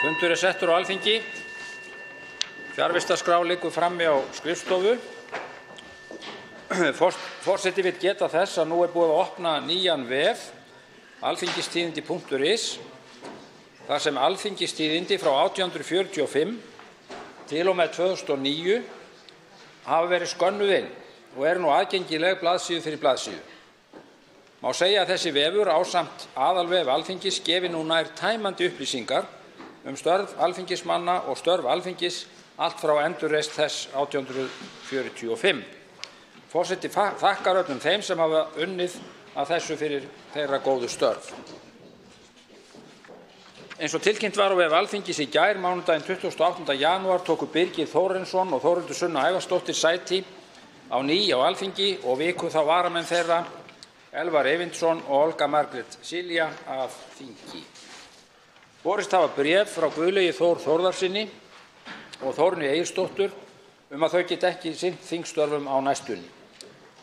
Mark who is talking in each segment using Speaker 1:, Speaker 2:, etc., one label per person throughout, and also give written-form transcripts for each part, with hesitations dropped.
Speaker 1: Fundur settur á Alþingi. Fjarvistarskrá liggur frammi á skrifstofu. Forseti vill geta þess að nú búið að opna nýjan vef, alþingistíðindi.is, þar sem alþingistíðindi frá 1845 til og með 2009 hafa verið skönnuð inn og eru nú aðgengileg blaðsíðu fyrir blaðsíðu. Má segja að þessi vefur ásamt aðalvef Alþingis gefi nú nær tæmandi upplýsingar störf alþingismanna og störf Alþingis allt frá endurreisn þess 1845. Forseti þakkar öllum þeim sem hafa unnið að þessu fyrir þeirra góðu störf. Eins og tilkynnt var á vef Alþingis í gær, mánudaginn 28. janúar, tóku Birgir Þórarinsson og Þórhildur Sunna Ævarsdóttir sæti á ný á Alþingi og viku þá varamenn þeirra Elvar Eyvindsson og Olga Margrét Silja af þingi. Borist hafa bréf frá Guðlaugi Þór Þórðarsyni og Þórunni Egilsdóttur að þau geti ekki sinnt þingstörfum á næstunni.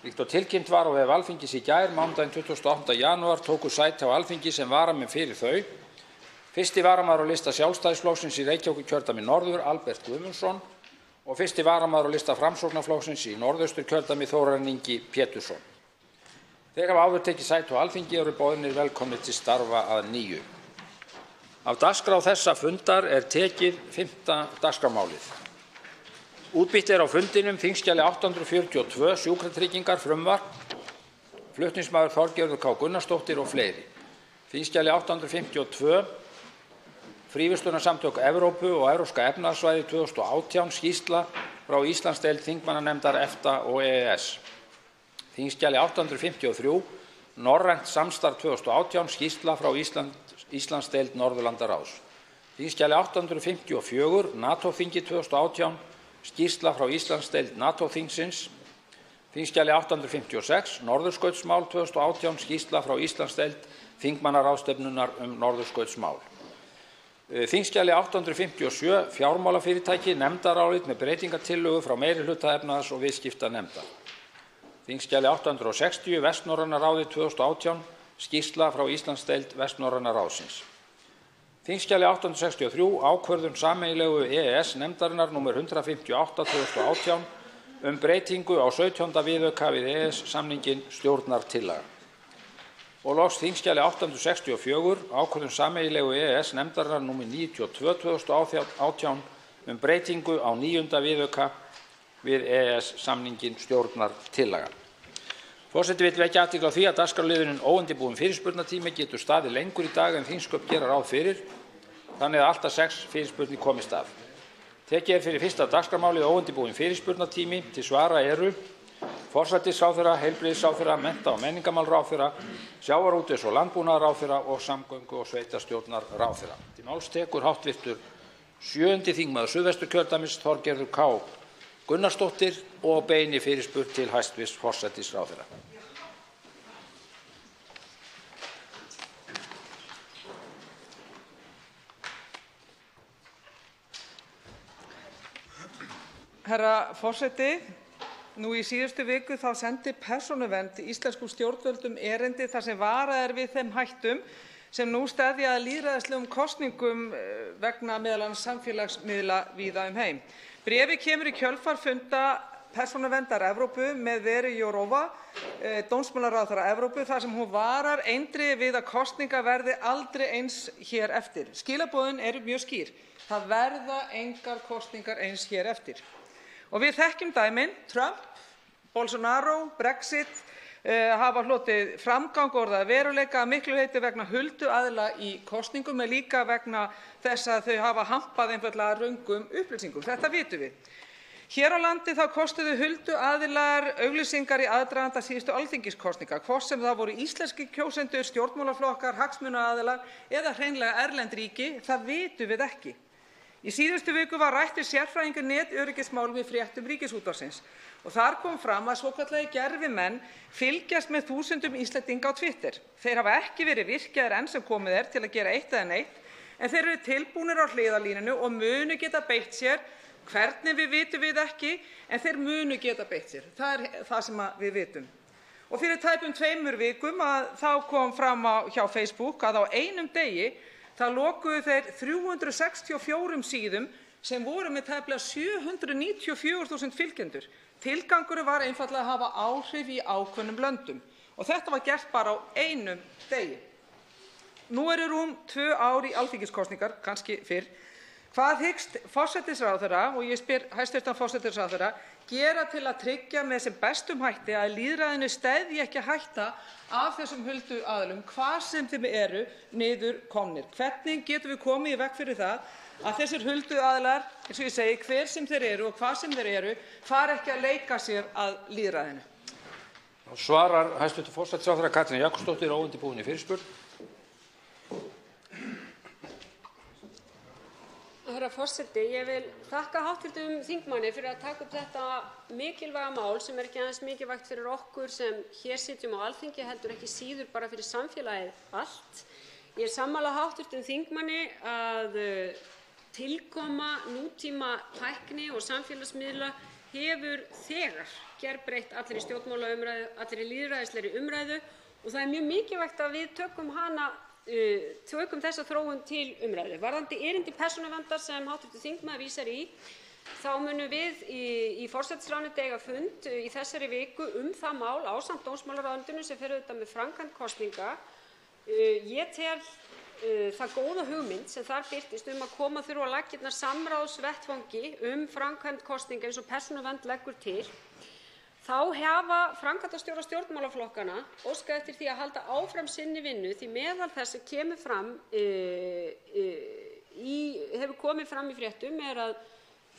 Speaker 1: Líkt og tilkynnt var á vef Alþingis í gær, mánudaginn 28. janúar, tóku sæti á Alþingi sem varamenn fyrir þau fyrsti varamaður á lista Sjálfstæðisflokksins í Reykjavíkurkjördæmi norður, Albert Guðmundsson, og fyrsti varamaður á lista Framsóknarflokksins í Norðausturkjördæmi, Þórarinn Ingi Pétursson. Þeir hafa áður tekið sæti á Alþingi og eru boðnir velkomnir til starfa að nýju. Af dagskrá þessa fundar tekið 5. dagskrármálið. Útbýtt á fundinum þingskjali 842 sjúkratryggingar frumvarp, flutningsmaður Þorgerður K. Gunnarsdóttir og fleiri. Þingskjali 852 Fríverslunarsamtök Evrópu og Evrópska efnahagssvæðið 2018 skýrsla frá Íslandsdeild þingmannanefndar EFTA og EES. Þingskjali 853 Norrænt samstarf 2018 skýrsla frá Íslandsdeild Norðurlandaráðs. Þingskjali 854 NATO-þingi 2018 skýrsla frá Íslandsdeild NATO-þingsins. Þingskjali 856 Norðurskautsmál 2018 skýrsla frá Íslandsdeild þingmannaráðstefnunnar norðurskautsmál. Þingskjali 857 Fjármálafyrirtæki nefndarálit með breytingartillögu frá meirihluta efnahags- og viðskiptanefndar. Þingskjali 860 Vestnorræna ráðið 2018 skýrsla frá Íslandsdeild Vestnorræna ráðsins. Þingskjali 863 ákvörðun sameiginlegu EES nefndarinnar nr. 158/2018 breytingu á 17. viðauka við EES samninginn stjórnartillaga. Og loks þingskjali 864 ákvörðun sameiginlegu EES nefndarinnar nr. 92/2018 breytingu á 9. viðauka við EES samninginn stjórnartillaga. Forseti vill vekja athygli á því að dagskrárliðurinn óundirbúinn fyrirspurnatími getur staðið lengur í dag en þingsköp gera ráð fyrir, þannig að allt að 6 fyrirspurnir komist af. Tekið fyrir fyrsta dagskrármálið óundirbúinn fyrirspurnatími. Til svara eru forsætisráðherra, heilbrigðisráðherra, mennta- og menningarmálaráðherra, sjávarútvegs- og landbúnaðarráðherra og samgöngu- og sveitarstjórnarráðherra. Til máls tekur hv. 7. þingmaður Suðvesturkjördæmis Þorgerður K. Gunnarsdóttir og beini fyrirspurn til hæstv. Forsætisráðherra.
Speaker 2: Herra forseti, nú í síðustu viku þá sendi Persónuvernd íslenskum stjórnvöldum erindi þar sem varað við þeim hættum sem nú steðja að lýðræðislegum kosningum vegna meðal annars samfélagsmiðla víða heim. Bréfið kemur í kjölfar funda Persónuverndar Evrópu með Veru Jourová, dómsmálaráðherra Evrópu, þar sem hún varar eindregið við að kosningar verði aldrei eins hér eftir. Skilaboðin eru mjög skýr. Það verða engar kosningar eins hér eftir. Og við þekkjum dæmin. Trump, Bolsonaro, Brexit hafa hlotið framgang og orðið að veruleika að miklu leyti vegna hulduaðila í kosningum en líka vegna þess að þau hafa hampað einfaldlega röngum upplýsingum. Þetta vitum við. Hér á landi þá kostuðu hulduaðilar auglýsingar í aðdraganda síðustu alþingiskosninga, hvort sem það voru íslenskir kjósendur, stjórnmálaflokkar, hagsmunaaðilar eða hreinlega erlend ríki, það vitum við ekki. Í síðustu viku var rætt við sérfræðinga netöryggismálum í fréttum Ríkisútvarpsins og þar kom fram að svokallagir gervimenn fylgjast með þúsundum Íslendinga á Twitter. Þeir hafa ekki verið virkjaðir enn sem komið til að gera eitt eða neitt, en þeir eru tilbúnir á hliðarlínunni og munu geta beitt sér. Hvernig við vitum við ekki, en þeir munu geta beitt sér. Það það sem við vitum. Og fyrir tæpum 2 vikum þá kom fram hjá Facebook að á einum degi Það lokuðu þeir 364 síðum sem voru með tæplega 794.000 fylgjendur. Tilgangurinn var einfaldlega að hafa áhrif í ákveðnum löndum og þetta var gert bara á einum degi. Nú eru rúm 2 ár í alþingiskosningar, kannski fyrr. Hvað hyggst forsætisráðherra, og ég spyr hæstv. Forsætisráðherra, gera til að tryggja með sem bestum hætti að lýðræðinu steðji ekki hætta af þessum huldu aðilum, hvar sem þeim eru niður komnir? Hvernig getum við komið í veg fyrir það að þessir huldu aðilar, eins og ég segi, hver sem þeir eru og hvað sem þeir eru, fari ekki að leika sér að lýðræðinu?
Speaker 1: Svarar hæstv. Forsætisráðherra Katrín Jakobsdóttir óundirbúinni fyrirspurn.
Speaker 3: Herra forseti, ég vil þakka hv. þingmanni fyrir að taka upp þetta mikilvæga mál sem ekki aðeins mikilvægt fyrir okkur sem hér sitjum á Alþingi, heldur ekki síður bara fyrir samfélagið allt. Ég er sammála hv. þingmanni að tilkoma nútíma tækni og samfélagsmiðla hefur þegar gerbreytt allri stjórnmálaumræðu, allri lýðræðislegri umræðu og það er mjög mikilvægt að við tökum þessa þróun til umræðu. Varðandi erindi persónuverndar sem hv. þingmaður vísar í, þá munum við í forsætisráðuneyti eiga fund í þessari viku það mál ásamt dómsmálaráðuneytinu sem fer auðvitað með framkvæmd kosninga. Ég tel það góða hugmynd sem þar birtist að koma þurfi á laggirnar samráðsvettvangi framkvæmd kosninga eins og Persónuvernd leggur til. Þá hafa framkvæmdastjórar stjórnmálaflokkanna óskað eftir því að halda áfram sinni vinnu því meðal þess sem kemur fram hefur komið fram í fréttum er að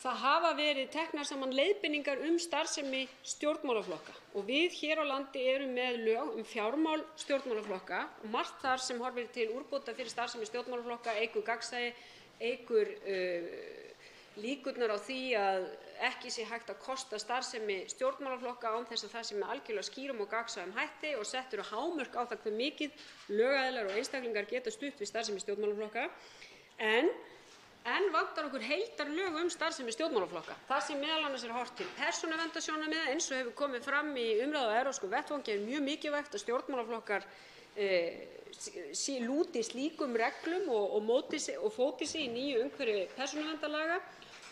Speaker 3: það hafa verið teknar saman leiðbeiningar starfsemi stjórnmálaflokka og við hér á landi erum með lög fjármál stjórnmálaflokka og margt þar sem horfir til úrbóta fyrir starfsemi stjórnmálaflokka, eykur gagnsæi, eykur líkurnar á því að ekki sé hægt að kosta starfsemi stjórnmálaflokka án þess að það sé með algjörlega skýrum og gagnsæjum hætti og settur hámörk á það hve mikið lögaðilar og einstaklingar geta stutt við starfsemi stjórnmálaflokka. En vantar okkur heildarlög starfsemi stjórnmálaflokka. Það sem meðal annars er horft til persónuverndarsjónarmiða eins og hefur komið fram í umræðu á evrópskum vettvangi er mjög mikilvægt að stjórnmálaflokkar lúti slíkum reglum og fóti sig í nýju umhverfi persónuverndarlaga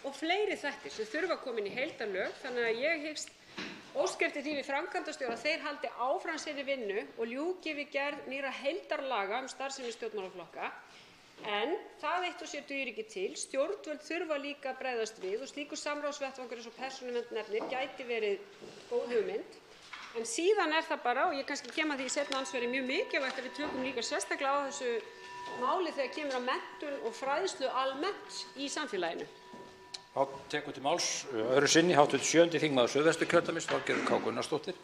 Speaker 3: og fleiri þættir sem þurfa að koma inn í heildarlög. Þannig að ég hyggst óska eftir því við framkvæmdastjóra að þeir haldi áfram sinni vinnu og ljúki við gerð nýrra heildarlaga starfsemi stjórnmálaflokka. En það eitt og sér dugir ekki til. Stjórnvöld þurfa líka að bregðast við og slíkur samráðsvettvangur eins og Persónuvernd nefnir gæti verið góð hugmynd. En síðan er það bara, og ég kannski kem að því í seinna andsvari, mjög mikilvægt að við tökum líka sérstaklega á þessu máli þegar kemur að menntun og fræðslu almennt í samfélaginu.
Speaker 1: Tekur til máls öðru sinni hv. 7. þingmaður Suðvesturkjördæmis, Þorgerður K. Gunnarsdóttir.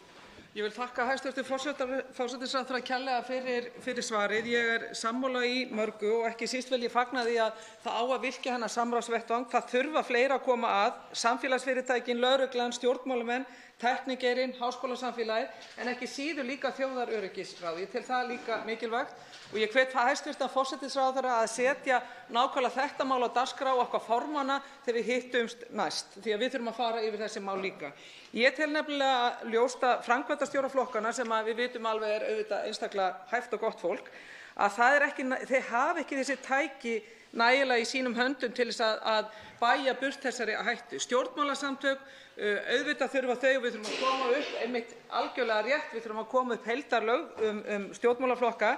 Speaker 2: Ég vil þakka hæstv. Forsætisráðherra kærlega fyrir svarið. Ég er sammála í mörgu og ekki síst vil ég fagna því að það á að virkja þennan samráðsvettvang. Það þurfa fleiri að koma að, samfélagsfyrirtækin, lögreglan, stjórnmálamenn, tæknigeirinn, háskólasamfélagið, en ekki síður líka þjóðaröryggisráð. Ég tel það líka mikilvægt og ég hvet hæstv. Forsætisráðherra að setja nákvæmlega þetta mál á dagskrá okkar formanna þegar við hittumst næst, því að við þurfum að fara yfir þessi mál líka. Ég tel nefnilega ljóst að framkvæmdastjórar flokkanna, sem við vitum alveg er auðvitað einstaklega hæft og gott fólk, að þeir hafa ekki þessi tæki nægilega í sínum höndum til þess að bæja burt þessari hættu. Stjórnmálasamtök, auðvitað þurfa þau og við þurfum að koma upp einmitt algjörlega rétt, við þurfum að koma upp heildarlög stjórnmálaflokka,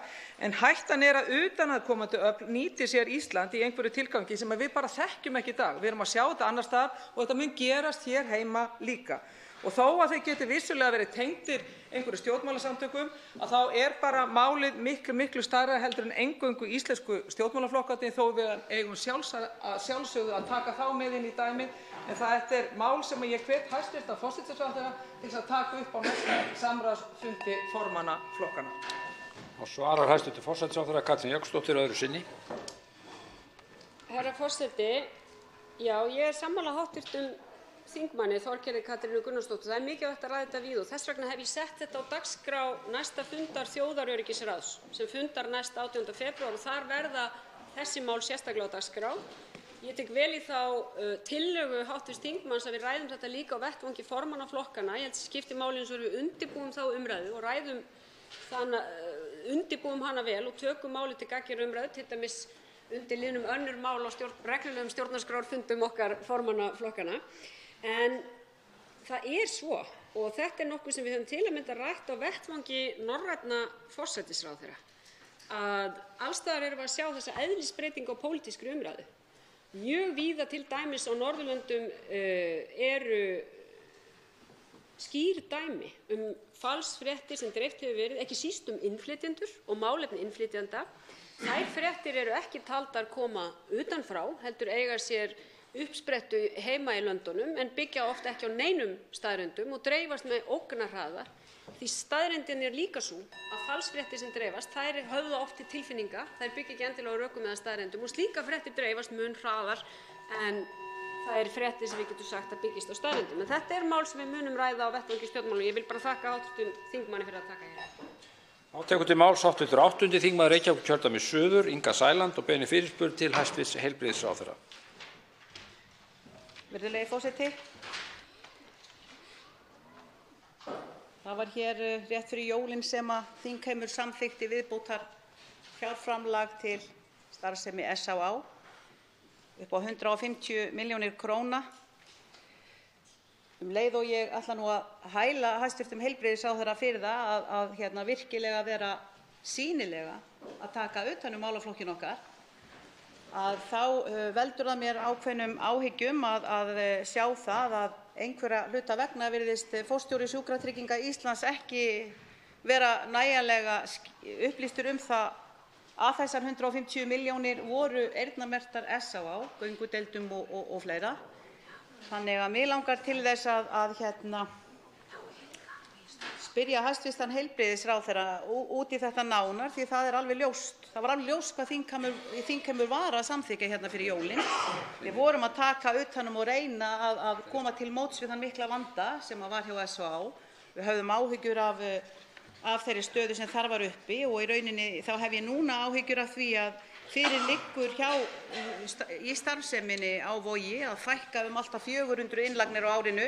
Speaker 2: en hættan er að utanaðkomandi öfl nýti sér Ísland í einhverju tilgangi sem við bara þekkjum ekki í dag. Við erum að sjá þetta annars staðar og þetta mun gerast hér heima líka. Og þó að þeir geti vissulega verið tengdir einhverju stjórnmálasamtökum, að þá er bara málið miklu stærra heldur en eingöngu íslensku stjórnmálaflokkarnir, þó við eigum sjálfsögðu að taka þá með inn í dæmið. En þetta er mál sem ég hvet hæstv. Forsætisráðherra til að taka upp á næsta samráðsfundi formanna flokkanna.
Speaker 1: Og svarar hæstv. Forsætisráðherra Katrín Jakobsdóttir öðru sinni.
Speaker 3: Herra forseti, já, ég er sammála hv. Þingmanni Þorgerði Katrínu Gunnarsdóttur. Það er mikilvægt að ræða þetta víð og þess vegna hef ég sett þetta á dagskrá næsta fundar þjóðaröryggisráðs sem fundar næst 18. febrúar og þar verða þessi mál sérstaklega á dagskrá. Ég tek vel í þá tillögu hv. þingmanns að við ræðum þetta líka á vettvangi formanna flokkanna. Ég held að skipti máli eins og við undirbúum þá umræðu og undirbúum hana vel og tökum málið til gagngerrar umræðu, til dæmis undir liðnum önnur mál á reglulegum stjórnarskrárfundum okkar formanna flokkanna. En það er svo, og þetta er nokkuð sem við höfum til að mynda rætt á vettvangi norrænna forsætisráðherra, að alls staðar erum við að sjá þessa eðlisbreytingu á pólitískri umræðu. Mjög víða til dæmis á Norðurlöndum eru skýr dæmi falsfréttir sem dreift hefur verið, ekki síst innflytjendur og málefni innflytjenda. Þær fréttir eru ekki taldar koma utan frá, heldur eiga sér uppsprettu heima í löndunum en byggja oft ekki á neinum staðreyndum og dreifast með ógnarhraða. Því staðreyndin er líka sú að falsfréttir sem dreifast, þær höfða oft til tilfinninga, þær byggja ekki endilega á rökum eða staðreyndum og slíkar fréttir dreifast mun hraðar en það er fréttir sem við getum sagt að byggist á staðreyndum. En þetta er mál sem við munum ræða á vettvangi stjórnmála. Ég vil bara þakka hv. þingmanni fyrir að taka hér.
Speaker 1: Tekur til máls hv. 8. þingmaður Reykjavíkurkjördæmis suður, Inga Sæland, og beinir fyrirspurn til hæstv. Heilbrigðisráðherra.
Speaker 4: Virðulegi forseti. Það var hér rétt fyrir jólin sem að þingheimur samþykkti viðbótar fjárframlag til starfsemi SÁÁ upp á 150 milljónir króna. Leið og ég ætla nú að hæla hæstv. Heilbrigðisráðherra fyrir það að virkilega vera sýnilega að taka utan málaflokkinn okkar, að þá veldur það mér ákveðnum áhyggjum að sjá það að einhverra hluta vegna virðist forstjóri Sjúkratrygginga Íslands ekki vera nægjanlega upplýstur það að þessar 150 milljónir voru eyrnamerktar SÁÁ, göngudeildum og fleira. Þannig að mig langar til þess að spyrja hæstv. Heilbrigðisráðherra út í þetta nánar, því það er alveg ljóst. Það var alveg ljóst hvað þingheimur var að samþykkja fyrir jólin. Við vorum að taka utanum og reyna að koma til móts við þann mikla vanda sem var hjá SÁÁ. Við höfðum áhyggjur af þeirri stöðu sem þar var uppi og í rauninni þá hef ég núna áhyggjur af því að fyrir liggur í starfseminni á Vogi að fækka alltaf 400 innlagnir á árinu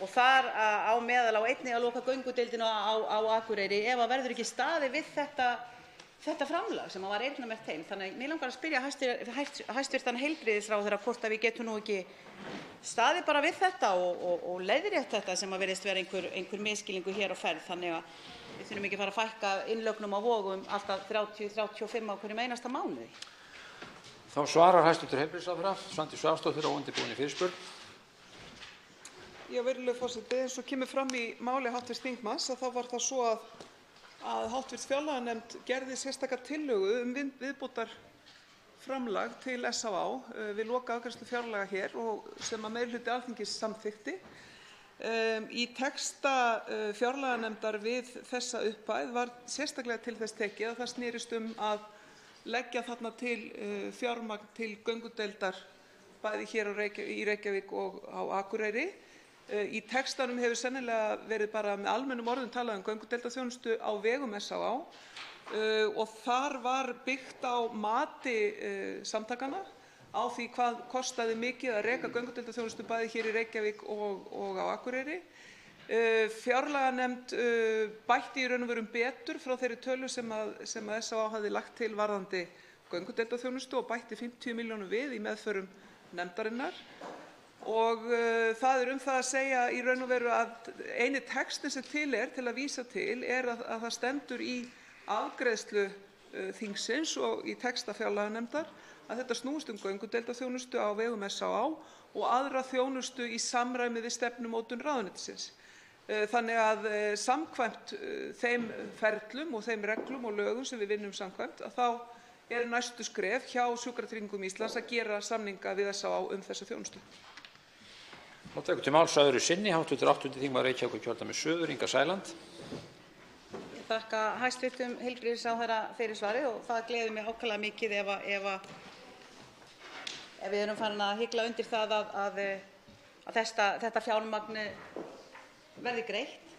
Speaker 4: og þar á meðal á einnig að loka göngudeildina á Akureyri ef að verður ekki staðið við þetta framlag sem var eyrnamerkt þeim. Þannig að mig langar að spyrja hæstv. Heilbrigðisráðherra hvort að við getum nú ekki staðið bara við þetta og leiðrétt þetta sem að virðist vera einhver misskilningur hér á ferð. Þannig að við þurfum ekki að fara að fækka innlögnum á Vogum alltaf 30-35 á hverjum einasta mánuði.
Speaker 1: Þá svarar hæstv. Heilbrigðisráðherra Svandís Svavarsdóttir á undirbúinni fyrirspurn.
Speaker 2: Já, virðulegur forseti, eins og kemur fram í máli hv. þingmanns þá var það svo að hv. fjárlaganefnd gerði sérstaka tillögu viðbótarframlag til SÁÁ við lokaafgreiðslu fjárlaga hér og sem að meirihluti Alþingis samþykkti. Í texta fjárlaganefndar við þessa upphæð var sérstaklega til þess tekið að það snerist að leggja þarna til fjármagn til göngudeildar bæði hér í Reykjavík og á Akureyri. Í textanum hefur sennilega verið bara með almennum orðum talað göngudeildarþjónustu á vegum SÁÁ og þar var byggt á mati samtakanna á því hvað kostaði mikið að reka göngudeildarþjónustu bæði hér í Reykjavík og á Akureyri. Fjárlaganefnd bætti í raun og veru betur frá þeirri tölu sem SÁÁ hafði lagt til varðandi göngudeildarþjónustu og bætti 50 milljónum við í meðförum nefndarinnar. Og það er það að segja í raun og veru að eini texti sem til að vísa til að það stendur í afgreiðslu þingsins og í texta fjárlaganefndar að þetta snúist göngudeildarþjónustu á vegum SÁÁ og aðra þjónustu í samræmi við stefnumótun ráðuneytisins. Þannig að samkvæmt þeim ferlum og þeim reglum og lögum sem við vinnum samkvæmt að þá næstu skref hjá Sjúkratryggingum Íslands að gera samninga við SÁÁ þessa þjónustu.
Speaker 1: Þá tekur til máls öðru sinni hv. 8. þingmaður Reykjavíkurkjördæmis suður, Inga Sæland.
Speaker 4: Ég þakka hæstv. Heilbrigðisráðherra fyrir svarið og það gleður mig ákaflega mikið ef við erum farin að hygla undir það að þetta fjármagn verði greitt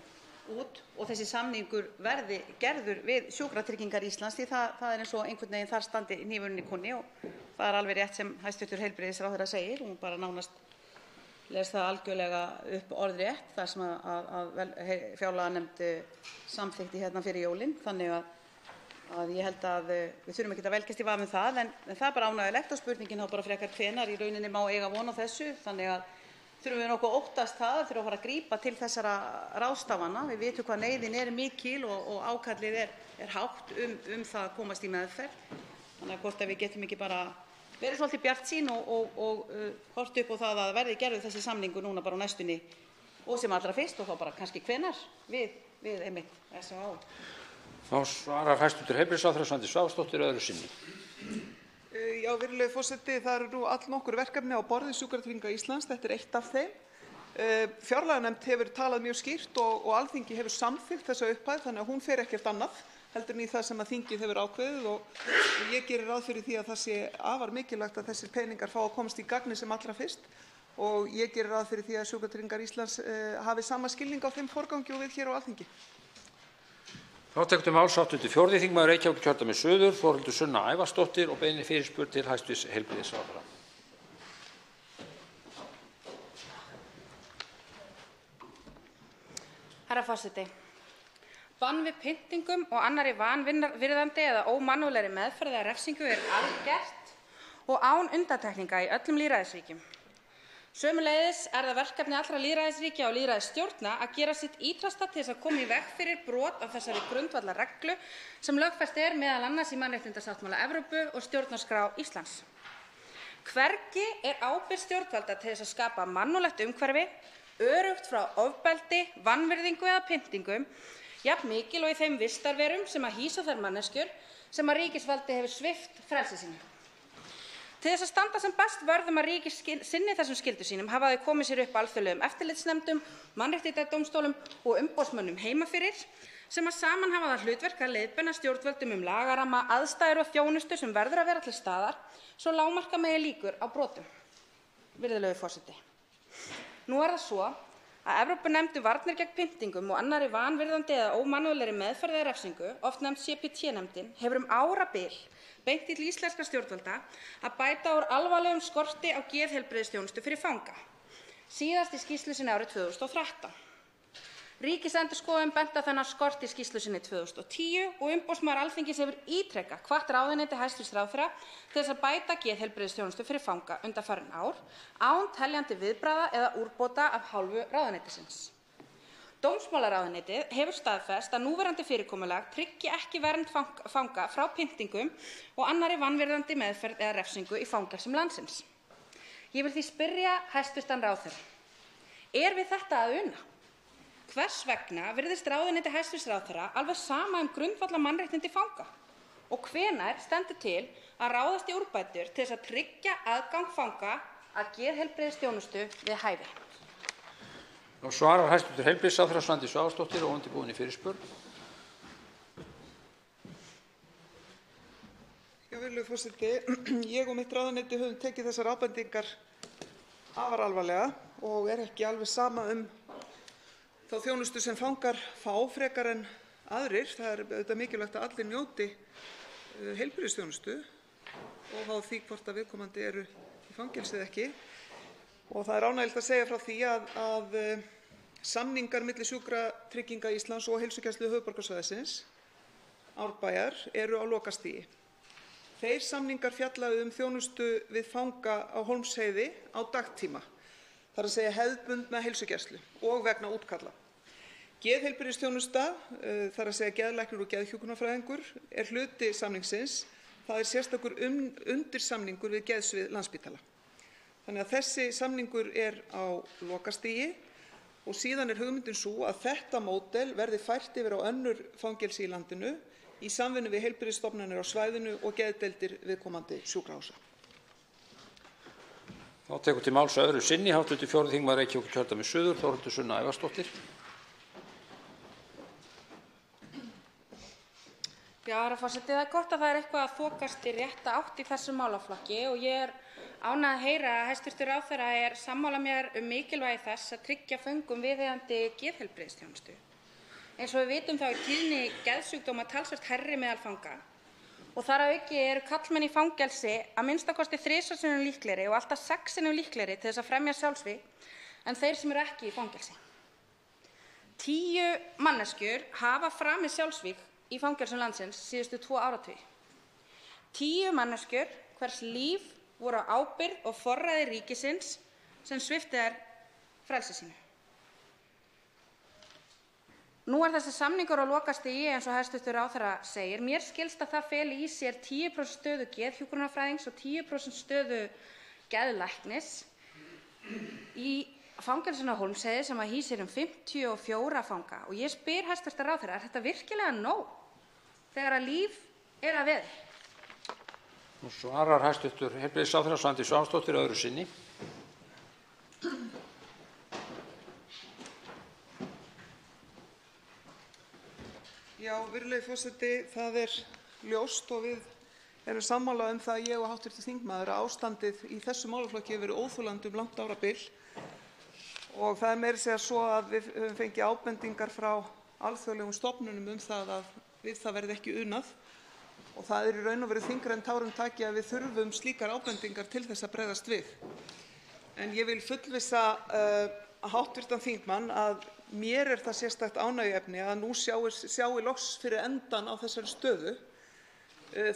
Speaker 4: út og þessi samningur verði gerður við Sjúkratryggingar Íslands því það er eins og einhvern veginn þar standi hnífurinn í kúnni og það er alveg rétt sem hæstv. Heilbrigðisráðherra segir. Hún bara nánast les það algjörlega upp orðrétt þar sem að fjárlaganefnd samþykkti fyrir jólin. Þannig að að ég held að við þurfum ekki að velkjast í vafa það, en það er bara ánægjulegt og spurningin þá bara frekar hvenær í rauninni má eiga von á þessu, þannig að þurfum við nokkuð að óttast það, þurfum að fara að grípa til þessara ráðstafana. Við vitum hvað neyðin er mikil og ákallið er hátt það að komast í meðferð. Þannig að hvort að við getum ekki bara verið svolítið bjartsýn og horft upp á það að verði gerður þessi samningur núna bara á næstunni og sem allra fyrst og þá bara kannski hvenær við einmitt SÁÁ.
Speaker 1: Þá svarar hæstv. Heilbrigðisráðherra Svandís Svavarsdóttir öðru sinni.
Speaker 5: Já, virðulegi forseti, það eru nú allnokkur verkefni á borði Sjúkratrygginga Íslands, þetta er eitt af þeim. Fjárlaganefnd hefur talað mjög skýrt og Alþingi hefur samþykkt þessa upphæð, þannig að hún fer ekkert annað heldur en í það sem að þingið hefur ákveðið og ég geri ráð fyrir því að það sé afar mikilvægt að þessir peningar fá að komast í gagnið sem allra fyrst og ég geri ráð fyrir því að Sjúkratryggingar Íslands hafi sama skilning á þeim forgangi og við hér á Alþingi.
Speaker 1: Þá tekur til máls hv. 4. þingmaður Reykjavíkurkjördæmis suður, Þórhildur Sunna Ævarsdóttir og beinir fyrirspurn til hæstv. Heilbrigðisráðherra.
Speaker 6: Herra forseti. Bann við pyntingum og annarri vanvirðandi eða ómannúðlegri meðferð eða refsingu er algert og án undantekninga í öllum lýðræðisríkjum. Sömuleiðis er það verkefni allra lýðræðisríkja og lýðræðisstjórna að gera sitt ýtrasta til þess að koma í veg fyrir brot á þessari grundvallarreglu sem lögfest er meðal annars í Mannréttindasáttmála Evrópu og stjórnarskrá Íslands. Hvergi er ábyrgð stjórnvalda til þess að skapa mannúðlegt umhverfi, öruggt frá ofbeldi, vanvirðingu eða pyntingum, jafn mikil og í þeim vistarverum sem að hýsa þær manneskjur sem að ríkisvaldi hefur svipt frelsi sínu. Til þess að standa sem best vörð að ríkið sinni þessum skyldum sínum hafa þau komið sér upp alþjóðlegum eftirlitsnefndum, mannréttindadómstólum og umboðsmönnum heima fyrir sem að saman hafa það hlutverk að leiðbeina stjórnvöldum lagaramma, aðstæður og þjónustu sem verður að vera til staðar svo lágmarka megi líkur á brotum. Virðulegur forseti. Nú er það svo að Evrópunefnd um varnir gegn pyntingum og annarri vanvirðandi eða ómannúðlegri meðferð eða refsingu, oft nefnd CPT-nefndin, hefur árabil beint til íslenskra stjórnvalda að bæta úr alvarlegum skorti á geðheilbrigðisþjónustu fyrir fanga. Síðast í skýrslu sinni árið 2013. Ríkisendurskoðun benti á þennan skort í skýrslu sinni 2010 og umboðsmaður Alþingis hefur ítrekað hvatt ráðuneyti hæstv. Ráðherra til þess að bæta geðheilbrigðisþjónustu fyrir fanga undanfarin ár án teljandi viðbragða eða úrbóta af hálfu ráðuneytisins. Dómsmálaráðuneytið hefur staðfest að núverandi fyrirkomulag tryggi ekki vernd fanga frá pyntingum og annarri vanvirðandi meðferð eða refsingu í fangelsum landsins. Ég vil því spyrja hæstv. Ráðherra, er við þetta að una? Hvers vegna virðist ráðuneyti hæstv. Ráðherra alveg sama grundvallar mannréttindi fanga? Og hvenær stendur til að ráðast í úrbætur til þess að tryggja aðgang fanga að geðheilbrigðisþjónustu við hæfi?
Speaker 1: Nú svarar hæstv. Heilbrigðisráðherra Svandís Svavarsdóttir og undirbúin í fyrirspurn.
Speaker 5: Já, virðulegur forseti, ég og mitt ráðuneyti höfum tekið þessar ábendingar afar alvarlega og er ekki alveg sama þá þjónustu sem fangar fá frekar en aðrir. Það er auðvitað mikilvægt að allir njóti heilbrigðisþjónustu og háð því hvort að viðkomandi eru í fangelsi eða ekki. Og það er ánægjulegt að segja frá því að samningar milli Sjúkratrygginga Íslands og Heilsugæslu höfuðborgarsvæðisins, Árbæjar, eru á lokastigi. Þeir samningar fjalla þjónustu við fanga á Hólmsheiði á dagtíma, þar að segja hefðbundna heilsugæslu og vegna útkalla. Geðheilbrigðisþjónusta, þar að segja geðlæknir og geðhjúkrunarfræðingur, er hluti samningsins. Það er sérstakur undirsamningur við geðsvið Landspítala. Þannig að þessi samningur er á lokastigi og síðan er hugmyndin sú að þetta módel verði fært yfir á önnur fangelsi í landinu í samvinnu við heilbrigðisstofnanir á svæðinu og geðdeildir viðkomandi sjúkrahúsa.
Speaker 1: Þá tekur til máls öðru sinni hv. 4. þingmaður Reykjavíkurkjördæmis suður, Þórhildur Sunna Ævarsdóttir.
Speaker 6: Já, herra forseti, það er gott að það er eitthvað að þokast í rétta átt í þessum málaflokki og ég er ánægð að heyra að hæstv. Ráðherra er sammála mér mikilvægi þess að tryggja föngum viðeigandi geðheilbrigðisþjónustu. Eins og við vitum þá er tíðni geðsjúkdóma talsvert hærri meðal fanga og þar að auki eru karlmenn í fangelsi að minnstakosti 3 sinnum líklegri og alltaf 6 sinnum líklegri til þess að fremja sjálfsvíg en þeir sem eru ekki í fangelsi. 10 manneskjur hafa framið sjálfsvíg í fangelsum landsins síðustu 2 áratugi. 10 manneskjur hvers líf voru á ábyrgð og forræði ríkisins sem svipti þær frelsi sínu. Nú þessi samningur á lokastigi eins og hæstv. Ráðherra segir. Mér skilst að það feli í sér 10% stöðu geðhjúkrunarfræðings og 10% stöðu geðlæknis í fangelsinu á Hólmsheiði sem hýsir 54 fanga. Og ég spyr hæstv. Ráðherra, þetta virkilega nóg þegar að líf að veði?
Speaker 1: Nú svarar hæstv. Heilbrigðisráðherra Svandís Svavarsdóttir öðru sinni.
Speaker 5: Já, virðulegi forseti, það ljóst og við erum sammála það, ég og hv. þingmaður, að ástandið í þessum málaflokki hefur verið óþolandi langt árabil og það meira að segja svo að við höfum fengið ábendingar frá alþjóðlegum stofnunum það að við það verði ekki unað og það í raun og veru þyngra en tárum taki að við þurfum slíkar ábendingar til þess að bregðast við. En ég vil fullvissa hv. þingmann að mér það sérstakt ánægjuefni að nú sjái loks fyrir endann á þessari stöðu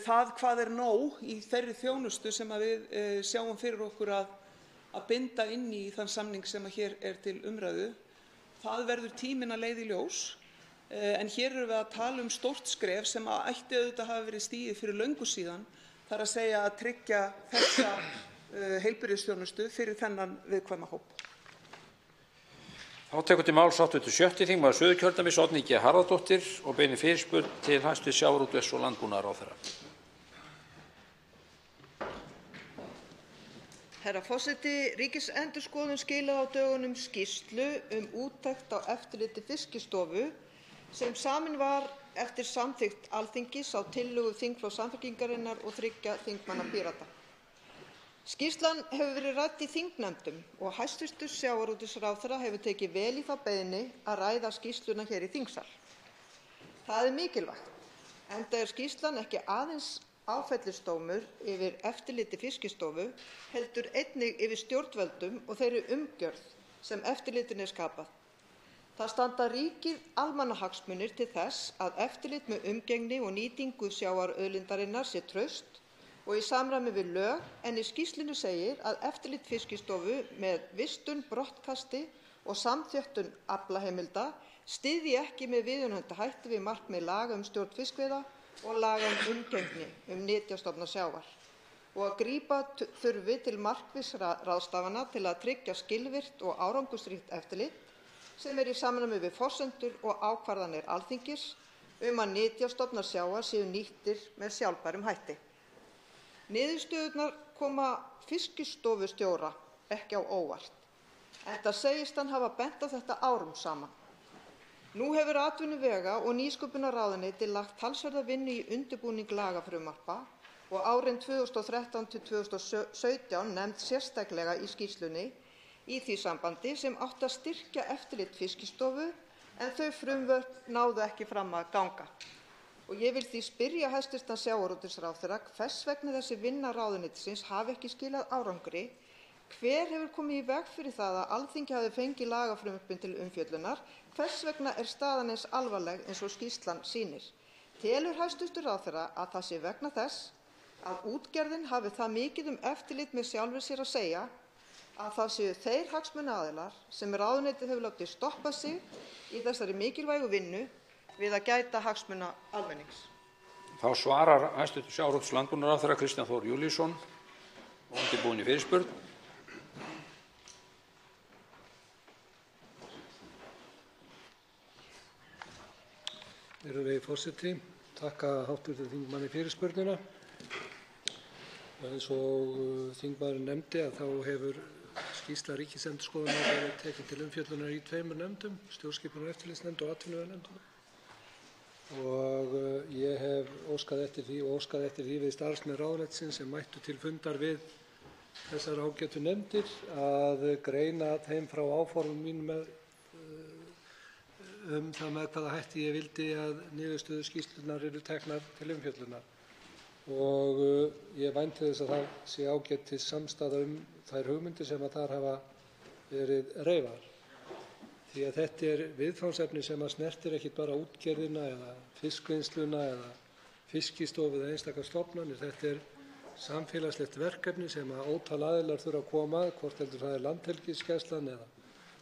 Speaker 5: það hvað nóg í þeirri þjónustu sem við sjáum fyrir okkur að binda inn í þann samning sem hér til umræðu. Það verður tíminn að leiða í ljós en hér erum við að tala stórt skref sem ætti auðvitað að hafa verið stigið fyrir löngu síðan, það að segja að tryggja þessa heilbrigðisþjónustu fyrir þennan viðkvæma hóp.
Speaker 1: Þá tekur til máls hv. 6. þingmaður Suðurkjördæmis Oddný G. Harðardóttir og beinir fyrirspurn til hæstv. sjávarútvegs- og landbúnaðarráðherra.
Speaker 7: Herra forseti, Ríkisendurskoðun skilaði á dögunum skýrslu úttekt á eftirliti Fiskistofu sem samin var eftir samþykkt Alþingis á tillögu þingflokks Samfylkingarinnar og 3 þingmanna Pírata. Skýrslan hefur verið rædd í þingnefndum og hæstv. sjávarútvegsráðherra hefur tekið vel í þá beiðni að ræða skýrsluna hér í þingsal. Það mikilvægt, enda skýrslan ekki aðeins áfellisdómur yfir eftirliti Fiskistofu, heldur einnig yfir stjórnvöldum og þeirri umgjörð sem eftirlitinu skapað. Það standa ríkir almannahagsmunir til þess að eftirlit með umgengni og nýtingu sjávarauðlindarinnar sé traust og í samræmi við lög, en í skýrslunni segir að eftirlit Fiskistofu með vistun, brottkasti og samþjöppun aflaheimilda styðji ekki með viðunandi hætti við markmið laga stjórn fiskveiða og laga umgengni nytjastofna sjávar og að grípa þurfi til markvissra ráðstafana til að tryggja skilvirkt og árangursríkt eftirlit sem í samræmi við forsendur og ákvarðanir Alþingis að nytjastofnar sjávar séu nýttir með sjálfbærum hætti. Niðurstöðurnar koma Fiskistofustjóra ekki á óvart, enda segist hann hafa bent á þetta árum saman. Nú hefur atvinnuvega- og nýsköpunarráðuneytið lagt talsverða vinnu í undirbúning lagafrumvarpa og árin 2013 til 2017 nefnd sérstaklega í skýrslunni í því sambandi sem átti að styrkja eftirlit Fiskistofu en þau frumvörp náðu ekki fram að ganga. Og ég vil því spyrja hæstv. sjávarútvegsráðherra hvers vegna þessi vinna ráðuneytisins hafi ekki skilað árangri, hver hefur komið í veg fyrir það að Alþingi hafi fengið lagafrumvörpin til umfjöllunar, hvers vegna staðan eins alvarleg eins og skýrslan sýnir. Telur hæstv. ráðherra að það sé vegna þess að útgerðin hafi það mikið eftirlit með sjálfri sér að segja að það séu þeir hagsmunaaðilar sem ráðuneytið hefur látið stoppa sig í þessari mikilvægu vinnu við að gæta hagsmuna almennings?
Speaker 1: Þá svarar hæstv. sjávarútvegs- og landbúnaðarráðherra Kristján Þór Júlíusson og undirbúinn í fyrirspurn.
Speaker 8: Virðulegi forseti, þakka hv. þingmanni fyrirspurnina. Eins og þingmaðurinn nefndi að þá hefur skýrsla Ríkisendurskoðunar verið tekin til umfjöllunar í 2 nefndum, stjórnskipunar- og eftirlitsnefnd og atvinnuveganefnd. Og ég hef óskað eftir því við starfsmenn ráðuneytisins sem mættu til fundar við þessar ágætu nefndir að greina þeim frá áformum mínum það með hvaða hætti ég vildi að niðurstöður skýrslunnar eru teknar til umfjöllunar. Og ég vænti þess að það sé ágætis samstaða þær hugmyndir sem þar hafa verið reifaðar. því að þetta er viðfangsefni sem snertir ekki bara útgerðina eða fiskvinnsluna eða Fiskistofu eða einstakar stofnanir. Þetta er samfélagslegt verkefni sem ótal aðilar þurfa að koma að, hvort heldur það er Landhelgisgæslan eða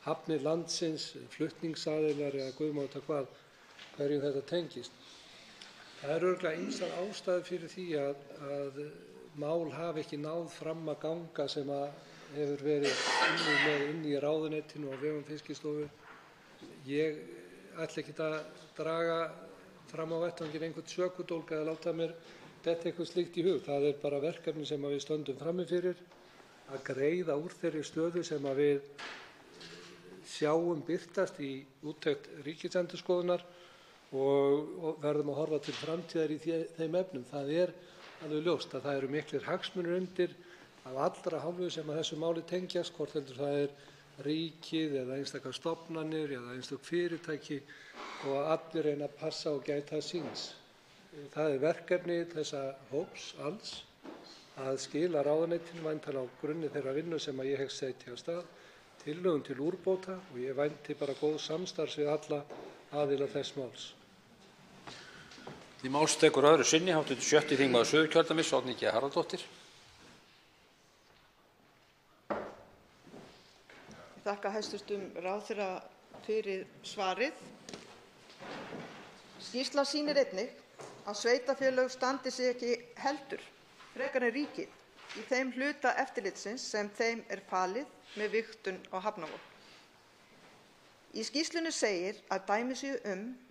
Speaker 8: hafnir landsins, flutningsaðilar eða guð má vita hvað, hverjum þetta tengist. Það eru örugglega ýmsar ástæður fyrir því að mál hafi ekki náð fram að ganga sem hefur verið inni í ráðuneytinu og á vegum Fiskistofu. Ég ætla ekkert að draga fram á vettvanginn einhvern sökudólg eða láta mér detta eitthvað slíkt í hug. Það er bara verkefni sem við stöndum frammi fyrir, að greiða úr þeirri stöðu sem við sjáum birtast í úttekt Ríkisendurskoðunar og verðum að horfa til framtíðar í þeim efnum. Það er alveg ljóst að það eru miklir hagsmunir undir af allra hálfu sem að þessu máli tengjast, hvort heldur það er ríkið eða einstakar stofnanir eða einstök fyrirtæki, og allir reyna að passa og gæta síns. Það er verkefni þessa hóps alls að skila ráðuneytinu væntanlega á grunni þeirra vinnu sem ég hef setja af stað tillögum til úrbóta, og ég vænti bara góð samstarfs við alla aðila þess máls.
Speaker 1: Til máls tekur öðru sinni hv. 6. þingmaður Suðurkjördæmis, Oddný G. Harðardóttir.
Speaker 7: Ég þakka hæstv. Ráðherra fyrir svarið. Skýrslan sýnir einnig að sveitarfélög standi sig ekki heldur frekar en ríkið í þeim hluta eftirlitsins sem þeim er falið með vigtun á hafnavogn. Í skýrslunni segir að dæmi séu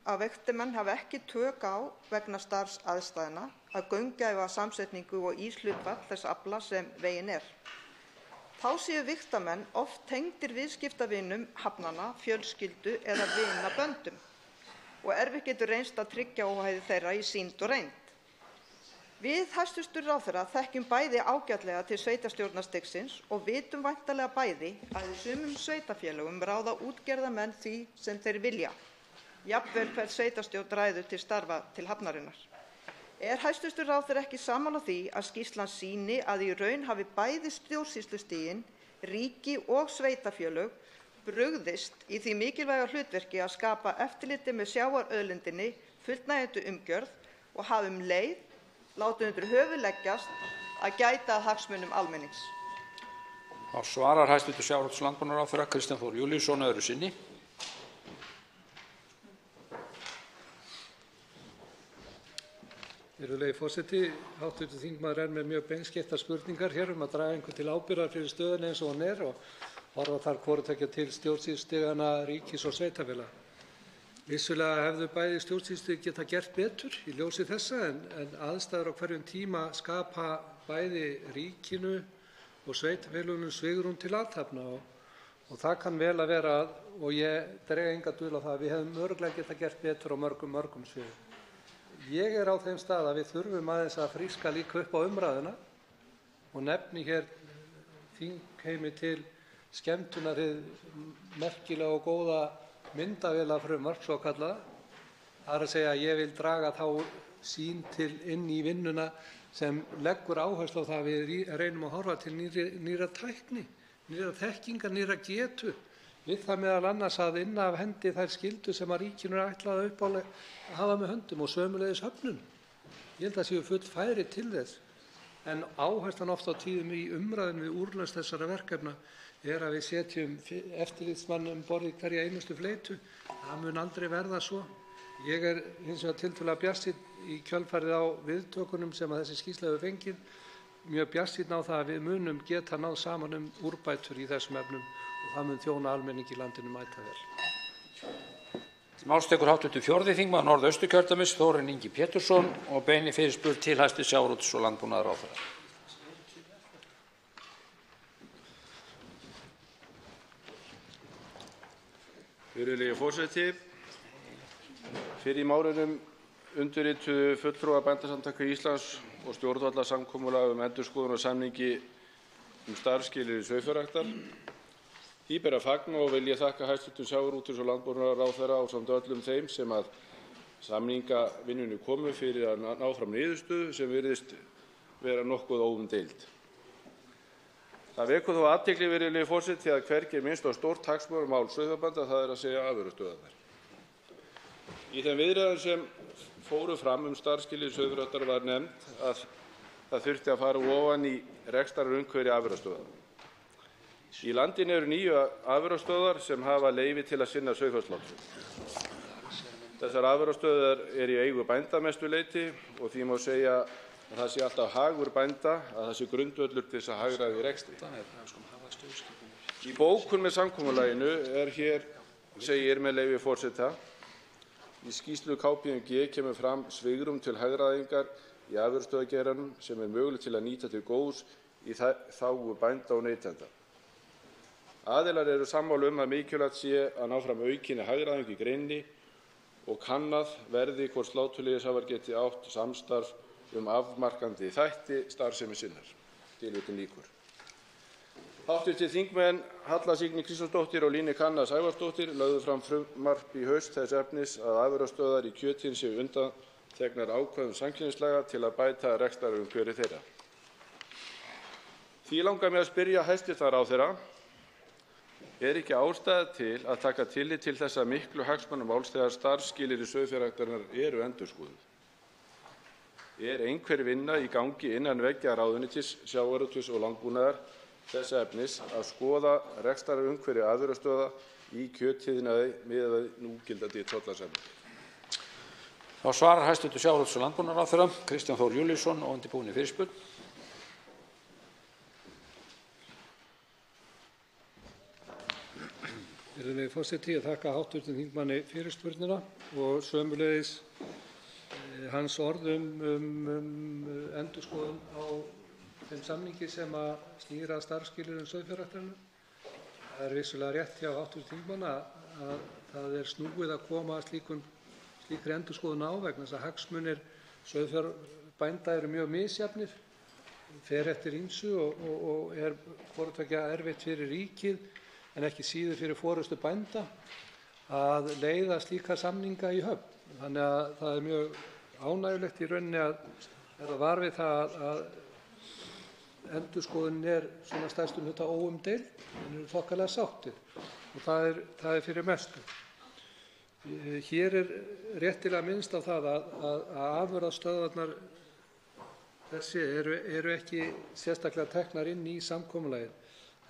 Speaker 7: að vigtarmenn hafi ekki tök á vegna starfsaðstæðna að gaumgæfa samsetningu og íshlutfall þess afla sem veginn er. Þá séu vigtarmenn oft tengdir viðskiptavinum hafnanna, fjölskyldu eða vinaböndum og erfitt getur reynst að tryggja óhæði þeirra í sýnd og reynd. Við hæstv. ráðherra þekkjum bæði ágætlega til sveitarstjórnarstigsins og vitum væntanlega bæði að í sumum sveitarfélögum ráða útgerðarmenn því sem þeir vilja, jafnvel hver sveitarstjórn ræður til starfa til hafnarinnar. Er hæstv. ráðherra ekki sammála því að skýrslan sýni að í raun hafi bæði stjórnsýslustigin, ríki og sveitarfélög brugðist í því mikilvæga hlutverki að skapa eftirliti með sjávarauðlindinni fullnægjandi umgjörð og hafi leið látið undir höfuð leggjast að gæta að hagsmunum almennings?
Speaker 1: Þá svarar hæstv. sjávarútvegs- og landbúnaðarráðherra Kristján Þór Júlíusson öðru sinni.
Speaker 8: Virðulegi forseti, hv. þingmaður með mjög beinskeyttar spurningar hér að draga einhvern til ábyrgðar fyrir stöðunni eins og hún er og horfa þar hvoru tveggja til stjórnsýslustigana ríkis og sveitarfélaga. Vissulega hefðu bæði stjórnsýslustig geta gert betur í ljósi þessa, en aðstæður á hverjum tíma skapa bæði ríkinu og sveitarfélögunum svigrúm til athafna og það kann vel að vera og ég dreg enga dul á það að við hefðum örugglega geta gert betur á mörgum sviðum. Ég er á þeim stað að við þurfum aðeins að fríska líka upp á umræðuna og nefni hér þingheimi til skemmtunar hið merkilega og góða myndavélafrumvarp svokallað. Það er að segja að ég vil draga þá sýn inn í vinnuna sem leggur áherslu á það að við reynum að horfa til nýrra tækni, nýrra þekkingar, nýrra getu. Við það meðal annars að inna af hendi þær skyldur sem að ríkinu er ætlað að uppálega að hafa með höndum og sömuleiðis höfnun. Ég held að séu full færi til þess. En áherslan oft á tíðum í umræðum við úrlausn þessara verkefna er að við setjum eftirlitsmann borð í hverja einustu fleytu. Það mun aldrei verða svo. Ég er hins vegar tiltölulega bjartsýnn í kjölfarið á viðtökunum sem að þessi skýrsla hefur fengið, mjög bjartsýnn á það að við munum geta náð saman úrbætur í þessum efnum og það mun þjóna almenningi í landinu mæta vel.
Speaker 1: Til máls tekur hv. 4. þingmaður Norðausturkjördæmis, Þórarinn Ingi Pétursson, og beinir fyrirspurn til hæstv. sjávarútvegs- og landbúnaðarráðherra.
Speaker 9: Virðulegi forseti. Fyrr í mánuðinum undirrituðu fulltrúar Bændasamtaka Íslands og stjórnvalda samkomulag endurskoðun á samningi starfsskilyrði sauðfjárræktar. Því ber að fagna og vil ég þakka hæstv. sjávarútvegs- og landbúnaðarráðherra ásamt öllum þeim sem að samningavinnunni komu fyrir að ná fram niðurstöðu sem virðist vera nokkuð óumdeild. Það vekur þó athygli, virðulegi forseti, að hvergi er minnst á stórt hagsmunamál sauðfjárbænda, það er að segja afurðastöðvarnar. Í þeim viðræðum sem fóru fram starfsskilyrði sauðfjárræktar var nefnt að það þurfti að fara ofan í rekstrarumhverfi afurðastöðva. Í landinu eru 9 afurðastöðvar sem hafa leyfi til að sinna sauðfjárslátrun. Þessar afurðastöðvar eru í eigu bænda að mestu leyti og því má segja að það sé alltaf hagur bænda að það sé grundvöllur til þess að hagræða í rekstri. Í bókun með samkomulaginu segir með leyfi forseta: í skýrslu KPMG kemur fram svigrúm til hagræðingar í afurðastöðvageiranum sem er mögulegt til að nýta til góðs í þágu bænda og neytenda. Aðilar eru sammála að mikilvægt sé að ná fram aukinni hagræðingu í greininni og kannað verði hvort sláturleyfishafar geti átt samstarf afmarkandi þætti starfsemi sinnar. Tilvitnun lýkur. Hv. þingmenn Halla Signý Kristjánsdóttir og Líneik Anna Sævarsdóttir lögðu fram frumvarp í haust þess efnis að afurðastöðvar í kjötiðn séu undanþegnar ákvæðum samkeppnislaga til að bæta rekstrarumhverfi þeirra. Því langar mig að spyrja hæstv. ráðherra: er ekki ástæða til að taka tillit til þessa miklu hagsmunamáls þegar starfsskilyrði sauðfjárræktarinnar eru endurskoðuð? Er einhver vinna í gangi innan veggja ráðuneytis sjávarútvegs og landbúnaðar þess efnis að skoða rekstrarumhverfi afurðastöðva í kjötiðnaði miðað við núgildandi tollasamning?
Speaker 1: Þá svarar hæstv. sjávarútvegs- og landbúnaðarráðherra Kristján Þór Júlíusson og undirbúinni fyrirspurn.
Speaker 8: Virðulegi forseti, ég þakka hv. þingmanni fyrirspurnina og sömuleiðis hans orð endurskoðun á þeim samningi sem að snýr að starfsskilyrðum sauðfjárræktarinnar. Það er vissulega rétt hjá hv. þingmanni að það er snúið að koma slíkri endurskoðun á vegna þess að hagsmunir sauðfjárbænda eru mjög misjafnir, fer eftir ýmsu og er hvort tveggja erfitt fyrir ríkið en ekki síður fyrir forystu bænda að leiða slíka samninga í höfn. Þannig að það er mjög ánægjulegt í rauninni að verða var við það að endurskoðunin er svona stærstum hluta óumdeild, en eru þokkalega sáttir og það er fyrir mestu. Hér er réttilega minnst á það að afurðastöðvarnar þessi eru ekki sérstaklega teknar inn í samkomulagið,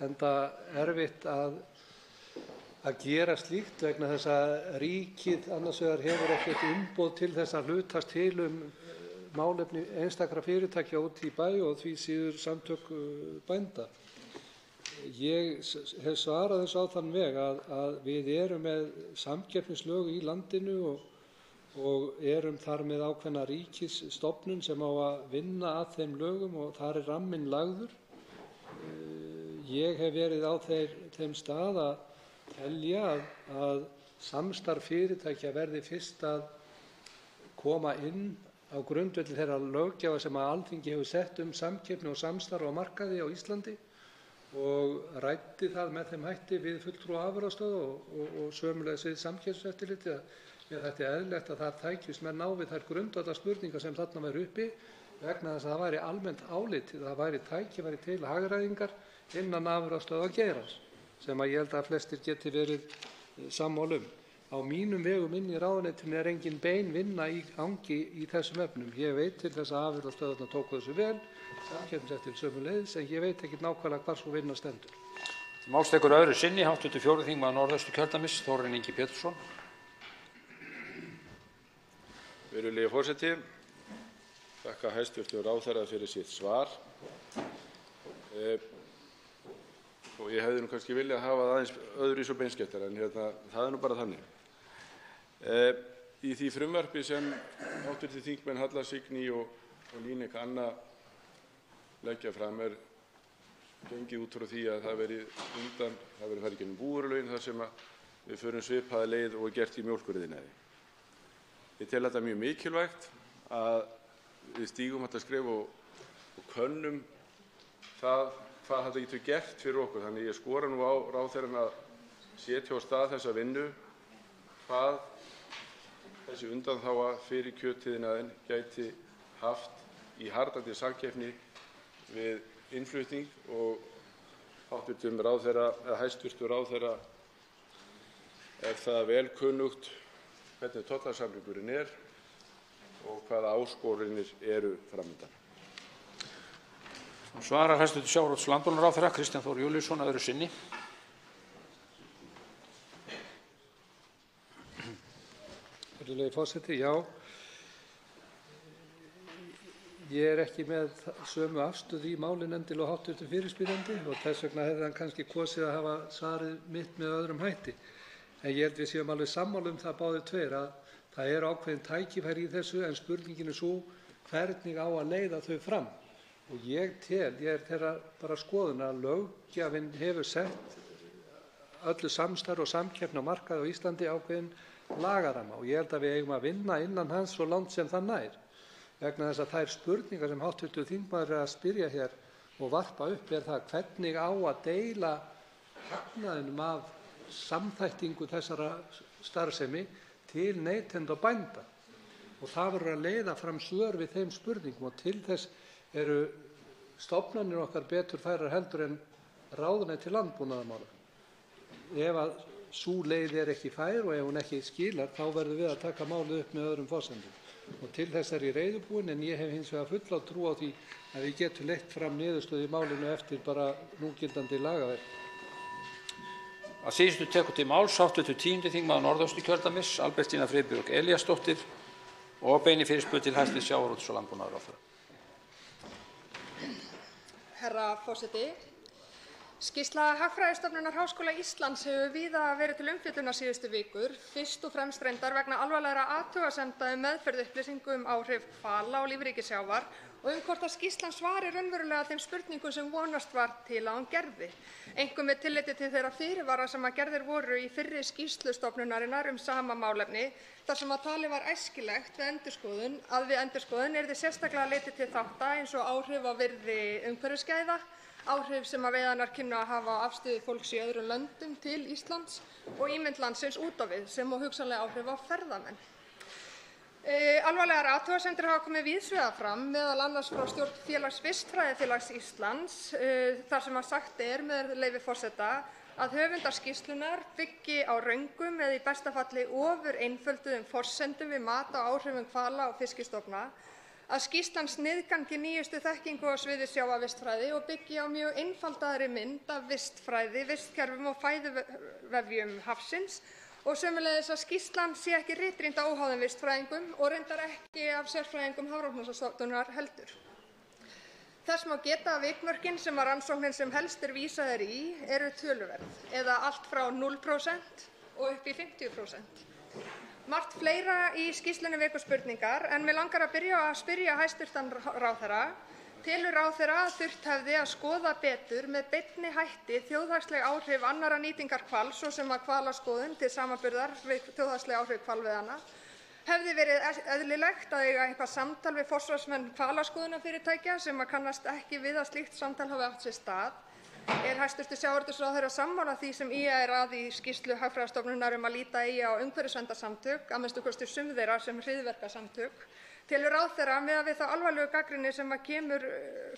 Speaker 8: enda erfitt að gera slíkt vegna þess að ríkið annars vegar hefur ekkert umboð til þess að hlutast til málefni einstakra fyrirtækja úti í bæ og því síður samtök bænda. Ég hef svarað þessu á þann veg að við erum með samkeppnislög í landinu og erum þar með ákveðna ríkisstofnun sem á að vinna að þeim lögum og þar er ramminn lagður. Ég hef verið á þeim stað að telja að samstarf fyrirtækja verði fyrst að koma inn á grundvelli þeirra löggjafa sem að Alþingi hefur sett samkeppni og samstarf á markaði á Íslandi og ræddi það með þeim hætti við fulltrúa afurðastöðva og sömuleiðis við Samkeppniseftirlitið að mér þætti eðlilegt að það tækjust menn á við þær grundvallarspurningar sem þarna væru uppi vegna þess að það væri almennt álitið að það væri tækifæri til hagræðingar innan afurðastöðvageirans sem að ég held að flestir geti verið sammála um. Á mínum vegum inn í ráðuneytinu er engin bein vinna í gangi í þessum efnum. Ég veit til þess að afurðastöðvarnar tóku þessu vel, Samkeppniseftirlitið sömuleiðis, en ég veit ekki nákvæmlega hvar sú vinna stendur.
Speaker 1: Máls tekur öðru sinni hv. 4. þingmaður Norðausturkjördæmis, Þórarinn Ingi Pétursson.
Speaker 9: Virðulegi forseti, þakka hæstv. ráðherra fyrir sitt svar. Og ég hefði kannski viljað hafa það aðeins öðruvísi og beinskeyttara en það er bara þannig. Í því frumvarpi sem hv. þingmenn Halla Signý og Líneik Anna leggja fram er gengið út frá því að það verði farið í gegnum búvörulögin þar sem við förum svipaða leið og er gert í mjólkuriðnaði. Ég tel þetta mjög mikilvægt að við stígum þetta skref og könnum það hvað þetta getur gert fyrir okkur. Þannig ég skora nú á ráðherrann að setja á stað þessa vinnu hvað þessi undanþága fyrir kjötiðnaðinn gæti haft í harðandi samkeppni við innflutning og hæstv. ráðherra er það vel kunnugt hvernig tollasamningurinn er og hvaða áskoranir eru fram undan.
Speaker 1: Svarar hæstv. sjávarútvegs- og landbúnaðarráðherra Kristján Þór Júlíusson öðru sinni.
Speaker 8: Virðulegi forseti, já. Ég ekki með sömu afstöðu í málinu endilega og hv. fyrirspyrjandi og þess vegna hefði hann kannski kosið að hafa svarið mitt með öðrum hætti. En ég held við séum alveg sammála það báðir tveir að það eru ákveðin tækifæri í þessu en spurningin er sú hvernig á að leiða þau fram. Og ég er þeirra bara skoðun að löggjafinn hefur sett öllu samstarf og samkeppni á markaði á Íslandi ákveðin lagaramma og ég held að við eigum að vinna innan hans svo langt sem það nær. Vegna þess að þær spurningar sem hv. þingmaður er að spyrja hér og varpa upp er það hvernig á að deila hagnaðinum af samþættingu þessara starfsemi til neytenda og bænda. Og það verður að leiða fram svör við þeim spurningum og til þess eru stofnanir okkar betur færar heldur en ráðuneyti landbúnaðarmála. Ef að sú leið er ekki fær og ef hún ekki skilar þá verðum við að taka málið upp með öðrum forsendum. Og til þess er ég reiðubúinn en ég hef hins vegar fulla trú á því að við getum leitt fram niðurstöðu í málinu eftir bara núgildandi lagaverk.
Speaker 1: Að síðustu tekur til máls hv. 10. þingmaður Norðausturkjördæmis Albertína Friðbjörg Elíasdóttir og beinir fyrirspurn til hæstv. sjávarútvegs- og landbúnaðarráðherra.
Speaker 10: Herra forseti. Skýrsla Hagfræðistofnunar Háskóla Íslands hefur víða verið til umfjöllunar síðustu vikur, fyrst og fremst reyndar vegna alvarlegra athugasemda meðferð upplýsingum áhrif hvala á lífríki sjávar og hvort að skýrslan svari raunverulega þeim spurningum sem vonast var til að hún gerði, einkum með tilliti til þeirra fyrirvara sem að gerðir voru í fyrri skýrslu stofnunarinnar sama málefni, þar sem að talið var æskilegt við endurskoðun yrði sérstaklega litið til þátta eins og áhrif á virði umhverfisgæða, áhrif sem að veiðarnar kynnu að hafa á afstöðu fólks í öðrum löndum til Íslands og ímynd landsins út á við sem og hugsanlega áhrif á ferðamenn. Alvarlegar athugasemdir hafa komið víðsvegar fram, meðal annars frá stjórn Félags Vistfræðifélags Íslands, þar sem að sagt með leyfi forseta að höfundar skýrslunnar byggi á röngum eða í besta falli ofureinfölduðum forsendum við mat á áhrifum hvala og fiskistofna, að skýrslan sniðgangi nýjustu þekkingu á sviði sjávarvistfræði og byggi á mjög einfaldaðri mynd af vistfræði, vistkerfum og fæðuvefjum hafsins og sömuleiðis að skýrslan sé ekki ritrýnd á óháðum vistfræðingum og reyndar ekki af sérfræðingum Hafrannsóknastofnunar heldur. Þess má geta að vikmörkin sem að rannsóknin sem helst vísað í eru töluverð, eða allt frá 0% og upp í 50%. Margt fleira í skýrslunni vekur spurningar en mig langar að byrja að spyrja hæstv. ráðherra. Telur ráðherra að þurft hefði að skoða betur með beinni hætti þjóðhagsleg áhrif annarra nýtingar hvals, svo sem að hvalaskoðun til samanburðar við þjóðhagsleg áhrif hvalveiðanna? Hefði verið eðlilegt að eiga eitthvað samtal við forsvarsmenn hvalaskoðunarfyrirtækja sem að kannast ekki við að slíkt samtal hafi átt sér stað? Er hæstv. sjávarútvegsráðherra sammála því sem IA er að í skýrslu Hagfræðistofnunar að líta eigi á umhverfisverndarsamtök, að minnsta kosti sum þeirra sem hryðjuverkasamtök? Telur ráðherra miðað við þá alvarlegu gagnrýni sem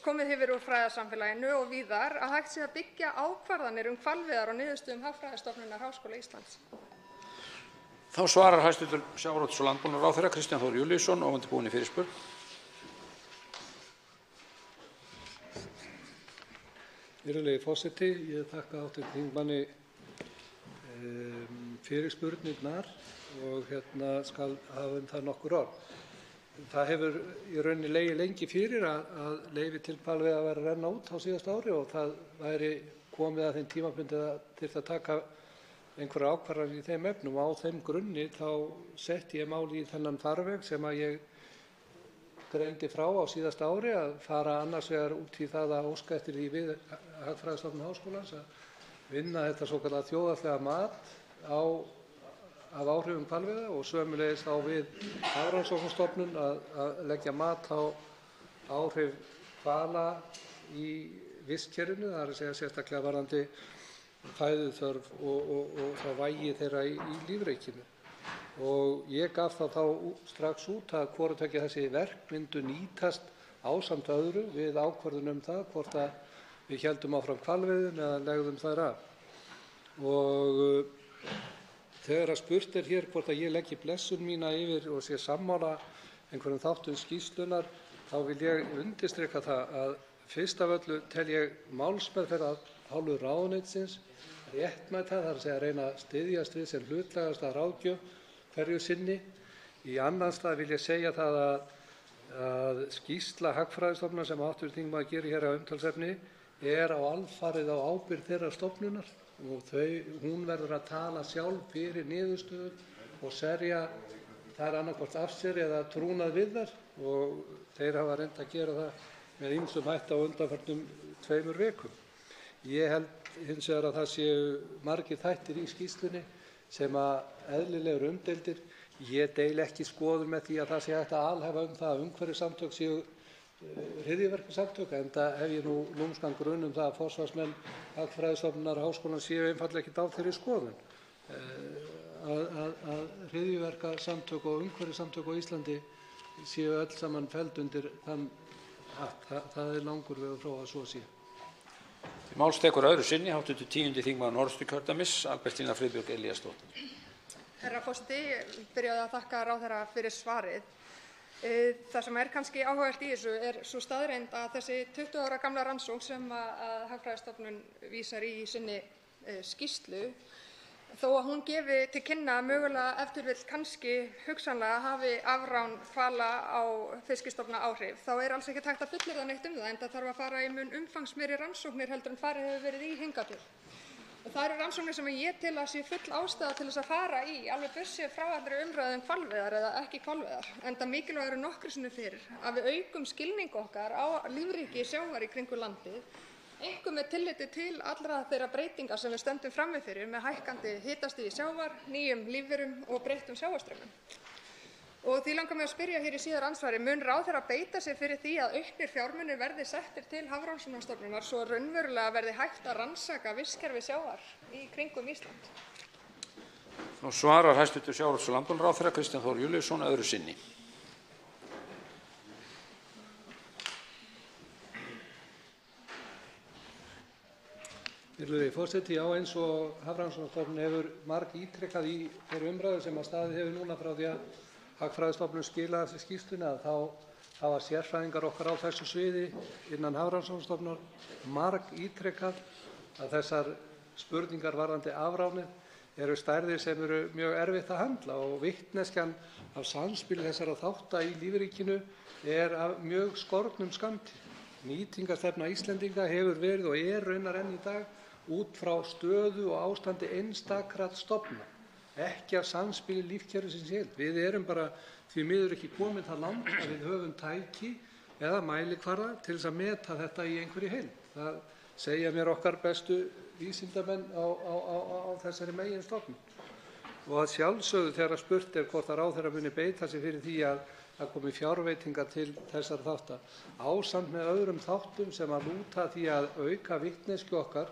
Speaker 10: komið hefur úr fræðasamfélaginu og víðar að hægt sé að byggja ákvarðanir hvalveiðar á niðurstöðum Hagfræðistofnunar Háskóla Íslands?
Speaker 1: Þá svarar hæstv. sjávarútvegs- og landbúnaðarráðherra Kristján Þór Júlíusson og undirbúinn fyrirspurn.
Speaker 8: Virðulegi forseti, ég þakka hv. þingmanni fyrirspurnirnar og skal hafa það nokkur orð. Það hefur í rauninni legið lengi fyrir að leyfi til hvalveiða væri að renna út á síðasta ári og það væri komið að þeim tímapunkti að þyrfti að taka einhverjar ákvarðanir í þeim efnum og á þeim grunni þá setti ég mál í þennan farveg sem að ég greindi frá á síðasta ári að fara annars vegar út í það að óska eftir því við Hagfræðistofnun Háskólans að vinna þetta svokallaða þjóðhagslega mat af áhrifum hvalveiða og sömuleiðis þá við Hafrannsóknastofnun að leggja mat á áhrif hvala í vistkerfinu, það er að segja sérstaklega varðandi fæðuþörf og þá vægi þeirra í lífríkinu. Og ég gaf þá strax út að hvort tveggja þessi verk myndu nýtast ásamt öðru við ákvörðun það hvort að við héldum áfram hvalveiðum eða legðum þær af. Og þegar að spurt hér hvort að ég leggi blessun mína yfir og sé sammála einhverjum þáttum skýrslunnar, þá vil ég undirstrika það að fyrst af öllu tel ég málsmeðferð af hálfu ráðuneytisins réttmæta, það er að segja reyna að styðjast við sem hlutlægasta ráðgjöf hverju sinni. Í annan stað vil ég segja það að skýrsla Hagfræðistofnunar sem hv. þingmaður gerir hér að umtalsefni er á alfarið á ábyrgð þeirrar stofnunar og hún verður að tala sjálf fyrir niðurstöður og serja þær annaðhvort af sér eða trúnað við þær, og þeir hafa reynt að gera það með ýmsum hætti á undanfarnum 2 vikum. Ég held hins vegar að það séu margir þættir í skýrslunni sem að eðlilega eru umdeildir. Ég deili ekki skoðun með því að það sé hægt að alhæfa það að umhverfissamtök séu hryðjuverkasamtök, enda hef ég nú lúmskan grun það að forsvarsmenn Hagfræðistofnunar Háskólans séu einfaldlega ekki á þeirri skoðun að hryðjuverkasamtök og umhverfissamtök á Íslandi séu öll saman felld undir þann hatt. Það er langur vegur frá að svo sé.
Speaker 1: Til máls tekur öðru sinni hv. 10. þingmaður Norðausturkjördæmis, Albertína Friðbjörg Elíasdóttir.
Speaker 10: Herra forseti, ég byrjaði að þakka ráðherra fyrir svarið. Það sem er kannski áhugavert í þessu er sú staðreynd að þessi 20 ára gamla rannsókn sem að Hagfræðistofnun vísar í sinni skýrslu, þó að hún gefi til kynna mögulega ef til vill kannski hugsanlega hafi afrán hvala á fiskistofna áhrif, þá er alls ekki hægt að fullyrða neitt það, enda þarf að fara í mun umfangsmeiri rannsóknir heldur en farið hefur verið í hingað til. Það eru rannsóknir sem ég tel að sé full ástæða til þess að fara í, alveg burtséð frá allri umræðu hvalveiðar eða ekki hvalveiðar, enda mikilvægt eru nokkru sinnum fyrir að við aukum skilning okkar á lífríki sjávar í kringum landið, einkum með tilliti til allra þeirra breytinga sem við stöndum frammi fyrir með hækkandi hitastigi sjávar, nýjum lífverum og breyttum sjávarstraumum. Og því langar mig að spyrja hér í síðar andsvari, mun ráðherra beita sig fyrir því að auknir fjármunir verði settir til Hafrannsóknastofnunar svo raunverulega verði hægt að rannsaka vistkerfi sjávar í kringum Ísland?
Speaker 1: Nú svarar hæstv. sjávarútvegs- og landbúnaðarráðherra Kristján Þór Júlíusson öðru sinni.
Speaker 8: Virðulegi forseti, já, eins og Hafrannsóknastofnun hefur margítrekað í þeirri umræðu sem að staðið hefur núna frá því að Hagfræðistofnun skilaði þessi skýrslunni, að þá hafa sérfræðingar okkar á þessu sviði innan Hafrannsóknastofnunar margítrekað að þessar spurningar varðandi afránið eru stærðir sem eru mjög erfitt að handla, og vitneskjan af samspili þessara þátta í lífríkinu er af mjög skornum skammti. Nýtingarstefna Íslendinga hefur verið og er raunar enn í dag út frá stöðu og ástandi einstakra stofna, ekki af samspili lífkerfisins í heild. Við erum bara því miður ekki komin það langt að við höfum tæki eða mælikvarða til þess að meta þetta í einhverri heild. Það segja mér okkar bestu vísindamenn á þessari meginstofnun. Og að sjálfsögðu þegar spurt er hvort að ráðherra muni beita sig fyrir því að það komi fjárveitingar til þessara þátta, ásamt með öðrum þáttum sem að lúta því að auka vitneskju okkar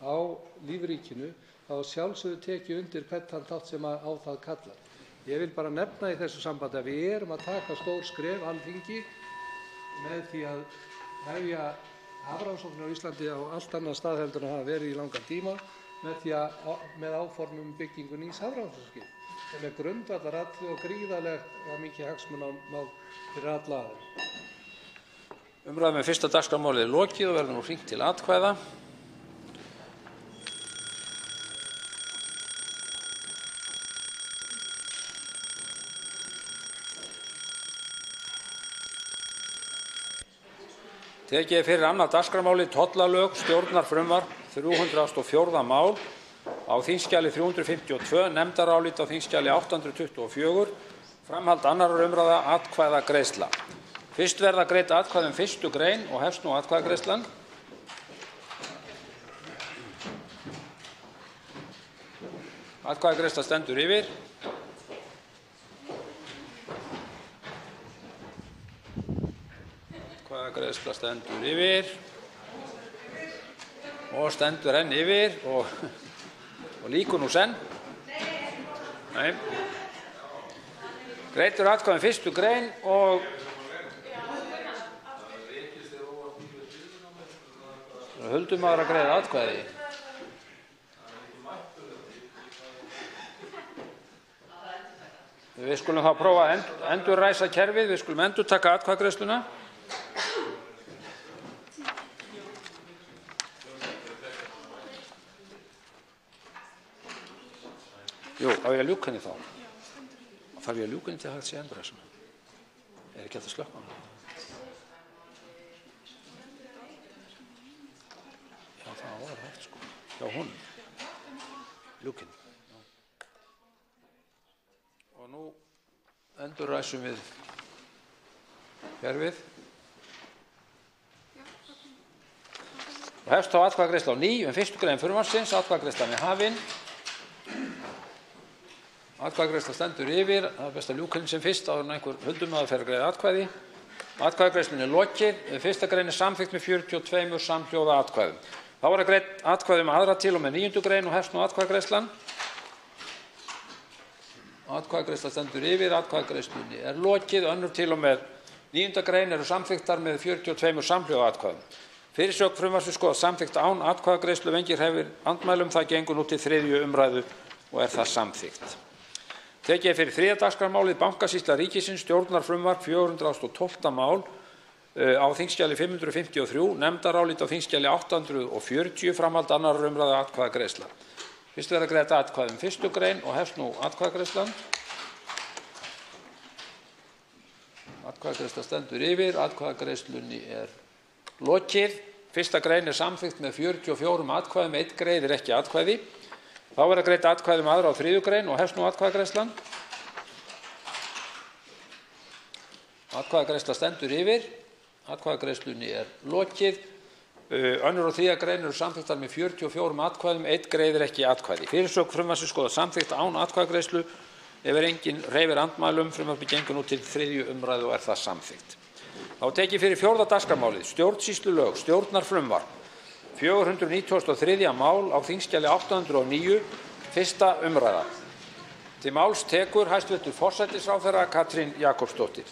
Speaker 8: á lífríkinu, þá sjálfsögðu tekið undir hvern þann þátt sem á það kallar. Ég vil bara nefna í þessu sambandi að við erum að taka stór skref Alþingi með því að hefja hafrannsóknir á Íslandi á allt annan stað heldur en hafa verið í langan tíma með áformum byggingu nýs hafrannsóknaskips, sem er grundvallaratriði og gríðarlega mikið hagsmunamál fyrir alla aðila.
Speaker 1: Umræðu með fyrsta dagskrármálið er lokið og verður nú hringt til atkvæða. Tekið er fyrir annað dagskrármálið tollalög, stjórnarfrumvarp, 304. mál á þingskjali 352, nefndarálit á þingskjali 824, framhald annarrar umræða, atkvæðagreiðsla. Fyrst verða greidd atkvæði 1. grein og hefst nú atkvæðagreiðslan. Atkvæðagreiðsla stendur yfir. Atkvæðagreiðsla stendur yfir og stendur enn yfir og lýkur nú senn. Nei. Greiddur atkvæði 1. grein og huldumaður að greiða atkvæði? Við skulum þá prófa að endurræsa kerfið. Við skulum endurtaka atkvæðagreiðsluna. Jú, á ég að ljúka henni þá? Þarf ég að ljúka henni til að hægt sé endurræsuna? Ekki hægt að slökkva hana? Já, það var hægt sko. Já, hún. Ljúka henni. Og nú endurræsum við kerfið. Og hefst þá atkvæðagreiðsla á ný fyrstu grein frumvarpsins. Atkvæðagreiðslan er hafin. Atkvæðagreiðsla stendur yfir. Það er best að ljúka henni sem fyrst áður en einhver huldumaður fer að greiða atkvæði. Atkvæðagreiðslunni er lokið. Fyrsta grein er samþykkt með 42 samhljóða atkvæðum. Þá er að greidd atkvæði aðra til og með 9. grein og hefst nú atkvæðagreiðslan. Atkvæðagreiðsla stendur yfir. Atkvæðagreiðslunni er lokið. Önnur til og með 9. grein eru samþykktar með 42 samhljóða atkvæðum. Fyrirsögn frumvarpsins skoðast samþykkt án atkvæðagreiðslu. Enginn hreyfir andmælum. Það gengur nú til 3. umræðu og er það samþykkt. Tekið er fyrir 3. dagskrármálið Bankasýsla ríkisins, stjórnarfrumvarp 412. mál á þingskjali 553, nefndarálit á þingskjali 840, framhald 2. umræðu atkvæðagreiðsla. Fyrst verður að greiða atkvæði 1. grein og hefst nú atkvæðagreiðslan. Atkvæðagreiðsla stendur yfir. Atkvæðagreiðslunni er lokið. 1. grein er samþykkt með 44 atkvæðum. 1 greiðir ekki atkvæði. Þá verður að greiða atkvæði aðra á 3. grein og hefst nú atkvæðagreiðslan. Atkvæðagreiðsla stendur yfir. Atkvæðagreiðslunni er lokið. Önnur og 3. grein eru samþykktar með 44 atkvæðum. 1 greiðir ekki atkvæði. Fyrirsögn frumvarpsins skoðast samþykkt án atkvæðagreiðslu. Ef enginn hreyfir andmælum, frumvarpið gengur nú til 3. umræðu og er það samþykkt. Þá tekið fyrir 4. dagskrármálið stjórnsýslulög, stjórnarfrumvarp 493. mál á þingskjali 809, 1. umræða. Til máls tekur hæstv. forsætisráðherra Katrín Jakobsdóttir.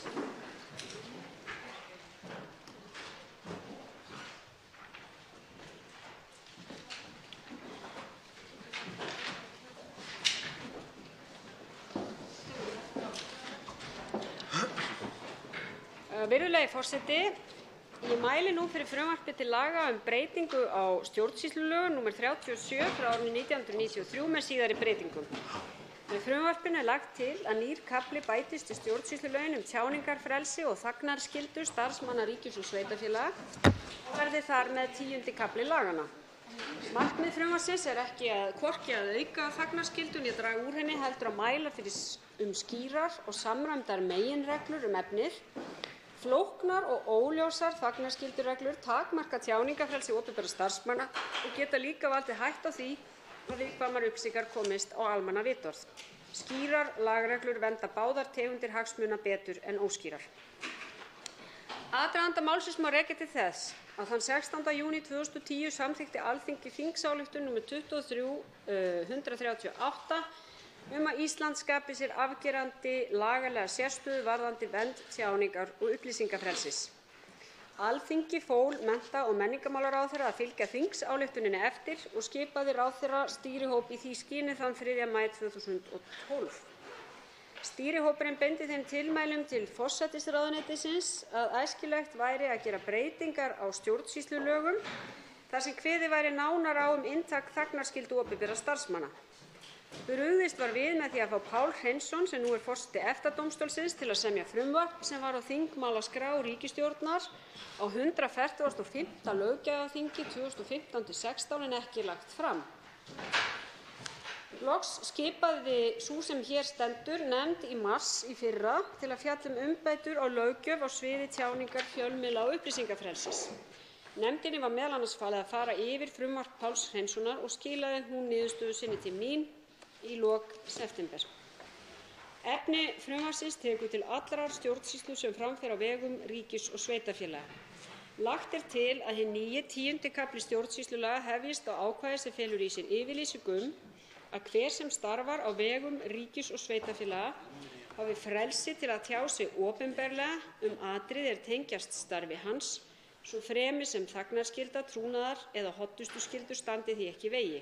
Speaker 3: Virðulegi forseti, ég mæli nú fyrir frumvarpi til laga breytingu á stjórnsýslulögum nr. 37 frá árinu 1993 með síðari breytingum. Með frumvarpinu er lagt til að nýr kafli bætist í stjórnsýslulögin tjáningarfrelsi og þagnarskyldu starfsmanna ríkis og sveitarfélaga og verði þar með 10. kafli laganna. Markmið frumvarpsins er hvorki að auka þagnarskyldu né draga úr henni heldur að mæla fyrir skýrar og samræmdar meginreglur efnið. Flóknar og óljósar þagnarskyldureglur takmarka tjáningarfrelsi opinberra starfsmanna og geta líka valdið hættu á því að viðkvæmar upplýsingar komist á almannavitorð. Skýrar lagareglur vernda báðar tegundir hagsmuna betur en óskýrar. Aðdraganda málsins má rekja til þess að þann 16. júní 2010 samþykkti Alþingi þingsályktun nr. 23/138 að Ísland skapi sér afgerandi lagalega sérstöðu varðandi vernd tjáningar- og upplýsingafrelsis. Alþingi fól mennta- og menningarmálaráðherra að fylgja þingsályktuninni eftir og skipaði ráðherra stýrihóp í því skyni þann 3. maí 2012. Stýrihópurinn beindi þeim tilmælum til forsætisráðuneytisins að æskilegt væri að gera breytingar á stjórnsýslulögum þar sem kveðið væri nánar á inntak þagnarskyldu opinberra starfsmanna. Brugðist var við með því að fá Pál Hreinsson, sem nú er forseti EFTA-dómstólsins, til að semja frumvarp sem var á þingmálaskrá ríkisstjórnar á 145. löggjafarþingi 2015–16 en ekki lagt fram. Loks skipaði sú sem hér stendur nefnd í mars í fyrra til að fjalla umbætur á löggjöf á sviði tjáningar, fjölmiðla og upplýsingafrelsis. Nefndinni var meðal annars falið að fara yfir frumvarp Páls Hreinssonar og skilaði hún niðurstöðu sinni til mín í lok september. Efni frumvarpsins tekur til allrar stjórnsýslu sem fram fer á vegum ríkis og sveitarfélaga. Lagt er til að hinn nýi 10. kafli stjórnsýslulaga hefjist á ákvæði sem felur í sér yfirlýsingu að hver sem starfar á vegum ríkis og sveitarfélaga hafi frelsi til að tjá sig opinberlega atriði er tengjast starfi hans, svo fremi sem þagnarskylda, trúnaðar- eða hollustuskyldur standi því ekki í vegi.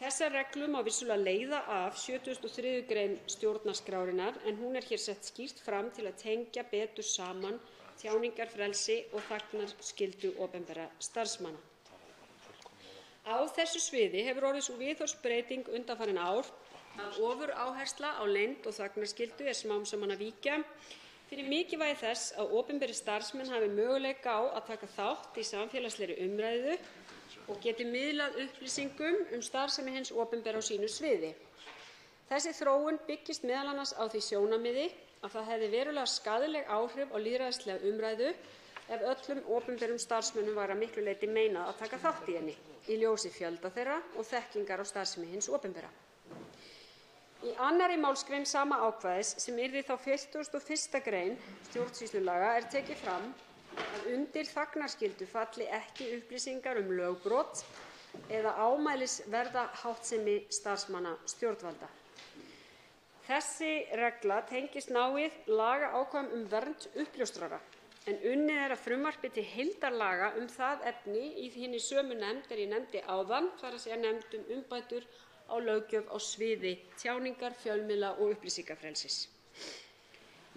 Speaker 3: Þessa reglu má vissulega leiða af 73. gr. stjórnarskrárinnar en hún hér sett skýrt fram til að tengja betur saman tjáningarfrelsi og þagnarskyldu opinberra starfsmanna. Á þessu sviði hefur orðið sú viðhorfsbreyting undanfarin ár að ofuráhersla á leynd og þagnarskyldu smám saman að víkja fyrir mikilvægi þess að opinberir starfsmenn hafi möguleika á að taka þátt í samfélagslegri umræðu og geti miðlað upplýsingum starfsemi hins opinbera á sínu sviði. Þessi þróun byggist meðal annars á því sjónarmiði að það hefði verulega skaðleg áhrif á lýðræðislega umræðu ef öllum opinberum starfsmönnum væri að miklu leyti meinað að taka þátt í henni í ljósi fjölda þeirra og þekkingar á starfsemi hins opinbera. Í 2. málsgrein sama ákvæðis, sem yrði þá 41. gr. stjórnsýslulaga, tekið fram að undir þagnarskyldu falli ekki upplýsingar lögbrot eða ámælisverða háttsemi starfsmanna stjórnvalda. Þessi regla tengist náið lagaákvæðum vernd uppljóstrara en unnið að frumvarpi til heildarlaga það efni í hinni sömu nefnd ég nefndi áðan, þ.e. nefnd umbætur á löggjöf á sviði tjáningar, fjölmiðla og upplýsingafrelsis.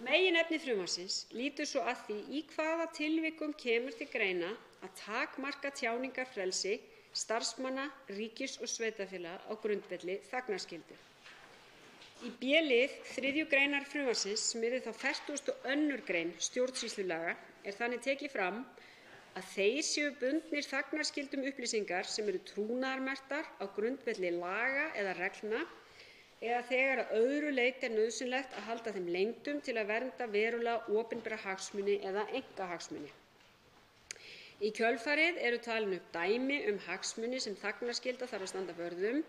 Speaker 3: Meginefni frumvarpsins lýtur svo að því í hvaða tilvikum kemur til greina að takmarka tjáningarfrelsi starfsmanna ríkis- og sveitarfélaga á grundvelli þagnarskyldu. Í b-lið 3. greinar frumvarpsins, sem yrði þá 42. gr. stjórnsýslulaga, þannig tekið fram að þeir séu bundnir þagnarskyldum upplýsingar sem eru trúnaðarmerktar á grundvelli laga eða reglna eða þegar að öðru leyti nauðsynlegt að halda þeim leyndum til að vernda verulega opinbera hagsmuni eða einkahagsmuni. Í kjölfarið eru talin upp dæmi hagsmuni sem þagnarskylda þarf að standa vörð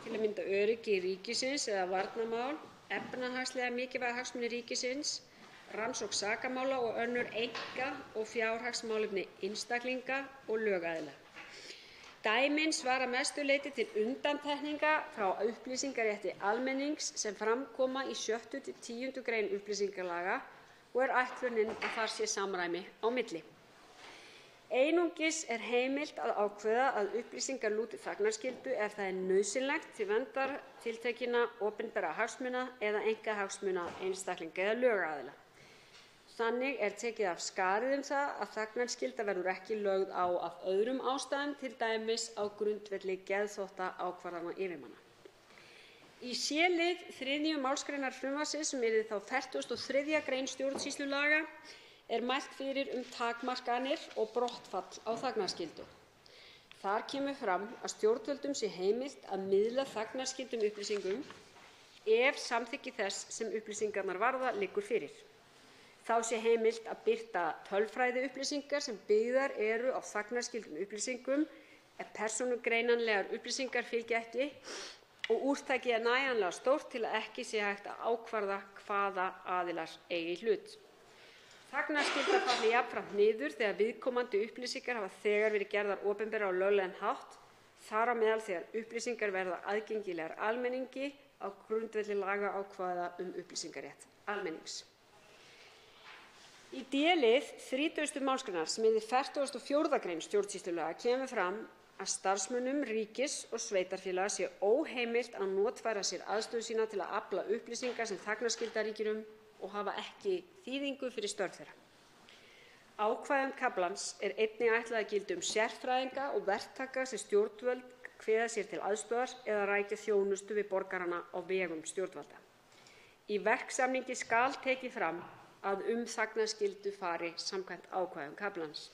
Speaker 3: til að mynda öryggi ríkisins eða varnarmál, efnahagslega mikilvæga hagsmuni ríkisins, rannsókn sakamála og önnur einka- og fjárhagsmálefni einstaklinga og lögaðila. Dæmin svara að mestu leyti til undantekninga frá upplýsingarétti almennings sem fram koma í 6. til 10. gr. upplýsingalaga og ætlunin að þar sé samræmi á milli. Einungis heimilt að ákveða að upplýsingar lúti þagnarskyldu ef það nauðsynlegt til verndar tiltekinna opinberra hagsmuna eða einkahagsmuna einstaklinga eða lögaðila. Þannig tekið af skarið það að þagnarskylda verður ekki lögð á af öðrum ástæðum, til dæmis á grundvelli geðþóttaákvarðana yfirmanna. Í c-lið 3. málsgreinar frumvarpsins, sem yrði þá 43. gr. stjórnsýslulaga, mælt fyrir takmarkanir og brottfall á þagnarskyldu. Þar kemur fram að stjórnvöldum sé heimilt að miðla þagnarskyldum upplýsingum ef samþykki þess sem upplýsingarnar varða liggur fyrir. Þá sé heimilt að birta tölfræðiupplýsingar sem byggðar eru á þagnarskyldum upplýsingum ef persónugreinanlegar upplýsingar fylgja ekki og úrtakið nægjanlega stórt til að ekki sé hægt að ákvarða hvaða aðilar eigi í hlut. Þagnarskylda falli jafnframt niður þegar viðkomandi upplýsingar hafa þegar verið gerðar opinberar á löglegan hátt, þar á meðal þegar upplýsingar verða aðgengilegar almenningi á grundvelli lagaákvæða upplýsingarétt almennings. Í d-lið 30. málsgreinar, sem yrði 44. gr. stjórnsýslulaga, kemur fram að starfsmönnum ríkis- og sveitarfélaga sé óheimilt að notfæra sér aðstöðu sína til að afla upplýsinga sem þagnarskylda ríkir og hafa ekki þýðingu fyrir störf þeirra. Ákvæðum kaflans einnig ætlað að gilda sérfræðinga og verktaka sem stjórnvöld kveða sér til aðstoðar eða rækja þjónustu við borgarana á vegum stjórnvalda. Í verksamningi skal tekið fram að þagnarskyldu fari samkvæmt ákvæðum kaflans.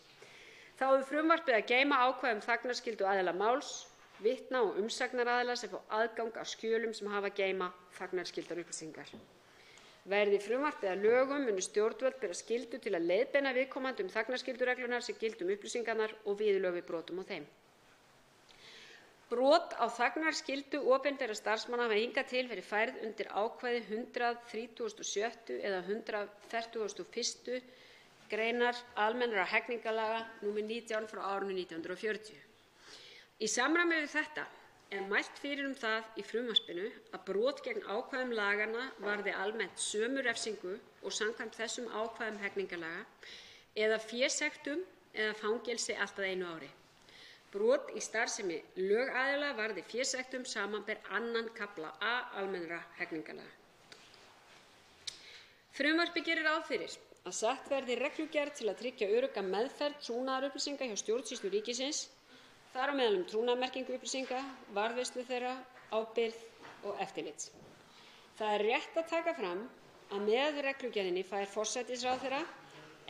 Speaker 3: Þá hefur frumvarpið að geyma ákvæði þagnarskyldu aðila máls, vitna og umsagnaraðila sem fá aðgang að skjölum sem hafa að geyma þagnarskyldar upplýsingar. Verði frumvarpið að lögum munu stjórnvöld bera skyldu til að leiðbeina viðkomandi þagnarskyldureglurnar sem gilda upplýsingarnar og viðurlög við brotum á þeim. Brot á þagnarskyldu opinberra starfsmanna hafa hingað til verið færð undir ákvæði 136. eða 141. greinar almennra hegningarlaga nr. 19 frá árinu 1940. Í samræmi við þetta mælt fyrir það í frumvarpinu að brot gegn ákvæðum laganna varði almennt sömu refsingu og samkvæmt þessum ákvæðum hegningarlaga eða fésektum eða fangelsi allt að 1 ári. Brot í starfsemi lögaðila varði fésektum, samanber 2. kafla A almennra hegningarlaga. Frumvarpið gerir ráð fyrir að sett verði reglugerð til að tryggja örugga meðferð trúnaðarupplýsinga hjá stjórnsýslu ríkisins, þar á meðal trúnaðarmerkingu upplýsinga, varðveislu þeirra, ábyrgð og eftirlits. Það er rétt að taka fram að með reglugerðinni fær forsætisráðherra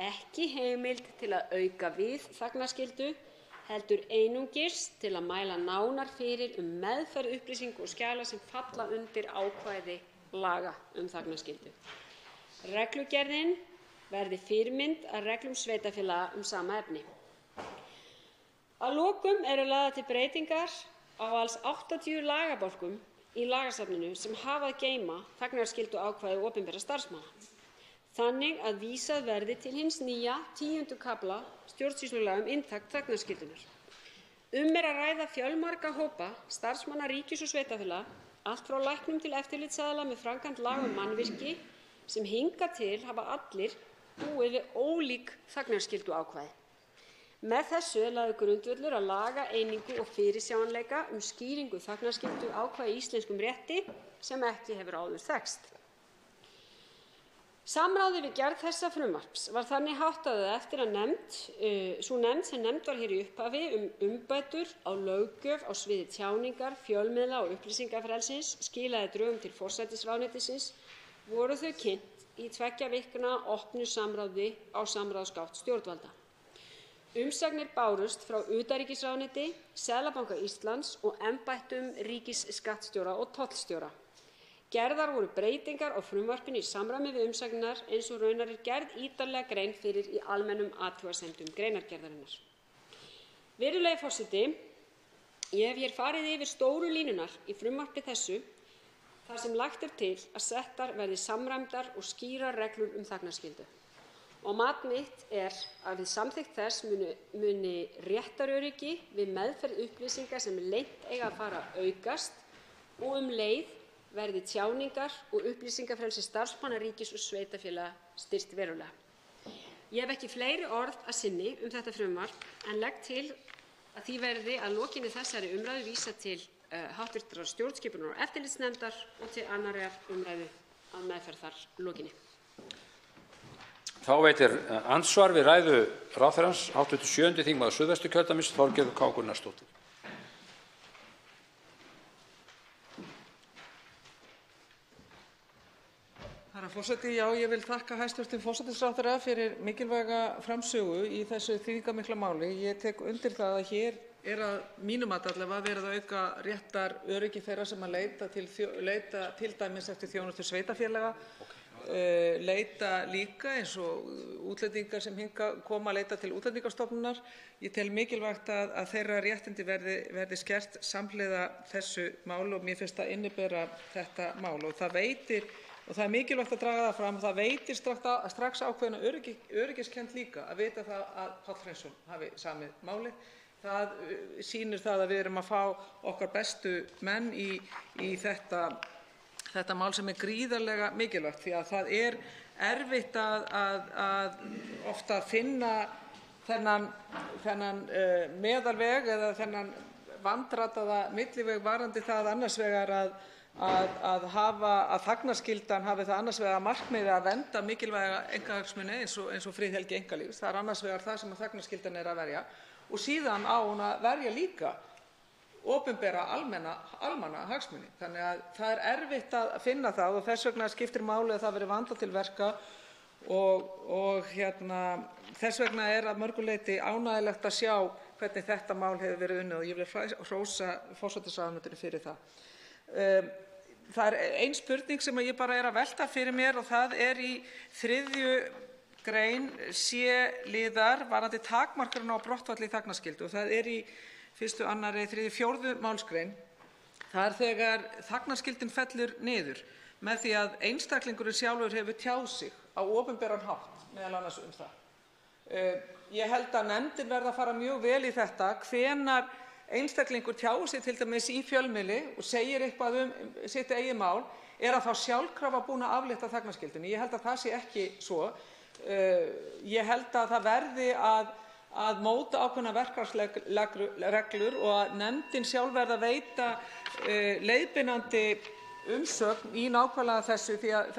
Speaker 3: ekki heimild til að auka við þagnarskyldu, heldur einungis til að mæla nánar fyrir meðferð upplýsinga og skjala sem falla undir ákvæði laga þagnarskyldu. Reglugerðin verði fyrirmynd að reglum sveitarfélaga sama efni. Að lokum eru lagðar til breytingar á alls 80 lagabálkum í lagasafninu sem hafa að geyma þagnarskyldu ákvæði opinberra starfsmanna, þannig að vísað verði til hins nýja 10. kafla stjórnsýslulaga inntak þagnarskyldunar. Er að ræða fjölmarga hópa starfsmanna ríkis og sveitarfélaga, allt frá læknum til eftirlitsaðila með framkvæmd laga mannvirki, sem hingað til hafa allir búið við ólík þagnarskylduákvæði. Með þessu er lagður grundvöllur að lagaeiningu og fyrirsjáanleika skýringu þagnarskylduákvæða í íslenskum rétti sem ekki hefur áður þekkst. Samráði við gerð þessa frumvarps var þannig háttað að eftir að sú nefnd sem nefnd var hér í upphafi umbætur á löggjöf á sviði tjáningar, fjölmiðla og upplýsingafrelsis skilaði drögum til forsætisráðuneytisins, voru þau kynnt í 2 vikna opnu samráði á samráðsgátt stjórnvalda. Umsagnir bárust frá utanríkisráðuneyti, Seðlabanka Íslands og embættum ríkisskattstjóra og tollstjóra. Gerðar voru breytingar á frumvarpinu í samræmi við umsagnirnar eins og raunar er gerð ítarlega grein fyrir í almennum athugasemdum greinargerðarinnar. Virðulegi forseti, ég hef hér farið yfir stóru línurnar í frumvarpi þessu, þar sem lagt er til að settar verði samræmdar og skýrar reglur þagnarskyldu. Og mat mitt er að við samþykkt þess muni réttaröryggi við meðferð upplýsinga sem leynt eiga að fara að aukast og leið verði tjáningar og upplýsingafrelsi starfsmanna ríkis og sveitarfélaga styrkt verulega. Ég hef ekki fleiri orð að sinni þetta frumvarp en legg til að því verði að lokinni þessari umræðu vísað til hv. stjórnskipunar- og eftirlitsnefndar og til 2. umræðu að meðferð þar lokinni.
Speaker 1: Þá veitir andsvar við ræðu ráðherrans hv. 7. þingmaður Suðvesturkjördæmis, Þorgerður K. Gunnarsdóttir.
Speaker 2: Herra forseti, ég vil þakka hæstv. Forsætisráðherra fyrir mikilvæga framsögu í þessu þýðingarmikla máli. Ég tek undir það að hér er að mínu mati allavega verið að auka réttaröryggi þeirra sem að leita til dæmis eftir þjónustu sveitarfélaga, leita líka eins og útlendingar sem hingað koma að leita til Útlendingastofnunar. Ég tel mikilvægt að þeirra réttindi verði skert samhliða þessu máli og mér finnst það innibera þetta mál og það er mikilvægt að draga það fram, það veitir strax ákveðna öryggiskennd líka að vita það að Páll Hreinsson hafi samið málið. Það sýnir það að við erum að fá okkar bestu menn í þetta mál sem er gríðarlega mikilvægt því að það er erfitt að ofta finna þennan meðalveg eða þennan vandrataða milliveg varðandi það annars vegar að þagnarskyldan hafi það annars vegar að markmiði að vernda mikilvæga einkahagsmuni eins og friðhelgi einkalífs. Það er annars vegar það sem þagnarskyldan er að verja og síðan á hún að verja líka opinbera almannahagsmuni. Þannig að það er erfitt að finna það og þess vegna skiptir máli að það verði vandað til verka og þess vegna er að mörgu leyti ánægjulegt að sjá hvernig þetta mál hefur verið unnið og ég vil hrósa forsætisráðuneytinu fyrir það. Það er ein spurning sem ég bara er að velta fyrir mér og það er í 3. grein C-liðar varðandi takmarkanir á brottfalli þagnarskyldu og það er í 1., 2., 3., 4. málsgrein. Það er þegar þagnarskyldin fellur niður með því að einstaklingurinn sjálfur hefur tjáð sig á opinberan hátt meðal annars það. Ég held að nefndin verði að fara mjög vel í þetta hvenær einstaklingur tjáir sig til dæmis í fjölmiðli og segir eitthvað sitt eigið mál, er að þá sjálfkrafa búin að aflétta þagnarskyldunni. Ég held að það sé ekki svo. Ég held að það verði að móta ákveðnar verklagsreglur og að nefndin sjálf verði að veita leiðbeinandi umsögn í nákvæmlega þessu, því að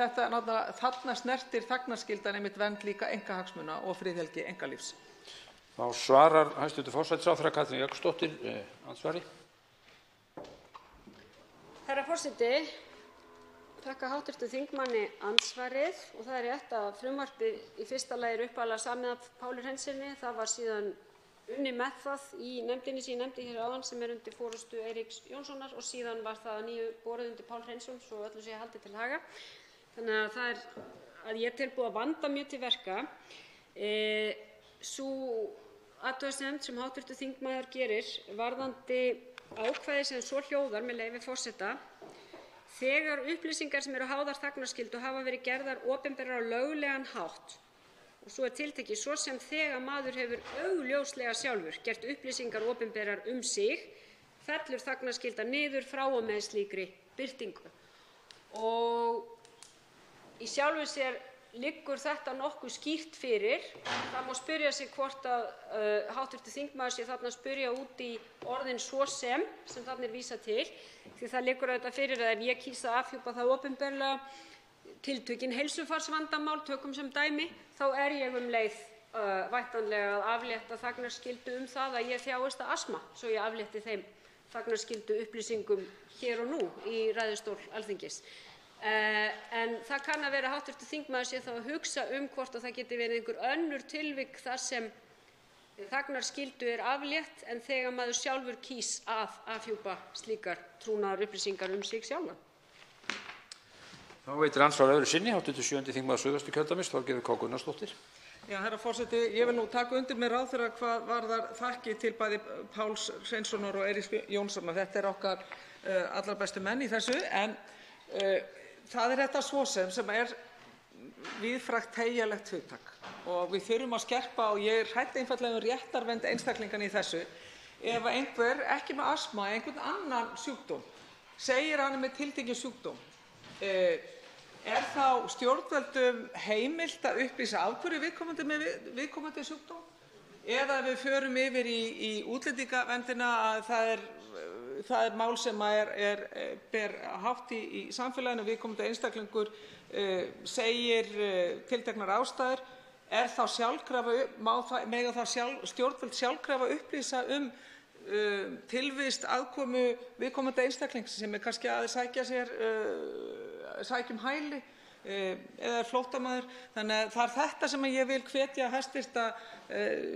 Speaker 2: þarna snertir þagnarskyldan einmitt vernd líka einkahagsmuna og friðhelgi einkalífs.
Speaker 1: Þá svarar hæstv. Forsætisráðherra Katrín Jakobsdóttir andsvari.
Speaker 3: Herra forseti, þakka hv. þingmanni andsvarið og það er rétt að frumvarpið í fyrsta lagi er upphaflega samið af Páli Hreinssyni. Það var síðan unnið með það í nefndinni sem ég nefndi hér áðan sem er undir forystu Eiríks Jónssonar og síðan var það að nýju borið undir Pál Hreinsson svo öllu sé haldið til haga. Þannig að það að ég tel búið að vanda mjög til verka. Sú athugasemd sem hv. þingmaður gerir varðandi ákvæði sem svo hljóðar, með leyfi forseta: þegar upplýsingar sem eru háðar þagnarskyldu hafa verið gerðar opinberar á löglegan hátt, og svo er tiltekið svo sem þegar maður hefur augljóslega sjálfur gert upplýsingar opinberar sig, fellur þagnarskylda niður frá og með slíkri birtingu. Og í sjálfu sér liggur þetta nokkuð skýrt fyrir. Það má spyrja sig hvort að hv. þingmaður sé þarna að spyrja út í orðin svo sem þarna er vísað til, því það liggur auðvitað fyrir að ef ég kýs að afhjúpa það opinberlega tiltekin heilsufarsvandamál, tökum sem dæmi, þá er ég leið væntanlega að aflétta þagnarskyldu það að ég þjáist af astma, svo ég aflétti þeim þagnarskyldu upplýsingum hér og nú í ræðustól Alþingis. En það kann að vera hv. þingmaður sé þá að hugsa hvort að það geti verið einhver önnur tilvik þar sem þagnarskyldu er aflétt en þegar maður sjálfur kýs að afhjúpa slíkar trúnaðarupplýsingar sig sjálfan.
Speaker 1: Þá veitir andsvar öðru sinni hv. 7. þingmaður Suðvesturkjördæmis, Þorgerður K. Gunnarsdóttir.
Speaker 2: Já, herra forseti, ég vil nú taka undir með ráðherra hvað varðar þakkir til bæði Páls Hreinssonar og Eiríks Jónssonar. Þetta er okkar allra bestu menn í þessu, en það er þetta svo sem er víðfrægt teygjanlegt hugtak og við þurfum að skerpa, og ég er hrædd einfaldlega réttarvernd einstaklinganna í þessu. Ef einhver, ekki með astma, einhvern annan sjúkdóm, segir hann er með tiltekinn sjúkdóm, er þá stjórnvöldum heimilt að upplýsa af hverju viðkomandi með viðkomandi sjúkdóm? Eða ef við förum yfir í útlendingaverndina að það er mál sem ber hátt í samfélaginu, viðkomandi einstaklingur segir tilteknar ástæður, er þá sjálfkrafa, mega þá stjórnvöld sjálfkrafa upplýsa tilvist aðkomu viðkomandi einstaklings sem er kannski að sækja hæli eða flóttamaður. Þannig að það er þetta sem ég vil hvetja hæstv.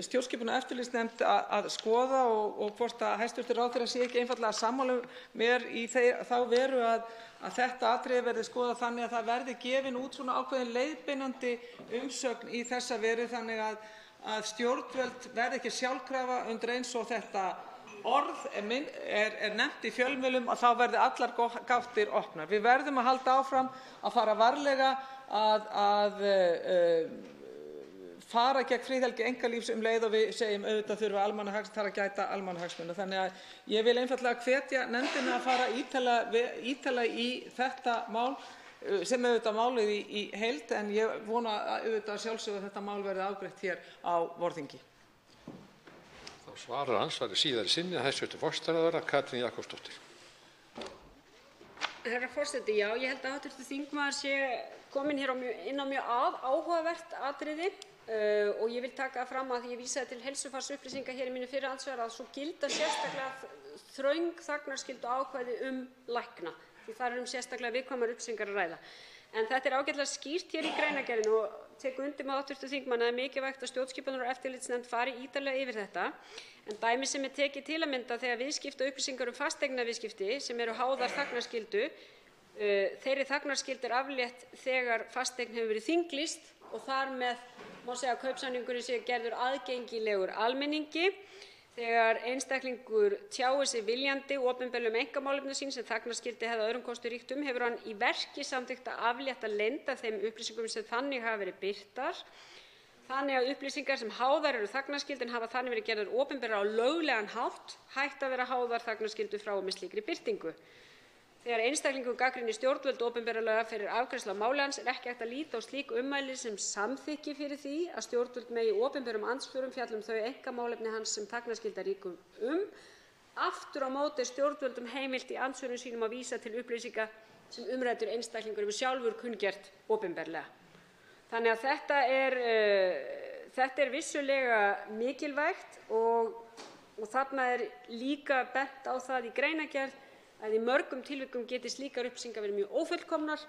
Speaker 2: Stjórnskipunar- og eftirlitsnefnd að skoða og hvort að hæstv. Ráðherra sé ekki einfaldlega sammála mér í þá veru að þetta atriði verði skoðað þannig að það verði gefin út svona ákveðin leiðbeinandi umsögn í þessa veru, þannig að stjórnvöld verði ekki sjálfkrafa undir eins og þetta orð er nefnt í fjölmiðlum að þá verði allar gáttir opnar. Við verðum að halda áfram að fara varlega að fara gegn friðhelgi einkalífs leið og við segjum auðvitað þurfa þarf að gæta almannahagsmuna. Þannig að ég vil einfaldlega hvetja nefndina að fara ítarlega í þetta mál sem auðvitað málið í heild, en ég vona auðvitað sjálfsögðu að þetta mál verði afgreitt hér á vorþingi.
Speaker 11: Þá svarar andsvari síðari sinni hæstv. Forsætisráðherra Katrín Jakobsdóttir.
Speaker 3: Herra forseti, já, ég held að hv. þingmaður sé kominn hér inn á mjög áhugavert atriði og ég vil taka fram að ég vísaði til heilsufarsupplýsinga hér í mínu fyrra andsvari að svo gilda sérstaklega þröng þagnarskyldu ákvæði lækna, því þar er sérstaklega viðkvæmar upplýsingar að ræða. En þetta er ágætlega skýrt hér í greinargerðinni og tek undir með hv. þingmanni að mikilvægt að stjórnskipunar- og eftirlitsnefnd fari ítarlega yfir þetta. En dæmi sem er tekið til að mynda þegar viðskiptaupplýsingar fasteignaviðskipti sem eru háðar þagnarskyldu, þeirri þagnarskyldu er aflétt þegar fasteign hefur verið þinglýst og þar með má segja að kaupsamningurinn sé gerður aðgengilegur almenningi. Þegar einstaklingur tjáir sig viljandi opinberlega einkamálefni sín sem þagnarskyldi hefði að öðrum kosti ríkt hefur hann í verki samþykkt að aflétta leynd af þeim upplýsingum sem þannig hafa verið birtar. Þannig að upplýsingar sem háðar eru þagnarskyldu hafa þannig verið gerðar opinberar á löglegan hátt, hætt að vera háðar þagnarskyldu frá og með slíkri birtingu. Þegar einstaklingur gagnrýnir stjórnvöld opinberlega fyrir afgreiðslu á máli hans ekki hægt að líta á slík ummæli sem samþykki fyrir því að stjórnvöld megi í opinberum andsvörum fjalla þau einkamálefni hans sem þagnarskylda ríkir Aftur á móti er stjórnvöldum heimilt í andsvörum sínum að vísa til upplýsinga sem umræddur einstaklingur hefur sjálfur kunngert opinberlega. Þannig að þetta er vissulega mikilvægt og þarna er líka bent á það í greinargerð að í mörgum tilvikum geti slíkar upplýsingar verið mjög ófullkomnar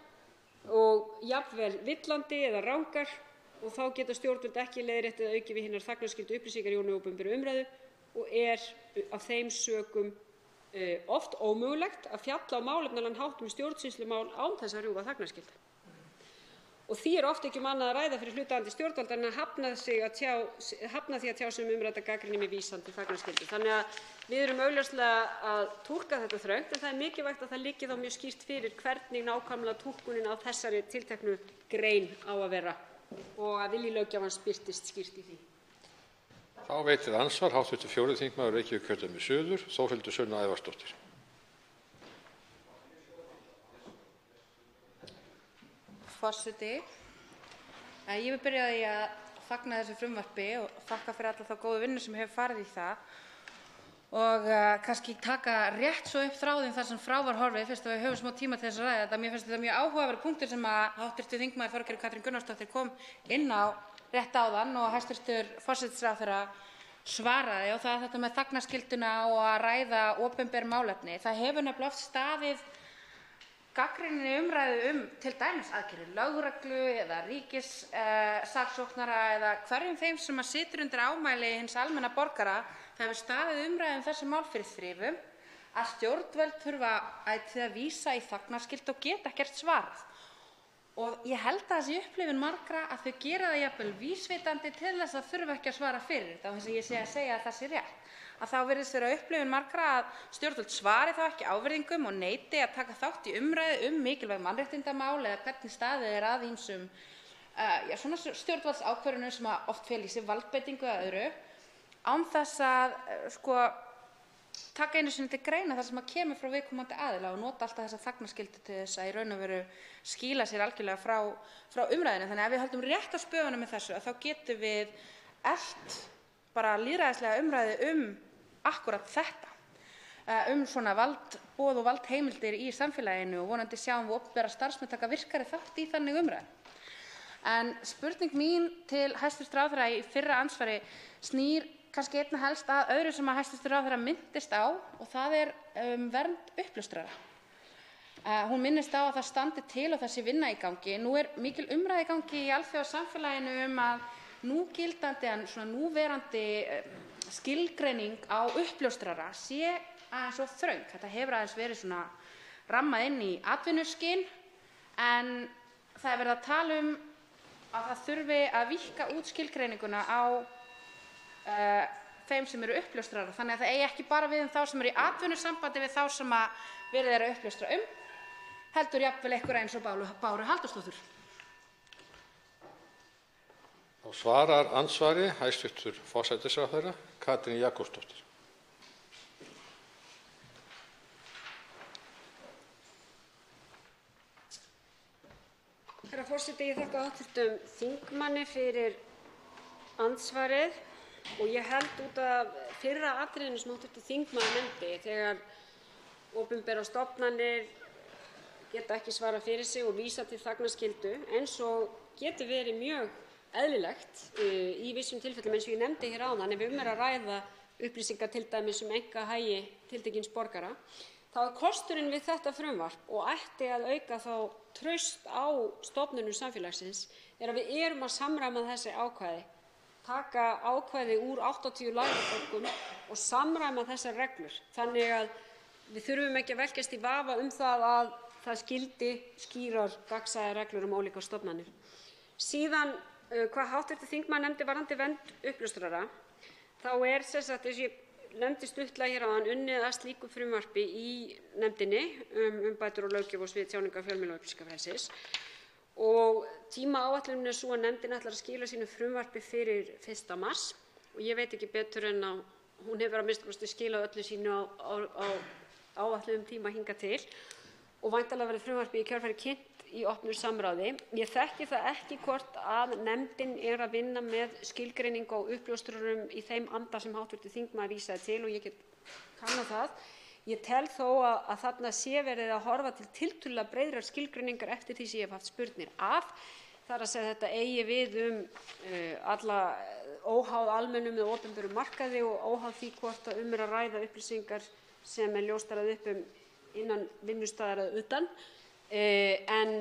Speaker 3: og jafnvel villandi eða rangar og þá geta stjórnvöld ekki leiðrétt eða aukið við hinar þagnarskyldu upplýsingar í opinberri umræðu og af þeim sökum oft ómögulegt að fjalla á málefnalegan hátt stjórnsýslumál án þess að rjúfa þagnarskyldu. Og því er oft ekki annað að ræða fyrir hlutaðeigandi stjórnvald en að hafna því að tjá sig umrædda gagnrýni með vísan til þagnarskyldu. Þannig að við erum augljóslega að túlka þetta þröngt en það er mikilvægt að það liggi þá mjög skýrt fyrir hvernig nákvæmlega túlkunin á þessari tilteknu grein á að vera og að vilji löggjafans birtist skýrt í því.
Speaker 11: Þá veitir andsvar hv. 4. þingmaður Reykjavíkurkjördæmis suður, Þórhildur Sunna Ævarsdóttir.
Speaker 6: Forseti. Ég vil byrja á því að fagna þessu frumvarpi og þakka fyrir alla þá góðu vinnu sem hefur farið í það og kannski taka rétt svo upp þráðinn þar sem frá var horfið fyrst að við höfum smá tíma til þess að ræða þetta. Mér finnst þetta mjög áhugaverður punktur sem að hv. þingmaður Þorgerður Katrín Gunnarsdóttir kom inn á rétt áðan og hæstv. Forsætisráðherra svaraði og það er þetta með þagnarskylduna og að ræða opinber málefni. Það hefur nefnilega oft staðið gagnrýninni umræðu til dæmis aðgerðir lögreglu eða ríkissaksóknara eða hverjum þeim sem situr undir ámæli hins almenna borgara. Það hefur staðið umræðu þessi mál fyrir þrifum að stjórnvöld þurfa ætíð að vísa í þagnarskyldu og geta ekkert svarað. Og ég held að það sé upplifun margra að þau gera það jafnvel vísvitandi til þess að þurfa ekki að svara fyrir þetta. Og þess að ég sé að segja að það sé rétt. Að þá virðist vera upplifun margra að stjórnvöld svari þá ekki ávirðingum og neiti að taka þátt í umræðu mikilvæg mannréttindamál eða hvernig staðið er að ýmsum svona stjórnvaldsákvörðunum sem oft fela í sér valdbeitingu eða öðru án þess að taka einu sinni til greina það sem kemur frá viðkomandi aðila og nota alltaf þessa þagnarskyldu til þess að í raun og veru skýla sér algjörlega frá umræðunni. Þannig að ef við höldum rétt á spöðunum með þessu þá getum við elt bara lýðræðislega umræðu akkúrat þetta, svona valdboð og valdheimildir í samfélaginu og vonandi sjáum við opinbera starfsmenn taka virkari þátt í þannig umræðu. En spurning mín til hæstv. ráðherra í fyrra andsvari snýr kannski einna helst að öðru sem að hæstv. ráðherra minntist á og það er vernd uppljóstrara. Hún minnist á að það standi til og það sé vinna í gangi. Nú er mikil umræða í gangi í alþjóðasamfélaginu að núgildandi en svona núverandi skilgreining á uppljóstrara sé aðeins of þröng. Þetta hefur aðeins verið svona rammað inn í atvinnuskyn en það er verið að tala að það þurfi að víkka út skilgreininguna á þeim sem eru uppljóstrarar. Þannig að það eigi ekki bara við þá sem eru í atvinnusambandi við þá sem verið er að uppljóstra heldur jafnvel einhverja eins og Báru Halldórsdóttur.
Speaker 11: Þá svarar andsvari hæstv. Forsætisráðherra Katrín Jakobsdóttir.
Speaker 3: Herra forseti, ég þakka hv. þingmanni fyrir andsvarið og ég held út af fyrra atriðinu sem hv. þingmaður nefndi þegar opinberar stofnanir geta ekki svarað fyrir sig og vísa til þagnarskyldu eins og getur verið mjög eðlilegt í vissum tilfellum eins og ég nefndi hér áðan ef er að ræða upplýsingar til dæmis einkahagi tiltekins borgara þá er kosturinn við þetta frumvarp og ætti að auka þá traust á stofnunum samfélagsins er að við erum að samræma þessi ákvæði, taka ákvæði úr 80 lagabálkum og samræma þessar reglur þannig að við þurfum ekki að velkjast í vafa það að það gildi skýrar gagnsæjar reglur ólíkar stofnanir. Síðan hvað hv. þingmaður nefndi varðandi vernd uppljóstrara, þá er sem sagt, eins og ég nefndi stuttlega hér áðan, unnið að slíku frumvarpi í nefndinni umbætur og löggjöf á sviði tjáningar, fjölmiðla og upplýsingafrelsis og tímaáætlunin er sú að nefndin ætlar að skila sínu frumvarpi fyrir 1. mars og ég veit ekki betur en að hún hefur að minnsta kosti skilað öllu sínu á áætluðum tíma hingað til og væntanlega verður frumvarpið í kjölfarið kynnt í opnu samráði. Ég þekki það ekki hvort að nefndin að vinna með skilgreiningu á uppljóstrurum í þeim anda sem hv. þingmaður vísaði til og ég get kannað það. Ég tel þó að þarna sé verið að horfa til tiltölulega breiðrar skilgreiningar eftir því sem ég hef haft spurnir af. Það er að segja þetta eigi við alla óháð almennum eða opinberum markaði og óháð því hvort að að ræða upplýsingar sem ljóst að upp innan vinnustaðar eða utan. En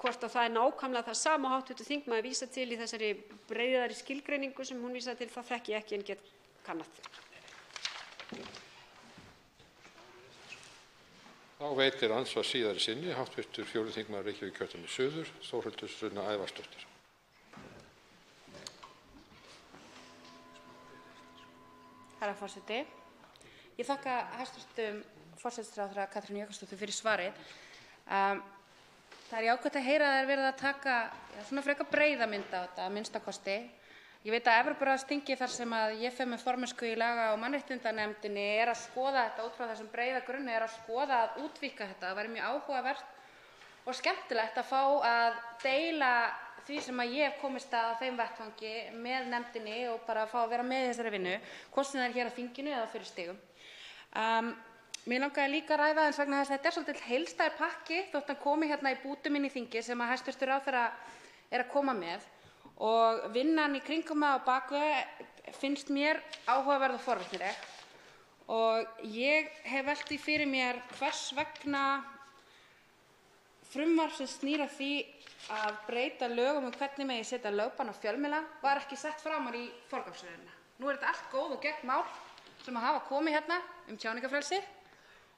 Speaker 3: hvort að það nákvæmlega það sama hv. þingmaður vísa til í þessari breiðari skilgreiningu sem hún vísaði til, það þekki ég ekki en get kannað.
Speaker 11: Þá veitir andsvar síðari sinni hv. 4. þingmaður Reykjavíkurkjördæmis suður, Þórhildur Sunna Ævarsdóttir.
Speaker 6: Herra forseti. Ég þakka hæstv. forsætisráðherra Katrínu Jakobsdóttur fyrir svarið. Það er jákvætt að heyra að það er verið að taka svona frekar breiða mynd á þetta, að minnsta kosti. Ég veit að Evrópuráðsþingið þar sem að ég fer með formennsku í laga- og mannréttindanefndinni að skoða þetta út frá þessum breiða grunni, að skoða að útvíkka þetta. Það væri mjög áhugavert og skemmtilegt að fá að deila því sem að ég hef komist að þeim vettvangi með nefndinni og bara fá að vera með í þessari vinnu, hvort sem það er hér á þinginu eða fyrir stigum. Mér langaði líka að ræða þess vegna þess að þetta er svolítið heildstæður pakki þótt hann komi hérna í bútum inn í þingið sem að hæstv. ráðherra að koma með. Og vinnan í kringum það á bakvið finnst mér áhugaverð og forvitnileg. Og ég hef velt því fyrir mér hvers vegna frumvarp sem snýr að því að breyta lögum hvernig megi setja lögbann á fjölmiðla var ekki sett framar í forgangsröðina. Nú er þetta allt góð og gegn mál sem að hafa komið hérna tjáningarfrelsi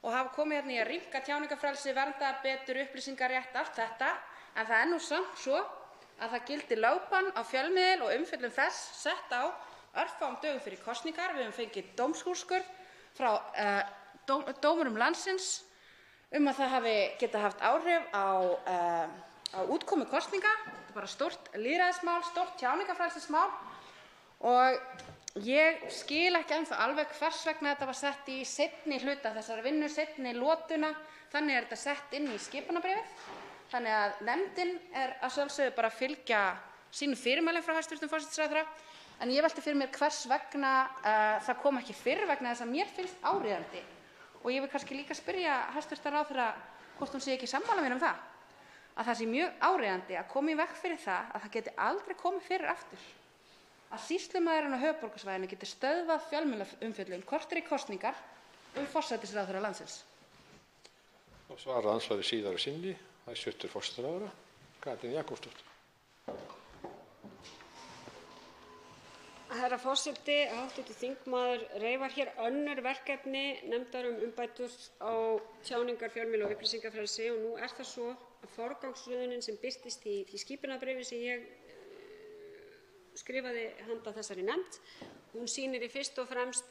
Speaker 6: og hafa komið hérna í að rýmka tjáningarfrelsi, vernda betur upplýsingarétt, allt þetta. En það er nú samt svo að það gildi lögbann á fjölmiðil og umfjöllun þess sett á örfáum dögum fyrir kosningar. Við höfum fengið dómsúrskurð frá dómurum landsins að það hafi getað haft áhrif á útkomu kosninga. Þetta er bara stórt lýðræðismál, stórt tjáningarfrelsismál og ég skil ekki ennþá alveg hvers vegna þetta var sett í seinni hluta þessara vinnu, seinni lotuna. Þannig er þetta sett inn í skipunarbréfið. Þannig að nefndin að sjálfsögðu bara að fylgja sínum fyrirmælum frá hæstv. forsætisráðherra. En ég velti fyrir mér hvers vegna það kom ekki fyrr vegna þess að mér finnst áríðandi. Og ég vil kannski líka spyrja hæstv. ráðherra hvort hún sé ekki sammála mér það. Að það sé mjög áríðandi að koma í veg fyrir það að það geti aldrei komið fyrir aftur. Að sýslumaðurinn á höfuðborgarsvæðinu geti stöðvað fjölmiðlaumfjöllun korter í kosningar forsætisráðherra landsins.
Speaker 11: Og svarar andsvari síðari sinni hæstv. forsætisráðherra Katrín Jakobsdóttir.
Speaker 3: Herra forseti, hv. þingmaður reifar hér önnur verkefni nefndar umbætur á tjáningar, fjölmiðla og upplýsingafrelsi og nú er það svo að forgangsröðunin sem birtist í því skipunarbréfi sem ég skrifaði handa þessari nefnd, hún sýnir í fyrst og fremst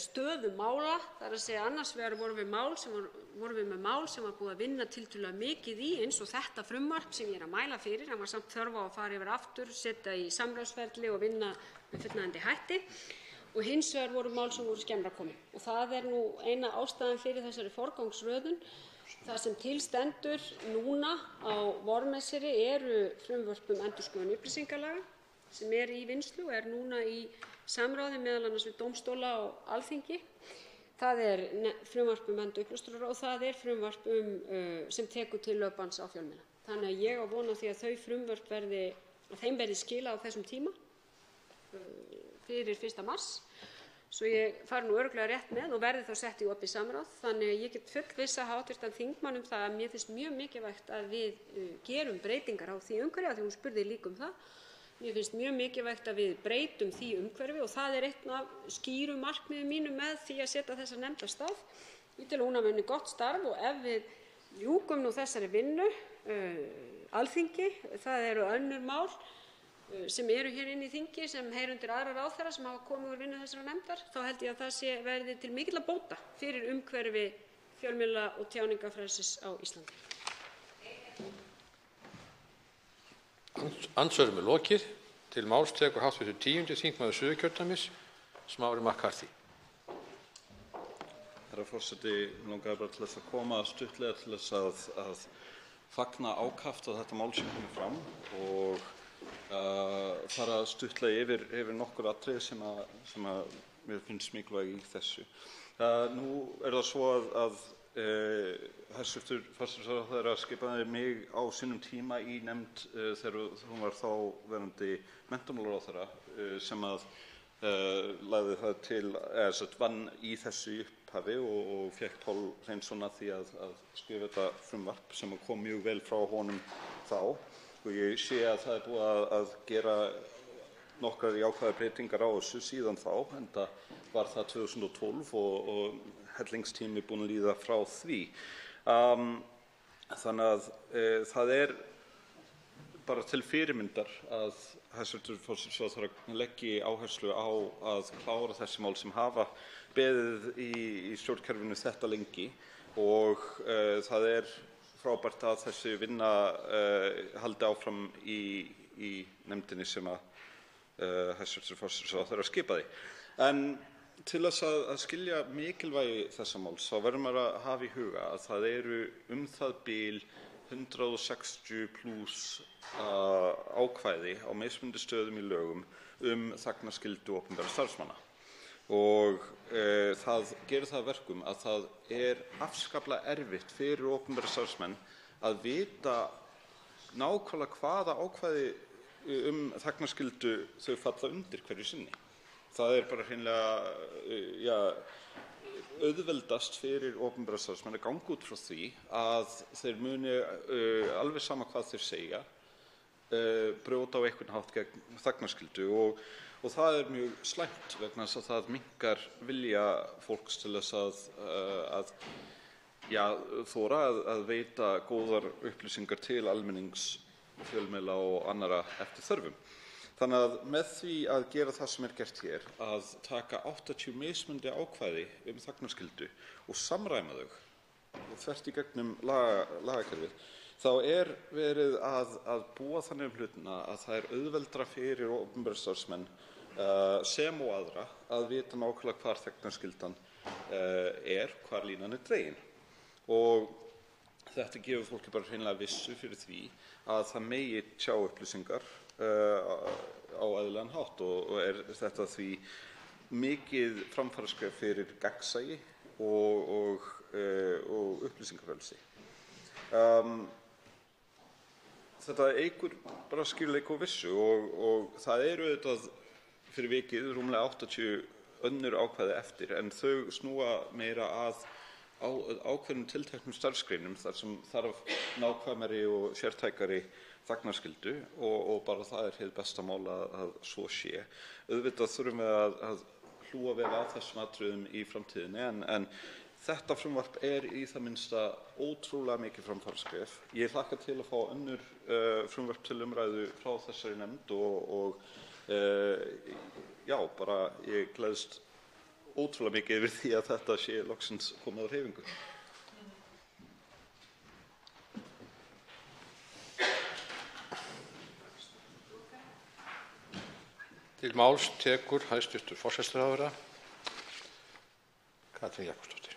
Speaker 3: stöðu mála. Það er að segja annars vegar vorum við með mál sem var búið að vinna tiltölulega mikið í eins og þetta frumvarp sem ég að mæla fyrir. Það var samt þörf á að fara yfir aftur, setja í samráðsferli og vinna með fullnægjandi hætti. Og hins vegar voru mál sem voru skemmra komin. Og það er nú eina ástæðan fyrir þessari forgangsröðun. Það sem til stendur núna á vormesseri eru frumvörp endurskoðun upplýsingalaga sem í vinnslu og núna í samráði meðal annars við dómstóla og Alþingi. Það frumvarp vernd uppljóstrara og það frumvarp sem tekur til lögbanns á fjölmiðla. Þannig að ég á von á því að þau frumvörp þeim verði skilað á þessum tíma fyrir 1. mars. Svo ég fari nú örugglega rétt með og verði þá sett í opið samráð. Þannig að ég get fullvissa hv. þingmann það að mér finnst mjög mikilvægt að við gerum breytingar á því umhverfi, af því hún spurði líka það. Mér finnst mjög mikilvægt að við breytum því umhverfi og það einn af skýrum markmiðum mínum með því að setja þessa nefnd af stað. Ég tel að hún hafi unnið gott starf og ef við ljúkum nú þessari vinnu, Alþingi, það eru önnur mál sem hér inni í þingi sem heyra undir aðra ráðherra sem hafa komið úr vinnu þessarar nefndar, þá held ég að það verði til mikilla bóta fyrir umhverfi fjölmiðla og tjáningarfrelsis á Íslandi.
Speaker 11: Andsvörum lokið. Til máls tekur hv. 10. þingmaður Suðurkjördæmis, Smári McCarthy.
Speaker 12: Herra forseti, mig langaði bara til þess að koma stuttlega til þess að fagna ákaft að þetta mál sem komið fram og fara stuttlega yfir nokkur atriði sem mér finnst mikilvæg í þessu. Nú það svo að hæstv. forsætisráðherra skipaði mig á sínum tíma í nefnd þegar hún var þá verandi menntamálaráðherra sem lagði það til, vann í þessu í upphafi og fékk Pál Hreinsson að því að skrifa þetta frumvarp sem kom mjög vel frá honum þá. Og ég sé að það búið að gera nokkrar jákvæðar breytingar á þessu síðan þá, enda var það 2012 og hellingstími búinn að líða frá því. Þannig að það bara til fyrirmyndar að hæstv. forsætisráðherra leggi áherslu á að klára þessi mál sem hafa beðið í stjórnkerfinu þetta lengi og það frábært að þessi vinna haldi áfram í nefndinni sem hæstv. forsætisráðherra skipaði. En til þess að skilja mikilvægi þessa máls þá verður maður að hafa í huga að það eru það bil 160 plús ákvæði á mismunandi stöðum í lögum þagnarskyldu opinberra starfsmanna. Og það gerir það að verkum að það afskaplega erfitt fyrir opinbera starfsmenn að vita nákvæmlega hvaða ákvæði þagnarskyldu þau falla undir hverju sinni. Það bara hreinlega auðveldast fyrir opinbera starfsmenn að ganga út frá því að þeir muni alveg sama hvað þeir segja brjóta á einhvern hátt gegn þagnarskyldu og það mjög slæmt vegna þess að það minnkar vilja fólks til þess að þora að veita góðar upplýsingar til almennings, fjölmiðla og annarra eftir þörfum. Þannig að með því að gera það sem gert hér, að taka 80 mismunandi ákvæði þagnarskyldu og samræma þau þvert í gegnum lagakerfið, þá verið að búa þannig hlutina að það auðveldara fyrir opinbera starfsmenn sem og aðra að vita nákvæmlega hvar þagnarskyldan hvar línan dregin. Og þetta gefur fólki bara hreinlega vissu fyrir því að það megi sjá upplýsingar á eðlilegan hátt og þetta því mikið framfaraskref fyrir gagnsæi og upplýsingafrelsi. Þetta eykur bara skýrleika og vissu og það auðvitað fyrir vikið rúmlega 80 önnur ákvæði eftir en þau snúa meira að ákveðnum tilteknum starfsgreinum þar sem þarf nákvæmari og sértækari þagnarskyldu og bara það hið besta mál að svo sé. Auðvitað þurfum við að hlúa vel að þessum atriðum í framtíðinni en þetta frumvarp í það minnsta ótrúlega mikið framfaraskref. Ég hlakka til að fá önnur frumvarp til umræðu frá þessari nefnd og bara ég gleðst ótrúlega mikið yfir því að þetta sé loksins komið á hreyfingu.
Speaker 11: Til máls tekur hæstv. forsætisráðherra Katrín Jakobsdóttir.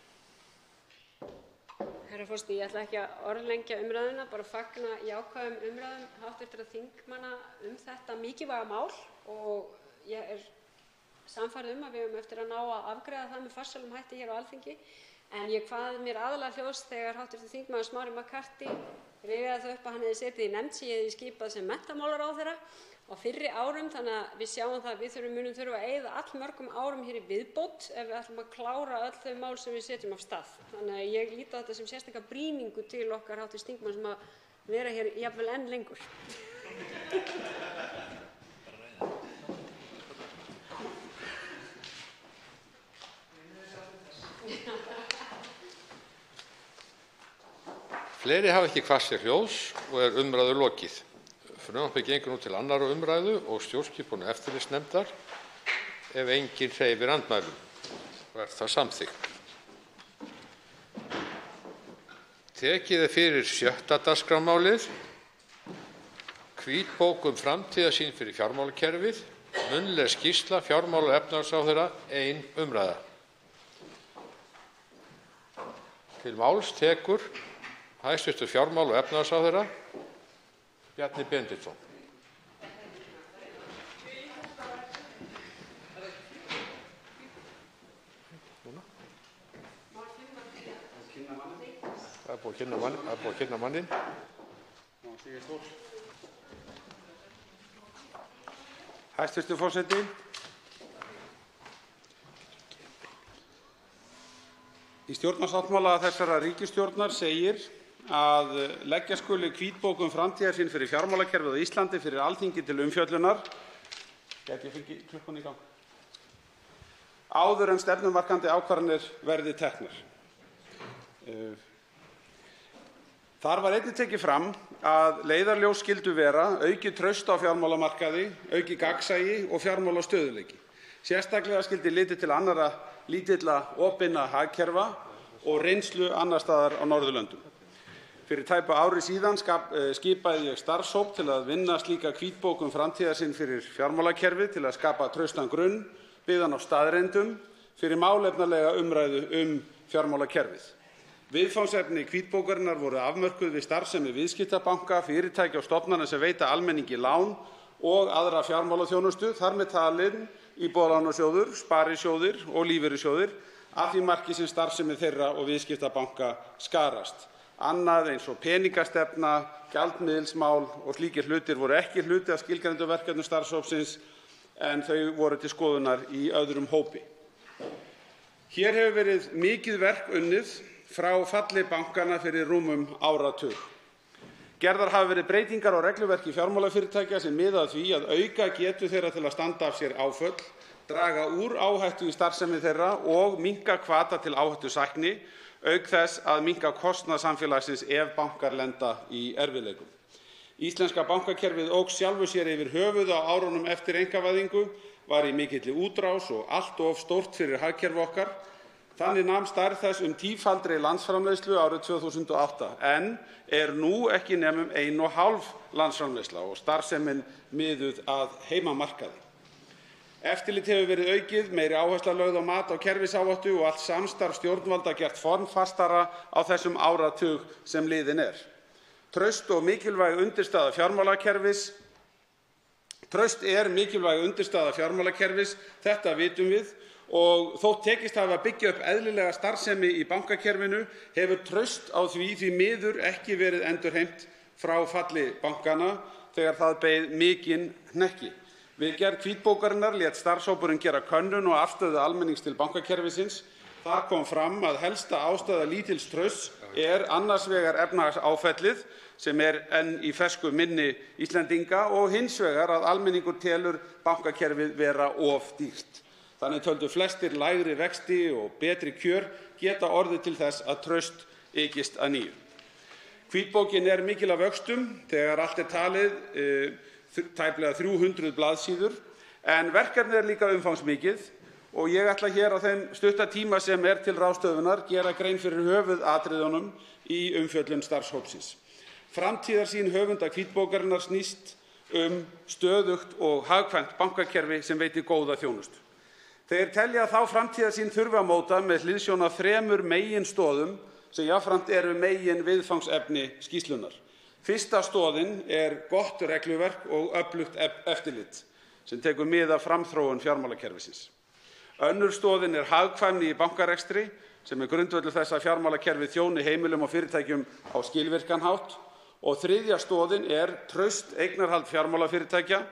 Speaker 3: Herra forseti, ég ætla ekki að orðlengja umræðuna, bara fagna jákvæðum umræðum hv. þingmanna þetta mikilvæga mál og ég sannfærð að við eigum eftir að ná að afgreiða það með farsælum hætti hér á Alþingi. En ég kvað mér aðallega hljóðs þegar hv. þingmaður Smári McCarthy rifjaði það upp að hann hefði setið í nefnd sem ég hefði skipað sem menntamálaráðherra á fyrri árum, þannig að við sjáum það að við munum þurfa að eyða allmörgum árum hér í viðbót ef við ætlum að klára öll þau mál sem við setjum af stað. Þannig að ég lít á þetta sem sérstaka brýningu til okkar hv. þingmanns sem að vera hér jafnvel enn lengur.
Speaker 11: Fleiri hafa ekki kvatt sér hljóðs og umræðu lokið. Frumvarpið gengur nú til 2. umræðu og stjórnskipunar- og eftirlitsnefndar ef enginn hreyfir andmælum. Það samþykkt. Tekið fyrir 6. dagskrármálið, hvítbók framtíðarsýn fyrir fjármálakerfið, munnleg skýrsla fjármála- og efnahagsráðherra, 1 umræða. Til máls tekur hæstv. fjármála- og efnahagsráðherra Bjarni Benediktsson. Það er búið að kynna manninn.
Speaker 13: Hæstv. forseti. Í stjórnarsáttmála þessarar ríkisstjórnar segir að leggja skuli hvítbók framtíðarsýn fyrir fjármálakerfið á Íslandi fyrir Alþingi til umfjöllunar. Gæti ég fengið klukkuna í gang? Áður en stefnumarkandi ákvarðanir verði teknar. Þar var einnig tekið fram að leiðarljós skyldu vera aukið traust á fjármálamarkaði, aukið gagnsæi og fjármálastöðugleiki. Sérstaklega skyldi litið til annarra lítilla opinna hagkerfa og reynslu annars staðar á Norðurlöndum. Fyrir tæpu ári síðan skipaði ég starfshóp til að vinna slíka hvítbók framtíðarsýn fyrir fjármálakerfið til að skapa traustan grunn byggðan á staðreyndum fyrir málefnalega umræðu fjármálakerfið. Viðfangsefni hvítbókarinnar voru afmörkuð við starfsemi viðskiptabanka, fyrirtækja og stofnana sem veita almenningi lán og aðra fjármálaþjónustu, þar með talin Íbúðalánasjóður, sparisjóðir og lífeyrissjóðir, að því marki sem starfsemi þeirra og viðskiptabanka skarast. Annað eins og peningastefna, gjaldmiðilsmál og slíkir hlutir voru ekki hluti af skilgreindu verkefnum starfshópsins en þau voru til skoðunar í öðrum hópi. Hér hefur verið mikið verk unnið frá falli bankanna fyrir rúmum áratug. Gerðar hafa verið breytingar á regluverki fjármálafyrirtækja sem miða að því að auka getu þeirra til að standa af sér áföll, draga úr áhættu í starfsemi þeirra og minnka hvata til áhættusækni, auk þess að minnka kostnað samfélagsins ef bankar lenda í erfiðleikum. Íslenska bankakerfið óx sjálfu sér yfir höfuð á árunum eftir einkavæðingu, var í mikilli útrás og allt of stórt fyrir hagkerfi okkar. Þannig nam stærð þess tífaldri landsframleiðslu árið 2008 en nú ekki nema 1,5 landsframleiðsla og starfsemin miðuð að heimamarkaði. Eftirlit hefur verið aukið, meiri áhersla lögð á mat á kerfisáhættu og allt samstarf stjórnvalda gert formfastara á þessum áratug sem liðinn er. Traust og mikilvæg undirstaða fjármálakerfis. Traust mikilvæg undirstaða fjármálakerfis, þetta vitum við. Og þótt tekist hafi að byggja upp eðlilega starfsemi í bankakerfinu hefur traust á því miður ekki verið endurheimt frá falli bankanna þegar það beið mikinn hnekki. Við gerð hvítbókarinnar lét starfshópurinn gera könnun og afstöðu almennings til bankakerfisins. Þar kom fram að helsta ástæða lítils trausts annars vegar efnahagsáfallið sem enn í fersku minni Íslendinga og hins vegar að almenningur telur bankakerfið vera of dýrt. Þannig töldu flestir lægri vexti og betri kjör geta orðið til þess að traust ykist að nýju. Hvítbókin mikil að vöxtum þegar allt talið tæplega 300 blaðsíður en verkefnið líka umfangsmikið og ég ætla hér á þeim stutta tíma sem til ráðstöfunar gera grein fyrir höfuðatriðunum í umfjöllun starfshópsins. Framtíðarsýn höfunda hvítbókarinnar snýst stöðugt og hagkvæmt bankakerfi sem veitir góða þjónustu. Þeir telja að þá framtíðarsýn þurfi að móta með hliðsjón af 3 meginstoðum sem jafnframt eru meginviðfangsefni skýrslunnar. Fyrsta stoðin gott regluverk og öflugt eftirlit sem tekur mið af framþróun fjármálakerfisins. Önnur stoðin hagkvæmni í bankarekstri sem grundvöllur þess að fjármálakerfið þjóni heimilum og fyrirtækjum á skilvirkan hátt. Og þriðja stoðin traust eignarhald fjármálafyrirtækja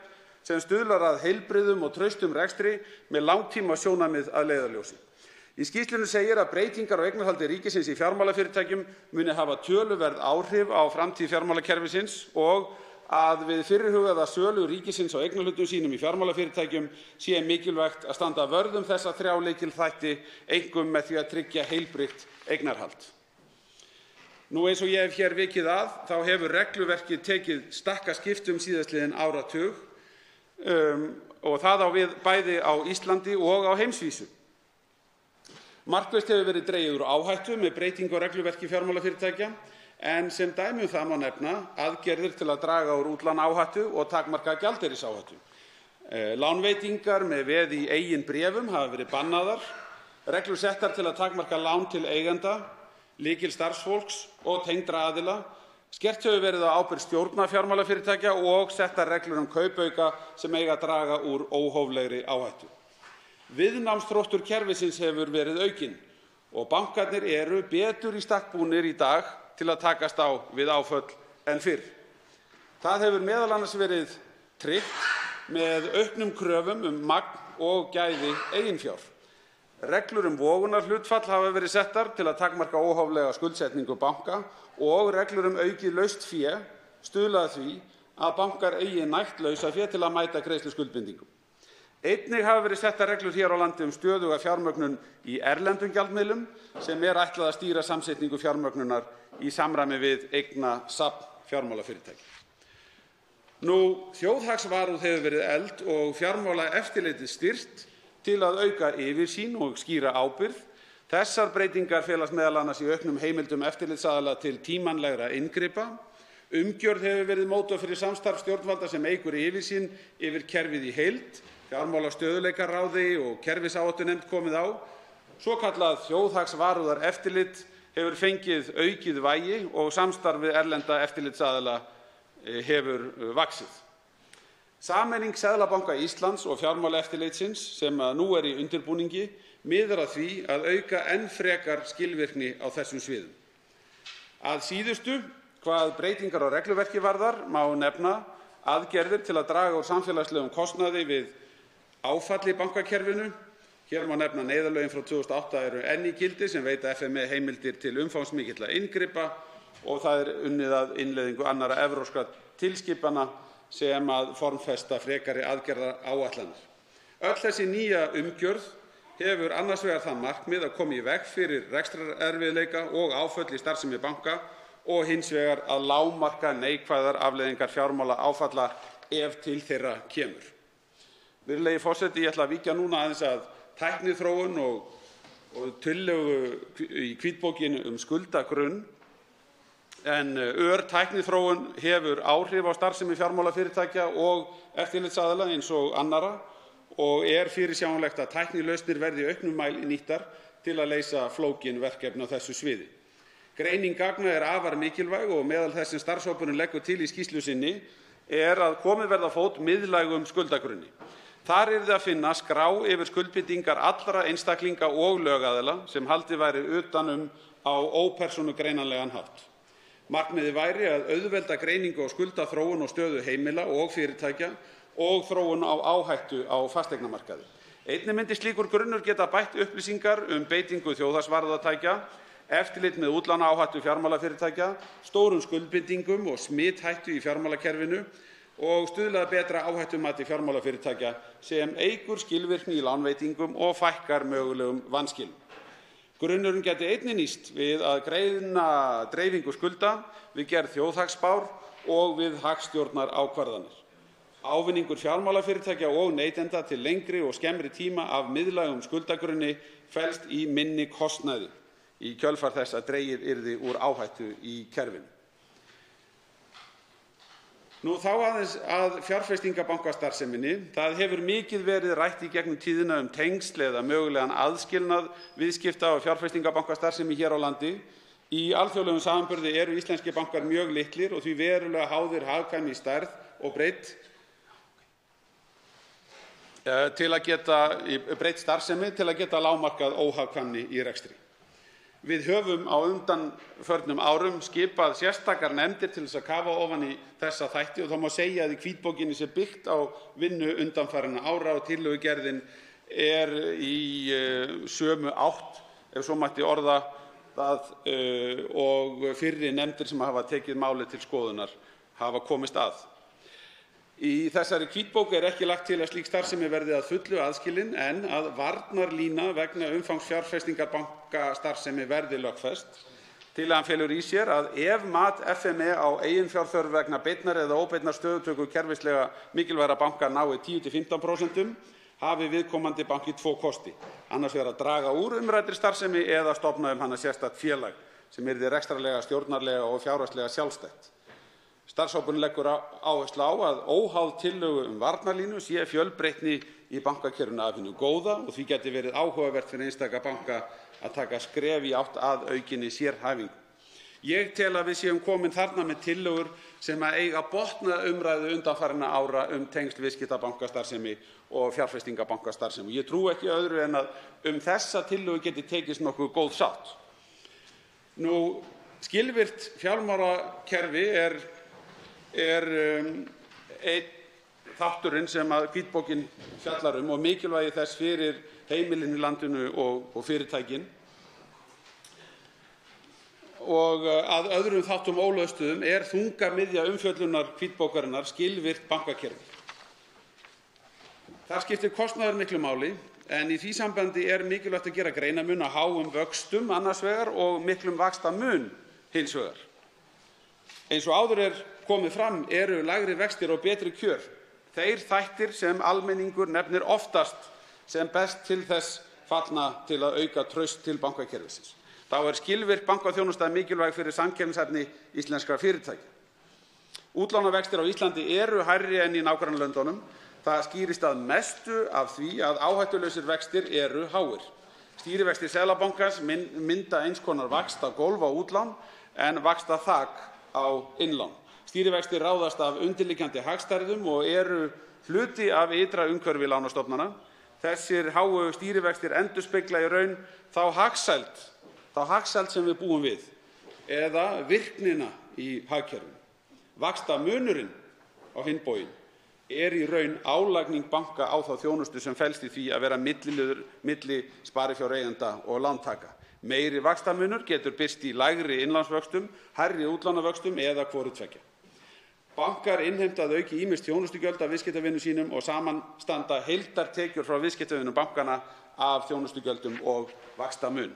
Speaker 13: sem stuðlar að heilbrigðum og traustum rekstri með langtímasjónarmið að leiðarljósi. Í skýrslunni segir að breytingar á eignarhaldi ríkisins í fjármálafyrirtækjum muni hafa töluverð áhrif á framtíð fjármálakerfisins og að við fyrirhugaða sölu ríkisins á eignarhlutum sínum í fjármálafyrirtækjum sé mikilvægt að standa vörð þessa 3 lykilþætti, einkum með því að tryggja heilbrigt eignarhald. Nú eins og ég hef hér vikið að, þá hefur regluverkið tekið stakkaskiptum síðastliðinn áratug og það á við bæði á Íslandi og á heimsvísu. Markvisst hefur verið dregið úr áhættu með breytingu á regluverki fjármálafyrirtækja en sem dæmi það má nefna aðgerðir til að draga úr útlánaáhættu og takmarka gjaldeyrisáhættu. Lánveitingar með veði í eigin bréfum hafa verið bannaðar, reglur settar til að takmarka lán til eigenda, lykilstarfsfólks og tengdra aðila. Skert hefur verið á ábyrgð stjórna fjármálafyrirtækja og settar reglur kaupauka sem eiga að draga úr óhóflegri áhættu. Viðnámsþróttur kerfisins hefur verið aukinn og bankarnir eru betur í stakk búnir í dag til að takast á við áföll en fyrr. Það hefur meðal annars verið tryggt með auknum kröfum magn og gæði eiginfjár. Reglur vogunarhlutfall hafa verið settar til að takmarka óhóflega skuldsetningu banka og reglur aukið laust fé stuðla að því að bankar eigi nægt lausafé til að mæta greiðsluskuldbindingum. Einnig hafa verið settar reglur hér á landi stöðuga fjármögnun í erlendum gjaldmiðlum sem ætlað að stýra samsetningu fjármögnunar í samræmi við eignasafn fjármálafyrirtækja. Þjóðhagsvarúð hefur verið efld og fjármálaeftirlitið styrkt til að auka yfirsýn og skýra ábyrgð. Þessar breytingar felast meðal annars í auknum heimildum eftirlitsaðila til tímanlegra inngripa. Umgjörð hefur verið mótuð fyrir samstarf stjórnvalda sem eykur yfirsýn yfir kerfið í heild. Fjármálastöðugleikaráði og kerfisáhættunefnd komið á. Svokallað þjóðhagsvarúðareftirlit hefur fengið aukið vægi og samstarf við erlenda eftirlitsaðila hefur vaxið. Sameining Seðlabanka Íslands og Fjármálaeftirlitsins sem nú í undirbúningi miðar að því að auka enn frekar skilvirkni á þessum sviðum. Að síðustu, hvað breytingar á regluverki varðar, má nefna aðgerðir til að draga úr samfélagslegum kostnaði við áfall í bankakerfinu. Hér má nefna neyðarlögin frá 2008 eru enn í gildi sem veita FME heimildir til umfangsmikilla inngripa og það unnið að innleiðingu annarra evrópskra tilskipana sem að formfesta frekari aðgerðaáætlanir. Öll þessi nýja umgjörð hefur annars vegar það markmið að koma í veg fyrir rekstrarerfiðleika og áföll í starfsemi banka og hins vegar að lágmarka neikvæðar afleiðingar fjármálaáfalla ef til þeirra kemur. Virðulegi forseti, ég ætla að víkja núna aðeins að tækniþróun og tillögu í hvítbókinni skuldagrunn. En tækniþróun hefur áhrif á starfsemi fjármálafyrirtækja og eftirlitsaðila eins og annarra og fyrirsjáanlegt að tæknilausnir verði í auknum mæli nýttar til að leysa flókin verkefni á þessu sviði. Greining gagna afar mikilvæg og meðal þess sem starfshópurinn leggur til í skýrslu sinni að komið verði á fót miðlægum skuldagrunni. Þar yrði að finna skrá yfir skuldbindingar allra einstaklinga og lögaðila sem haldið væri utan á ópersónugreinanlegan hátt. Markmiðið væri að auðvelda greiningu á skuldaþróun og stöðu heimila og fyrirtækja og þróun á áhættu á fasteignamarkaði. Einnig myndi slíkur grunnur geta bætt upplýsingar beitingu þjóðhagsvarúðartækja, eftirlit með útlánaáhættu fjármálafyrirtækja, stórum skuldbindingum og smithættu í fjármálakerfinu og stuðlað betra áhættumati fjármálafyrirtækja sem eykur skilvirkni í lánveitingum og fækkar mögulegum vanskilum. Grunnurinn gæti einnig nýst við að greina dreifingu skulda, við gerð þjóðhagsspár og við hagstjórnarákvarðanir. Ávinningur fjármálafyrirtækja og neytenda til lengri og skemmri tíma af miðlægum skuldagrunni felst í minni kostnaði í kjölfar þess að dregið yrði úr áhættu í kerfinu. Þá aðeins að fjárfestingarbankastarfseminni. Það hefur mikið verið rætt í gegnum tíðina tengsl eða mögulegan aðskilnað viðskipta og fjárfestingarbankastarfsemi hér á landi. Í alþjóðlegum samanburði eru íslenskir bankar mjög litlir og því verulega háðir hagkvæmni í stærð og breidd til að geta breytt starfsemi til að geta lágmarkað óhagkvæmni í rekstri. Við höfum á undanförnum árum skipað sérstakar nefndir til þess að kafa ofan í þessa þætti og þá má segja að í hvítbókinni sé byggt á vinnu undanfarinna ára og tillögugerðin í sömu átt, ef svo mætti orða það, og fyrri nefndir sem hafa tekið málið til skoðunar hafa komist að. Í þessari hvítbók ekki lagt til að slík starfsemi verði að fullu aðskilin en að varnarlína vegna umfangs fjárfestingarbankastarfsemi verði lögfest. Tillagan felur í sér að ef mat FME á eiginfjárþörf vegna beinnar eða óbeinnar stöðutöku kerfislega mikilvægra banka nái 10–15% hafi viðkomandi banki tvo kosti. Annars vegar að draga úr umræddri starfsemi eða stofna hana sérstakt félag sem yrði rekstrarlega, stjórnarlega og fjárhagslega sjálfstætt. Starfshópurinn leggur áherslu á að óháð tillögu varnarlínu sé fjölbreytni í bankakerfinu af hinu góða og því geti verið áhugavert fyrir einstaka banka að taka skref í átt að aukinni sérhæfingu. Ég tel að við séum komin þarna með tillögur sem að eiga botna umræðu undanfarinna ára tengsl viðskiptabankastarfsemi og fjárfestingarbankastarfsemi. Ég trúi ekki öðru en að þessa tillögu geti tekist nokkuð góð sátt. Skilvirkt fjármálakerfi er einn þátturinn sem að hvítbókin fjallar og mikilvægi þess fyrir heimilin í landinu og fyrirtækin. Og að öðrum þáttum ólöstuðum er þungamiðja umfjöllunar hvítbókarinnar skilvirkt bankakerfi. Þar skiptir kostnaður miklu máli, en í því sambandi er mikilvægt að gera greinarmun á háum vöxtum annars vegar og miklum vaxtamun hins vegar. Eins og áður komið fram eru lægri vextir og betri kjör þeir þættir sem almenningur nefnir oftast sem best til þess fallna til að auka traust til bankakerfisins. Þá er skilvirk bankaþjónusta mikilvæg fyrir samkeppnishæfni íslenskra fyrirtækja. Útlánavextir á Íslandi eru hærri en í nágrannalöndunum. Það skýrist að mestu af því að áhættulausir vextir eru háir. Stýrivextir Seðlabankans mynda eins konar vaxtagólf á útlán en vaxtaþak á innlán. Stýrivextir ráðast af undirliggjandi hagstærðum og eru hluti af ytra umhverfi lánastofnana. Þessir háu stýrivextir endurspegla í raun þá hagsæld sem við búum við eða virknina í hagkerfinu. Vaxtamunurinn á hinn bóginn er í raun álagning banka á þá þjónustu sem felst í því að vera milliliður milli sparifjáreigenda og lántaka. Meiri vaxtamunur getur birst í lægri innlánsvöxtum, hærri útlánavöxtum eða hvoru tveggja. Bankar innheimta að auki ýmist þjónustugjöld af viðskiptavinum sínum og samanstanda heildartekjur frá viðskiptavinum bankana af þjónustugjöldum og vaxtamun.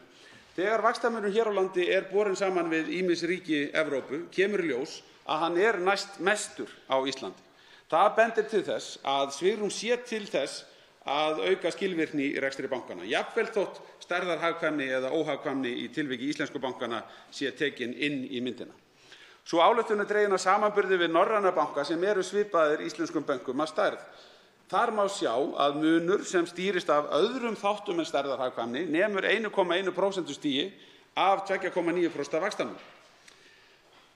Speaker 13: Þegar vaxtamunur hér á landi er borinn saman við ýmis ríki Evrópu kemur í ljós að hann er næstmestur á Íslandi. Það bendir til þess að svigrúm sé til þess að auka skilvirkni í rekstri bankana. Jafnvel þótt stærðarhagkvæmni eða óhagkvæmni í tilviki íslensku bankana sé tekin inn í myndina. Sú ályktun er dregin af samanburði við norræna banka sem eru svipaðir íslenskum bönkum að stærð. Þar má sjá að munur sem stýrist af öðrum þáttum en stærðarhagkvæmni nemur 1,1% stigi af 2,9% vaxtamun.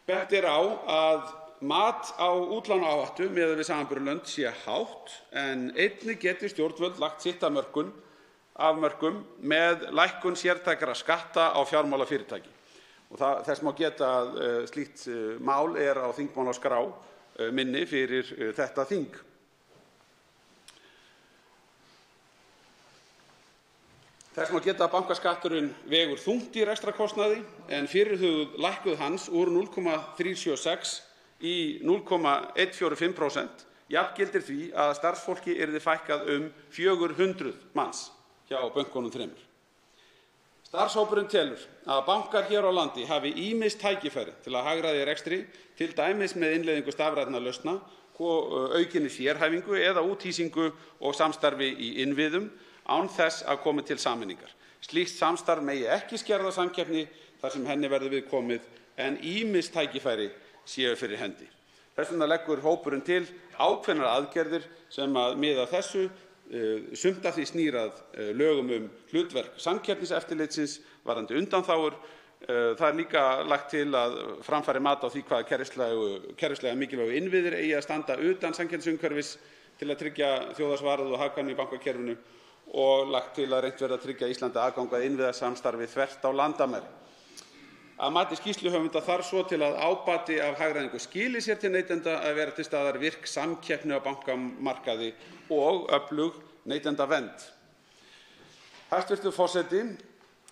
Speaker 13: Bent er á að mat á útlánaáhættu miðað við samanburðarlönd sé hátt en einnig geti stjórnvöld lagt sitt af mörkum með lækkun sértækra skatta á fjármálafyrirtæki. Og þess má geta að slíkt mál er á þingmálaskrá minni fyrir þetta þing. Þess má geta að bankaskatturinn vegur þungt í rekstrarkostnaði en fyrirhuguð lækkuð hans úr 0,376 í 0,145%. Jafngildir því að starfsfólki yrði fækkað 400 manns hjá bönkunum þremur. Starfshópurinn telur að bankar hér á landi hafi ýmis tækifæri til að hagræða í rekstri, til dæmis með innleiðingu stafrænna lausna, aukinni sérhæfingu eða úthýsingu og samstarfi í innviðum án þess að komi til sameiningar. Slíkt samstarf megi ekki skerða samkeppni þar sem henni verður við komið en ýmis tækifæri séu fyrir hendi. Þess vegna leggur hópurinn til ákveðnar aðgerðir sem að miða þessu. Sumt af því snýr að lögum hlutverk samkeppniseftirlitsins varðandi undanþágur. Það er líka lagt til að framfæri mat á því hvaða kerfislega mikilvægu innviðir eigi að standa utan samkeppnisumhverfis til að tryggja þjóðhagsvarúð og hagkvæmni í bankakerfinu og lagt til að reynt verði að tryggja Íslandi aðgang að innviðasamstarfi þvert á landamæri. Að mati skýrsluhöfunda þarf svo til að ábati af hagræðingu skili sér til neytenda að vera til staðar virk samkeppni á bankamarkaði og öflug neytendavernd. Hæstv. Forseti,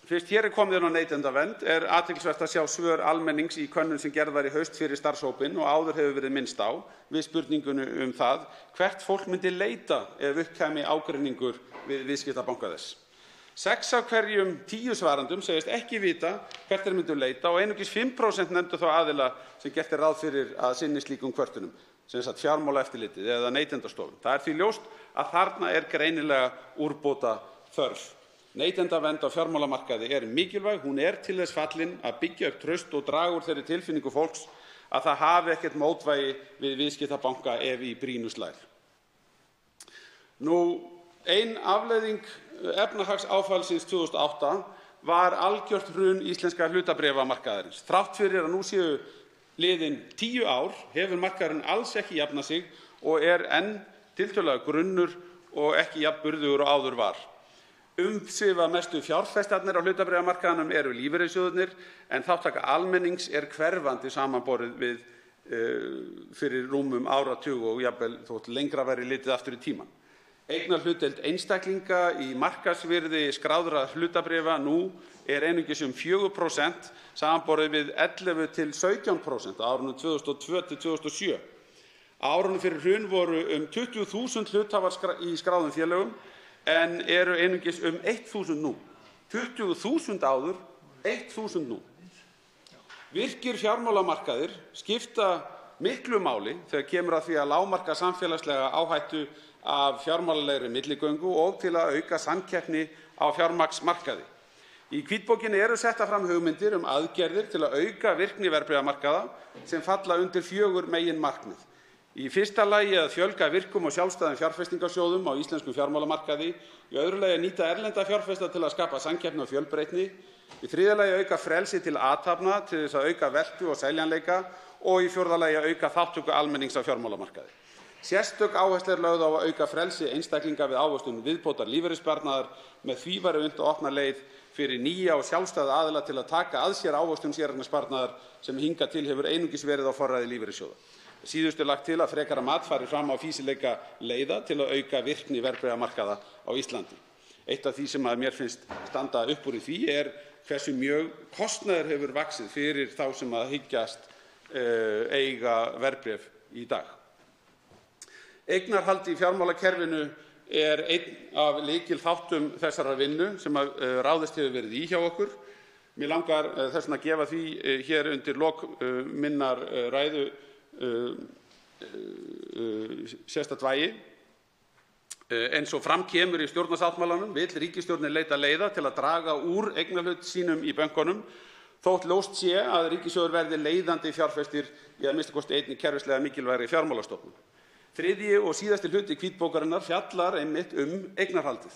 Speaker 13: fyrst hér er komið inn á neytendavernd er athyglisvert að sjá svör almennings í könnun sem gerð var í haust fyrir starfshópinn og áður hefur verið minnst á við spurningunni það hvert fólk myndi leita ef upp kæmi ágreiningur við viðskiptabanka þess. 6 af hverjum 10 svarandum segist ekki vita hvert þeir myndu leita og einungis 5% nefndu þá aðila sem gert er ráð fyrir að sinni slíkum kvörtunum, sem sagt fjármálaeftirlitið eða Neytendastofnun. Það er því ljóst að þarna er greinilega úrbóta þörf. Neytendavernd á fjármálamarkaði er mikilvæg, hún er til þess fallin að byggja upp traust og draga úr þeirri tilfinningu fólks að það hafi ekkert mótvægi við viðskiptabanka ef í brýnu slær. Ein afleiðing efnahagsáfallsins 2008 var algjört hrun íslenska hlutabréfamarkaðarins. Þrátt fyrir að nú séu liðin 10 ár hefur markaðurinn alls ekki jafnað sig og enn tiltölulega grunnur og ekki jafn burðugur og áður var. Umsvifamestu fjárfestarnir á hlutabréfamarkaðnum eru lífeyrissjóðirnir en þátttaka almennings hverfandi samanborið við fyrir rúmum áratug og jafnvel þótt lengra væri litið aftur í tímann. Eignarhlutdeild einstaklinga í markaðsvirði skráðra hlutabréfa nú einungis 4% samanborið við 11 til 17% á árunum 2002 til 2007. Á árunum fyrir hrun voru 20.000 hluthafar í skráðum félögum en eru einungis 1.000 nú. 20.000 áður, 1.000 nú. Virkir fjármálamarkaðir skipta miklu máli þegar kemur að því að lágmarka samfélagslega áhættu af fjármálalegri milligöngu og til að auka samkeppni á fjármagnsmarkaði. Í hvítbókinni eru settar fram hugmyndir aðgerðir til að auka virkni verðbréfamarkaða sem falla undir 4 meginmarkmið. Í fyrsta lagi að fjölga virkum og sjálfstæðum fjárfestingarsjóðum á íslenskum fjármálamarkaði. Í öðru lagi að nýta erlenda fjárfesta til að skapa samkeppni og fjölbreytni. Í þriðja lagi að auka frelsi til athafna til þess að auka veltu og seljanleika og í fjórða lagi að auka þátttöku almennings á fjármálamarkaði. Sérstök áhersla lögð á að auka frelsi einstaklinga við ávöxtun viðbótar lífeyrissparnaðar. Með því væri unnt að opna leið fyrir nýja og sjálfstæða aðila til að taka að sér ávöxtun séreignarsparnaðar sem hingað til hefur einungis verið á forræði lífeyrissjóða. Síðustu lagt til að frekara mat fari fram á fýsileika leiða til að auka virkni verðbréfamarkaða á Íslandi. Eitt af því sem mér finnst standa upp úr í því hversu mjög kostnaður hefur vaxið fyrir þá sem að hyggjast eiga verðbréf í dag. Eignarhald í fjármálakerfinu einn af lykilþáttum þessarar vinnu sem ráðist hefur verið í hjá okkur. Mig langar þess vegna að gefa því hér undir lok minnar ræðu sérstakt vægi. Eins og fram kemur í stjórnarsáttmálanum vill ríkisstjórnin leita leiða til að draga úr eignarhlut sínum í bönkunum þótt ljóst sé að ríkissjóður verði leiðandi fjárfestir í að minnsta kosti einni kerfislega mikilvægri fjármálastofnun. Þriðji og síðasti hluti hvítbókarinnar fjallar einmitt eignarhaldið.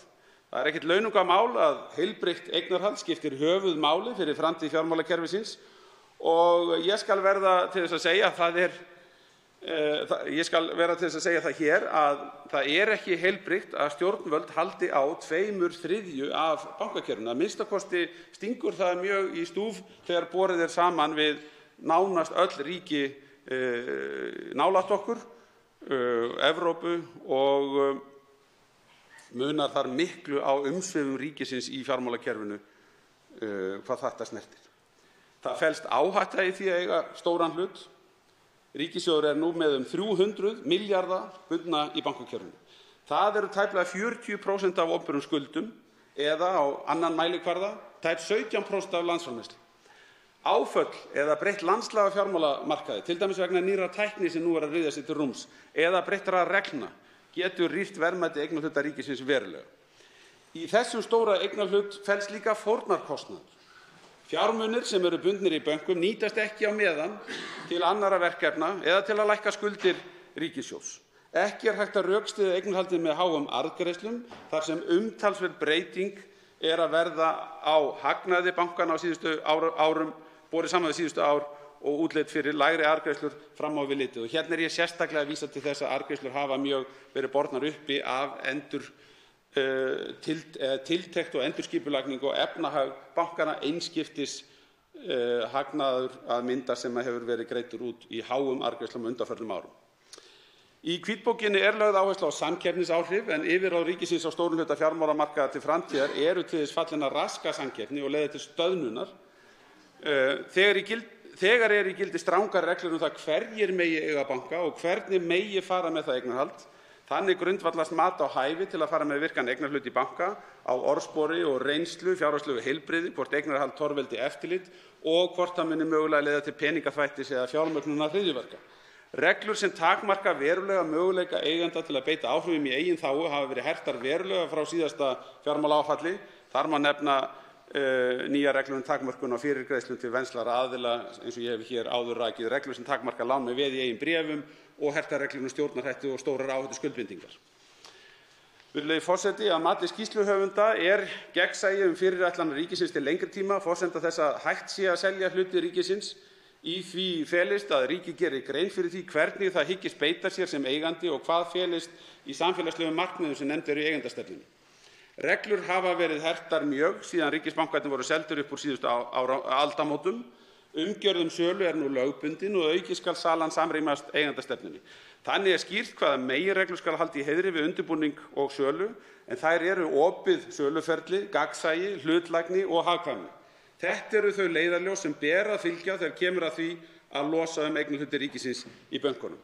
Speaker 13: Það ekkert launungarmál að heilbrigt eignarhald skiptir höfuðmáli fyrir framtíð fjármálakerfisins og ég skal verða til þess að segja það hér að það ekki heilbrigt að stjórnvöld haldi á 2/3 af bankakerfinu. Að minnsta kosti stingur það mjög í stúf þegar borið saman við nánast öll ríki nálægt okkur, Evrópu og munar þar miklu á umsvifum ríkisins í fjármálakerfinu hvað þetta snertir. Það felst áhætta í því að eiga stóran hlut. Ríkissjóður nú með 300 milljarða bundna í bankakerfinu. Það eru tæplega 40% af opinberum skuldum eða á annan mælikvarða tæp 17% af landsframleiðslu. Áföll eða breytt landslag á fjármálamarkaði, til dæmis vegna nýrrar tækni sem nú að ryðja sér til rúms eða breyttra reglna, getur rýrt verðmæti eignarhluta ríkisins verulega. Í þessum stóra eignarhlut felst líka fórnarkostnaður. Fjármunir sem eru bundnir í bönkum nýtast ekki á meðan til annarra verkefna eða til að lækka skuldir ríkissjóðs. Ekki hægt að rökstyðja eignarhaldið með háum arðgreiðslum þar sem umtalsverð breyting að verða á hagnaði bankanna á síðustu árum, borið saman við síðustu ár og útlit fyrir lægri arðgreiðslur fram á við litið. Og hérna ég sérstaklega að vísa til þess að arðgreiðslur hafa mjög verið bornar uppi af tiltekt og endurskipulagningu og efnahag bankanna einskiptis hagnaður að mynda sem hefur verið greiddur út í háum arðgreiðslum á undanförnum árum. Í hvítbókinni lögð áhersla á samkeppnisáhrif en yfirráð ríkisins á stórum hluta fjármálamarkaða til framtíðar eru til þess fallin að raska samkeppni og leiða til stöðnunar. Þegar í gildi strangar reglur það hverjir megi eiga banka og hvernig megi fara með það eignarhald. Þannig grundvallast mat á hæfi til að fara með virkan eignarhlut í banka á orðspori og reynslu, fjárhagslegu heilbrigði, hvort eignarhald torveldi eftirlit og hvort það muni mögulega leiða til peningaþvættis eða fjármögnunar hryðjuverka. Reglur sem takmarka verulega möguleika eigenda til að beita áhrifum í eigin þágu hafa verið hertar verulega frá síðasta fjármálaáfalli. Þar má nefna nýja reglur takmörkun á fyrirgreiðslum til venslaðra aðila eins og ég hef hér áður rakið, reglur sem takmarka lán með veði í eigin bréfum og hertar reglur stjórnarhætti og stórar áhættuskuldbindingar. Virðulegi forseti, að mati skýrsluhöfunda gegnsæi fyrirætlanir ríkisins til lengri tíma forsenda þess að hægt sé að selja hluti ríkisins. Í því felist að ríkið geri grein fyrir því hvernig það hyggist beita sér sem eigandi og hvað felist í samfélagslegum markmiðum sem nefnd eru í eigendastefnunni. Reglur hafa verið hertar mjög síðan ríkisbankarnir voru seldir upp úr síðustu aldamótum. Umgjörð sölu nú lögbundin og aukið skal salan samrýmast eigendastefnunni. Þannig skýrt hvaða meginreglur skal halda í heiðri við undirbúning og sölu, en þær eru opið söluferli, gagnsæi, hlutlægni og hagkvæmni. Þetta eru þau leiðarljós sem ber að fylgja þegar kemur að því að losa eignarhluti ríkisins í bönkunum.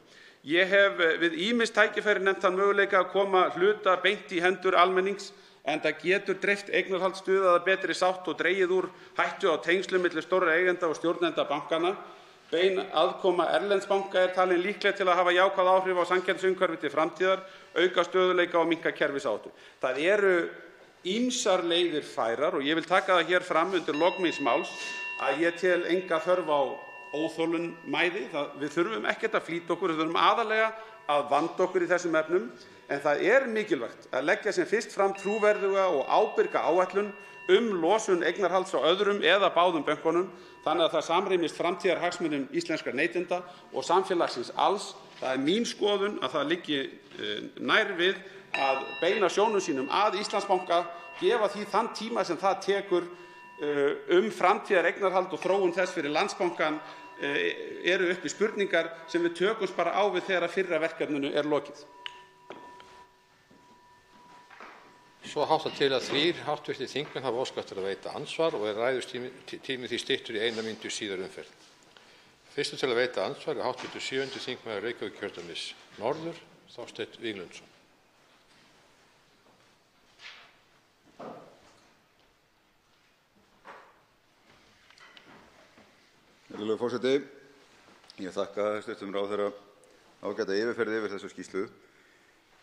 Speaker 13: Ég hef við ýmis tækifæri nefnt þann möguleika að koma hluta beint í hendur almennings, enda getur dreift eignarhald stuðað að betri sátt og dregið úr hættu á tengslum milli stórra eigenda og stjórnenda bankanna. Bein aðkoma erlends banka talin líkleg til að hafa jákvæð áhrif á samkeppnisumhverfi til framtíðar, auka stöðugleika og minnka kerfisáhættu. Það eru ýmsar leiðir færar og ég vil taka það hér fram undir lok míns máls að ég tel enga þörf á óþolinmæði. Við þurfum ekkert að flýta okkur, við þurfum aðallega að vanda okkur í þessum efnum, en það er mikilvægt að leggja sem fyrst fram trúverðuga og ábyrga áætlun losun eignarhalds á öðrum eða báðum bönkunum, þannig að það samrýmist framtíðarhagsmunum íslenskra neytenda og samfélagsins alls. Það er mín skoðun að það liggi nær við að beina sjónum sínum að Íslandsbanka, gefa því þann tíma sem það tekur framtíðar eignarhald og þróun þess fyrir Landsbankann. Eru uppi spurningar sem við tökumst bara á við þegar fyrra verkefninu er lokið.
Speaker 11: Svo háttar til að 3 hv. þingmenn hafa óskað eftir að veita andsvar og ræðustími því styttur í 1 mínútu í síðari umferð. Fyrstur til að veita andsvar er hv. 7. þingmaður Reykjavíkurkjördæmis norður, Þorsteinn Víglundsson.
Speaker 14: Virðulegur forseti, ég þakka hæstv. Ráðherra ágæta yfirferð yfir þessa skýrslu.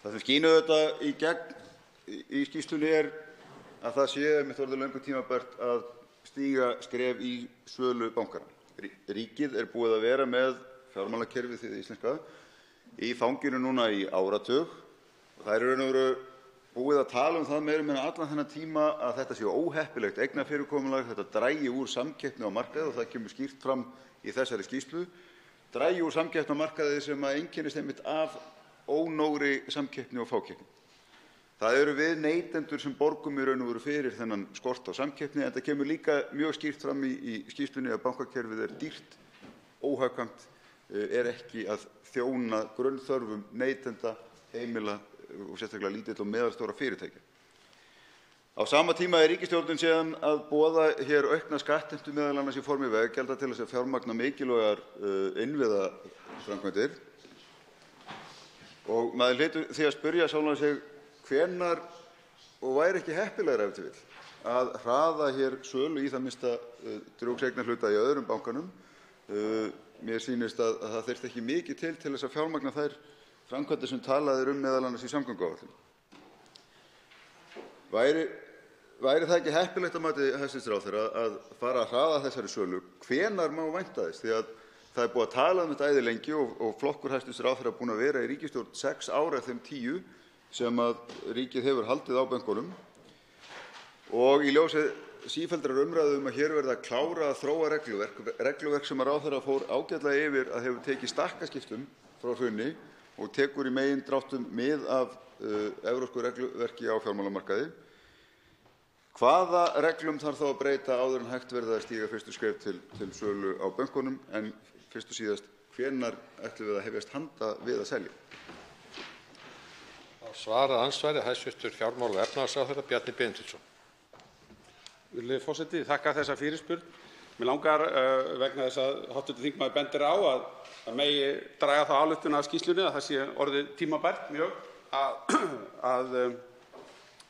Speaker 14: Það sem skín auðvitað í gegn í skýrslunni að það sé orðið löngu tímabært að stíga skref í sölu bankanna. Ríkið búið að vera með fjármálakerfið hið íslenska í fanginu núna í áratug og það raun og veru búið að tala það meira með allan þennan tíma að þetta sé óheppilegt eignafyrirkomulag, þetta dragi úr samkeppni á markaði og það kemur skýrt fram í þessari skýrslu, dragi úr samkeppni á markaði sem einkennist einmitt af ónógri samkeppni og fákeppni. Það eru við neytendur sem borgum í raun og veru fyrir þennan skort á samkeppni, en það kemur líka mjög skýrt fram í skýrslunni að bankakerfið dýrt, óhagkvæmt, ekki að þjóna grunnþörfum neytenda, heimila og sérstaklega lítill og meðalstóra fyrirtækja. Á sama tíma ríkisstjórnin síðan að boða hér aukna skattheimtu meðal annars í formi veggjalda til þess að fjármagna mikilvægar innviðaframkvæmdir. Og maður hlýtur því að spyrja sjálfan sig hvenær og væri ekki heppilegra ef til vill að hraða hér sölu í það minnsta drjúgseignarhluta í öðrum bankanum. Mér sýnist að það þyrfti ekki mikið til þess að fjármagna þær framkvæmdir sem talað meðal annars í samgönguáætlun. Væri það ekki heppilegt að mati hæstv. Ráðherra að fara að hraða þessari sölu? Hvenær má vænta þess? Því að það búið að tala þetta æði lengi og flokkur hæstv. Ráðherra búinn að vera í ríkisstjórn 6 ár af þeim 10 sem að ríkið hefur haldið á bönkunum. Og í ljósi sífelldrar umræðu að hér verði að klára að þróa regluverk sem að ráðherra fór ágætlega yfir að hefur tekið stakkaskiptum frá hruni og tekur í megindráttum mið af evrópsku regluverki á fjármálamarkaði. Hvaða reglum þarf þá að breyta áður en hægt verði að stíga fyrstu skref til sölu á bönkunum, en fyrst og síðast hvenær ætlum við að hefjast handa við að selja?
Speaker 11: Svarað andsvari hæstv. fjármála- og efnahagsráðherra Bjarni Benediktsson.
Speaker 13: Virðulegi forseti, þakka þessa fyrirspurn. Mig langar vegna þess að hv. þingmaður bendir á að megi draga þá ályktun af skýrslunni að það sé orðið tímabært mjög að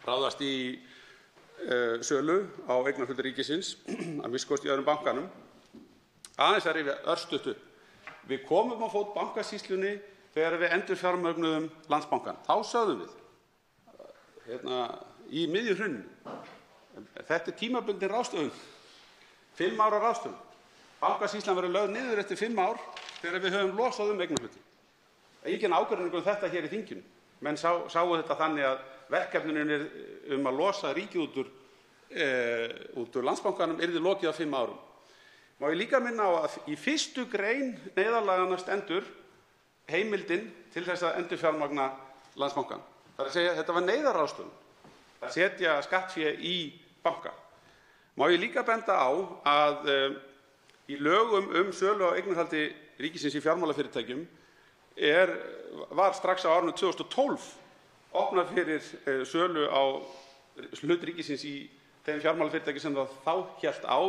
Speaker 13: ráðast í sölu á eignarhluta ríkisins, að minnsta kosti í öðrum bankanum. Aðeins að rifja örstutt upp. Við komum á fót bankasýslunni þegar við endurfjármögnuðum Landsbankann. Þá sögðum við í miðju hruninu. Þetta tímabundin ráðstöfun, 5 ára ráðstöfun. Bankasýslan verður lögð niður eftir 5 ár þegar við höfum losað eignarhluti. Engin ágreiningur þetta hér í þinginu. Menn sáu þetta þannig að verkefninu að losa ríkið út úr Landsbankanum yrði lokið á 5 árum. Má ég líka minna á að í 1. grein neyðarlaganna stendur heimildin til þess að endurfjármagna Landsbankann. Það er að segja, þetta var neyðarráðstöfun að setja skattfé í banka. Má ég líka benda á að í lögum sölu á eignarhaldi ríkisins í fjármálafyrirtækjum var strax á árinu 2012 opnað fyrir sölu á hlut ríkisins í þeim fjármálafyrirtækjum sem það þá hélt á,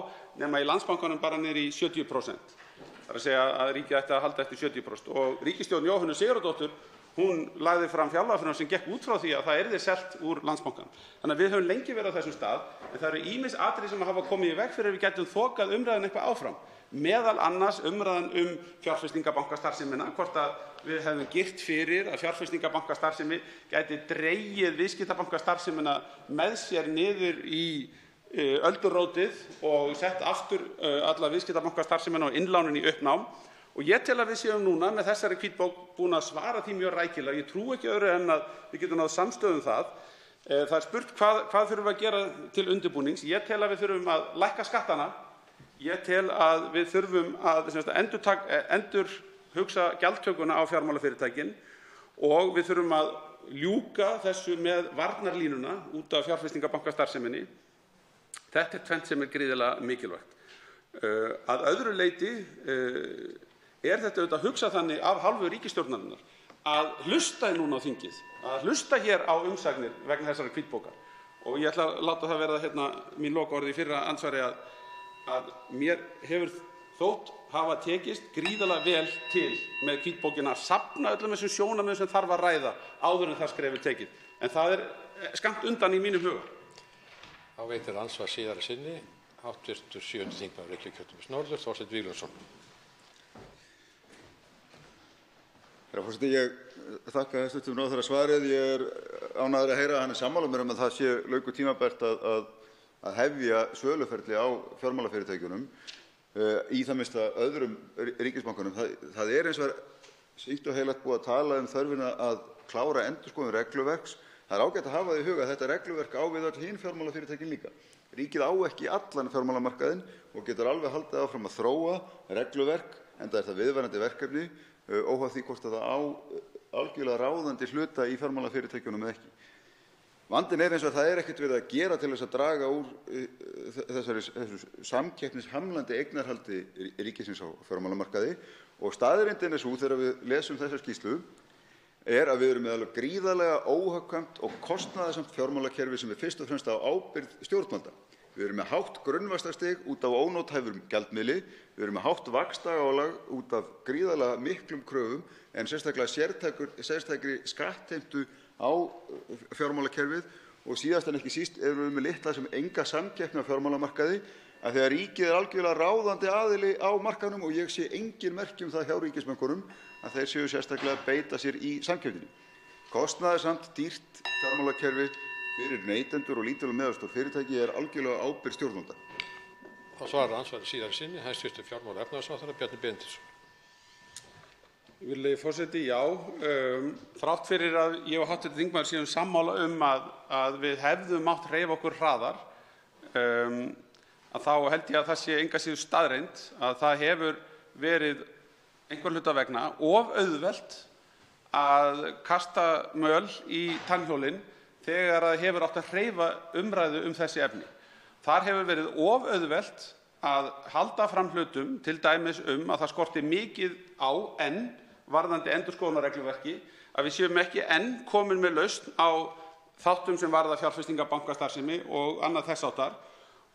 Speaker 13: nema í Landsbankanum bara niður í 70%. Það er að segja að ríkið ætti að halda eftir 70%. Og ríkisstjórn Jóhönnu Sigurðardóttur, hún lagði fram fjárlagafrumvarp sem gekk út frá því að það yrði selt úr Landsbankanum. Þannig að við höfum lengi verið á þessum stað, en það eru ýmis atriði sem hafa komið í veg fyrir að við gætum þokað umræðan eitthvað áfram. Meðal annars umræðan fjárfestingarbankastarfsemina, hvort að við hefðum girt fyrir að fjárfestingarbankastarfsemi gæti dregið viðskiptabankastarfsemina með sér niður í öldurótið og sett aftur alla viðskiptabankastarfsemina og innlánin í uppnám. Og ég tel að við séum núna með þessari hvítbók búin að svara því mjög rækilega. Ég trúi ekki öðru en að við getum náð samstöðu það. Það er spurt hvað þurfum við að gera til undirbúnings. Ég tel að við þurfum að lækka skattana. Ég tel að við þurfum að endurhugsa gjaldtökuna á fjármálafyrirtækin og við þurfum að ljúka þessu með varnarlínuna út af fjárfestingarbankastarfseminni. Þetta er tvennt sem er gríðarlega mikilvægt. Að öðru leyti þetta auðvitað hugsað þannig af hálfu ríkisstjórnarinnar að hlusta núna á þingið, að hlusta hér á umsagnir vegna þessara hvítbókar. Og ég ætla að láta það verða mín lokaorð í fyrra andsvari að mér hefur þótt hafa tekist gríðarlega vel til með hvítbókina að safna öllum þessum sjónarmiðum sem þarf að ræða áður en það skref er tekið. En það er skammt undan í mínum huga.
Speaker 11: Þá veitir andsvar síðari sinni hv. 7. þingmaður Reykjavíkurkjördæmis norður, Þorsteinn Víglundsson.
Speaker 14: Herra forseti, ég þakka hæstv. Ráðherra svarið. Ég er ánægður að heyra að hann er sammála mér að það sé löngu tímabært að hefja söluferli á fjármálafyrirtækjunum í það minnsta öðrum ríkisbankanum. Það er eins og sýnt og heilagt búið að tala þörfina að klára endurskoðun regluverks. Það er ágætt að hafa í huga að þetta regluverk á við öll hin fjármálafyrirtækin líka. Ríkið á ekki allan fjármálamarkaðinn og getur alveg haldið áfram að þróa regluverk, enda er það viðvarandi verkefni, óháð því hvort það á algjörlega ráðandi hluta í fjármálafyrirtækjunum eða ekki. Vandinn er eins og það er ekkert verið að gera til þess að draga úr þessu samkeppnishamlandi eignarhaldi ríkisins á fjármálamarkaði og staðreyndin er sú þegar við lesum þessa skýrslu að við erum með alveg gríðarlega óhagkvæmt og kostnaðarsamt fjármálakerfi sem er fyrst og fremst á ábyrgð stjórnvalda. Við erum með hátt grunnvaxtastig út af ónothæfum gjaldmiðli, við erum með hátt vaxtaálag út af gríðarlega miklum kröfum en sérstaklega sértækri skattheimtu á fjármálakerfið og síðast en ekki síst erum við með litla sem enga samkeppni á fjármálamarkaði að þegar ríkið er algjörlega ráðandi aðili á markaðnum og ég sé engin merki það hjá ríkisbönkunum að þeir séu sérstaklega að beita sér í samkeppninni. Kostnaðarsamt dýrt fjármálakerfi fyrir neytendur og lítil og meðalstór fyrirtæki er algjörlega ábyrgð stjórnvalda.
Speaker 11: Þá svarar andsvari síðari sinni hæstv. Fjármála- og efnahagsráðherra Bjarni Benediktsson.
Speaker 13: Virðulegi forseti, já, þrátt fyrir að ég og hv. þingmaður séum sammála að við hefðum mátt hreyfa okkur hraðar, að þá held ég að það sé engu að síður staðreynd að það hefur verið einhver hluta vegna of auðvelt að kasta möl í tannhjólin þegar það hefur átt að hreyfa umræðu þessi efni. Þar hefur verið of auðvelt að halda fram hlutum, til dæmis að það skorti mikið á enn varðandi endurskoðunarregluverki, að við séum ekki enn komin með lausn á þáttum sem varða fjárfestingarbankastarfsemi og annað þess háttar.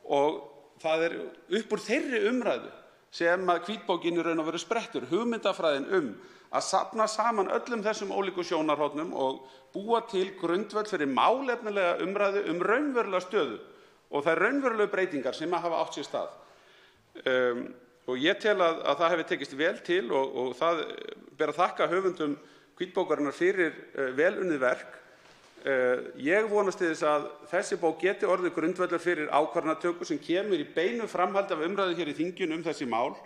Speaker 13: Og það er upp úr þeirri umræðu sem að hvítbókin í raun og veru sprettur, hugmyndafræðin að safna saman öllum þessum ólíku sjónarhornum og búa til grundvöll fyrir málefnalega umræðu raunverulega stöðu og þær raunverulegu breytingar sem hafa átt sér stað. Og ég tel að það hefði tekist vel til og það ber að þakka höfundum hvítbókarinnar fyrir vel unnið verk. Ég vonast til þess að þessi bók geti orðið grundvöllur fyrir ákvarðanatöku sem kemur í beinu framhaldi af umræðu hér í þinginu þessi mál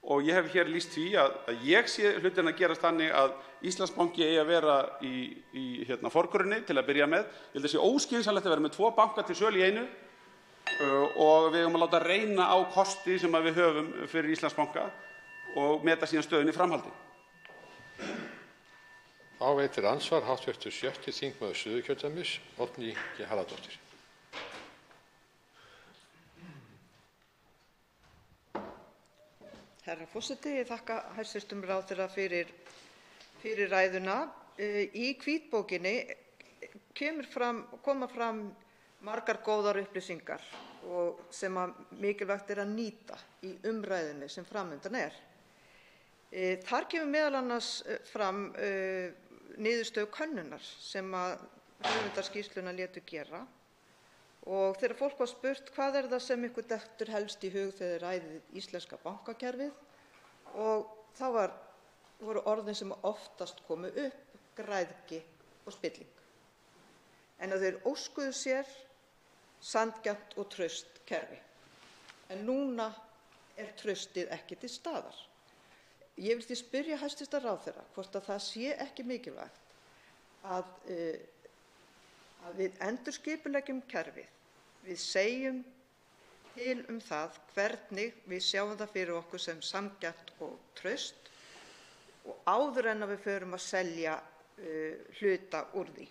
Speaker 13: og ég hef hér lýst því að ég sé hlutina gerast þannig að Íslandsbanki eigi að vera í forgrunni til að byrja með. Ég held að sé óskynsamlegt að vera með 2 banka til sölu í einu og við eigum að láta reyna á kosti sem við höfum fyrir Íslandsbanka og meta síðan stöðunni í framhaldi.
Speaker 11: Þá veitir andsvar hv. 6. þingmaður Suðurkjördæmis, Oddný G. Harðardóttir.
Speaker 7: Herra forseti, ég þakka hæstv. Ráðherra fyrir ræðuna. Í hvítbókinni koma fram margar góðar upplýsingar og sem mikilvægt að nýta í umræðunni sem fram undan er. Þar kemur meðal annars fram niðurstöður könnunar sem höfundar skýrslunnar létu gera og þegar fólk var spurt hvað það sem ykkur dettur helst í hug þegar þið ræðið íslenska bankakerfið og þá voru orðin sem oftast komu upp græðgi og spilling. En að þeir óskuðu sér sanngjarnt og traust kerfi. En núna er traustið ekki til staðar. Ég vil því spyrja hæstv. Ráðherra hvort að það sé ekki mikilvægt að við endurskipuleggjum kerfið. Við segjum til það hvernig við sjáum það fyrir okkur sem sanngjarnt og traust og áður en að við förum að selja hluta úr því.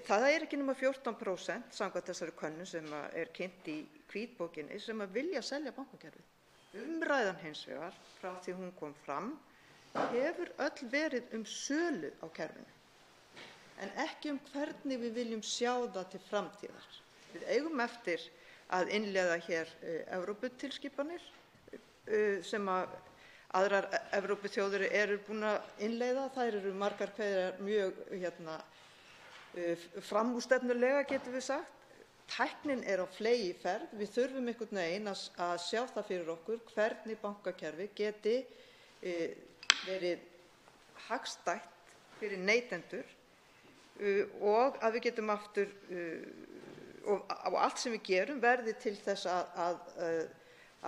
Speaker 7: Það er ekki nema 14% samkvæmt þessari könnun sem er kynnt í hvítbókinni sem vilja selja bankakerfið. Umræðan hins vegar frá því hún kom fram hefur öll verið sölu á kerfinu en ekki hvernig við viljum sjá það til framtíðar. Við eigum eftir að innleiða hér Evróputilskipanir sem aðrar Evrópuþjóðir eru búnar að innleiða. Þær eru margar hverjar mjög framúrstefnulega getum við sagt. Tæknin á fleygiferð. Við þurfum einhvern veginn að sjá það fyrir okkur hvernig bankakerfi geti verið hagstætt fyrir neytendur og að við getum aftur og allt sem við gerum verði til þess að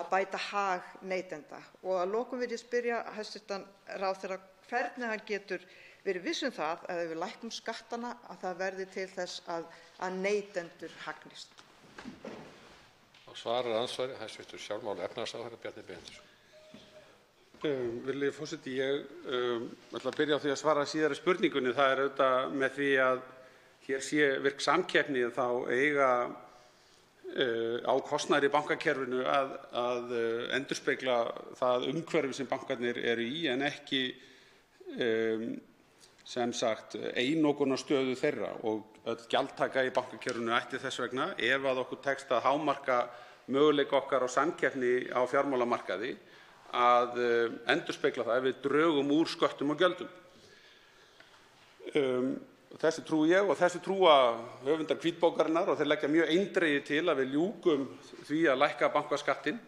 Speaker 7: bæta hag neytenda. Og að lokum vil ég spyrja hæstv. Ráðherra hvernig hann getur verið viss það að ef við lækkum skattana að það verði til þess að neytendur hagnist.
Speaker 11: Og svarar andsvari hæstv. Fjármála- og efnahagsráðherra Bjarni Benediktsson.
Speaker 13: Virðulegi forseti, ég ætla að byrja á því að svara síðari spurningunni. Það auðvitað með því að hér sé virk samkeppni þá eiga á kostnaði í bankakerfinu að endurspegla það umhverfi sem bankarnir eru í en ekki sem sagt einokunarstöðu þeirra og öll gjaldtaka í bankakerfinu ætti þess vegna ef að okkur tekst að hámarka möguleika okkar á samkeppni á fjármálamarkaði að endurspegla það ef við drögum úr sköttum og gjöldum. Þessu trúi ég og þessu trúa höfundar hvítbókarinnar og þeir leggja mjög eindregið til að við ljúkum því að lækka bankaskattinn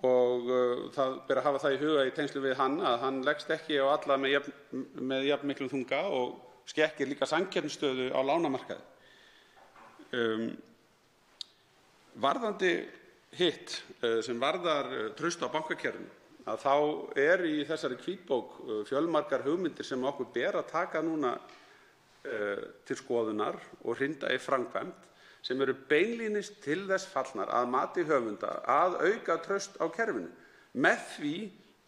Speaker 13: og það ber að hafa það í huga í tengslum við hann að hann leggst ekki á alla með jafn miklum þunga og skekkir líka samkeppnisstöðu á lánamarkaði. Varðandi hitt sem varðar traust á bankakerfinu að þá í þessari hvítbók fjölmargar hugmyndir sem okkur ber að taka núna til skoðunar og hrinda í framkvæmd sem eru beinlínis til þess fallnar að mati höfunda að auka traust á kerfinu með því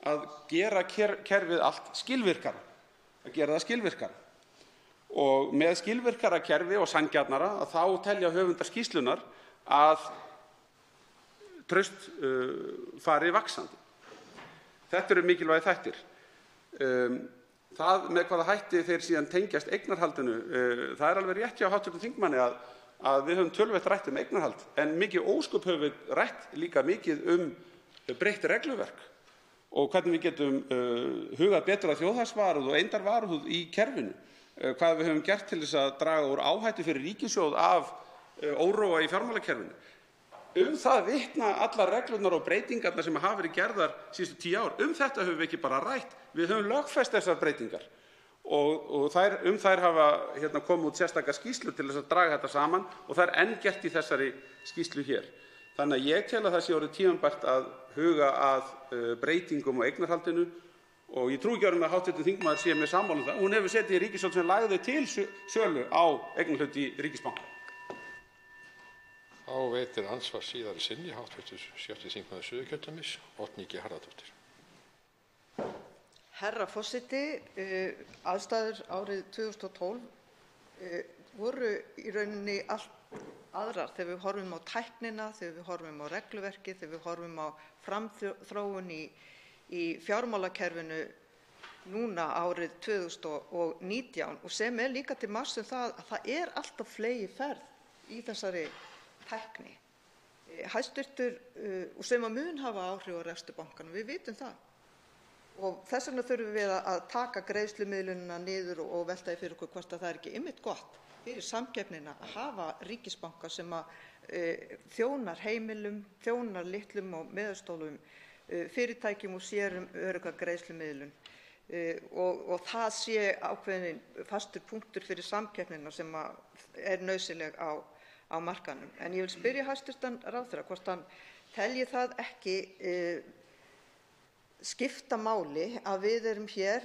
Speaker 13: að gera kerfið allt skilvirkara, að gera það skilvirkara. Og með skilvirkara kerfi og sanngjarnara að þá telja höfundar skýrslunnar að traust fari vaxandi. Þetta eru mikilvægir þættir. Það með hvaða hætti þeir síðan tengjast eignarhaldinu, það er alveg rétt hjá hv. Þingmanni að við höfum töluvert rætt eignarhald en mikið ósköp höfum við rætt líka mikið breytt regluverk og hvernig við getum hugað betur að þjóðhagsvarúð og eindarvarúð í kerfinu, hvað við höfum gert til þess að draga úr áhættu fyrir ríkissjóð af óróa í fjármálakerfinu. Það vitna allar reglurnar og breytingarnar sem hafa verið gerðar síðustu 10 ár. Þetta höfum við ekki bara rætt, við höfum lögfest þessar breytingar og þær hafa komið út sérstakar skýrslur til þess að draga þetta saman og það er enn gert í þessari skýrslu hér. Þannig að ég tel að það sé orðið tímabært að huga að breytingum á eignarhaldinu og ég trúi ekki orðið með að hv. þingmaður sé með sammála um það. Hún hefur setið í ríkisstjórn sem lagði til sölu á eignarhlut í ríkisbanka.
Speaker 11: Þá veitir andsvar síðari sinni hv. 6. þingmaður Suðurkjördæmis, Oddný G. Harðardóttir.
Speaker 7: Herra forseti, aðstæður árið 2012 voru í rauninni allt aðrar þegar við horfum á tæknina, þegar við horfum á regluverkið, þegar við horfum á framþróun í fjármálakerfinu núna árið 2019 og sem líka til marks um það að það alltaf fleygi ferð í þessari tækni. Hæstvirtur og sem að mun hafa áhrif á rekstur bankanna, við vitum það. Og þess vegna þurfum við að taka greiðslumiðlunina niður og velta því fyrir okkur hvort að það ekki einmitt gott fyrir samkeppnina að hafa ríkisbanka sem þjónar heimilum, þjónar litlum og meðalstórum fyrirtækjum og sér örugga greiðslumiðlun. Og það sé ákveðinn fastur punktur fyrir samkeppnina sem nauðsynleg á markaðnum. En ég vil spyrja hæstv. Ráðherra hvort hann telji það ekki skipta máli að við erum hér,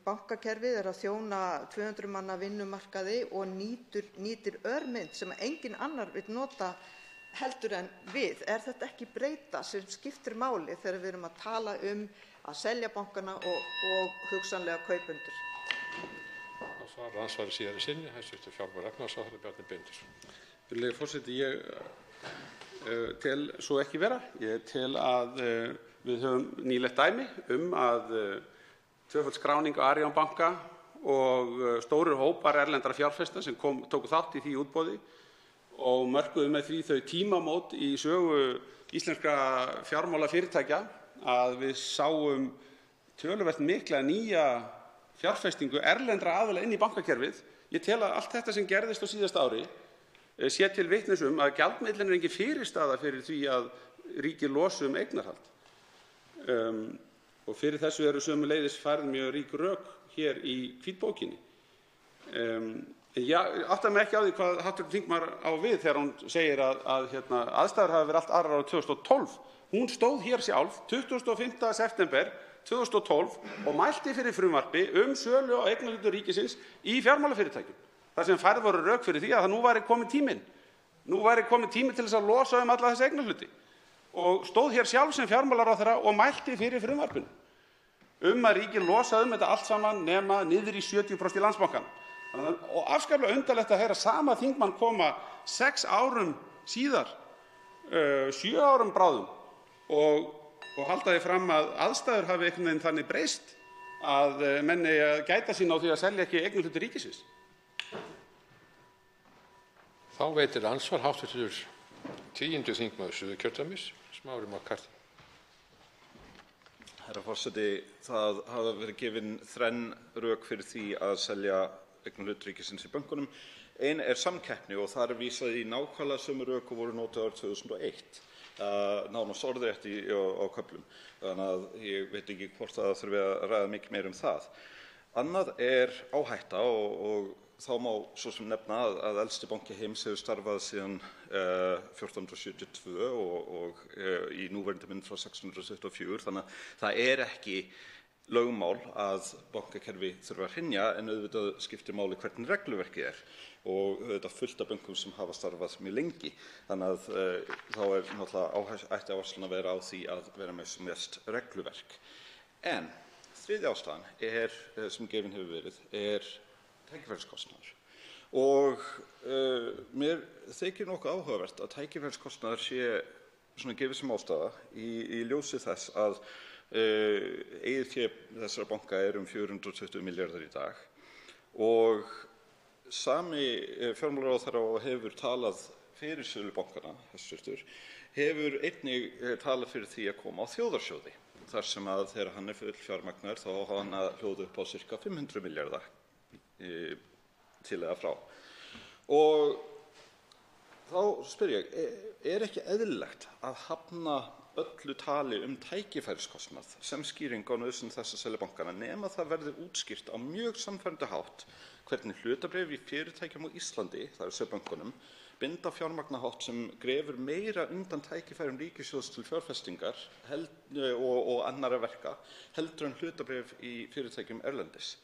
Speaker 7: bankakerfið að þjóna 200 manna vinnumarkaði og nýtir örmynt sem enginn annar vill nota heldur en við. Þetta ekki breyta sem skiptir máli þegar við erum að tala að selja bankana og hugsanlega kaupendur?
Speaker 11: Þá svarar andsvari síðari sinni, hæstv. fjármála- og efnahagsráðherra Bjarni Benediktsson.
Speaker 13: Virðulegi forseti, ég tel svo ekki vera. Ég tel að við höfum nýlegt dæmi að tvöföld skráning á Arion banka og stórir hópar erlendra fjárfesta sem tóku þátt í því útboði og mörkuðu með því þau tímamót í sögu íslenskra fjármálafyrirtækja að við sáum töluvert mikla nýja fjárfestingu erlendra aðila inn í bankakerfið. Ég tel að allt þetta sem gerðist á síðasta ári sé til vitnis að gjaldmiðillinn engin fyrirstaða fyrir því að ríkið losi eignarhald. Og fyrir þessu eru sömuleiðis færð mjög rík rök hér í hvítbókinni. Ég átta mig ekki á því hvað hv. þingmaður á við þegar hún segir að aðstæður hafi verið allt aðrar árið 2012. Hún stóð hér sjálf 25. september 2012 og mælti fyrir frumvarpi sölu á eignarhlutum ríkisins í fjármálafyrirtækjum. Þar sem færð voru rök fyrir því að nú væri kominn tíminn. Nú væri kominn tími til þess að losa alla þessa eignarhluti. Og stóð hér sjálf sem fjármálaráðherra og mælti fyrir frumvarpinu að ríkið losa þetta allt saman nema niður í 70% í Landsbankanum. Og afskaplega undarlegt að heyra sama þingmann koma 6 árum síðar, 7 árum bráðum og halda því fram að aðstæður hafi einhvern veginn þannig breyst að menn eigi að gæta sín á því að selja ekki eignarhluti ríkisins.
Speaker 11: Þá veitir andsvar hv. 10. þingmaður Suðurkjördæmis, Smári McCarthy.
Speaker 12: Herra forseti, það hafa verið gefin þrenn rök fyrir því að selja eignarhlut ríkisins í bönkunum. Ein samkeppni og þar vísað í nákvæmlega sömu rök og voru notuð árið 2001. Nánast orðrétt á köflum. Þannig að ég veit ekki hvort það þurfi að ræða mikið meira það. Annað áhætta og þá má svo sem nefna að elsti banki heims hefur starfað síðan 1472 og í núverandi mynd frá 1624. Þannig að það ekki lögmál að bankakerfi þurfi að hrynja en auðvitað skiptir máli hvernig regluverkið og auðvitað fullt af bönkum sem hafa starfað mjög lengi. Þannig að þá náttúrulega ætti áherslan að vera á því að vera með sem mest regluverk. En þriðja ástæðan sem gefin hefur verið tækifæriskostnaður. Og mér þykir nokkuð áhugavert að tækifæriskostnaður sé svona gefið sem ástæða í ljósi þess að eigið fé þessara banka 420 milljarðar í dag og sami fjármálaráðherra og hefur talað fyrir sölu bankanna, hefur einnig talað fyrir því að koma á þjóðarsjóði þar sem að þegar hann fullfjármagnaður þá á hann að hljóða upp á sirka 500 milljarða til eða frá. Og þá spyr ég, ekki eðlilegt að hafna öllu tali tækifæriskostnað sem skýring á nauðsyn þess að selja bankana nema það verði útskýrt á mjög sannfærandi hátt hvernig hlutabréf í fyrirtækjum á Íslandi, það söbönkunum, binda fjármagnahátt sem grefur meira undan tækifærum ríkissjóðs til fjárfestingar og annarra verka heldur en hlutabréf í fyrirtækjum erlendis.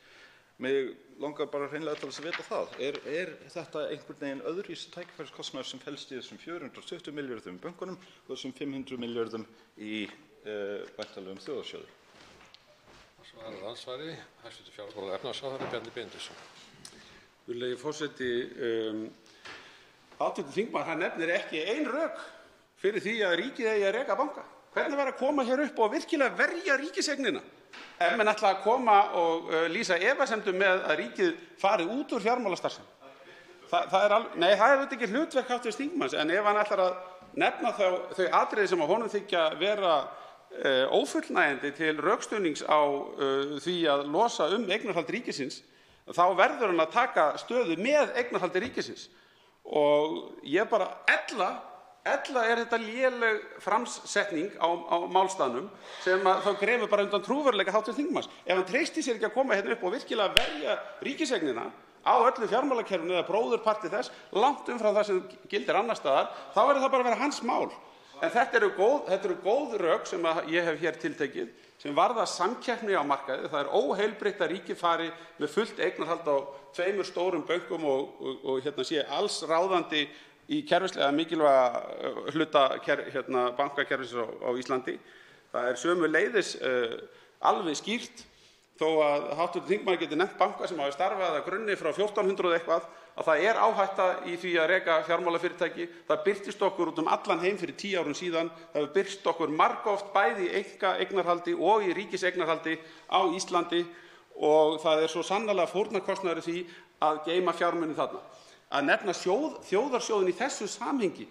Speaker 12: Mig langar bara hreinlega til að vita það. Er þetta einhvern veginn öðruvísi tækifæriskostnaður sem felst í þessum 420 milljörðum í bönkunum og þessum 500 milljörðum í væntanlegum þjóðarsjóði?
Speaker 11: Svarað ansvari, hæstv. fjármála- og efnahagsráðherra Bjarni Benediktsson.
Speaker 13: Virðulegi forseti, hv. þingmaður hann nefnir ekki ein rök fyrir því að ríkið eigi að reka banka. Hvernig var að koma hér upp og virkilega verja ríkiseignina? Ef menn ætla að koma og lýsa efasemdum með að ríkið fari út úr fjármálastarfsemi. Það er auðvitað ekki hlutverk hv. þingmanns, en ef hann ætlar að nefna þau atriði sem honum þykja vera ófullnægjandi til rökstuðnings á því að losa eignarhald ríkisins, þá verður hann að taka stöðu með eignarhaldi ríkisins. Og ég bara ella er þetta léleg framsetning á málstaðnum sem þá grefur bara undan trúverðugleika hv. þingmanns. Ef hann treystir sér ekki að koma hérna upp og virkilega verja ríkiseignina á öllu fjármálakerfinu eða bróðurparti þess, langt umfram það sem gildir annars staðar, þá verður það bara að vera hans mál. En þetta eru góð rök sem ég hef hér tiltekið, sem varða samkeppni á markaði. Það er óheilbrigt að ríkið fari með fullt eignarhald á 2 stórum bönkum og sé alls ráðandi í kerfislega mikilvæga hluta bankakerfisins á Íslandi. Það er sömuleiðis alveg skýrt, þó að hv. þingmaður geti nefnt banka sem hafi starfað að grunni frá 1400 eitthvað, að það er áhætta í því að reka fjármálafyrirtæki. Það birtist okkur út allan heim fyrir 10 árum síðan. Það hefur birst okkur margoft bæði í einkaeignarhaldi og í ríkiseignarhaldi á Íslandi og það er svo sannarlega fórnarkostnaður í því að geyma fjármuni þarna. Að nefna þjóðarsjóðinn í þessu samhengi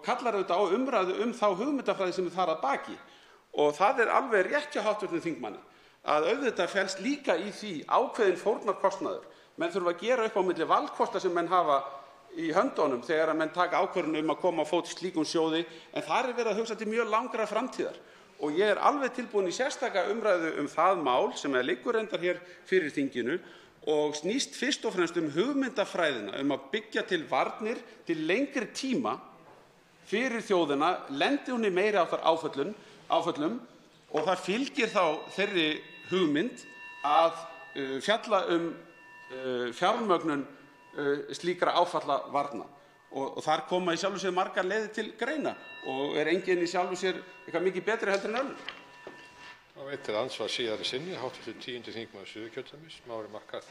Speaker 13: kallar auðvitað á umræðu þá hugmyndafræði sem þar að baki. Og það er alveg rétt hjá hv. þingmanni að auðvitað felst líka í því ákveðinn fórnarkostnaður. Menn þurfa að gera upp á milli valkosta sem menn hafa í höndunum þegar menn taka ákvörðun að koma á fót slíkum sjóði, en þar er verið að hugsa til mjög langra framtíðar. Og ég er alveg tilbúinn í sérstaka umræðu það mál sem liggur reyndar hér fyrir þinginu og snýst fyrst og fremst hugmyndafræðina að byggja til varnir til lengri tíma fyrir þjóðina, lendi hún í meiri áttar áföllum og það fylgir þá þeirri hugmynd að fjalla fjármögnun slíkra áfallavarna. Og þar koma í sjálfu sér margar leiðir til greina og er enginn í sjálfu sér eitthvað mikið betri heldur en önnur.
Speaker 11: Þá veitir ansvar síðari sinni, hv. 10. þingmaður Suðurkjördæmis, Smári Markarð.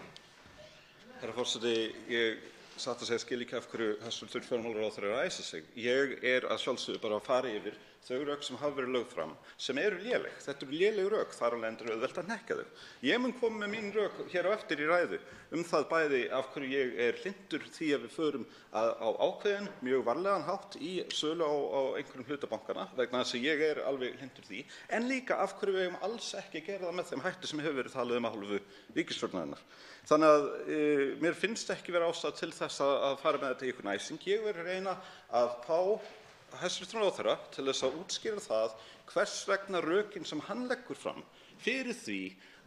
Speaker 12: Herra forseti, ég satt að segja skil ekki af hverju hæstv. fjármálaráðherra er að æsa sig. Ég er að sjálfsögðu bara að fara yfir þau rök sem hafa verið lögð fram, sem eru léleg. Þetta eru léleg rök, þar af leiðandi er auðvelt að hnekka þau. Ég mun koma með mín rök hér á eftir í ræðu það bæði af hverju ég er hlynntur því að við förum á ákveðinn, mjög varlegan hátt í sölu á einhverjum hlutabankana, vegna þess að ég er alveg hlynntur því, en líka af hverju við eigum alls ekki að gera það með þeim hætti sem hefur verið talað af hálfu ríkisstjórnarinnar. Þannig að mér finnst ekki vera ástæða til þess að fara með þetta í einhvern æsing. Ég verð að reyna að fá hæstv. ráðherra til þess að útskýra það hvers vegna rökin sem hann leggur fram fyrir því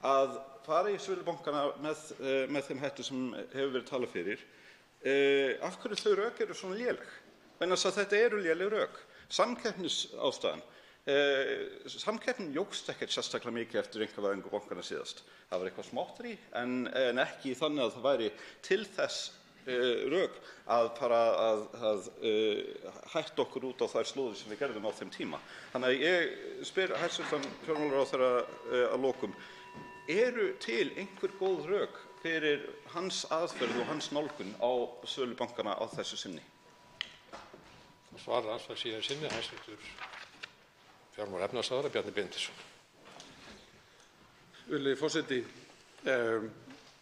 Speaker 12: að fara í sölu bankana með þeim hætti sem hefur verið talað fyrir, af hverju þau rök eru svona léleg. Vegna þess að þetta eru léleg rök. Samkeppnisástæðan. Samkeppnin jókst ekkert sérstaklega mikið eftir einkavæðingu bankana síðast. Það var eitthvað smáttar í, en ekki þannig að það væri til þess rök að fara að hætta okkur út á þær slóðir sem við gerðum á þeim tíma. Þannig að ég spyr hæstv. fjármálaráðherra að lokum, eru til einhver góð rök fyrir hans aðferð og hans nálgun á sölu bankana á þessu sinni?
Speaker 11: Svarar ansvar síðari sinni, hæstv. fjármála- og efnahagsráðherra Bjarni Benediktsson.
Speaker 13: Virðulegi forseti,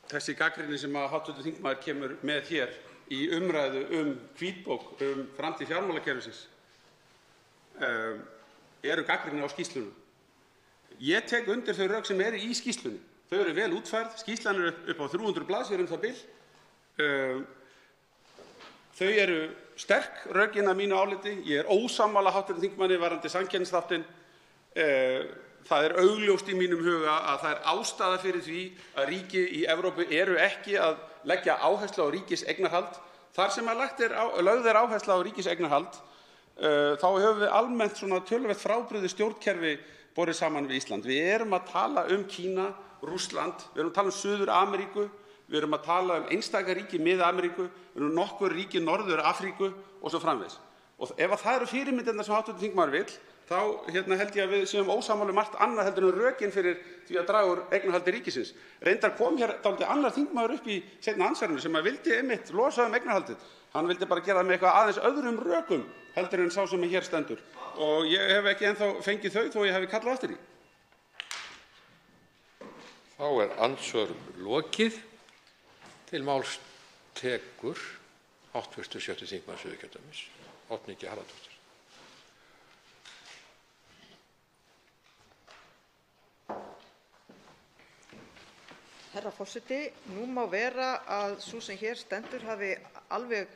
Speaker 13: þessi gagnrýni sem hv. þingmaður kemur með hér í umræðu hvítbók framtíð fjármálakerfisins eru gagnrýni á skýrsluna. Ég tek undir þau rök sem eru í skýrslunni. Þau eru vel útfærð, skýrslan er upp á 300 blaðsíður það bil. Þau eru sterk rökin að mínu áliti. Ég er ósammála hv. þingmanni varðandi samkeppnisþáttinn. Það er augljóst í mínum huga að það er ástæða fyrir því að ríki í Evrópu eru ekki að leggja áherslu á ríkiseignarhald. Þar sem lögð er áhersla á ríkiseignarhald þá höfum við almennt svona töluvert frábrugðið stjórnkerfi borið saman við Ísland. Við erum að tala Kína, Rússland, við erum að tala Suður-Ameríku, við erum að tala einstaka ríki Mið-Ameríku, við erum nokkur ríki Norður-Afríku og svo framvegis. Og ef það eru fyrirmyndirnar sem hv. þingmaður vill, þá held ég að við séum ósammála margt annað heldur en rökin fyrir því að draga úr eignarhaldi ríkisins. Reyndar kom hér dálítið annar þingmaður upp í seinna andsvarinu sem vildi einmitt losa eignarhaldið. Hann vildi bara gera það með eitthvað aðeins öðrum rökum heldur en sá sem hér stendur. Og ég hef ekki ennþá fengið þau þó ég hafi kallað eftir því.
Speaker 11: Þá er andsvörum lokið. Til máls tekur hv. 6. þingmaður Suðurkjördæmis, Oddný G. Harðardóttir.
Speaker 7: Herra forseti, nú má vera að sú sem hér stendur hafi alveg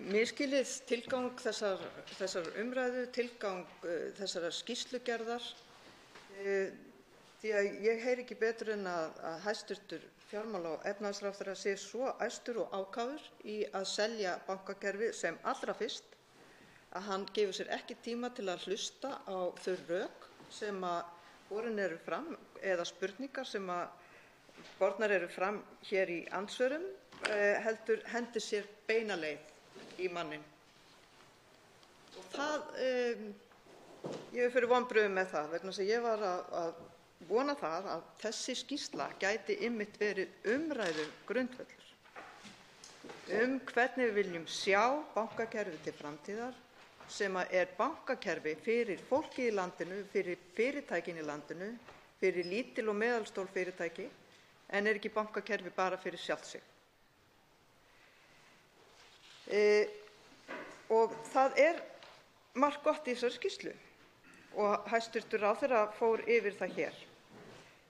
Speaker 7: misskilið tilgang þessar umræðu, tilgang þessarar skýrslugerðar, því að ég heyri ekki betur en að hæstv. Fjármála- og efnahagsráðherra sé svo æstur og ákafur í að selja bankakerfið sem allra fyrst að hann gefur sér ekki tíma til að hlusta á þau rök sem borin eru fram eða spurningar sem bornar eru fram hér í andsvörum, heldur hendi sér beina leið í manninn. Og það, ég er fyrir vonbrigðum með það vegna þess að ég var að vona það að þessi skýrsla gæti einmitt verið umræðugrundvöllur hvernig við viljum sjá bankakerfið til framtíðar sem er bankakerfi fyrir fólkið í landinu, fyrir fyrirtækin í landinu, fyrir lítil og meðalstór fyrirtæki en er ekki bankakerfi bara fyrir sjálft sig. Og það er margt gott í þessari skýrslu og hæstv. Ráðherra fór yfir það hér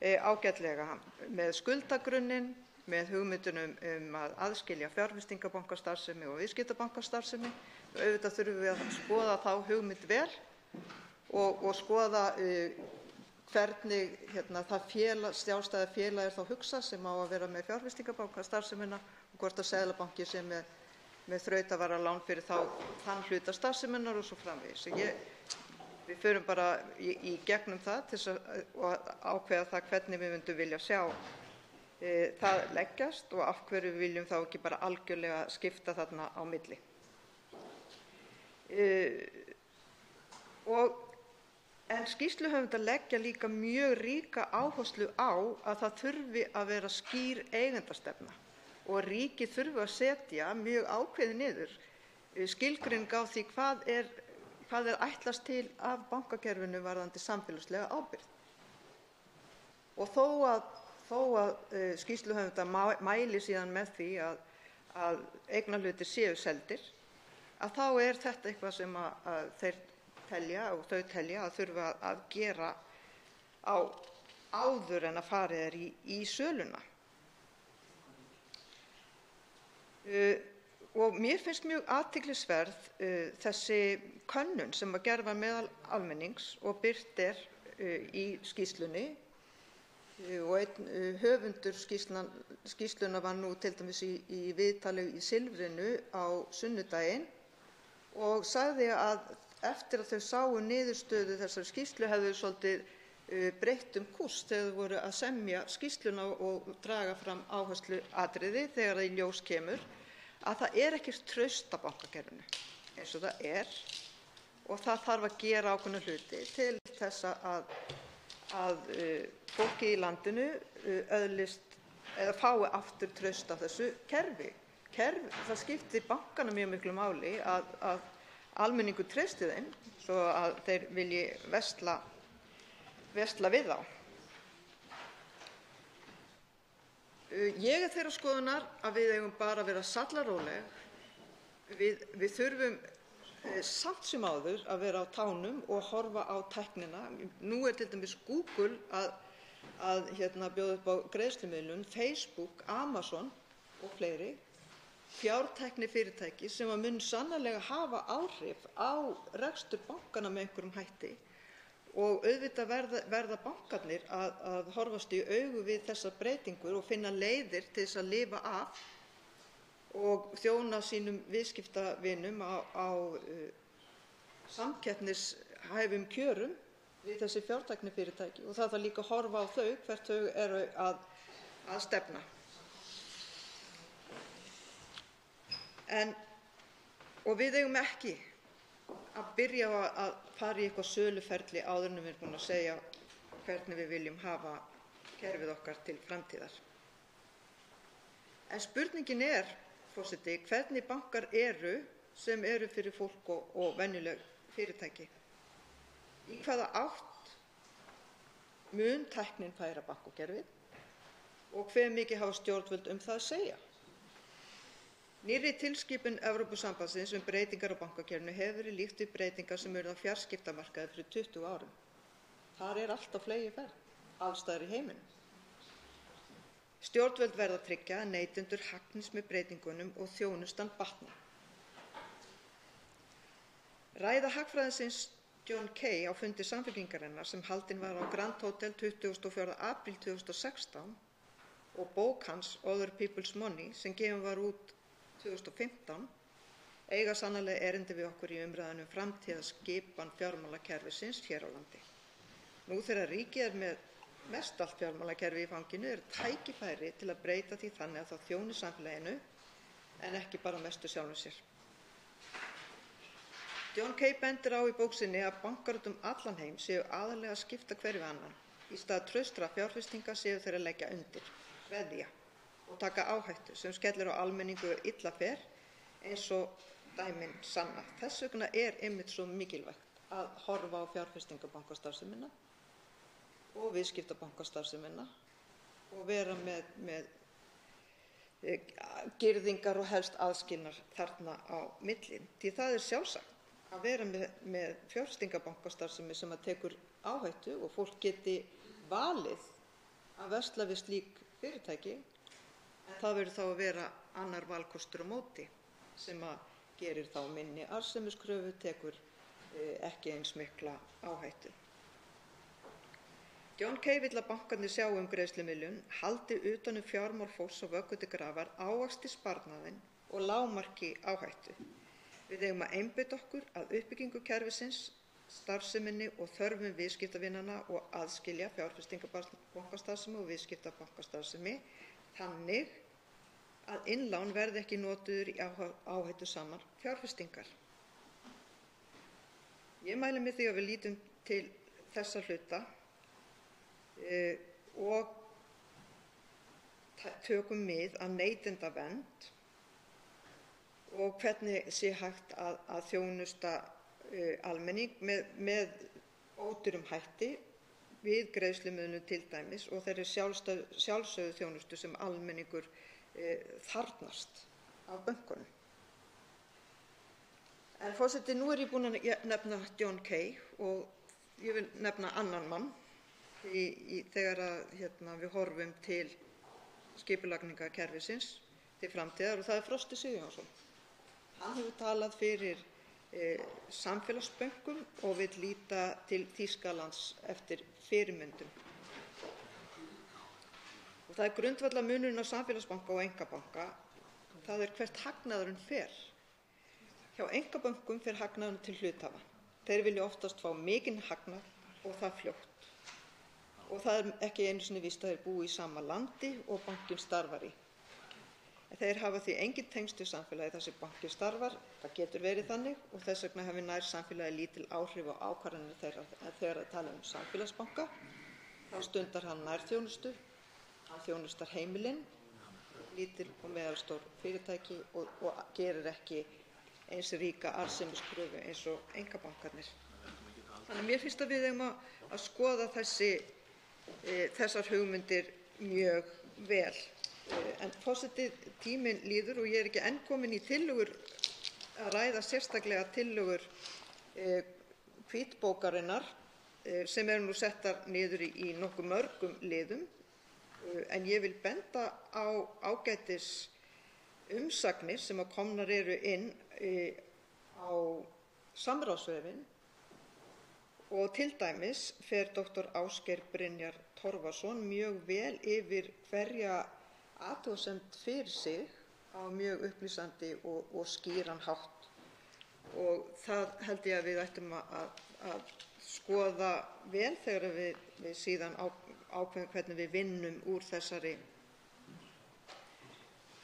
Speaker 7: ágætlega með skuldagrunninn, með hugmyndunum að aðskilja fjárfestingarbankastarfsemi og viðskiptabankastarfsemi. Auðvitað þurfum við að skoða þá hugmynd vel og skoða hvernig það sjálfstæða félag er þá hugsað sem á að vera með fjárfestingarbankastarfsemina og hvort að Seðlabanki sé með þrautavaralán fyrir þann hluta starfseminnar og svo framvegis. Við förum bara í gegnum það til að ákveða það hvernig við myndum vilja sjá það leggjast og af hverju við viljum þá ekki bara algjörlega skipta þarna á milli. En skýrsluhöfundar leggja líka mjög ríka áherslu á að það þurfi að vera skýr eigendastefna og ríkið þurfi að setja mjög ákveðið niður skilgreiningu á því hvað er ætlast til af bankakerfinu varðandi samfélagslega ábyrgð. Og þó að skýrsluhöfundar mæli síðan með því að eignarhlutir séu seldir, að þá er þetta eitthvað sem að þeir telja og þau telja að þurfa að gera áður en að farið er í söluna. Og mér finnst mjög athyglisverð þessi könnun sem gerð var meðal almennings og birt er í skýrslunni og einn höfundur skýrslunnar var nú til dæmis í viðtali í Silfrinu á sunnudaginn og sagði að eftir að þau sáu niðurstöðu þessar skýrslu hefðu svolítið breytt kúrs þegar þau voru að semja skýrsluna og draga fram áhersluatriði þegar það í ljós kemur að það er ekkert traust á bankakerfinu eins og það er og það þarf að gera ákveðna hluti til þess að fólkið í landinu öðlist eða fái aftur traust á þessu kerfi. Það skiptir bankana mjög miklu máli að almenningur treysti þeim svo að þeir vilji versla við þá. Ég er þeirrar skoðunar að við eigum bara að vera sallaróleg. Við þurfum samt sem áður að vera á tánum og horfa á tæknina. Nú er til dæmis Google að bjóða upp á greiðslumiðlun, Facebook, Amazon og fleiri fjártæknifyrirtæki sem mun sannarlega hafa áhrif á rekstur bankanna með einhverjum hætti. Og auðvitað verða bankarnir að horfast í augu við þessar breytingar og finna leiðir til þess að lifa af og þjóna sínum viðskiptavinum á samkeppnishæfum kjörum við þessi fjártæknifyrirtæki og það þarf líka að horfa á þau, hvert þau eru að stefna. Og við eigum ekki að byrja að fara í eitthvað söluferli áður en við erum búin að segja hvernig við viljum hafa kerfið okkar til framtíðar. En spurningin er, forseti, hvernig bankar eru sem eru fyrir fólk og venjuleg fyrirtæki. Í hvaða átt mun tæknin færa bankakerfið og hve mikið hafa stjórnvöld það að segja. Nýrri tilskipun Evrópusambandsins breytingar á bankakerfinu hefur verið líkt við breytingar sem urðu á fjarskiptamarkaði fyrir 20 árum. Þar er allt á fleygiferð, alls staðar í heiminum. Stjórnvöld verða að tryggja að neytendur hagnist með breytingunum og þjónustan batni. Ræða hagfræðingsins John Kay á fundi Samfylkingarinnar sem haldin var á Grand Hotel 24. apríl 2016 og bók hans Other People's Money sem gefin var út 2015 eiga sannarlega erindi við okkur í umræðunum framtíðarskipan fjármálakerfisins hér á landi. Nú þegar ríkið með mestallt fjármálakerfi í fanginu tækifæri til að breyta því þannig að það þjóni samfélaginu en ekki bara mestu sjálfum sér. John Kay bendir á í bók sinni að bankar út allan heim séu aðallega að skipta hver við annan. Í stað traustra fjárfestinga séu þeir að leggja undir, veðja og taka áhættu sem skellir á almenningu illa fer eins og dæmin sanna. Þess vegna einmitt svo mikilvægt að horfa á fjárfestingabankastarfsemina og viðskiptabankastarfsemina og vera með girðingar og helst aðskilnað þarna á milli. Því það er sjálfsagt að vera með fjárfestingabankastarfsemi sem að tekur áhættu og fólk geti valið að versla við slík fyrirtæki, en það verður þá að vera annar valkostur á móti sem að gerir þá minni arðsemiskröfu, tekur ekki eins mikla áhættu. John Kay vill að bankarnir sjái greiðslumiðlun, haldi utan fjármál fólks á vöggu til grafar, ávaxti sparnaðinn og lágmarki áhættu. Við eigum að einbeita okkur að uppbyggingu kerfisins, starfseminni og þörfum viðskiptavinanna og aðskilja fjárfestingabankastarfsemi og viðskiptabankastarfsemi þannig að innlán verði ekki notuð í áhættusamar fjárfestingar. Ég mæli með því að við lítum til þessa hluta og tökum mið af neytendavernd og hvernig sé hægt að þjónusta almenning með ódýrum hætti við greiðslumiðlun til dæmis og þeirri sjálfsögðu þjónustu sem almenningur þarfnast af bönkunum. En forseti, nú ég búin að nefna John Kay og ég vil nefna annan mann þegar við horfum til skipulagningarkerfisins til framtíðar og það er Frosti Sigurjónsson. Hann hefur talað fyrir samfélagsbönkum og vill líta til Þýskalands eftir fyrirmyndum. Og það er grundvallarmunurinn á samfélagsbanka og einkabanka, það er hvert hagnaðurinn fer. Hjá einkabönkum fer hagnaðurinn til hluthafa. Þeir vilja oftast fá mikinn hagnað og það fljótt. Og það er ekki einu sinni víst að þeir búi í sama landi og bankinn starfar í. Þeir hafa því engin tengsl við samfélagið þar sem bankinn starfar, það getur verið þannig og þess vegna hefur nær samfélagið lítil áhrif á ákvarðanir þeirra. Þegar að tala samfélagsbanka, þá stundar hann nærþjónustu, hann þjónustar heimilin, lítil og meðalstór fyrirtæki og gerir ekki eins ríka arðsemiskröfu eins og einkabankarnir. Þannig mér finnst að við eigum að skoða þessar hugmyndir mjög vel. En forseti, tíminn líður og ég er ekki enn komin í tillögur að ræða sérstaklega tillögur hvítbókarinnar sem eru nú settar niður í nokkuð mörgum liðum. En ég vil benda á ágætis umsagnir sem að komnar eru inn á samráðsvefinn og til dæmis fer Dr. Ásgeir Brynjar Torfason mjög vel yfir hverja athugasemd fyrir sig á mjög upplýsandi og skýran hátt. Og það held ég að við ættum að skoða vel þegar við síðan ákveðum hvernig við vinnum úr þessari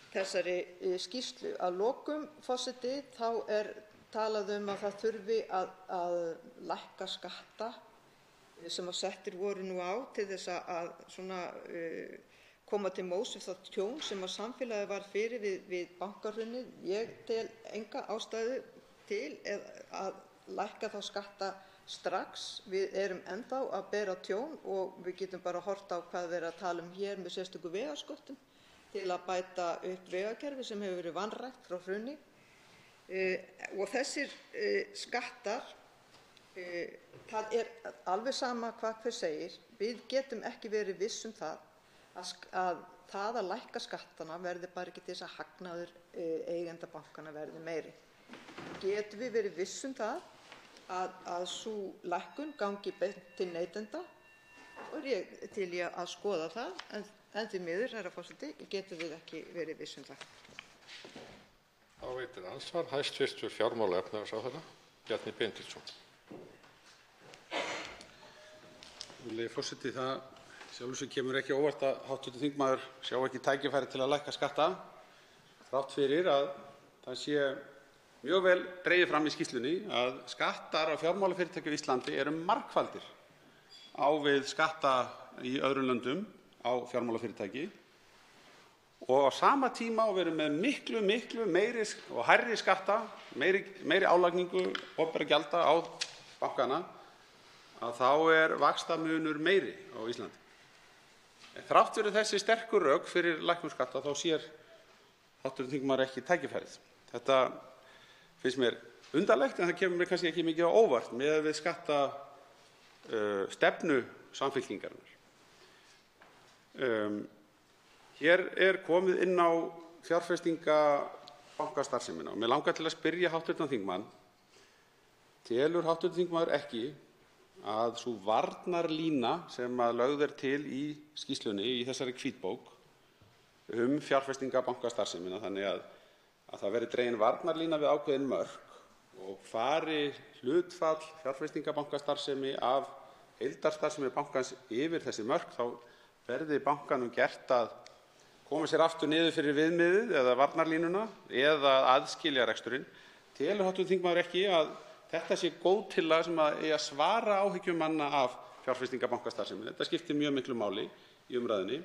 Speaker 7: skýrslu. Að lokum, forseti, þá er talað um að það þurfi að lækka skatta sem settir voru nú á til þess að koma til móts við það tjón sem samfélagið varð fyrir við bankahrunið. Ég tel enga ástæðu til að lækka þá skatta strax. Við erum ennþá að bera tjón og við getum bara horft á hvað við erum að tala um hér með sérstöku vegasköttum til að bæta upp vegakerfi sem hefur verið vanrækt frá hruni. Og þessir skattar, það er alveg sama hvað hver segir, við getum ekki verið viss um það að það að lækka skattana verði bara ekki til þess að hagnaður eigenda bankanna verði meiri. Getum við verið viss um það að sú lækkun gangi beint til neytenda, og ég til ég að skoða það, en því miður, herra forseti, getum við ekki verið viss um það.
Speaker 11: Þá veitir andsvar hæstv. Fjármála- og efnahagsráðherra Bjarni Benediktsson.
Speaker 13: Virðulegi forseti, það sjálfu sér kemur ekki á óvart að hv. þingmaður sjá ekki tækifæri til að lækka skatta, þrátt fyrir að það sé mjög vel dregið fram í skýrslunni að skattar á fjármálafyrirtæki á Íslandi eru margfaldir á við skatta í öðrum löndum á fjármálafyrirtæki, og á sama tíma og við erum með miklu meiri og hærri skatta, meiri álagningu opinberra gjalda á bankana, að þá er vaxtamunur meiri á Íslandi. En þrátt fyrir þessi sterku rök fyrir lækkun skatta þá sér hv. þingmaður ekki tækifærið. Þetta finnst mér undarlegt, en það kemur mér kannski ekki mikið á óvart miðað við skattastefnu Samfylkingarinnar. Hér er komið inn á fjárfestingabankastarfsemina og mig langar til að spyrja hv. þingmann: telur hv. þingmaður ekki að sú varnarlína sem lögð er til í skýrslunni, í þessari hvítbók fjárfestingabankastarfsemina, þannig að það verði dregin varnarlína við ákveðin mörk og fari hlutfall fjárfestingabankastarfsemi af heildarstarfsemi bankans yfir þessi mörk, þá verði bankanum gert að koma sér aftur niður fyrir viðmiðið eða varnarlínuna eða aðskilja reksturinn. Telur hv. þingmaður ekki að þetta sé góð tillaga sem eigi að svara áhyggjum manna af fjárfestingabankastarfsemi? Þetta skiptir mjög miklu máli í umræðunni.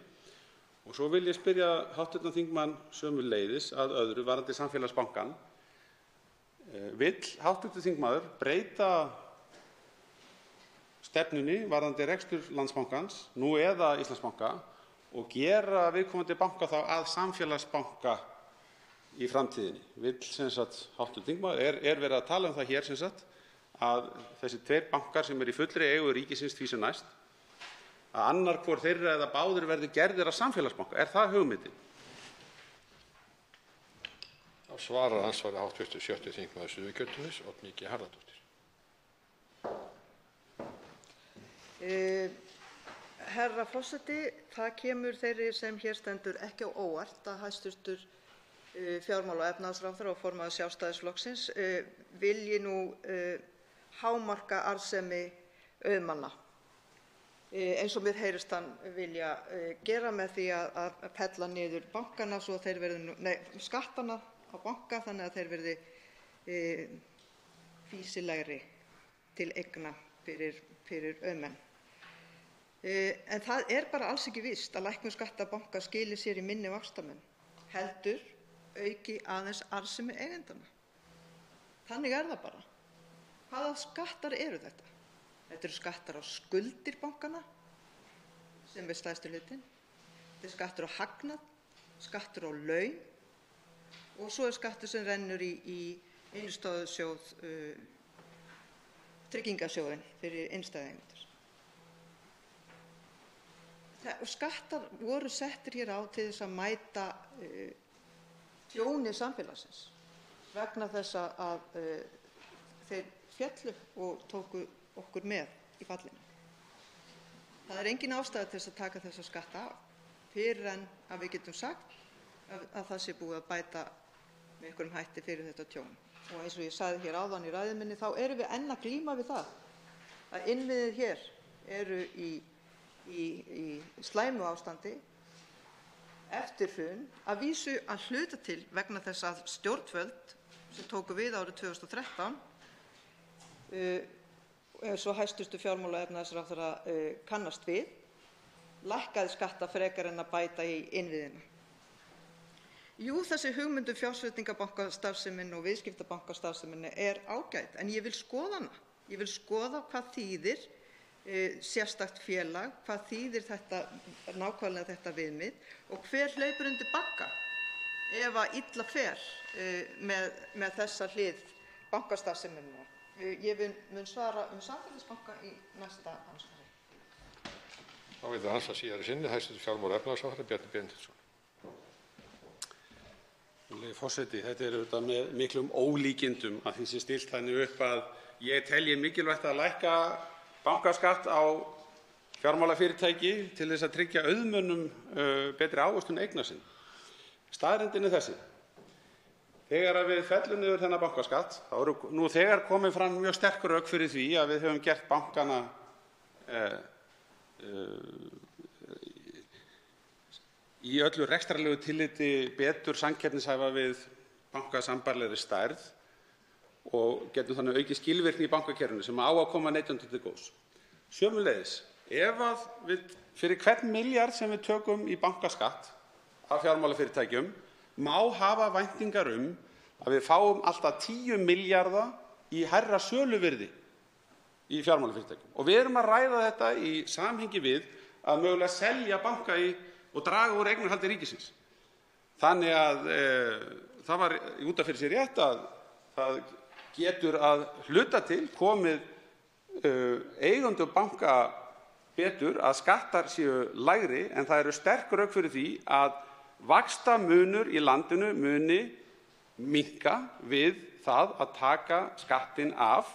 Speaker 13: Og svo vil ég spyrja hv. þingmann sömuleiðis að öðru varðandi Samfélagsbankann. Vill hv. þingmaður breyta stefnunni varðandi rekstur Landsbankans, nú eða Íslandsbanka, og gera viðkomandi banka þá að samfélagsbanka í framtíðinni? Vill hv. þingmaður, er verið að tala um það hér að þessi tveir bankar sem eru í fullri eigu ríkisins því sem næst, að annar hvor þeirra eða báðir verði gerðir að samfélagsbanka? Er það hugmyndin?
Speaker 11: Þá svarar andsvari hv. 6. þingmaður Suðurkjördæmis, Oddný G. Harðardóttir.
Speaker 7: Herra forseti, það kemur þeirri sem hér stendur ekki á óvart að hæstv. fjármála- og efnahagsráðherra og formaður Sjálfstæðisflokksins vilji nú hámarka arðsemi auðmanna, eins og mér heyrist hann vilja gera með því að fella niður bankana svo þeir verði, skattana á banka, þannig að þeir verði fýsilegri til eigna fyrir auðmenn. En það er bara alls ekki víst að lækkun skatta banka skili sér í minni vaxtamenn, heldur auki aðeins arðsemi eigendanna. Þannig er það bara. Hvaða skattar eru þetta? Þetta eru skattar á skuldir bankanna, sem er stærsti hlutinn. Þetta er skattur á hagnað, skattur á laun og svo er skattur sem rennur í innstæðusjóð, tryggingasjóðinn fyrir innstæðueigendur. Og skattar voru settir hér á til þess að mæta tjóni samfélagsins vegna þess að þeir féllu og tóku okkur með í fallinu. Það er engin ástæða til þess að taka þessa skatta af fyrr en að við getum sagt að það sé búið að bæta með einhverjum hætti fyrir þetta tjón. Og eins og ég sagði hér áðan í ræðu minni þá erum við enn að glíma við það að innviðir hér eru í slæmu ástandi eftir hrun, að vísu að hluta til vegna þess að stjórnvöld sem tóku við árið 2013, eins og hæstv. Fjármála- og efnahagsráðherra kannast við, lækkaði skatta frekar en að bæta í innviðina. Jú, þessi hugmynd um fjárfestingarbankastarfseminni og viðskiptabankastarfseminni er ágæt, en ég vil skoða hana. Ég vil skoða hvað þýðir sérstakt félag, hvað þýðir þetta, nákvæmlega þetta viðmið og hver hleypur undir bagga ef að illa fer með þessa hlið bankastarfseminnar. Ég mun svara samfélagsbanka í næsta andsvari.
Speaker 11: Þá verður andsvar síðari sinni hæstv. fjármála- og efnahagsráðherra Bjarni Benediktsson.
Speaker 13: Forseti, þetta er auðvitað með miklum ólíkindum að því sé stillt þannig upp að ég telji mikilvægt að lækka bankaskatt á fjármálafyrirtæki til þess að tryggja auðmönnum betri ávöxtun eigna sinna. Staðreyndin er þessi: þegar við fellum niður þennan bankaskatt þá eru nú þegar komið fram mjög sterk rök fyrir því að við höfum gert bankana í öllu rekstrarlegu tilliti betur samkeppnishæfa við banka sambærilegri stærð og getum þannig aukið skilvirkni í bankakerfinu sem á að koma neytendum til góðs. Sömuleiðis, ef að við fyrir hvern milljarð sem við tökum í bankaskatt af fjármálafyrirtækjum má hafa væntingar að við fáum alltaf 10 milljarða í hærra söluvirði í fjármálafyrirtækjum. Og við erum að ræða þetta í samhengi við að mögulega selja banka og draga úr eignarhaldi ríkisins. Þannig að það var út af fyrir sér rétt að það getur að hluta til komið eigendum banka betur að skattar séu lægri, en það eru sterk rök fyrir því að vaxtamunur í landinu muni minnka við það að taka skattinn af,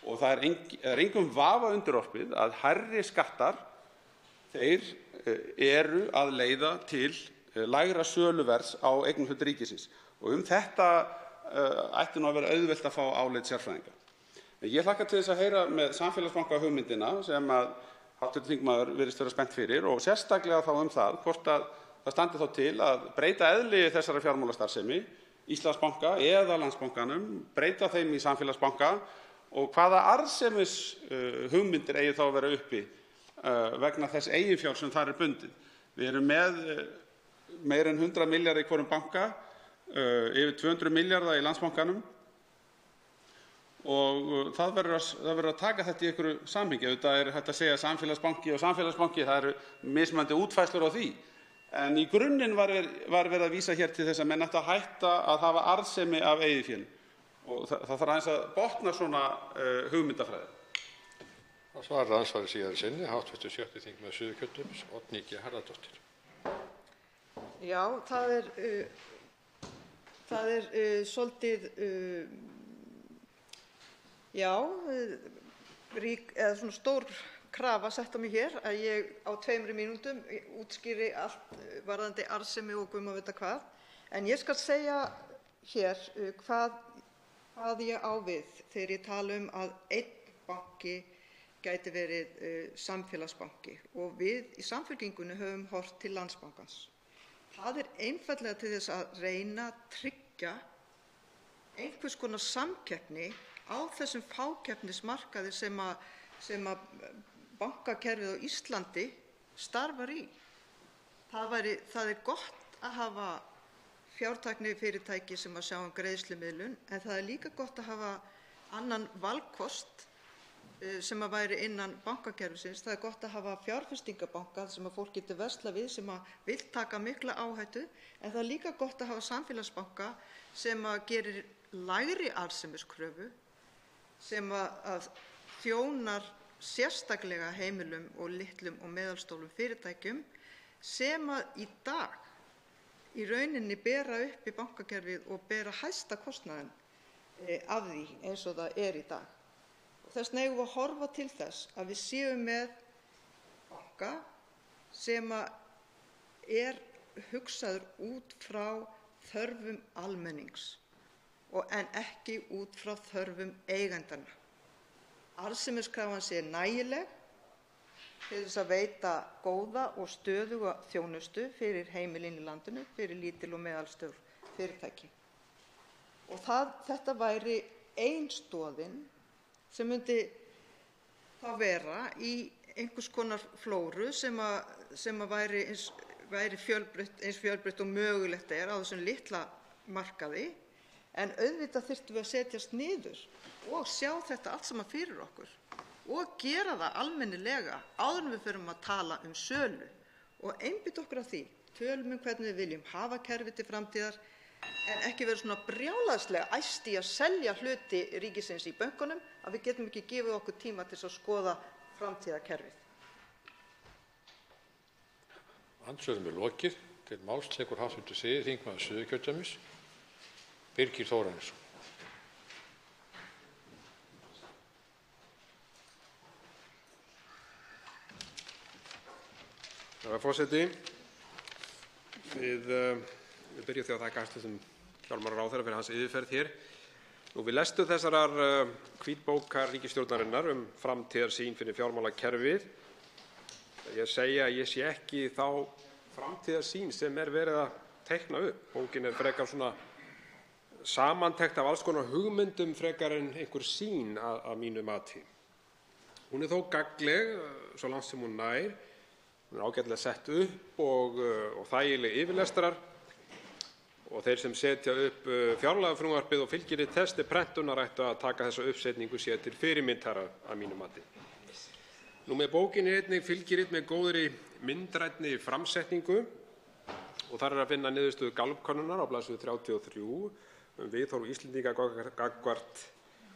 Speaker 13: og það er engum vafa undirorpið að hærri skattar þeir eru að leiða til lægra söluverðs á eignarhlut ríkisins. Og þetta ætti nú að vera auðvelt að fá álit sérfræðinga. Ég hlakka til þess að heyra með samfélagsbanka hugmyndina sem að hv. þingmaður virðist vera spennt fyrir, og sérstaklega þá það hvort að það standi þá til að breyta eðli þessara fjármálastarfsemi, Íslandsbanka eða Landsbankanum, breyta þeim í samfélagsbanka, og hvaða arðsemis hugmyndir eigi þá að vera uppi vegna þess eiginfjár sem þar er bundið. Við erum með meira en 100 milljarða í hvorum banka, yfir 200 milljarða í Landsbankanum, og það verður að taka þetta í einhverju samhengi. Auðvitað er hægt að segja samfélagsbanki og samfélagsbanki, það eru mismunandi útfærslur á því. En í grunninn var verið að vísa hér til þess að menn ættu að hætta að hafa arðsemi af eigið fé. Og það þarf aðeins að botna svona hugmyndafræði.
Speaker 11: Það svarar andsvari síðari sinni hv. 7. þingmaður Suðurkjördæmis, Oddný G. Harðardóttir.
Speaker 7: Já, það er svolítið rík eða svona stór krafa sett á mig hér að ég á 2 mínútum útskýri allt varðandi arðsemi og guð má vita hvað. En ég skal segja hér hvað ég á við þegar ég tala að einn banki gæti verið samfélagsbanki, og við í Samfylkingunni höfum horft til Landsbankans. Það er einfaldlega til þess að reyna að tryggja einhvers konar samkeppni á þessum fákeppnismarkaði sem bankakerfið á Íslandi starfar í. Það er gott að hafa fjártæknifyrirtæki sem að sjá greiðslumiðlun, en það er líka gott að hafa annan valkost sem að væri innan bankakerfisins. Það er gott að hafa fjárfestingarbanka sem að fólk getur verslað við, sem að vill taka mikla áhættu, en það er líka gott að hafa samfélagsbanka sem að gerir lægri arðsemiskröfu, sem að þjónar sérstaklega heimilum og litlum og meðalstólum fyrirtækjum sem að í dag í rauninni bera upp í bankakerfið og bera hæsta kostnaðinn af því eins og það er í dag. Þess vegna eigum við að horfa til þess að við séum með banka sem er hugsaður út frá þörfum almennings en ekki út frá þörfum eigendanna. Arðsemiskrafan sé nægileg til þess að veita góða og stöðuga þjónustu fyrir heimilin í landinu, fyrir lítil og meðalstór fyrirtæki. Og þetta væri ein stoðin sem myndi þá vera í einhvers konar flóru sem væri eins fjölbreytt og mögulegt er á þessum litla markaði, en auðvitað þyrftum við að setjast niður og sjá þetta allt saman fyrir okkur og gera það almennilega áður en við förum að tala um sölu og einbeita okkur að því. Tölum hvernig við viljum hafa kerfið til framtíðar en ekki vera svona brjálæðislega æst í að selja hluti ríkisins í bönkunum að við getum ekki gefið okkur tíma til að skoða framtíðarkerfið.
Speaker 11: Andsvörum lokið. Til máls tekur hv. þingmaður Suðurkjördæmis, Birgir Þórarinsson.
Speaker 15: Herra forseti, við byrjum því að þakka hæstv. Fjármálaráðherra fyrir hans yfirferð hér. Við lestur þessarar hvítbókar ríkisstjórnarinnar framtíðarsýn fyrir fjármálakerfið. Ég segi að ég sé ekki þá framtíðarsýn sem verið að teikna upp. Bókin frekar svona samantekt af alls konar hugmyndum frekar en einhver sýn að mínu mati. Hún þó gagnleg, svo langt sem hún nær. Hún ágætlega sett upp og þægileg yfirlestrar og þeir sem setja upp fjárlagafrumvarpið og fylgirit þess til prentunar ættu að taka þessa uppsetningu sér til fyrirmyndar að mínu mati. Með bókinni einnig fylgirit með góðri myndrænni framsetningu og þar að finna niðurstöðu Gallup-könnunar á blaðsíðu 33 viðhorf Íslendinga gagnvart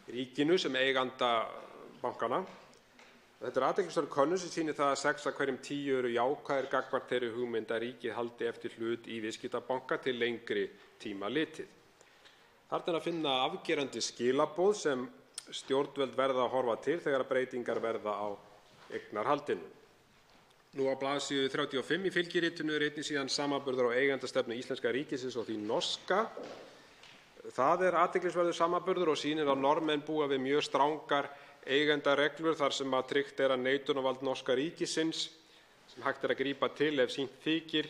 Speaker 15: ríkinu sem eiganda bankanna. Þetta athyglisverð könnun sem sýnir það að 6 af hverjum 10 eru jákvæðir gagnvart þeirri hugmynd að ríkið haldi eftir hlut í viðskiptabanka til lengri tíma litið. Þarna að finna afgerandi skilaboð sem stjórnvöld verða að horfa til þegar breytingar verða á eignarhaldinu. Á blaðsíðu 35 í fylgiritinu einnig síðan samanburður á eigendastefnu íslenska ríkisins og því norska. Það athyglisverður samanburður og sýnir að Norðmenn búa við mjög strangar eigendareglur þar sem að tryggt að neitunarvald norska ríkisins sem hægt að grípa til ef sýnt þykir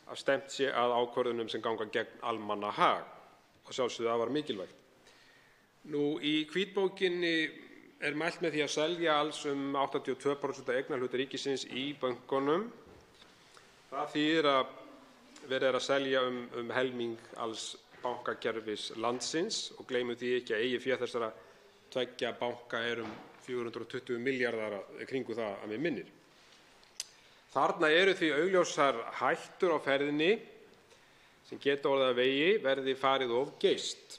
Speaker 15: að stefnt sé að ákvörðunum sem ganga gegn almannahag og sjálfsögðu afar mikilvægt. Í hvítbókinni mælt með því að selja alls 82% af eignarhlut ríkisins í bönkunum. Það þýðir að verið að selja helming alls bankakerfis landsins og gleymum því ekki að eigið fé þessara tveggja banka 420 milljarðar kringum það að mig minnir. Þarna eru því augljósar hættur á ferðinni sem geta orðið að vegi verði farið of geyst.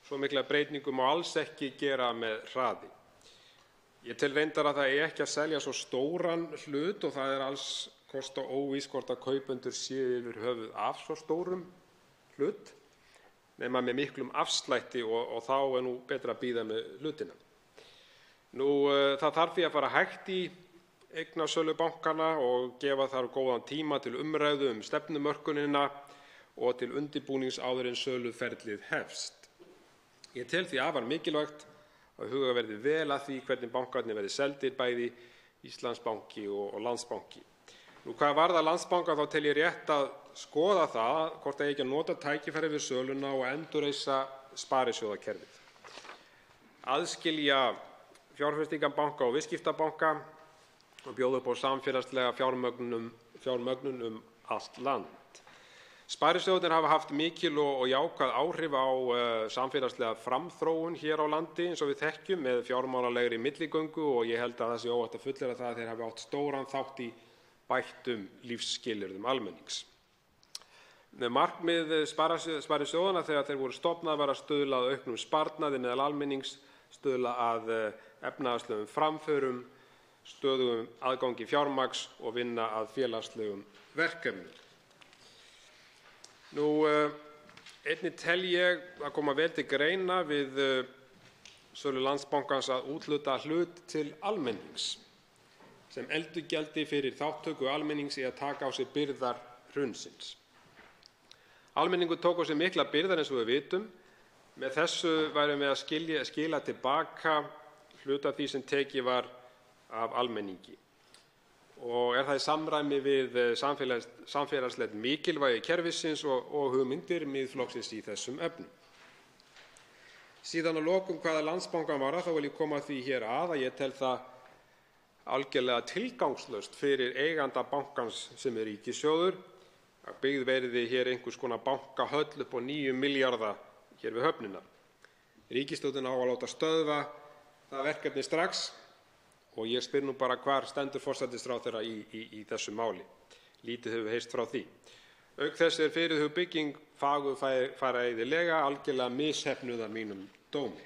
Speaker 15: Svo mikla breytingu má alls ekki gera með hraði. Ég tel reyndar að það ekki að selja svo stóran hlut og það alls kosta óvíst hvort að kaupendur séu yfir höfuð af svo stórum hlut nema með miklum afslætti og þá betra að bíða með hlutina. Það þarf því að fara hægt í eignasölu bankanna og gefa þar góðan tíma til umræðu stefnumörkunina og til undirbúnings áður en söluferlið hefst. Ég tel því afar mikilvægt að huga verði vel að því hvernig bankarnir verði seldir, bæði Íslandsbanki og Landsbanki. Hvað varðar Landsbanka þá tel ég rétt að skoða það hvort eigi ekki að nota tækifæri við söluna og endurreisa sparisjóðakerfið. Aðskilja fjárfestingarbanka og viðskiptabanka og bjóða upp á samfélagslega fjármögnun allt land. Sparisjóðirnir hafa haft mikil og jákvæð áhrif á samfélagslega framþróun hér á landi eins og við þekkjum með fjármálalegri milligöngu og ég held að það sé óhætt að fullyrða það að þeir hafi átt stóran þátt í bættum lífsskilyrðum almennings. Markmið sparisjóðanna þegar þeir voru stofnaðir var að stuðla að auknum sparnaði meðal almennings, stuðla að efnahagslegum framförum, stöðugum aðgangi fjármagns og vinna að félagslegum verkefnum. Einnig tel ég að koma vel til greina við sölu Landsbankans að úthluta hlut til almennings sem endurgjaldi fyrir þátttöku almennings í að taka á sig byrðar hrunsins. Almenningur tók á sig miklar byrðar eins og við vitum. Með þessu værum við að skila til baka hluta af því sem tekið var af almenningi og það í samræmi við samfélagslegt mikilvægi kerfisins og hugmyndir Miðflokksins í þessum efnum. Síðan að lokum hvað Landsbankann varðar þá vil ég koma því hér að ég tel það algerlega tilgangslaust fyrir eiganda bankans sem ríkissjóður að byggð verði hér einhvers konar bankahöll upp á 9 milljarða hér við höfnina. Ríkisstjórnin á að láta stöðva það verkefni strax og ég spyr nú bara hvar stendur forsætisráðherra í þessu máli. Lítið hefur heyrst frá því. Auk þess fyrirhuguð bygging fagurfræðilega algerlega misheppnuð að mínum dómi.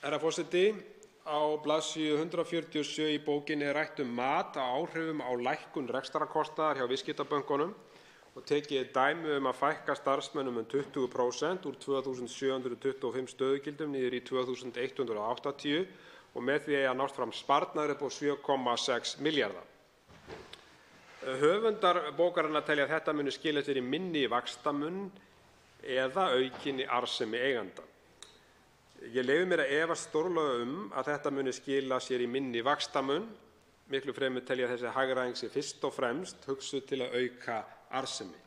Speaker 15: Herra forseti, á blaðsíðu 147 í bókinni rætt mat á áhrifum á lækkun rekstrarkostnaðar hjá viðskiptabönkunum og tekið dæmi að fækka starfsmönnum 20% úr 2.725 stöðugildum niður í 2.180 og með því að nást fram sparnaður upp á 7,6 milljarða. Höfundar bókarinnar telja að þetta muni skila sér í minni vaxtamun eða aukinni arðsemi eiganda. Ég leyfi mér að efast stórlega að þetta muni skila sér í minni vaxtamun. Miklu fremur telja þessi hagræðing sé fyrst og fremst hugsuð til að auka arðsemi.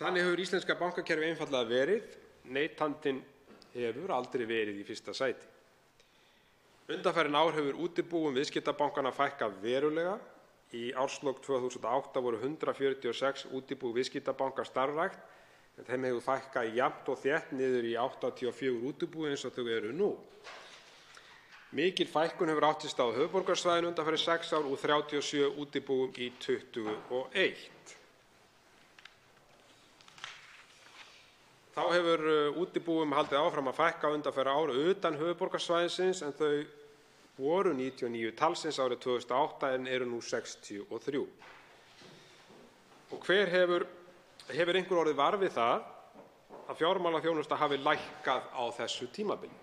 Speaker 15: Þannig hefur íslenska bankakerfi einfaldlega verið. Neytandinn hefur aldrei verið í fyrsta sæti. Undanfarin ár hefur útibúum viðskiptabankanna fækkað verulega. Í árslok 2008 voru 146 útibú viðskiptabanka starfrækt, en þeim hefur fækkað jafnt og þétt niður í 84 útibú eins og þau eru nú. Mikil fækkun hefur átt sér stað á höfuðborgarsvæðinu undanfarin 6 ár úr 37 útibúum í 21. Þá hefur útibúum haldið áfram að fækka undanfarin ár utan höfuðborgarsvæðisins en þau voru 99 talsins árið 2008 en eru nú 63. Og hefur einhver orðið var við það að fjármálaþjónusta hafi lækkað á þessu tímabili?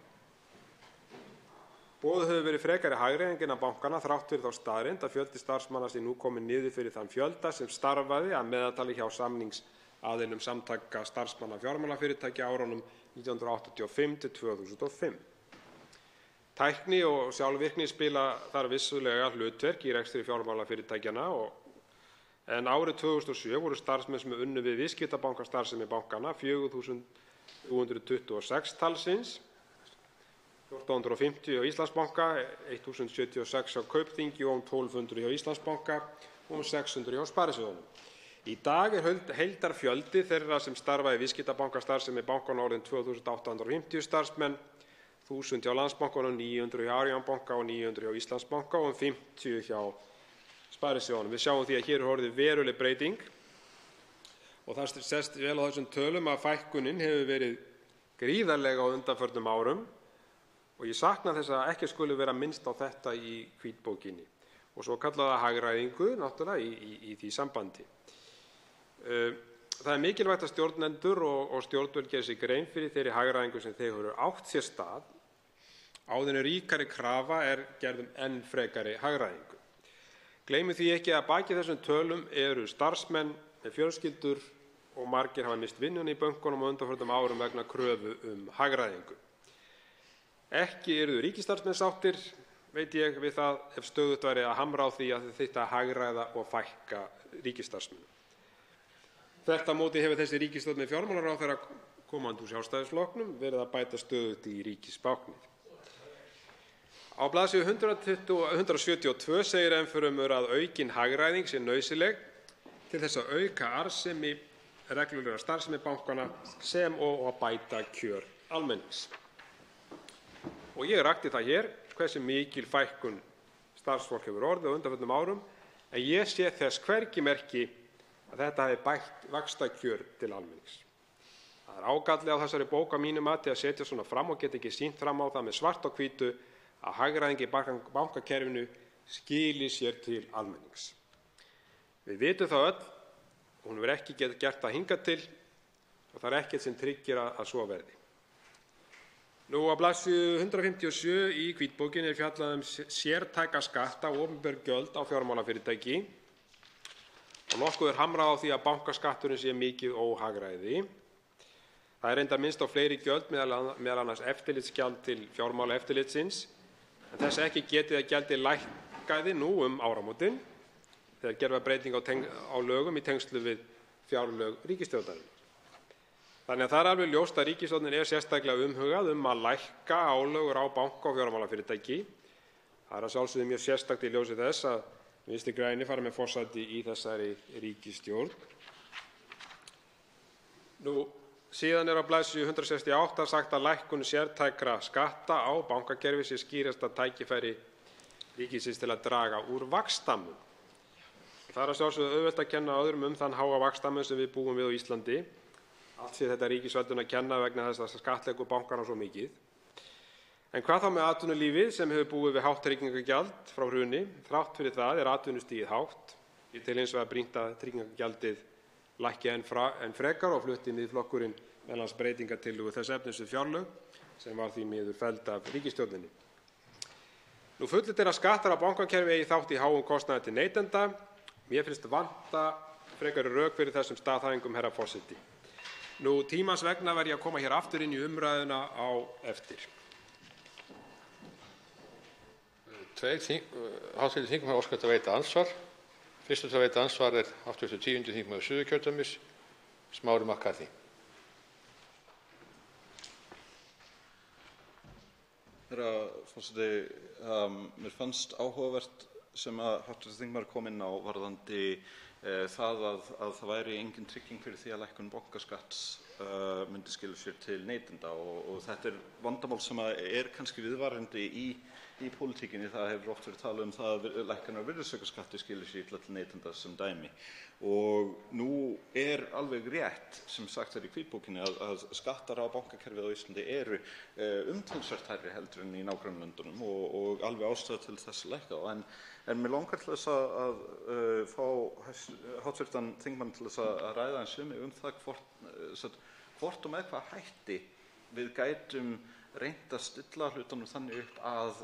Speaker 15: Boðuð hefur verið frekari hagræðing innan bankanna þrátt fyrir þá staðreynd að fjöldi starfsmanna sé nú kominn niður fyrir þann fjölda sem starfaði að meðaltali hjá samningsaðilum Samtaka starfsmanna fjármálafyrirtækja á árunum 1985 til 2005. Tækni og sjálfvirkni spila þar vissulega hlutverk í rekstri fjármálafyrirtækjanna en árið 2007 voru starfsmenn sem unnu við viðskiptabankastarfsemi bankanna 4.326 talsins, 1.450 hjá Íslandsbanka, 1.076 hjá Kaupþingi og 1.200 hjá Íslandsbanka og 600 hjá Sparisjóðunum. Í dag heildarfjöldi þeirra sem starfa í viðskiptabankastarfsemi bankanna orðinn 2.850 starfsmenn, 1.000 hjá Landsbankanum, 900 hjá Arion banka og 900 hjá Íslandsbanka og 50 hjá Sparisjóðunum. Við sjáum því að hér orðið veruleg breyting og það sést vel á þessum tölum að fækkunin hefur verið gríðarlega á undanförnum árum og ég sakna þess að ekki skuli vera minnst á þetta í hvítbókinni og svo kallaða hagræðingu náttúrulega í því sambandi. Það mikilvægt að stjórnendur og stjórnvöld geri sér grein fyrir þeirri hagræðingu sem þeir hefur átt sér stað áður en ríkari krafa gerð enn frekari hagræðingu. Gleymum því ekki að baki þessum tölum eru starfsmenn með fjölskyldur og margir hafa mist vinnuna í bönkunum á undanförnum árum vegna kröfu hagræðingu. Ekki yrðu ríkisstarfsmenn sáttir, veit ég, við það ef stöðugt væri að hamra á því að þau þyrfti að hagræða og fækka ríkisstarfsmönnum. Þvert á móti hefur þessi ríkisstjórn með fjármálaráðherra komandi úr Sjálfstæðisflokknum verið að bæta stöðugt í ríkisbáknið. Á blaðsíðu 172 segir ennfremur að aukin hagræðing sé nauðsynleg til þess að auka arðsemi reglulegra starfsemi bankanna sem og að bæta kjör almennings. Og ég rakti það hér hversu mikil fækkun starfsfólk hefur orðið á undanförnum árum en ég sé þess hvergi merki að þetta hafi bætt vaxtakjör til almennings. Það ágalli á þessari bók að mínu mati að setja svona fram og geta ekki sýnt fram á það með svart og hvítu að hagræðing í bankakerfinu skili sér til almennings. Við vitum það öll, hún hefur ekki gert það hingað til og það ekkert sem tryggir að svo verði. Nú á blaðsíðu 157 í hvítbókinni fjallað sértæka skatta og opinber gjöld á fjármálafyrirtæki Nokkuð hamrað á því að bankaskatturinn sé mikið óhagræði. Það er reyndar minnst á fleiri gjöld, meðal annars eftirlitsgjald til Fjármálaeftirlitsins, en þess er ekki getið að gjaldið lækkaði nú áramótin þegar gerð var breyting á lögum í tengslum við fjárlög ríkisstjórnarinnar. Þannig að það er alveg ljóst að ríkisstjórnin er sérstaklega umhugað að lækka álögur á banka og fjármálafyrirtæki. Það er að sjálfsögðu mjög sérstakt í ljósi þess að Vinstri grænir fara með forsæti í þessari ríkisstjórn. Síðan er á blaðsíðu 168 sagt að lækkun sértækra skatta á bankakerfið sé skýrasta tækifæri ríkisins til að draga úr vaxtamun. Það er að sjálfsögðu auðvelt að kenna öðrum þann háa vaxtamun sem við búum við á Íslandi. Allt sé þetta ríkisvaldinu að kenna vegna þess að skattleggur bankana svo mikið. En hvað þá með atvinnulífið sem hefur búið við hátt tryggingagjald frá hruni? Þrátt fyrir það er atvinnustigið hátt. Ég tel hins vegar brýnt að tryggingagjaldið lækki enn frekar og flutti Miðflokkurinn meðal annars breytingartillögu þess efnis við fjárlög sem var því miður felld af ríkisstjórninni. Fullyrt er að skattar á bankakerfi eigi þátt í háum kostnaði til neytenda. Mér finnst vanta frekari rök fyrir þessum staðhæfingum, herra forseti. Tímans vegna verð ég að koma hér aftur inn í umræðuna á eftir.
Speaker 11: Hv. þingmaður óskar eftir að veita andsvar. Fyrstur til að veita andsvar er hv. 10. þingmaður Suðurkjördæmis, Smári McCarthy.
Speaker 12: Herra forseti, mér fannst áhugavert sem að hv. þingmaður kom inn á varðandi það að það væri engin trygging fyrir því að lækkun bankaskatts myndi skila sér til neytenda og þetta er vandamál sem er kannski viðvarandi í pólitíkinni. Það hefur oft verið talað um það að lækkanir á virðisaukaskatti skili sér illa til neytenda sem dæmi. Og nú er alveg rétt, sem sagt í hvítbókinni, að skattar á bankakerfið á Íslandi eru umtalsvert hærri heldur en í nágrannalöndunum og alveg ástæða til þess að lækka þá. En mér langar til þess að fá hv. þingmann til þess að ræða eins við mig það hvort og með hvað hætti við gætum reynt að stilla hlutunum þannig upp að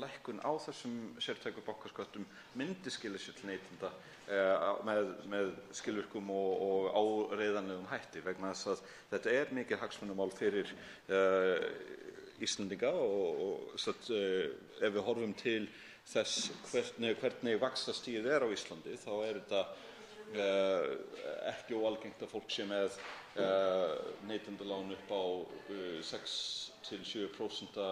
Speaker 12: lækkun á þessum sértæku bankaskattum myndi skila sér til neytenda með skilvirkum og áreiðanlegum hætti vegna þess að þetta er mikið hagsmunamál fyrir Íslendinga og ef við horfum til þess hvernig vaxtastigið er á Íslandi þá er þetta ekki óalgengt að fólk sé með neytendalán upp á 6–7%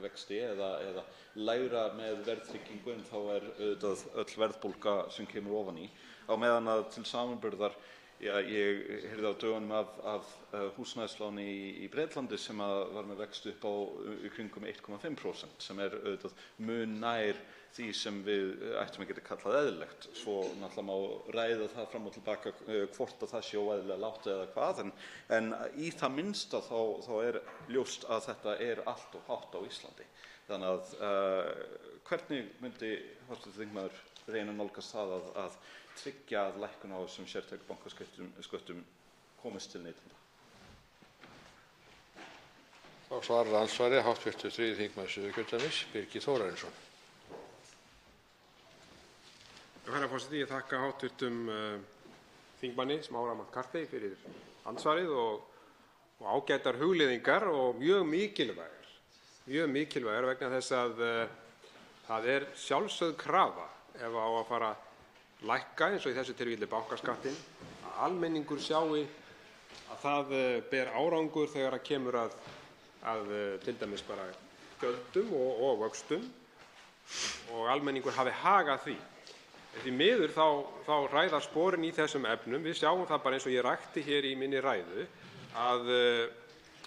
Speaker 12: vexti eða lægra með verðtryggingu en þá er auðvitað öll verðbólga sem kemur ofan í. Á meðan að til samanburðar, ég heyrði á dögunum af húsnæðisláni í Bretlandi sem var með vexti upp á í kringum 1,5% sem er auðvitað mun nær því sem við ættum að geta kallað eðlilegt. Svo náttúrulega má ræða það fram og tilbaka hvort að það sé óeðlilega lágt eða hvað, en í það minnsta þá er ljóst að þetta er allt og hátt á Íslandi. Þannig að hvernig myndi hv. þingmaður reyna að nálgast það að tryggja að lækkun á þessum sértæku bankasköttum komist til neytenda?
Speaker 11: Þá svarar andsvari hv. 3. þingmaður Suðurkjördæmis, Birgir Þórarinsson.
Speaker 15: Herra forseti, ég þakka hv. þingmanni Smára McCarthy fyrir andsvarið og ágætar hugleiðingar og mjög mikilvægar vegna þess að það er sjálfsögð krafa ef á að fara að lækka eins og í þessu tilfelli bankaskattinn að almenningur sjái að það ber árangur þegar að kemur að til dæmis bara gjöldum og vöxtum og almenningur hafi hag af því. Því miður þá ræða sporin í þessum efnum. Við sjáum það bara eins og ég rakti hér í minni ræðu að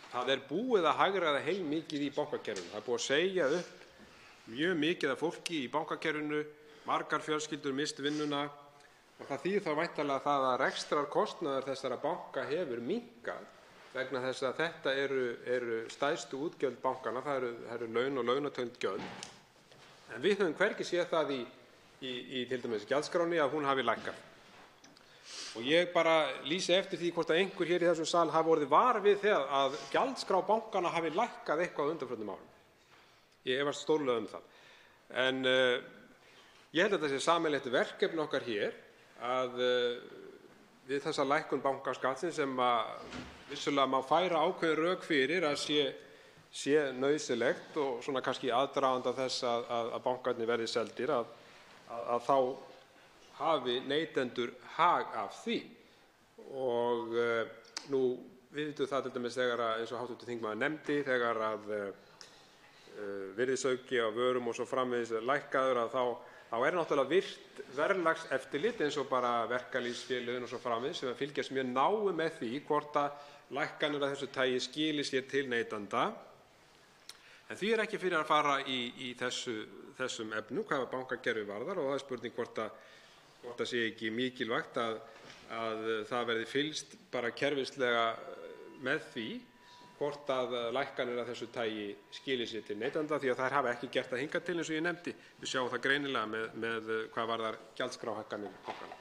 Speaker 15: það er búið að hagræða heilmikið í bankakerfinu. Það er búið að segja upp mjög mikið af fólki í bankakerfinu, margar fjölskyldur misst vinnuna og það þýðir þá væntanlega það að rekstrarkostnaður þessara banka hefur minnkað vegna þess að þetta eru stærstu útgjöld bankanna, það eru laun og launatengd gjöld. En við höfum hvergi séð það í til dæmis gjaldskránni að hún hafi lækkað. Og ég bara lýsi eftir því hvort að einhver hér í þessum sal hafi orðið var við það að gjaldskrá bankana hafi lækkað eitthvað á undanförnum árum. Ég efast stórlega það. En Ég held að þetta sé sameiginlegt verkefni okkar hér að við þessa lækkun bankaskattsins sem vissulega má færa ákveðin rök fyrir að sé nauðsynlegt og svona kannski aðdraganda þess að bankarnir verði seldir að þá hafi neytendur hag af því. Og nú við vitum það til dæmis þegar eins og hv. þingmaður nefndi, þegar að virðisauki á vörum og svo framvegis lækkaður að þá náttúrulega virt verðlagseftirlit eins og bara verkalýðsfélögin og svo framvegis sem fylgjast mjög náið með því hvort að lækkanir af þessu tagi skili sér til neytenda. En því ekki fyrir að fara í þessum efnum hvað bankakerfið varðar og það spurning hvort það sé ekki mikilvægt að það verði fylgst bara kerfislega með því hvort að lækkanir af þessu tagi skili sér til neytenda því að þær hafa ekki gert það hingað til eins og ég nefndi. Við sjáum það greinilega með hvað varðar gjaldskráhækkanir bankanna.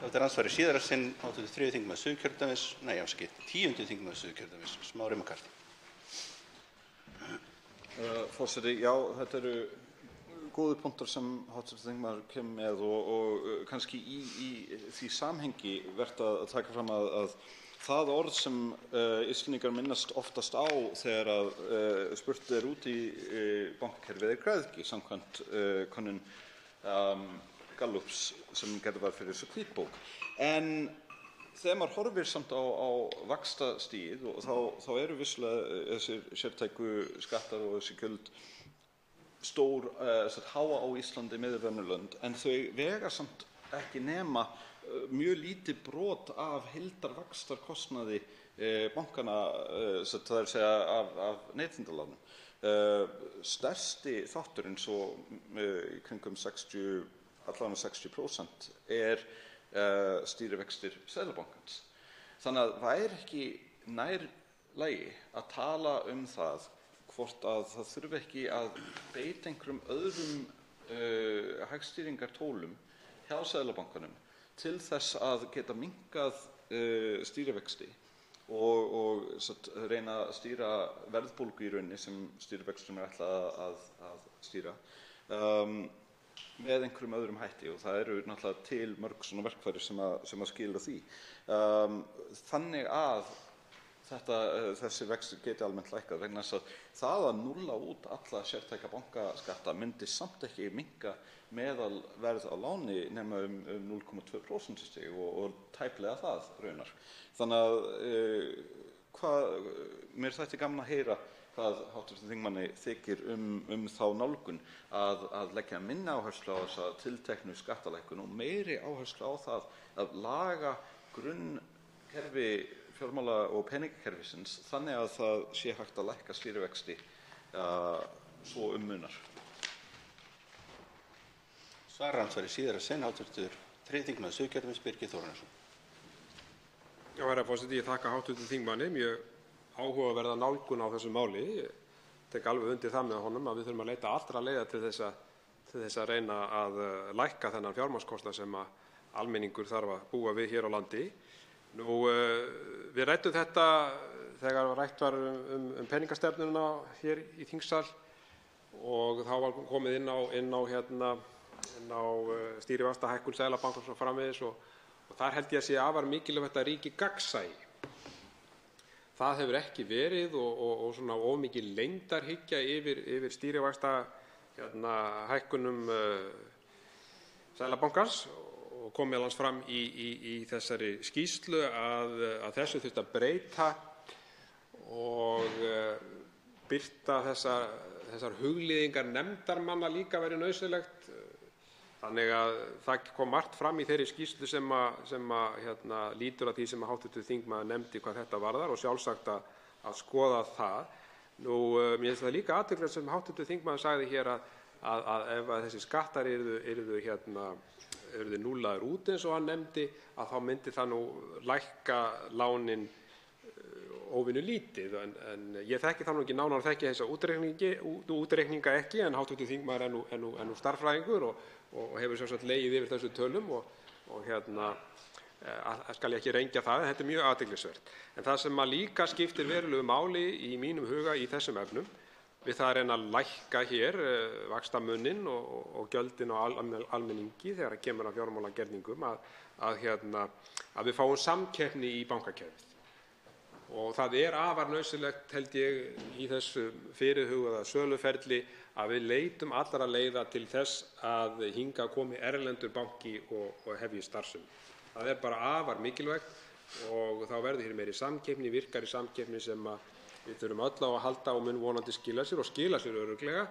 Speaker 16: Þetta andsvari síðara sinn hv. 3. þingmaður Suðurkjördæmis, 10. þingmaður Suðurkjördæmis, Smári McCarthy.
Speaker 12: Forseti, já, þetta eru góðir punktar sem hv. þingmaður kemur með og kannski í því samhengi vert að taka fram að það orð sem Íslendingar minnast oftast á þegar spurt út í bankakerfið græðgi samkvæmt könnun Gallups sem gerð var fyrir þessu hvítbók. En þegar maður horfir samt á vaxtastigið og þá eru vissulega þessir sértæku skattar og þessi gjöld stór, háa á Íslandi miðað við önnur lönd, en þau vega samt ekki nema mjög lítið brot af heildarvaxtarkostnaði bankanna, það er að segja af neytendalánum. Stærsti þátturinn svo í kringum 60% stýrivextir Seðlabankans. Þannig að væri ekki nær lagi að tala það hvort að það þurfi ekki að beita einhverjum öðrum hagstýringartólum hjá Seðlabankanum til þess að geta minnkað stýrivexti og reyna að stýra verðbólgu í rauninni sem stýrivextum ætlað að stýra með einhverjum öðrum hætti og það eru náttúrulega til mörg svona verkfæri sem að skila því. Þannig að þessi vextir geti almennt lækkað vegna þess að það að núlla út alla sértæka bankaskatta myndi samt ekki minnka meðalverð á láni nema 0,2% og tæplega það raunar. Þannig að mér þætti gaman að heyra hvað hv. þingmanni þykir þá nálgun að leggja minna áherslu á þessa tilteknu skattalækkun og meiri áherslu á það að laga grunnkerfi fjármála- og peningakerfisins þannig að það sé hægt að lækka stýrivexti svo munar.
Speaker 16: Andsvari síðara sinn hv. 3. þingmaður Suðurkjördæmis, Birgir Þórarinsson.
Speaker 15: Já, herra forseti, ég þakka hv. þingmanni mjög áhugaverða nálgun á þessu máli. Ég tek alveg undir það með honum að við þurfum að leita allra leiða til þess að reyna að lækka þennan fjármagnskostnað sem almenningur þarf að búa við hér á landi. Nú, við ræddum þetta þegar rætt var peningastefnuna hér í þingsal og þá var komið inn á stýrivaxtahækkun Seðlabankans og framvegis og þar held ég að sé afar mikilvægt að ríki gagnsæi. Það hefur ekki verið og svona of mikil leyndarhyggja yfir stýrivaxtahækkunum Seðlabankans og kom meðal annars fram í þessari skýrslu að þessu þurfti að breyta og birta þessar huglýðingar nefndarmanna líka væri nauðsynlegt. Þannig að það kom margt fram í þeirri skýrslu sem lýtur að því sem hv. þingmaður nefndi hvað þetta varðar og sjálfsagt að skoða það. Nú, mér finnst það líka athyglisvert sem hv. þingmaður sagði hér að ef þessi skattar yrðu núllaðir út eins og hann nefndi að þá myndi það nú lækka lánin óvenju lítið en ég þekki það nú ekki nánar þekki þessa útreikninga ekki en hv. þingmaður er nú stærðfræðingur og hefur sjálfsagt legið yfir þessu tölum og skal ég ekki rengja það en þetta er mjög athyglisvert. En það sem líka skiptir verulegu máli í mínum huga í þessum efnum við það að reyna að lækka hér vaxtamuninn og gjöldin á almenningi þegar kemur að fjármálagerningum, að við fáum samkeppni í bankakerfið. Og það er afar nauðsynlegt, held ég, í þessu fyrirhugaða söluferli að við leitum allra leiða til þess að hingað komi erlendur banki og hefji starfsemi. Það er bara afar mikilvægt og þá verður hér meiri samkeppni, virkari samkeppni sem við þurfum öll á að halda og mun vonandi skila sér og skila sér örugglega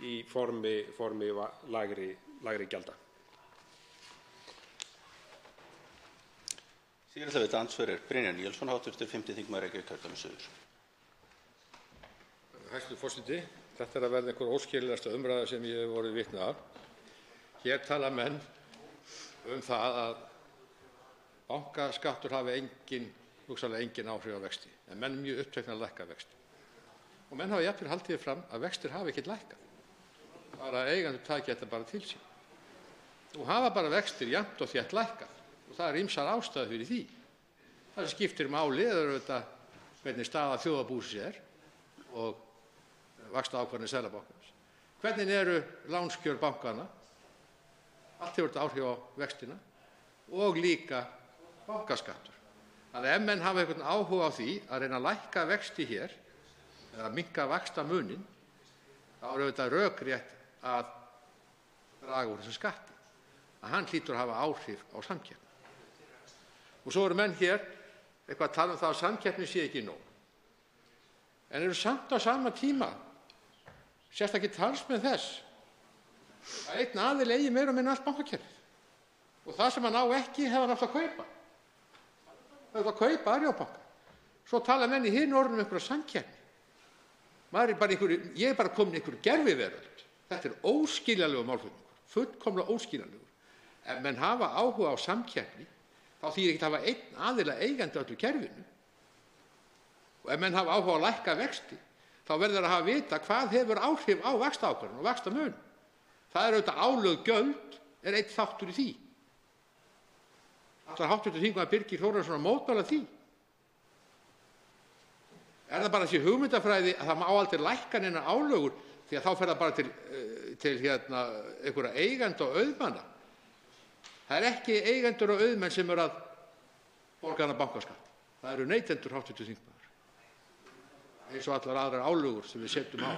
Speaker 15: í formi lægri gjalda.
Speaker 16: Síðasta við andsvar Brynjar Níelsson, hv. 5. þingmaður Reykjavíkurkjördæmis suður.
Speaker 11: Hæstv. forseti, þetta að verða einhver óskiljanlegasta umræða sem ég hef orðið vitni af. Hér tala menn það að bankaskattur hafi hugsanlega engin áhrif á vexti, en menn mjög uppteknir að lækka vexti. Og menn hafa jafnvel haldið því fram að vextir hafi ekkert lækkað, bara eigendur taki þetta bara til sín. Nú hafa bara vextir jafnt og þétt lækkað og það ýmsar ástæður fyrir því. Það sem skiptir máli auðvitað hvernig staða þjóðarbúsins og vaxtaákvarðanir Seðlabankans. Hvernig eru lánskjör bankanna? Allt hefur þetta áhrif á vextina og líka bankaskattur. Þannig ef menn hafa einhvern áhuga á því að reyna að lækka vexti hér eða minnka vaxtamuninn, þá er auðvitað rökrétt að draga úr þessum skatti, að hann hlýtur að hafa áhrif á samkeppni. Og svo eru menn hér eitthvað að tala um það að samkeppni sé ekki nóg. En eru samt á sama tíma sérstakir talsmenn þess að einn aðili eigi meira og minna allt bankakerfið. Og það sem hann á ekki hefur hann átt að kaupa. Það er að kaupa Arion banka. Svo tala menn í hinu orðinu um einhverja samkeppni. Ég er bara komin í einhverju gerviveröld. Þetta er óskiljanlegur málflutningur, fullkomlega óskiljanlegur. Ef menn hafa áhuga á samkeppni, þá þýðir ekki að hafa einn aðila eigandi öllu kerfinu. Og ef menn hafa áhuga á að lækka vexti, þá verður að hafa vita hvað hefur áhrif á vaxtaákvörðun og vaxtamun. Það er auðvitað álögð gjöld, einn þáttur í því. Ætlar hv. þingmaður Birgir Þórarinsson að mótmæla því? Er það bara þessi hugmyndafræði að það má aldrei lækka neina álögur því að þá fer það bara til einhverja eigenda og auðmanna? Það er ekki eigendur og auðmenn sem eru að borga þennan bankaskatt. Það eru neytendur, hv. þingmaður, eins og allar aðrar álögur sem við setjum á.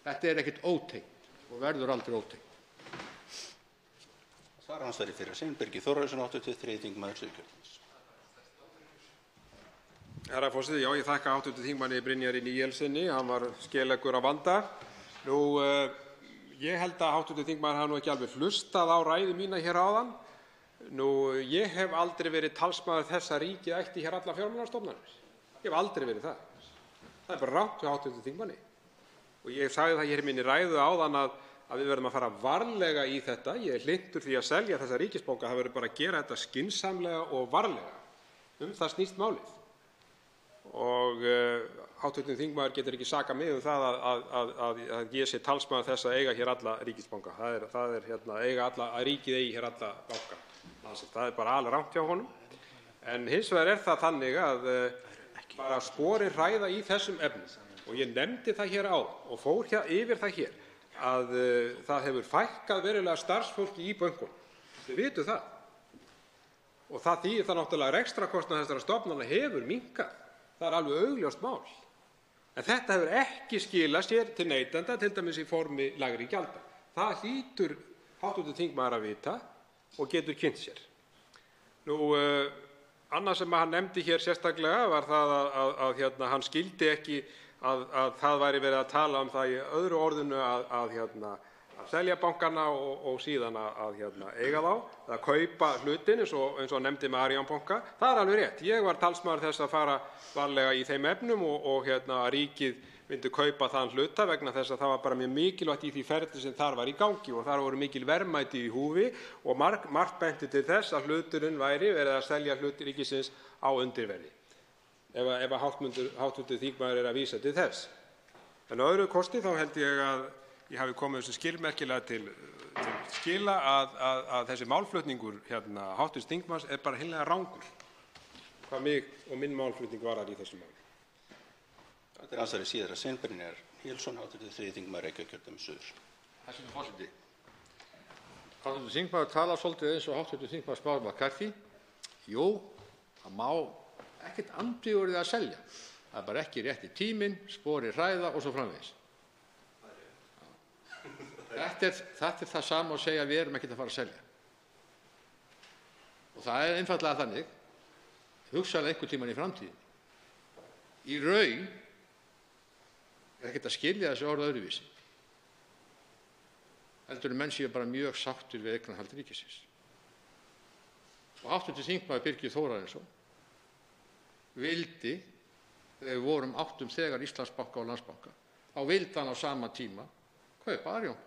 Speaker 11: Þetta er ekkert ótengt og verður aldrei ótengt.
Speaker 16: Svar hans í fyrra sinn, Birgir Þórarinsson, hv. 3. þingmaður Suðurkjördæmis.
Speaker 15: Herra forseti, já, ég þakka hv. þingmanni Brynjari Níelssyni, hann var skeleggur að vanda. Ég held að hv. þingmaður hafi nú ekki alveg hlustað á ræðu mína hér áðan. Ég hef aldrei verið talsmaður þess að ríkið ætti hér allar fjármálastofnanir. Ég hef aldrei verið það. Það er bara rangt hjá hv. þingmanni. Og ég sagði það hér í minni ræðu áðan að við verðum að fara varlega í þetta. Ég er hlynntur því að selja þessa ríkisbanka. Það verður bara að gera þetta skynsamlega og varlega. Það snýst málið. Og hv. þingmaður getur ekki sakað mig það að ég sé talsmaður þess að eiga hér alla ríkisbanka. Það er að ríkið eigi hér alla banka. Það er bara alveg rangt hjá honum. En hins vegar er það þannig að bara sporin hræða í þessum efnum. Og ég nefndi það hér á og fór yfir það hér að það hefur fækkað verulega starfsfólki í bönkunum. Þið vitum það. Og það þýðir það náttúrulega að rekstrarkostnaður þessara stofnana hefur minnkað. Það er alveg augljóst mál. En þetta hefur ekki skilað sér til neytenda, til dæmis í formi lægri gjalda. Það hlýtur hv. þingmaður að vita og getur kynnt sér. Annað sem hann nefndi hér sérstaklega var það að hann skildi ekki að það væri verið að tala um það í öðru orðinu að selja bankana og síðan að eiga þá, að kaupa hlutin eins og hann nefndi með Arion banka. Það er alveg rétt. Ég var talsmaður þess að fara varlega í þeim efnum og að ríkið myndi kaupa þann hluta vegna þess að það var bara mjög mikilvægt í því ferli sem þar var í gangi og þar voru mikil verðmæti í húfi og margt benti til þess að hluturinn væri verið að selja hlut ríkisins á undirverði. Ef hv. þingmaður er að vísa til þess. En á öðru kosti þá held ég að ég hafi komið þessu skilmerkilega til skila að þessi málflutningur hv. þingmanns er bara hreinlega rangur. Hvað mig og minn málflutning varar í þessu máli.
Speaker 16: Þetta er ansvarið síðara sinn, Brynjar Níelsson, hv. 3. þingmaður Reykjavíkurkjördæmis suður.
Speaker 11: Hæstv. forseti. Hv. þingmaður talar svolítið eins og hv. þingmaður Smári McCarthy. Jú, það má ekkert andvígurðið að selja. Það er bara ekki rétti tíminn, spori hræða og svo framvegis. Þetta er það sama að segja að við erum ekkert að fara að selja. Og það er einfaldlega þannig, hugsanlega einhvern tímann í framtíðinni. Í raun er ekkert að skilja þessi orð öðruvísi. Heldur menn séu bara mjög sáttir við eignarhald ríkisins. Og hv. þingmaður Birgir Þórarinsson vildi, þegar við vorum áttum þegar Íslandsbanka og Landsbanka, þá vildi hann á sama tíma kaupa Arion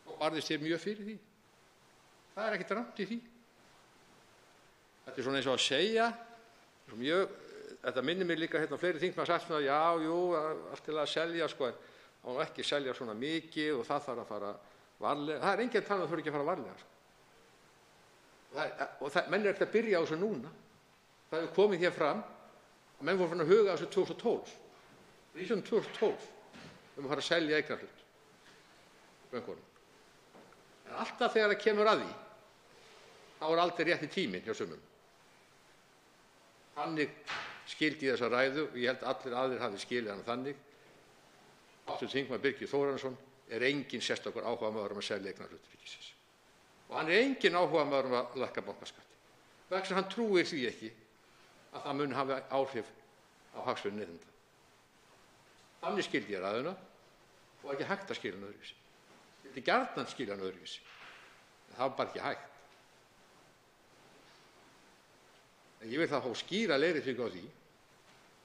Speaker 11: og barðist þér mjög fyrir því. Það er ekkert rangt í því. Þetta er svona eins og að segja, þetta minnir mér líka hérna fleiri þingmenn sagt svona, já, jú, allt til að selja, sko, en ekki selja svona mikið og það þarf að fara varlega. Það er enginn að tala um að það þurfi ekki að fara varlega, sko. Menn er ekkert að byrja á þessu núna. Það hefur komið hér fram að menn voru að huga á þessu 2012. Í 2012 að fara að selja eignarhlut. Bönkunum. En alltaf þegar það kemur að því, þá er aldrei rétti tíminn hjá sumum. Þannig skildi ég þessa ræðu og ég held að allir aðrir hafi skilið hana þannig. Hv. þingmaður Birgir Þórarinsson er engin sérstakur áhugamaður að selja eignarhlut ríkisins. Og hann er engin áhugamaður að lækka bankaskatt. Vegna þess að hann trúir því ekki að það mun hafa áhrif á hagsmuni neytenda. Þannig skildi ég ræðuna og ekki hægt að skilja hann öðruvísi. Ég vildi gjarnan skilja hann öðruvísi. En það var bara ekki hægt. En ég vil þá skýra leiðréttingu á því.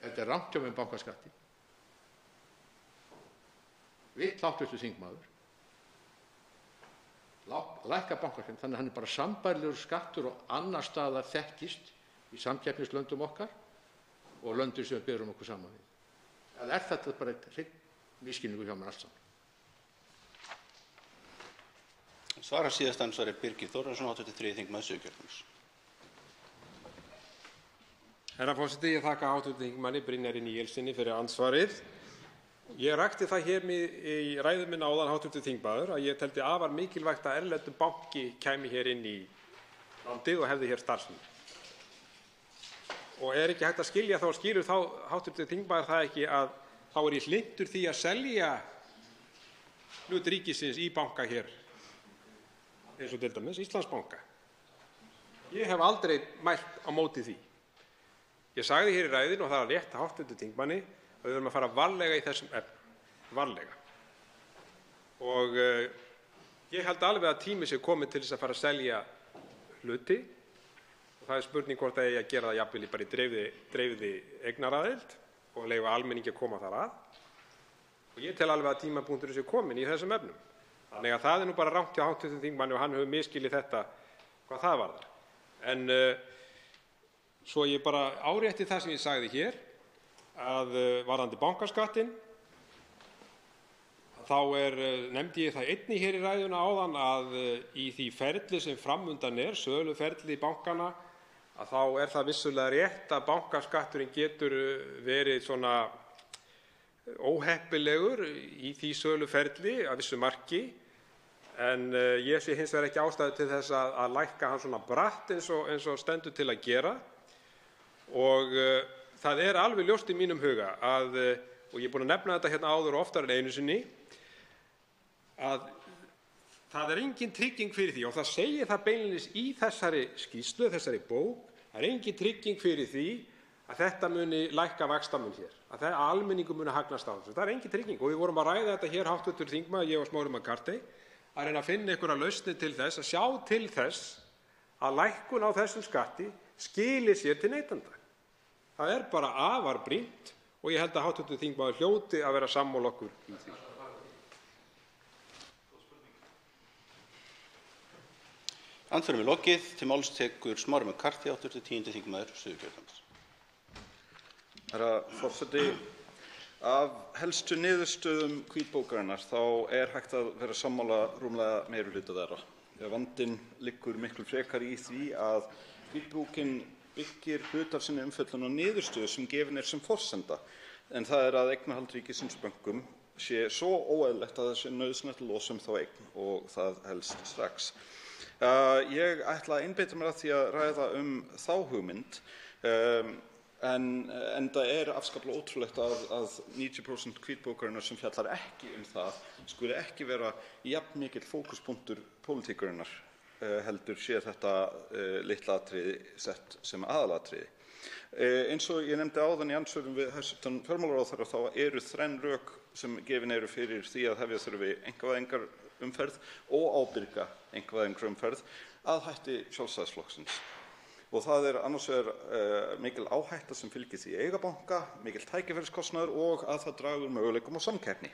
Speaker 11: Þetta er rangt hjá með bankaskatti. Vill hv. þingmaður lækka bankaskattinn þannig að hann er bara sambærilegur skattur og annar staðar þekkist í samkeppnislöndum okkar og löndum sem við berum okkur saman við. Eða er þetta bara einn misskilningur hjá mér allt saman?
Speaker 16: Svara síðast andsvari Birgir Þórarinsson, hv. 3. þingmaður Suðurkjördæmis.
Speaker 15: Herra forseti, ég þakka hv. þingmanni Brynjari Níelssyni fyrir andsvarið. Ég rakti það hér í ræðu minni áðan, hv. þingmaður, að ég teldi afar mikilvægt að erlendur banki kæmi hér inn í landið og hefði hér starfsemi. Og er ekki hægt að skilja þá, skilur þá hv. þingmaður það ekki að þá er ég hlynntur því að selja hlut ríkisins í banka hér, eins og til dæmis Íslandsbanka. Ég hef aldrei mælt á móti því. Ég sagði hér í ræðinu, og það er að rétta hv. þingmanni, að við verðum að fara varlega í þessum efnum. Varlega. Og ég held alveg að tími sé kominn til þess að fara að selja hluti. Og það er spurning hvort það eigi að gera það jafnvel bara í dreifði eignaraðild og leyfa almenningi að koma þar að. Og ég tel alveg að tímapunkturinn sé kominn í þessum efnum. Þannig að það er nú bara rangt hjá hv. þingmanni og hann hefur misskilið þetta hvað það varðar. En svo ég bara árétti það sem ég sagði hér, að varðandi bankaskattinn, þá nefndi ég það einnig hér í ræðuna áðan að í því ferli sem framundan söluferli bankana, að þá er það vissulega rétt að bankaskatturinn getur verið svona óheppilegur í því söluferli að vissu marki, en ég sé hins vegar ekki ástæðu til þess að lækka hann svona bratt eins og stendur til að gera. Og það er alveg ljóst í mínum huga að, og ég er búinn að nefna þetta hérna áður og oftar en einu sinni, að það er engin trygging fyrir því, og það segir það beinlínis í þessari skýrslu, þessari bók, það er engin trygging fyrir því að þetta muni lækka vaxtamun hér, að almenningur muni hagnast á þessu. Það er engin trygging, og við vorum að ræða þetta hér, hv. þingmaður, ég og Smári McCarthy, að reyna að finna einhverja lausnir til þess, að sjá til þess að lækkun á þessum skatti skili sér til neytenda. Það er bara afar brýnt og ég held að hv. þingmaður hljóti að vera sammála okkur í því.
Speaker 16: Andsvörum er lokið. Til máls tekur Smári McCarthy, hv. 10. þingmaður Suðurkjördæmis.
Speaker 12: Herra forseti, af helstu niðurstöðum hvítbókarinnar þá er hægt að vera sammála rúmlega meirihluta þeirra. Vandinn liggur miklu frekar í því að hvítbókin byggir hluta af sinni umfjöllun á niðurstöðu sem gefin er sem forsenda. en það er að eignarhald ríkisins í bönkum sé svo óeðlilegt að það sé nauðsynlegt að losa þá eign og það helst strax. Ég ætla að einbeita mér að því að ræða þá hugmynd, en það er afskaplega ótrúlegt að 90% hvítbókarinnar sem fjallar ekki það skuli ekki vera jafn mikill fókuspunktur pólitíkurinnar, heldur sé þetta litla atriði sett sem aðalatriði. Eins og ég nefndi áðan í andsvörum við hæstv. Fjármálaráðherra þá eru þrenn rök sem gefin eru fyrir því að hefja þurfi einkavæðingarumferð og ábyrga einkavæðingarumferð að hætti Sjálfstæðisflokksins. Og það er annars vegar mikil áhætta sem fylgir því eiga banka, mikil tækifæriskostnaður og að það dragur möguleikum á samkeppni.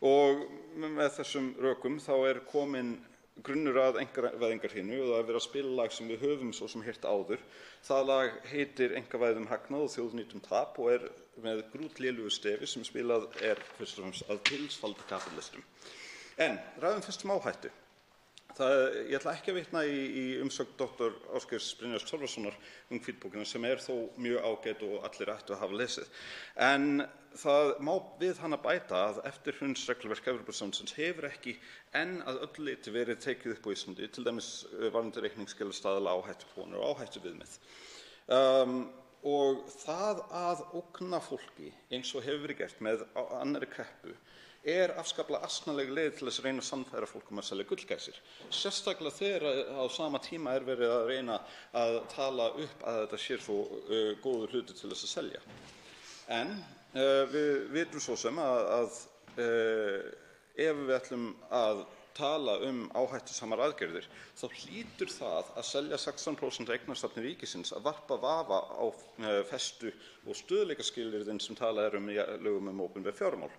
Speaker 12: Og með þessum rökum þá er komin grunnur að einkavæðingarhinu og það er verið að spila lag sem við höfum svo sem heyrt áður. Það lag heitir Einkavæðum hagnað og þjóðnýtum tap og er með grútlélegu stefi sem spilað er fyrst og fremst að pilsfalda kapitalistum. En ræðum fyrst áhættu. Ég ætla ekki að vitna í umsögn Dr. Ásgeirs Brynjars Torfasonar hvítbókina sem er þó mjög ágæt og allir ættu að hafa lesið. En það má við hana bæta að eftirhrunsregluverk Evrópusambandsins hefur ekki enn að öllu leyti verið tekið upp á Íslandi, til dæmis varðandi reikningsskilastaðla, áhættuprófanir og áhættuviðmið. Og það að ógna fólki eins og hefur verið gert með annarri kreppu er afskaplega asnaleg leið til þess að reyna að sannfæra fólk að selja gullgæsir. Sérstaklega þegar á sama tíma er verið að reyna að tala upp að þetta sé svo góður hlutur til þess að selja. En við vitum svo sem að ef við ætlum að tala áhættusamar aðgerðir, þá hlýtur það að selja 16% eignarstefnu ríkisins að varpa vafa á festu og stöðugleikaskilyrðin sem talað í lögum opinber fjármál.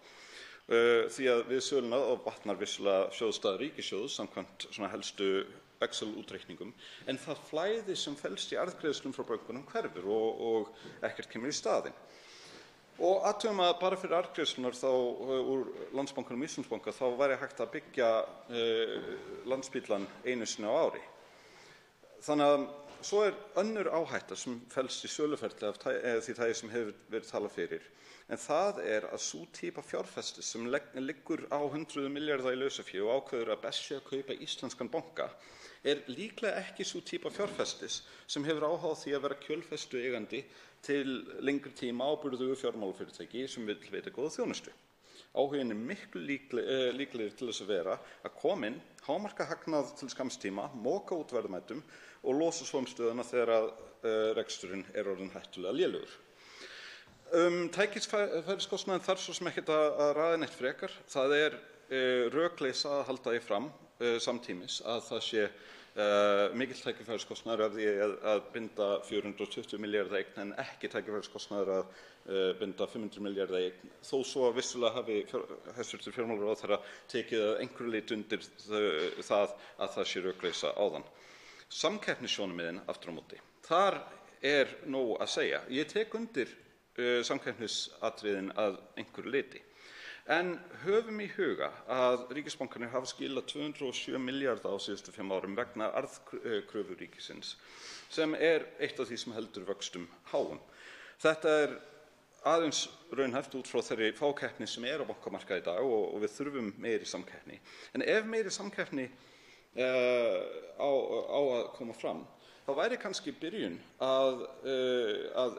Speaker 12: Því að við söluna batnar vissulega sjóðstaða ríkissjóðs samkvæmt svona helstu Excel-útreikningum, en það flæði sem felst í arðgreiðslum frá bönkunum hverfur og ekkert kemur í staðinn. Og athugum að bara fyrir arðgreiðslunar þá úr Landsbankanum og Íslandsbanka þá væri hægt að byggja Landspítalann einu sinni á ári. Þannig að svo er önnur áhætta sem felst í söluferli af því tagi sem hefur verið talað fyrir. En það er að sú típa fjárfestis sem liggur á hundruðum milljarða í lausafé og ákveður að best sé að kaupa íslenskan banka er líklega ekki sú típa fjárfestis sem hefur áhuga á því að vera kjölfestu eigandi til lengri tíma á burðugu fjármálafyrirtæki sem vill veita góða þjónustu. Áhuginn er miklu líklegri til þess að vera að koma inn, hámarka hagnað til skamms tíma, moka út verðmætum og losa svo stöðuna þegar reksturinn er orðinn hættulega lélegur. Tækifæriskostnaðinn þarf svo sem ekkert að ræða neitt frekar. Það er rökleysa að halda því fram samtímis að það sé mikill tækifæriskostnaður af því að binda 420 milljarða eign en ekki tækifæriskostnaður að binda 500 milljarða eign, þó svo að vissulega hafi hæstv. Fjármálaráðherra tekið að einhverju leyti undir það að það sé rökleysa áðan. Samkeppnissjónarmiðin aftur á móti. Þar er nóg að segja. Ég tek undir samkeppnisatriðin að einhverju leyti. En höfum í huga að ríkisbankarnir hafa skilað 207 milljarða á síðustu 5 árum vegna arðkröfu ríkisins, sem er eitt af því sem heldur vöxtum háum. Þetta er aðeins raunhæft út frá þeirri fákeppni sem er á bankamarkaði í dag og við þurfum meiri samkeppni. En ef meiri samkeppni á að koma fram, þá væri kannski byrjun að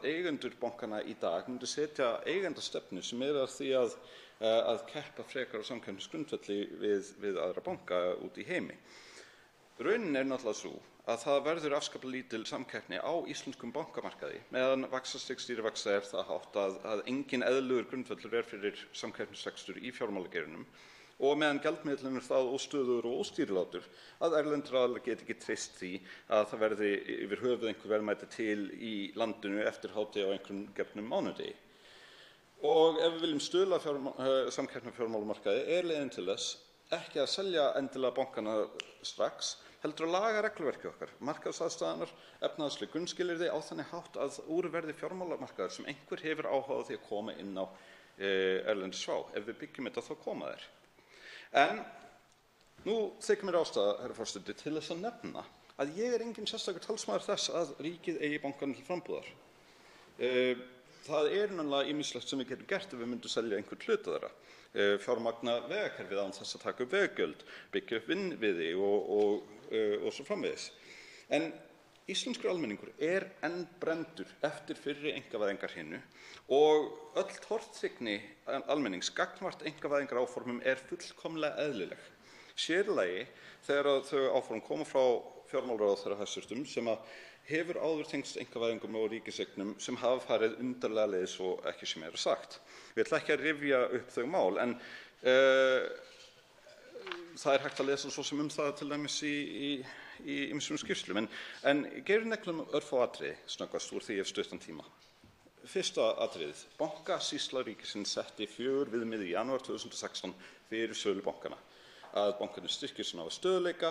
Speaker 12: eigendur bankana í dag myndu setja eigendastefnu sem er að því að keppa frekar á samkeppnisgrundvelli við aðra banka út í heimi. Raunin er náttúrulega sú að það verður afskaplega lítil samkeppni á íslenskum bankamarkaði meðan vaxtastig stýrivaxta er það hátt að engin eðlilegur grundvöllur er fyrir samkeppnisrekstur í fjármálageiranum og meðan gjaldmiðillinn er það óstöðugur og óstýrilátur að erlendir aðilar geti ekki treyst því að það verði yfir höfuð einhver verðmæti til í landinu eftir hádegi á einhverjum gefnum mánudegi. Og ef við viljum stuðla samkeppni á fjármálamarkaði er leiðin til þess ekki að selja endilega bankana strax, heldur að laga regluverkið okkar, markaðsaðstæðurnar, efnahagsleg grunnskilyrði á þannig hátt að úr verði fjármálamarkaður sem einhver hefur áhuga á því að koma inn á erlendis frá. Ef við byggjum þetta þá koma þeir. En nú þykir mér ástæða, herra forseti, til þess að nefna að ég er engin sérstakur talsmaður þess að ríkið eigi bankana til frambúðar. það nefnilega ýmislegt sem við getum gert ef við myndum selja einhvern hluta þeirra. Fjármagna vegakerfið án þess að taka upp veggjöld, byggja upp innviði og svo framvegis. En íslenskur almenningur enn brenndur eftir fyrri einkavæðingarhinnu og öll tortryggni almennings gagnvart einkavæðingaráformum fullkomlega eðlileg. Sér í lagi þegar þau áform koma frá fjármálaráðherra hæstvirtum sem hefur áður tengst einkavæðingum og ríkiseignum sem hafa farið undarlega leiðis og ekki sem sagt. Ég ætla ekki að rifja upp þau mál en það hægt að lesa svo sem það til dæmis í ýmsum skýrslum en gerum neglum örfá atriði snöggvast úr því ég hef stuttan tíma. Fyrsta atriðið. Bankasýsla ríkisins setti 4 viðmið í janúar 2016 fyrir sölu bankana. Að bankarnir styrkir svona á stöðugleika,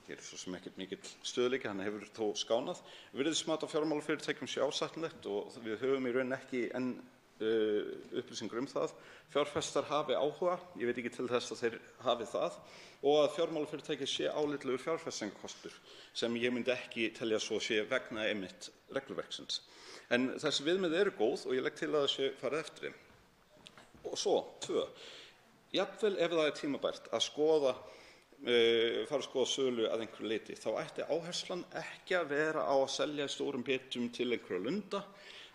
Speaker 12: hér svo sem ekkert mikill stöðugleiki, hann hefur þó skánað. Virðismat á fjármálafyrirtækjum sé ásættanlegt og við höfum í raun ekki enn upplýsingar það. Fjárfestar hafi áhuga, ég veit ekki til þess að þeir hafi það, og að fjármálafyrirtæki sé álitlegur fjárfestingarkostur sem ég myndi ekki telja svo sé vegna einmitt regluverksins. En þessi viðmið góð og ég legg til að það sé farið eftir þeim. Og svo, 2. Jafnvel ef það tímabært að fara að skoða sölu að einhverju leyti, þá ætti áherslan ekki að vera á að selja í stórum bitum til einhverja lunda,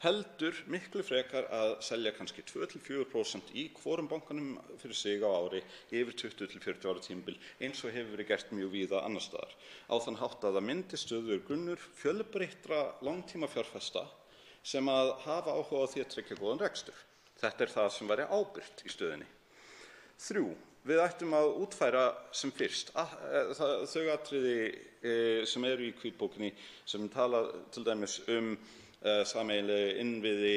Speaker 12: heldur miklu frekar að selja kannski 2–4% í hvorum bankanum fyrir sig á ári yfir 20–40 ára tímabil eins og hefur verið gert mjög víða annars staðar. Á þann hátt að það myndi stöðugur grunnur fjölbreyttra langtímafjárfesta sem að hafa áhuga á því að tryggja góðan rekstur. Þetta það sem væri ábyrgt í stöðunni. 3. Við ættum að útfæra sem fyrst þau atriði sem í hvítbókinni sem tala til dæmis sameiginlega innviði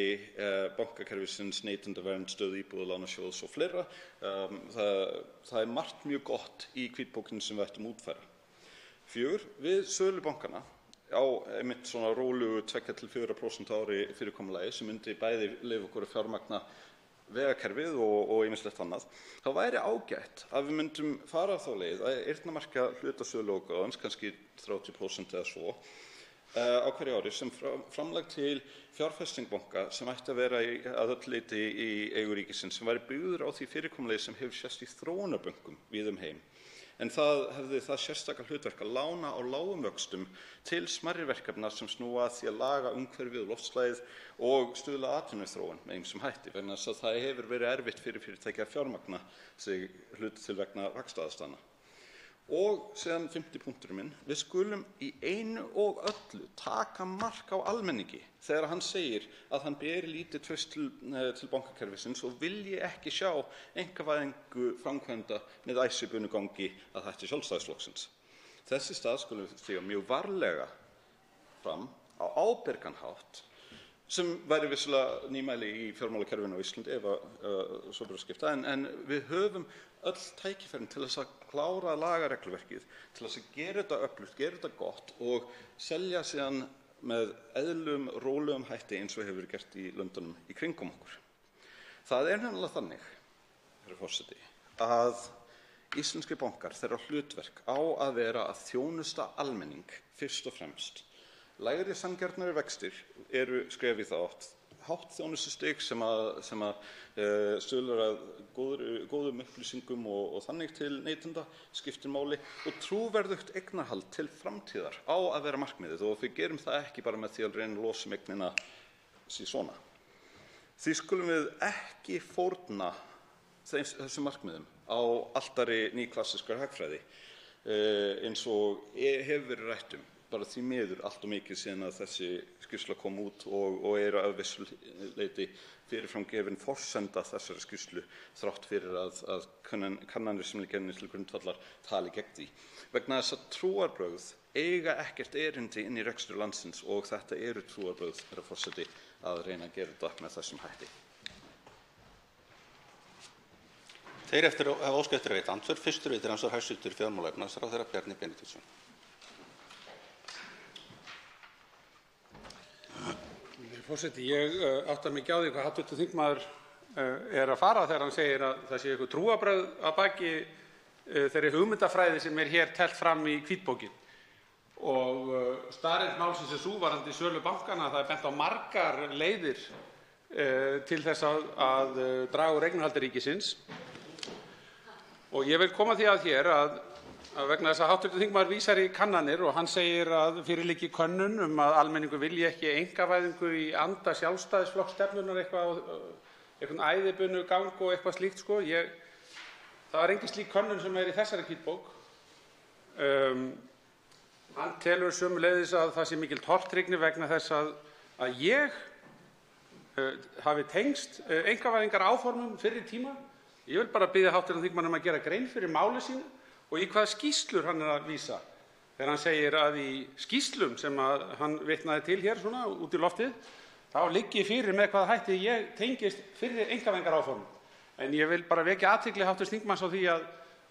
Speaker 12: bankakerfisins, neytendavernd, stöðu íbúðalánasjóðs og fleira. Það margt mjög gott í hvítbókinni sem við ættum að útfæra. 4. Við sölu bankana á einmitt svona rólugu 2–4% ári fyrirkomulagi sem myndi bæði leyfa okkur að fjármagna vegakerfið og ýmislegt annað, þá væri ágætt að við myndum fara þá leið að eyrnamarka hlutasölu og kannski 30% eða svo á hverju ári sem framlag til fjárfestingarbanka sem ætti að vera að öllu leyti í eigu ríkisins sem væri byggður á því fyrirkomulagi sem hefur sést í þróunarbönkum víða heim. En það hefði það sérstaka hlutverk að lána á lágum vöxtum til smærri verkefna sem snúa að því að laga umhverfið og loftslagið og stuðla að atvinnuþróun með ýmsum hætti vegna þess að það hefur verið erfitt fyrir fyrirtæki að fjármagna sig hluti til vegna vaxtaaðstæðna. Og síðan 5. punkturinn minn, við skulum í einu og öllu taka mark á almenningi þegar hann segir að hann beri lítið traust til bankakerfisins og vilji ekki sjá einkavæðingu framkvæmda með æsibunugangi að hætti Sjálfstæðisflokksins. Þess í stað skulum við stíga mjög varlega fram á ábyrgan hátt sem væri vissulega nýmæli í fjármálakerfinu á Íslandi ef svo ber að skipta en við höfum öll tækifærin til þess að klára að laga regluverkið, til þess að gera þetta öflugt, gera þetta gott og selja síðan með eðlum, rólegum hætti eins og hefur verið gert í löndunum í kringum okkur. Það nefnilega þannig, herra forseti, að íslenskir bankar þeirra hlutverk á að vera að þjónusta almenning fyrst og fremst. Lægri sanngjarnari vextir skref í þá átt. Hátt þjónustustig sem stuðlar að góðum upplýsingum og þannig til neytenda skiptir máli og trúverðugt eignarhald til framtíðar á að vera markmiðið og við gerum það ekki bara með því að reyna að losa eignina svona. Því skulum við ekki fórna þessum markmiðum á altari nýklassískrar hagfræði eins og hefur verið rætt bara því miður allt og mikið síðan að þessi skýrsla kom út og að vissu leyti fyrirframgefin forsenda þessari skýrslu þrátt fyrir að kannanir sem liggja til grundvallar tali gegn því. Vegna þess að trúarbrögð eiga ekkert erindi inn í rekstur landsins og þetta eru trúarbrögð, herra forseti, að reyna að gera þetta með þessum hætti.
Speaker 16: Þeir hafa óskað eftir að veita andsvör. Fyrstur veitir andsvar hæstvirtur fjármála-efnahagsráðherra Bjarni Benediktsson.
Speaker 13: Forseti, ég átta mig ekki á því hvað hv. þingmaður að fara þegar hann segir að það sé eitthvað trúarbrögð að baki þeirri hugmyndafræði sem hér teflt fram í hvítbókin. Og staðreynd málsins sú varðandi sölu bankanna að það bent á margar leiðir til þess að draga úr eignarhaldi ríkisins. Og ég vil koma því að hér að vegna þess að hv. þingmaður vísar í kannanir og hann segir að fyrir liggi könnun að almenningur vilji ekki einkavæðingu í anda Sjálfstæðisflokksstefnunnar, einhvern æðibunugang og eitthvað slíkt. Það er engin slík könnun sem í þessari hvítbók. Hann telur sömuleiðis að það sé mikil tortryggni vegna þess að ég hafi tengst einkavæðingaráformum fyrri tíma. Ég vil bara biðja hv. þingmann að gera grein fyrir máli sínu og í hvaða skýrslur hann er að vísa. Þegar hann segir að í skýrslum sem hann vitnaði til hér svona út í loftið, þá liggi fyrir með hvaða hætti ég tengist fyrri einkavæðingaráformum. En ég vil bara vekja athygli hv. þingmanns á því að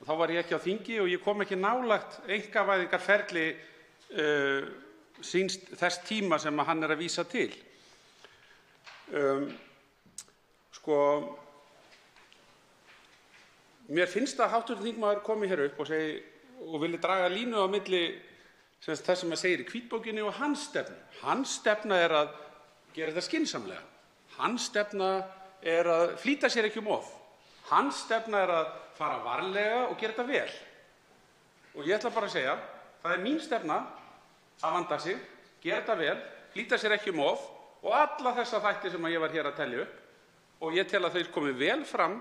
Speaker 13: þá var ég ekki á þingi og ég kom ekki nálægt einkavæðingarferli þess tíma sem hann er að vísa til. Mér finnst að hv. þingmaður komi hér upp og vilji draga línu á milli þess sem segir í hvítbókinni og hans stefnu. Hans stefna er að gera þetta skynsamlega. Hans stefna er að flýta sér ekki of. Hans stefna er að fara varlega og gera þetta vel. Og ég ætla bara að segja, það er mín stefna að vanda sig, gera þetta vel, flýta sér ekki of og alla þessa þætti sem ég var hér að telja upp. Og ég tel að þeir komi vel fram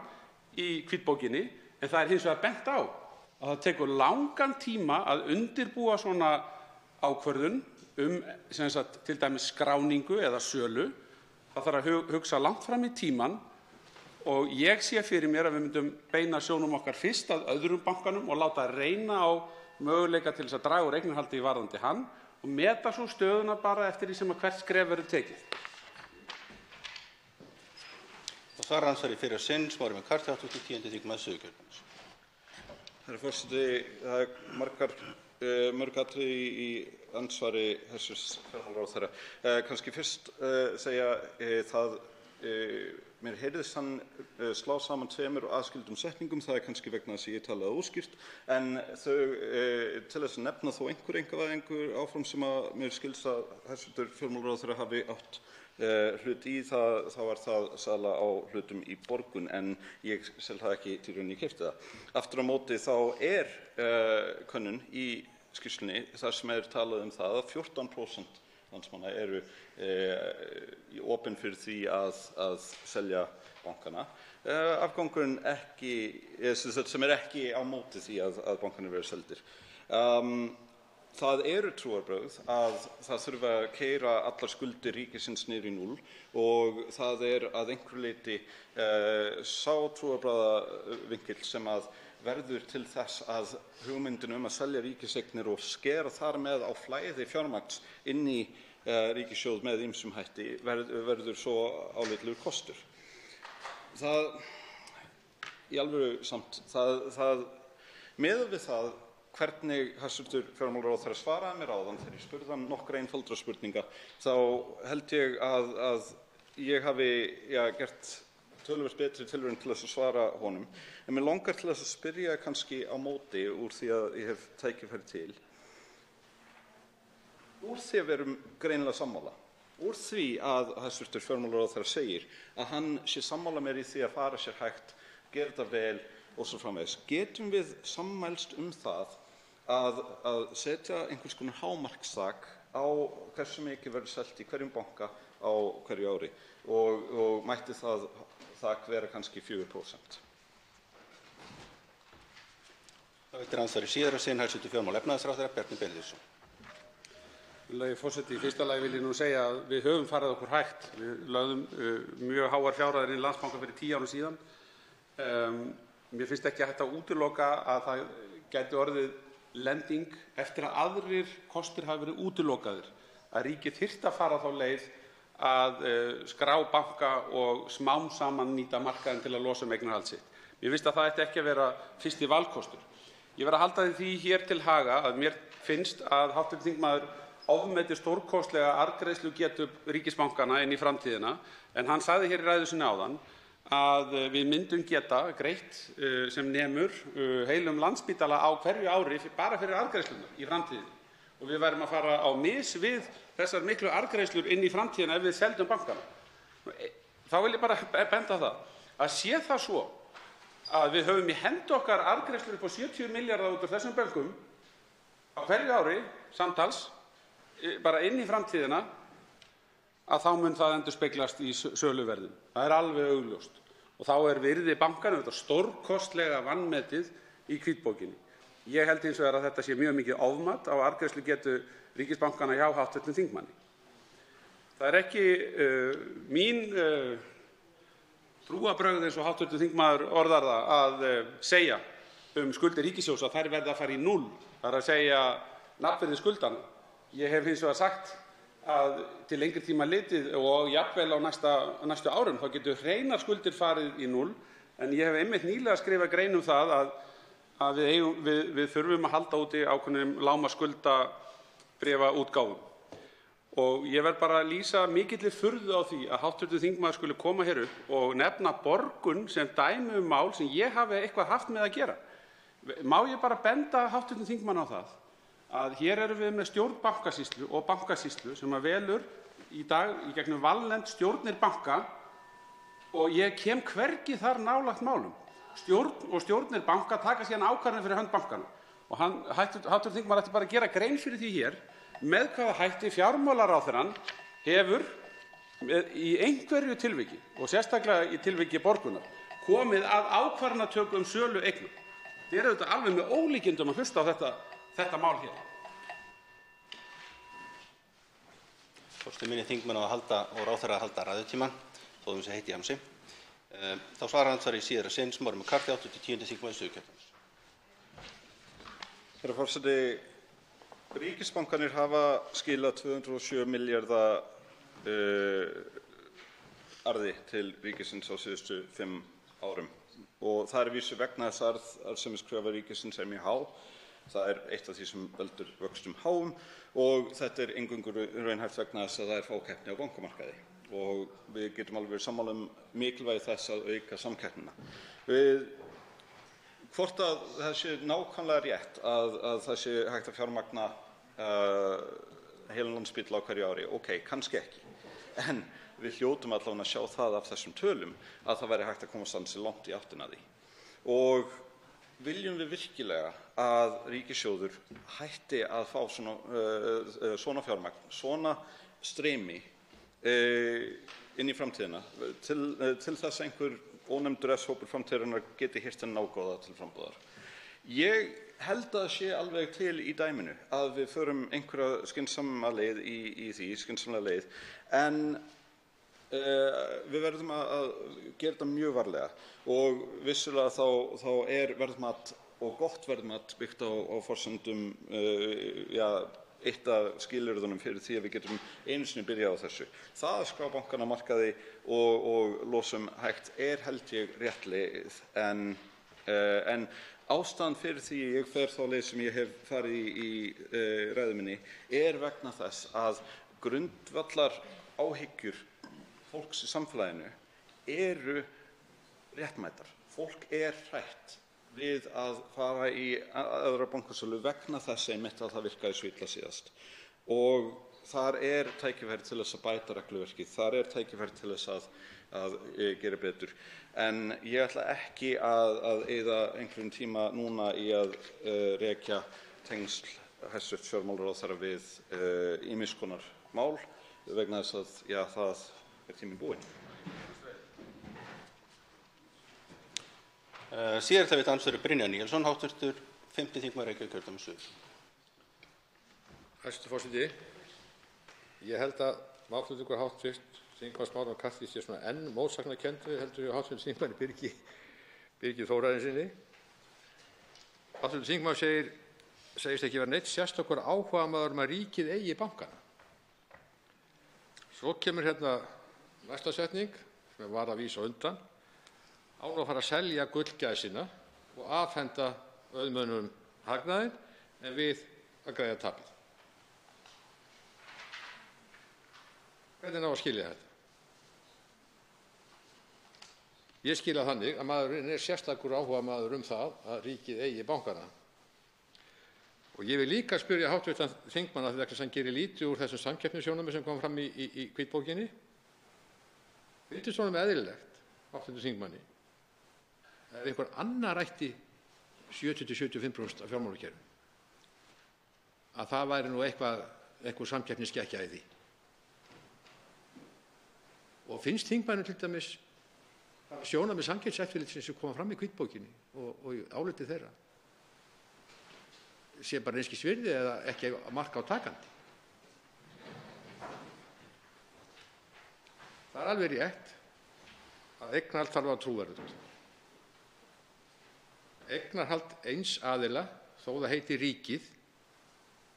Speaker 13: í hvítbókinni, en það er hins vegar bent á að það tekur langan tíma að undirbúa svona ákvörðun til dæmis skráningu eða sölu. Það þarf að hugsa langt fram í tímann og ég sé fyrir mér að við myndum beina sjónum okkar fyrst að öðrum bankanum og láta reyna á möguleika til þess að draga úr eignarhaldi varðandi hann og meta svo stöðuna bara eftir því sem hvert skref verður tekið.
Speaker 16: Herra
Speaker 12: forseti, það er mörg atriði í andsvari hæstv. fjármálaráðherra. Kannski fyrst segja það, mér heyrðist hann slá saman tveimur aðskildum setningum, það er kannski vegna þess að ég talaði óskýrt, en til þess að nefna þó einhver einkavæðingu áfram sem að mér skilst að hæstv. fjármálaráðherra hafi átt hlut í, þá er það sala á hlutum í Borgun, en ég sel það ekki til rauninni keypti það. Aftur á móti þá er könnun í skýrslunni þar sem talað það að 14% landsmanna eru opin fyrir því að selja bankana. Afgangurinn sem ekki á móti því að bankarnir verði seldir. Það eru trúarbrögð að það þurfi að keyra allar skuldir ríkisins niður í 0 og það er að einhverju leyti sá trúarbragðavinkill sem að verður til þess að hugmyndin að selja ríkiseignir og skera þar með á flæði fjármagns inn í ríkissjóð með ýmsum hætti verður svo álitlegur kostur. Það í alvöru samt, miðað við það hvernig hæstv. fjármálaráðherra svaraði mér áðan þegar ég spurði hann nokkra einfaldra spurninga, þá held ég að ég hafi gert töluvert betri tilraun til þess að svara honum. En mig langar til þess að spyrja kannski á móti úr því að ég hef tækifæri til. Úr því að við erum greinilega sammála, úr því að hæstv. fjármálaráðherra segir að hann sé sammála mér í því að fara sér hægt, gera þetta vel og svo framvegis. Getum við sammælst það að setja einhvers konar hámarksþak á hversu mikið verður selt í hverjum banka á hverju ári og mætti það þak vera kannski 4%?
Speaker 16: Það veitir andsvari síðara sinn hæstv. fjármála- og efnahagsráðherra Bjarni Benediktsson.
Speaker 13: Forseti, í fyrsta lagi vil ég nú segja að við höfum farið okkur hægt. Við lögðum mjög háar fjárhæðir inn í Landsbankann fyrir 10 árum síðan. Mér finnst ekki hægt að útiloka að það gæti orðið lending eftir að aðrir kostir hafi verið útilokaðir, að ríkið þyrfti að fara þá leið að skrá banka og smám saman nýta markaðinn til að losa eignarhald sitt. Mér finnst að það ætti ekki að vera fyrsti valkostur. Ég verð að halda því hér til haga að mér finnst að hv. þingmaður ofmeti stórkostlega arðgreiðslugetu ríkisbankanna inn í framtíðina, en hann sagði hér í ræðu sinni áðan að við myndum geta greitt sem nemur heilum Landspítala á hverju ári bara fyrir arðgreiðslurnar í framtíðinni og við værum að fara á mis við þessar miklu arðgreiðslur inn í framtíðina ef við seldum bankana. þá vil ég bara benda á það að sé það svo að við höfum í hendi okkar arðgreiðslur upp á 70 milljarða út úr þessum bönkum á hverju ári samtals, bara inn í framtíðina, að þá mun það endurspeglast í söluverðinu. Það er alveg augljóst. Og þá er virði bankanna stórkostlega vanmetið í hvítbókinni. Ég held hins vegar að þetta sé mjög mikið ofmat á arðgreiðslugetu ríkisbankanna hjá hv. þingmanni. Það er ekki mín trúarbrögð, eins og hv. þingmaður orðar það, að segja skuldir ríkissjóðs að þær verði að fara í 0, það er að segja nafnvirði skuldanna. Ég hef hins vegar sagt að til lengri tíma litið og jafnvel á næstu árum þá getur hreinar skuldir farið í 0, en ég hef einmitt nýlega skrifað grein það að við þurfum að halda úti ákveðnum lágmarksskuldabréfaútgáfum. Og ég verð bara að lýsa mikilli furðu á því að hv. þingmaður skuli koma hér upp og nefna Borgun sem dæmi mál sem ég hafi eitthvað haft með að gera. Má ég bara benda hv. þingmann á það að hér erum við með stjórn bankasýslu og bankasýslu sem að velur í dag í gegnum valnefnd stjórnir banka og ég kem hvergi þar nálægt málum. Stjórn og stjórnir banka taka síðan ákvarðanir fyrir hönd bankana. Og hv. þingmaður ætti bara að gera grein fyrir því hér með hvaða hætti fjármálaráðherrann hefur í einhverju tilviki og sérstaklega í tilviki Borgunar komið að ákvarðanatöku sölu eigna. Þið eru auðvitað alveg með ólíkindum að hlusta á þetta mál hér.
Speaker 16: Forseti minni þingmenn á að halda og ráðherra að halda ræðutímann, þó sé heitt í hamsi. Þá svarar andsvari í síðara sinn, Smári McCarthy, 80. þingmaður Suðurkjördæmis.
Speaker 12: Herra forseti, ríkisbankarnir hafa skilað 207 milljarða arði til ríkisins á síðustu 5 árum. Og það er að vísu vegna þess arðsemiskrafa ríkisins er mjög há. Það er eitt af því sem veldur vöxtum háum og þetta er eingöngu raunhæft vegna þess að það er fákeppni á bankamarkaði. Og við getum alveg verið sammála mikilvægi þess að auka samkeppnina. Hvort að það sé nákvæmlega rétt að það sé hægt að fjármagna heilan Landspítala á hverju ári, ok, kannski ekki. En við hljótum allavega að sjá það af þessum tölum að það væri hægt að komast ansi langt í áttina að því. Og viljum við virkilega að ríkissjóður hætti að fá svona fjármagn, svona streymi inn í framtíðina til þess að einhver ónefndur S-hópur framtíðarinnar geti hirt en nágóða til frambúðar. Ég held að það sé alveg til í dæminu að við förum einhverja skynsamlega leið í því, skynsamlega leið, en við verðum að gera þetta mjög varlega og vissulega þá er verðmat og gott verðmat byggt á forsendum eitt af skilyrðunum fyrir því að við getum einu sinni byrjað á þessu. Það að skrá bankana á markaði og losum hægt er held ég rétt leið en ástæðan fyrir því ég fer þá leið sem ég hef farið í ræðu minni er vegna þess að grundvallar áhyggjur fólks í samfélaginu eru réttmætar. Fólk er hrætt við að fara í aðra bankasölu vegna þess einmitt að það virkaði svo illa síðast. Og þar er tækifæri til þess að bæta regluverkið, þar er tækifæri til þess að gera betur. En ég ætla ekki að eyða einhverjum tíma núna í að rekja tengsl hæstv. Fjármálaráðherra við ýmiss konar mál vegna þess að það er tíminn búinn.
Speaker 16: Síðar það við andsvari Brynjar Níelsson, hv. 5. þingmaður Reykjavíkurkjördæmis suður.
Speaker 11: Hæstv. forseti, ég held að málflutningur hv. þingmanns Smára McCarthy sé svona enn mótsagnakenndur heldur hjá hv. þingmanni Birgi Þórarinssyni. Hv. þingmaður segist ekki vera neitt sérstakur áhugamaður að ríkið eigi bankana. Svo kemur hérna næsta setning sem var að vísa undan. Á að fara að selja gullgæsina og afhenda auðmönnum hagnaðinn en við að greiða tapið. Hvernig á að skilja þetta? Ég skilja þannig að maðurinn er sérstakur áhugamaður það að ríkið eigi bankana. Og ég vil líka spyrja hv. þingmann að því að hann gerir lítið úr þessum samkeppnissjónarmiðum sem kom fram í hvítbókinni. Finnst honum eðlilegt, hv. þingmanni, ef einhver annar ætti 70–75% af fjármálakerfinu, að það væri nú einhver samkeppnisskekkja í því? Og finnst þingmannum til dæmis sjónarmið Samkeppniseftirlitsins sem koma fram í hvítbókinni og í áliti þeirra sé bara einskis virði eða ekki mark á takandi? Það er alveg rétt að eignarhald þarf að vera trúverðugt. Eignarhald eins aðila, þó það heiti ríkið,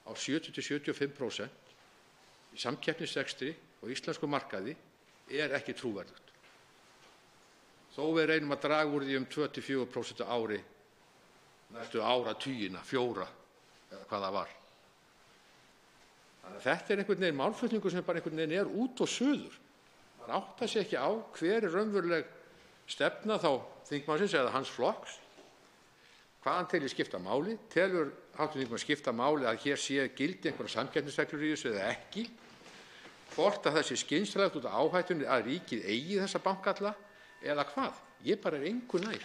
Speaker 11: á 70–75% í samkeppnisrekstri og íslenskum markaði er ekki trúverðugt. Þó við reynum að draga úr því 2–4% á ári næstu áratugina, 4 eða hvað það var. Þannig að þetta er einhvern veginn málflutningur sem bara einhvern veginn er út og suður. Man áttar sig ekki á hver er raunveruleg stefna þá þingmannsins eða hans flokks, hvað hann telur skipta máli, telur hv. þingmaður skipta máli að hér sé gildi einhverjar samkeppnisreglur í þessu eða ekki, hvort að það sé skynsamlegt út af áhættunni að ríkið eigi þessa bankalla eða hvað. Ég bara er engu nær.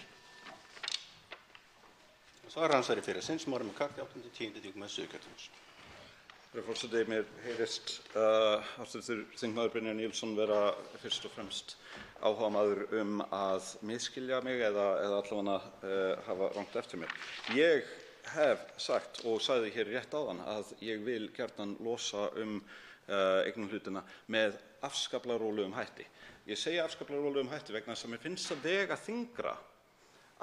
Speaker 16: Svar andsvari fyrir sinn, Smári McCarthy, 8.10. þingmaður Suðurkjördæmis.
Speaker 12: Herra forseti, mér heyrist hv. þingmaður Brynjar Níelsson vera fyrst og fremst áhugamaður að misskilja mig eða allavega hafa rangt eftir mér. Ég hef sagt og sagði hér rétt áðan að ég vil gjarnan losa eignarhlutina með afskaplega rólegum hætti. Ég segi afskaplega rólegum hætti vegna þess að mér finnst það vega þyngra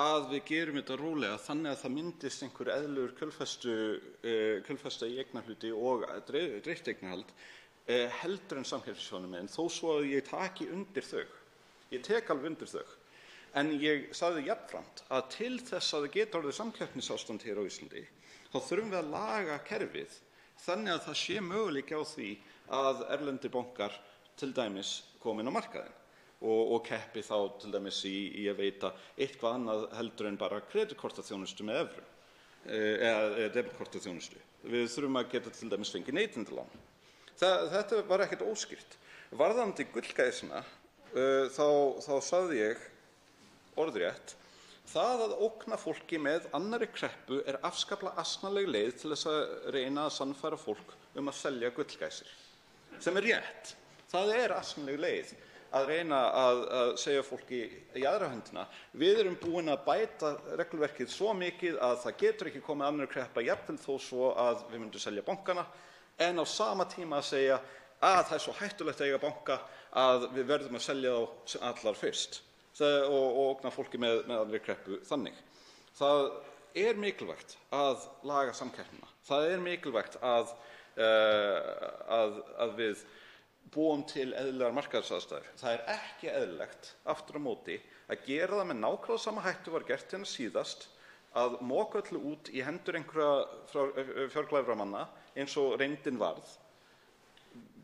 Speaker 12: að við gerum þetta rólega þannig að það myndist einhver eðlilegur kjölfesta í eignarhluti og dreift eignarhald heldur en samkeppnissjónarmiðin, þó svo að ég taki undir þau. Ég tek alveg undir þau. En ég sagði jafnframt að til þess að það geti orðið samkeppnisástand hér á Íslandi, þá þurfum við að laga kerfið þannig að það sé möguleiki á því að erlendir bankar til dæmis komi inn á markaðinn og keppi þá til dæmis í að veita eitthvað annað heldur en bara kreditkortaþjónustu með evru eða debitkortaþjónustu. Við þurfum að geta til dæmis fengið neytendalán. Þetta var ekkert óskýrt. Varðandi gullgæsina þá sagði ég orðrétt: það að ógna fólki með annarri kreppu er afskaplega asnaleg leið til þess að reyna að sannfæra fólk að selja gullgæsir. Sem er rétt. Það er asnaleg leið að reyna að segja fólki í aðra höndina: við erum búin að bæta regluverkið svo mikið að það getur ekki komið annarri kreppa, jafnvel þó svo að við myndum selja bankana, en á sama tíma að segja að það er svo hættulegt að eiga banka að við verðum að selja þá allar fyrst og ógna fólki með annarri kreppu þannig. Það er mikilvægt að laga samkeppnina. Það er mikilvægt að við búum til eðlilegar markaðsaðstæður. Það er ekki eðlilegt, aftur á móti, að gera það með nákvæmlega sama hætti var gert hérna síðast, að moka öllu út í hendur einhverja fjárglæframanna eins og reyndin varð.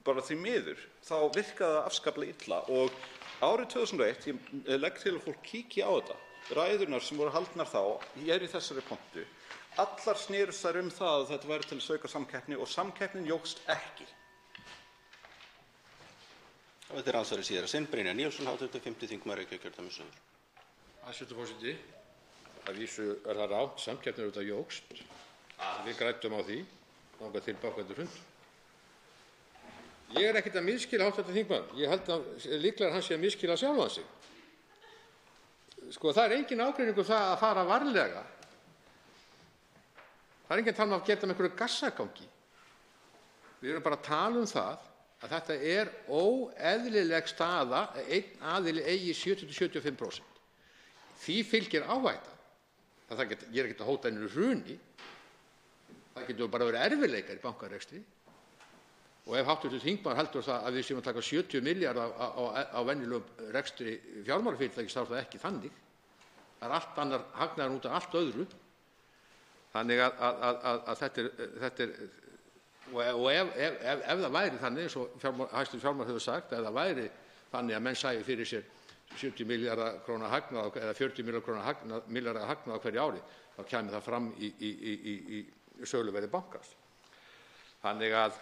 Speaker 12: Bara því miður, þá virkaði það afskaplega illa og árið 2001, ég legg til að fólk kíki á þetta, ræðurnar sem voru haldnar þá, ég í þessari pontu, allar snerust þær það að þetta væri til að auka samkeppni og samkeppnin jókst ekki.
Speaker 16: Þetta er andsvari síðara sinn, Brynjar Níelsson, 8.5. þingmaður Reykjavíkurkjördæmis suður.
Speaker 11: Hæstv. forseti, að vísu er það rátt, samkeppnin auðvitað jókst. Við græddum á því, þangað til bankarnir hrundu. Ég er ekkert að misskilja hv. þingmann. Ég held að líklega hann sé að misskilja sjálfan sig. Sko, það er engin ágreiningur það að fara varlega. Það er enginn að tala um að geta með einhverju gassagangi. Við erum bara að tala um það að þetta er óeðlileg staða að einn aðili eigi 70–75%. Því fylgir áhætta. Ég er ekkert að hóta einu hruni. Það getur bara verið erfiðleikar í bankarekstri. Og ef hv. þingmaður heldur það að við séum að taka 70 milljarða á venjulegum rekstri fjármálafyrirtækis, þá er það ekki þannig. Það er allt annar hagnaður út af allt öðru. Þannig að þetta er og ef það væri þannig, eins og hæstv. fjármálaráðherra hefur sagt, ef það væri þannig að menn sæju fyrir sér 70 milljarða króna hagnað eða 40 milljarða hagnað á hverju ári, þá kæmi það fram í söluverði bankans. Þannig að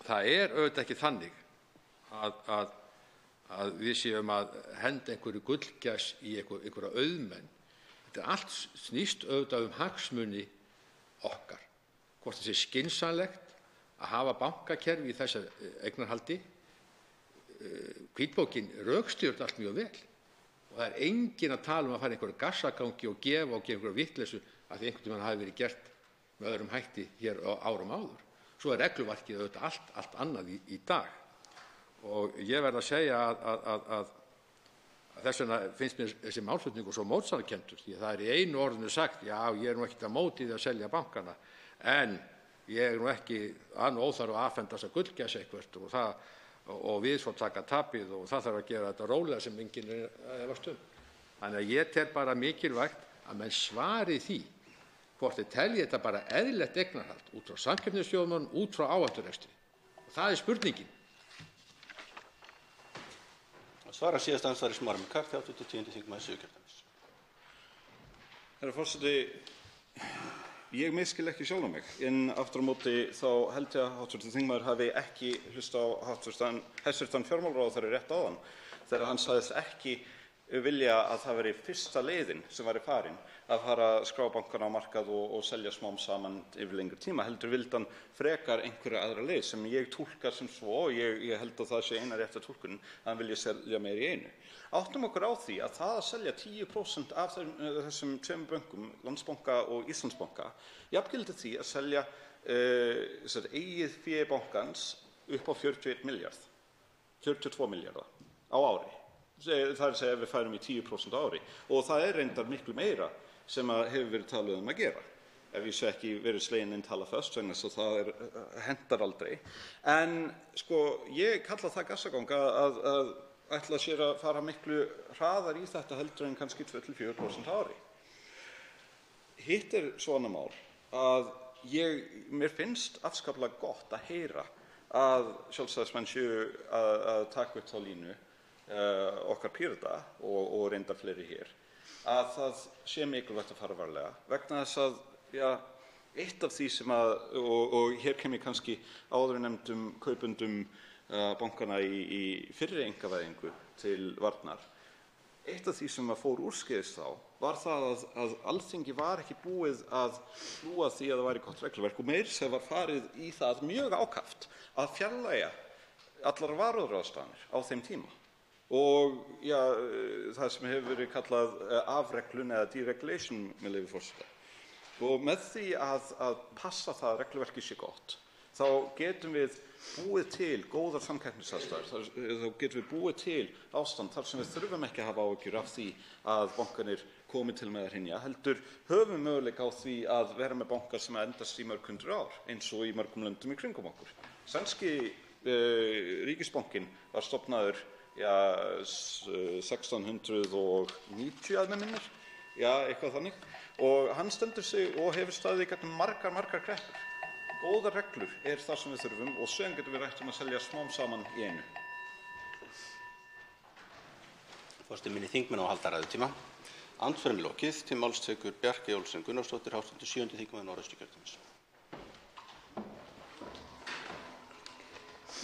Speaker 11: það er auðvitað ekki þannig að við séum að henda einhverju gullgæs í einhverja auðmenn. Þetta allt snýst auðvitað hagsmuni okkar. Hvort það sé skynsamlegt að hafa bankakerfi í þessu eignarhaldi. Hvítbókin rökstyður allt mjög vel. Og það enginn að tala að fara einhverju gassagangi og gefa einhverju vitleysu að því einhvern tímann hafi verið gert með öðrum hætti hér á árum áður. Svo regluverkið auðvitað allt annað í dag. Og ég verð að segja að þess vegna finnst mér þessi málflutningur svo mótsagnakendur, því að það í einu orðinu sagt, já, ég nú ekkert á móti því að selja bankana, en ég nú ekki óþarf að afhenda þessa gullgæs eitthvert og við svo taka tapið og það þarf að gera þetta rólega sem enginn efast Þannig að ég tel bara mikilvægt að menn svari því hvort þeir telji þetta bara eðlilegt eignarhald út frá samkeppnissjónarmiðum, út frá áhætturekstri. Það spurningin.
Speaker 16: Svara síðast andsvari Smári McCarthy, 10. þingmaður Suðurkjördæmis.
Speaker 12: Herra forseti, ég misskil ekki sjálfan mig, en aftur á móti þá held ég að hv. þingmaður hafi ekki hlustað á hæstv. Fjármálaráðherra rétt áðan þegar hann sagðist ekki vilja að það veri fyrsta leiðin sem væri farin að fara að skrá bankana á markað og selja smám saman yfir lengri tíma. Heldur vildi hann frekar einhverja aðra leið sem ég túlkar sem svo, og ég held að það sé eina rétta túlkunin, að hann vilji selja meira í einu. Áttum okkur á því að það að selja 10% af þessum tveimur bönkum, Landsbanka og Íslandsbanka, jafngildi því að selja eigið fé bankans upp á 41 milljarð, 42 milljarða á ári. Það að segja ef við færum í 10% á ári, og það reyndar miklu meira sem hefur verið talað að gera. Ef ég sé ekki verið slegin inn tala föst vegna þess að það hentar aldrei. En sko, ég kalla það gassagang að ætla sér að fara miklu hraðar í þetta heldur en kannski 2–4% á ári. Hitt svona mál að mér finnst afskaplega gott að heyra að sjálfstæðismenn séu að taka upp þá línu okkar Pírata og reyndar fleiri hér, að það sé mikilvægt að fara varlega vegna þess að eitt af því sem og hér kem ég kannski áður nefndum kaupendum bankana í fyrri einkavæðingu til varnar. Eitt af því sem fór úrskeiðis þá var það að Alþingi var ekki búið að hlúa því að það væri gott regluverk og meira sem var farið í það mjög ákaft að fjarlægja allar varúðarráðstafanir á þeim tíma. Og það sem hefur verið kallað afreglun eða deregulation með leyfi forseta. Og með því að passa það að regluverkið sé gott, þá getum við búið til góðar samkeppnisaðstæður, þá getum við búið til ástand þar sem við þurfum ekki að hafa áhyggjur af því að bankarnir komi til með að hrynja, heldur höfum möguleika á því að vera með bankar sem endast í mörg hundruð ár, eins og í mörgum löndum í kringum okkur. Sænski ríkisbankinn var stofnaður 1690 að mig minnir, eitthvað þannig, og hann stendur sig og hefur staðið í gegnum margar kreppur. Góðar reglur það sem við þurfum og síðan getum við rætt að selja smám saman í einu.
Speaker 16: Forseti minni þingmenn á að halda ræðutíma. Andsvörum lokið. Til máls tekur Bjarkey Olsen Gunnarsdóttir, 7. þingmaður Norðausturkjördæmis.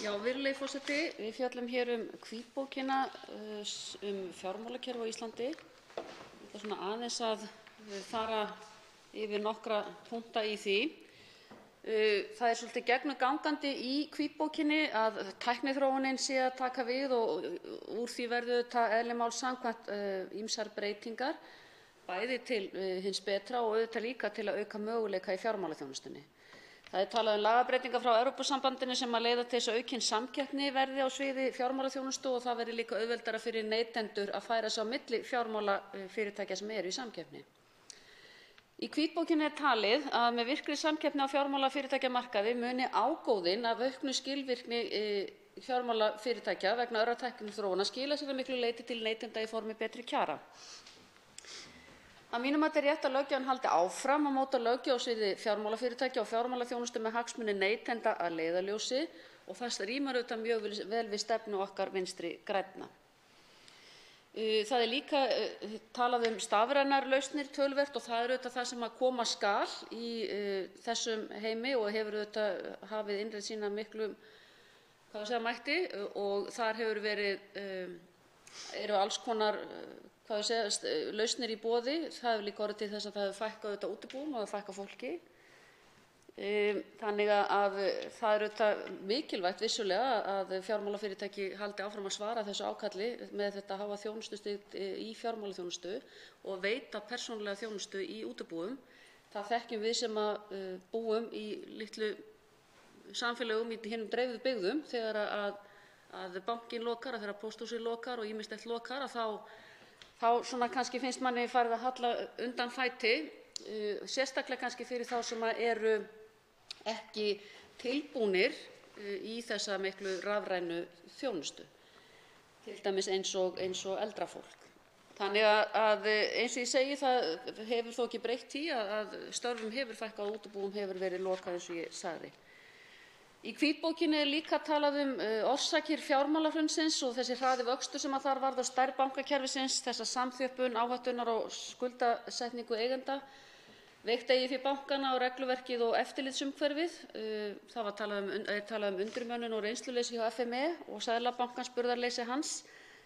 Speaker 17: Já, virðulegi forseti, við fjöllum hér hvítbókina fjármálakerfi á Íslandi. Það svona aðeins að fara yfir nokkra punkta í því. Það svolítið gegnumgangandi í hvítbókinni að tækniþróunin sé að taka við og úr því verður þetta eðli máls samkvæmt ýmsar breytingar, bæði til hins betra og auðvitað líka til að auka möguleika í fjármálaþjónustunni. Það talað lagabreytingar frá Evrópusambandinu sem að leiða til þess að aukin samkeppni verði á sviði fjármálaþjónustu og það verði líka auðveldara fyrir neytendur að færa sig á milli fjármálafyrirtækja sem eru í samkeppni. Í hvítbókinni talið að með virkri samkeppni á fjármálafyrirtækjamarkaði muni ágóðinn af auknu skilvirkni fjármálafyrirtækja vegna örrar tækniþróunar skila sér að miklu leyti til neytenda í formi betri kjara. Að mínu mati rétt að löggjafinn haldi áfram að móta löggjöf á sviði fjármálafyrirtækja og fjármálaþjónustu með hagsmuni neytenda að leiðarljósi og það rímar auðvitað mjög vel við stefnu okkar Vinstri grænna. Það líka talað stafrænar lausnir töluvert og það auðvitað það sem að koma skal í þessum heimi og hefur auðvitað hafið innreið sína miklum mætti og þar eru alls konar lausnir í boði. Það hefur líka orðið til þess að það hefur fækkað auðvitað útibúum og fækkað fólki. Þannig að það er auðvitað mikilvægt vissulega að fjármálafyrirtæki haldi áfram að svara þessu ákalli með þetta háa þjónustustig í fjármálaþjónustu og veita persónulega þjónustu í útibúum. Það þekkjum við sem búum í litlu samfélögum í hinum dreifðu byggðum þegar að bankinn lokar, þegar pósthúsið lokar og ýmislegt lokar, þá svona kannski finnst manni farið að halla undan fæti, sérstaklega kannski fyrir þá sem eru ekki tilbúnir í þessa miklu rafrænu þjónustu, til dæmis eins og eldra fólk. Þannig að eins og ég segi, það hefur þó ekki breytt því að störfum hefur fækkað og útibúum hefur verið lokað eins og ég sagði. Í hvítbókinni er líka talað orsakir fjármálahrunsins og þessi hraði vöxtur sem þar varð á stærð bankakerfisins, þessa samþjöppun áhættunnar og skuldasetningu eigenda, veikt eigið fé bankanna og regluverkið og eftirlitsumhverfið. Það var talað undirmönnun og reynsluleysi hjá FME og Seðlabankans burðarleysi hans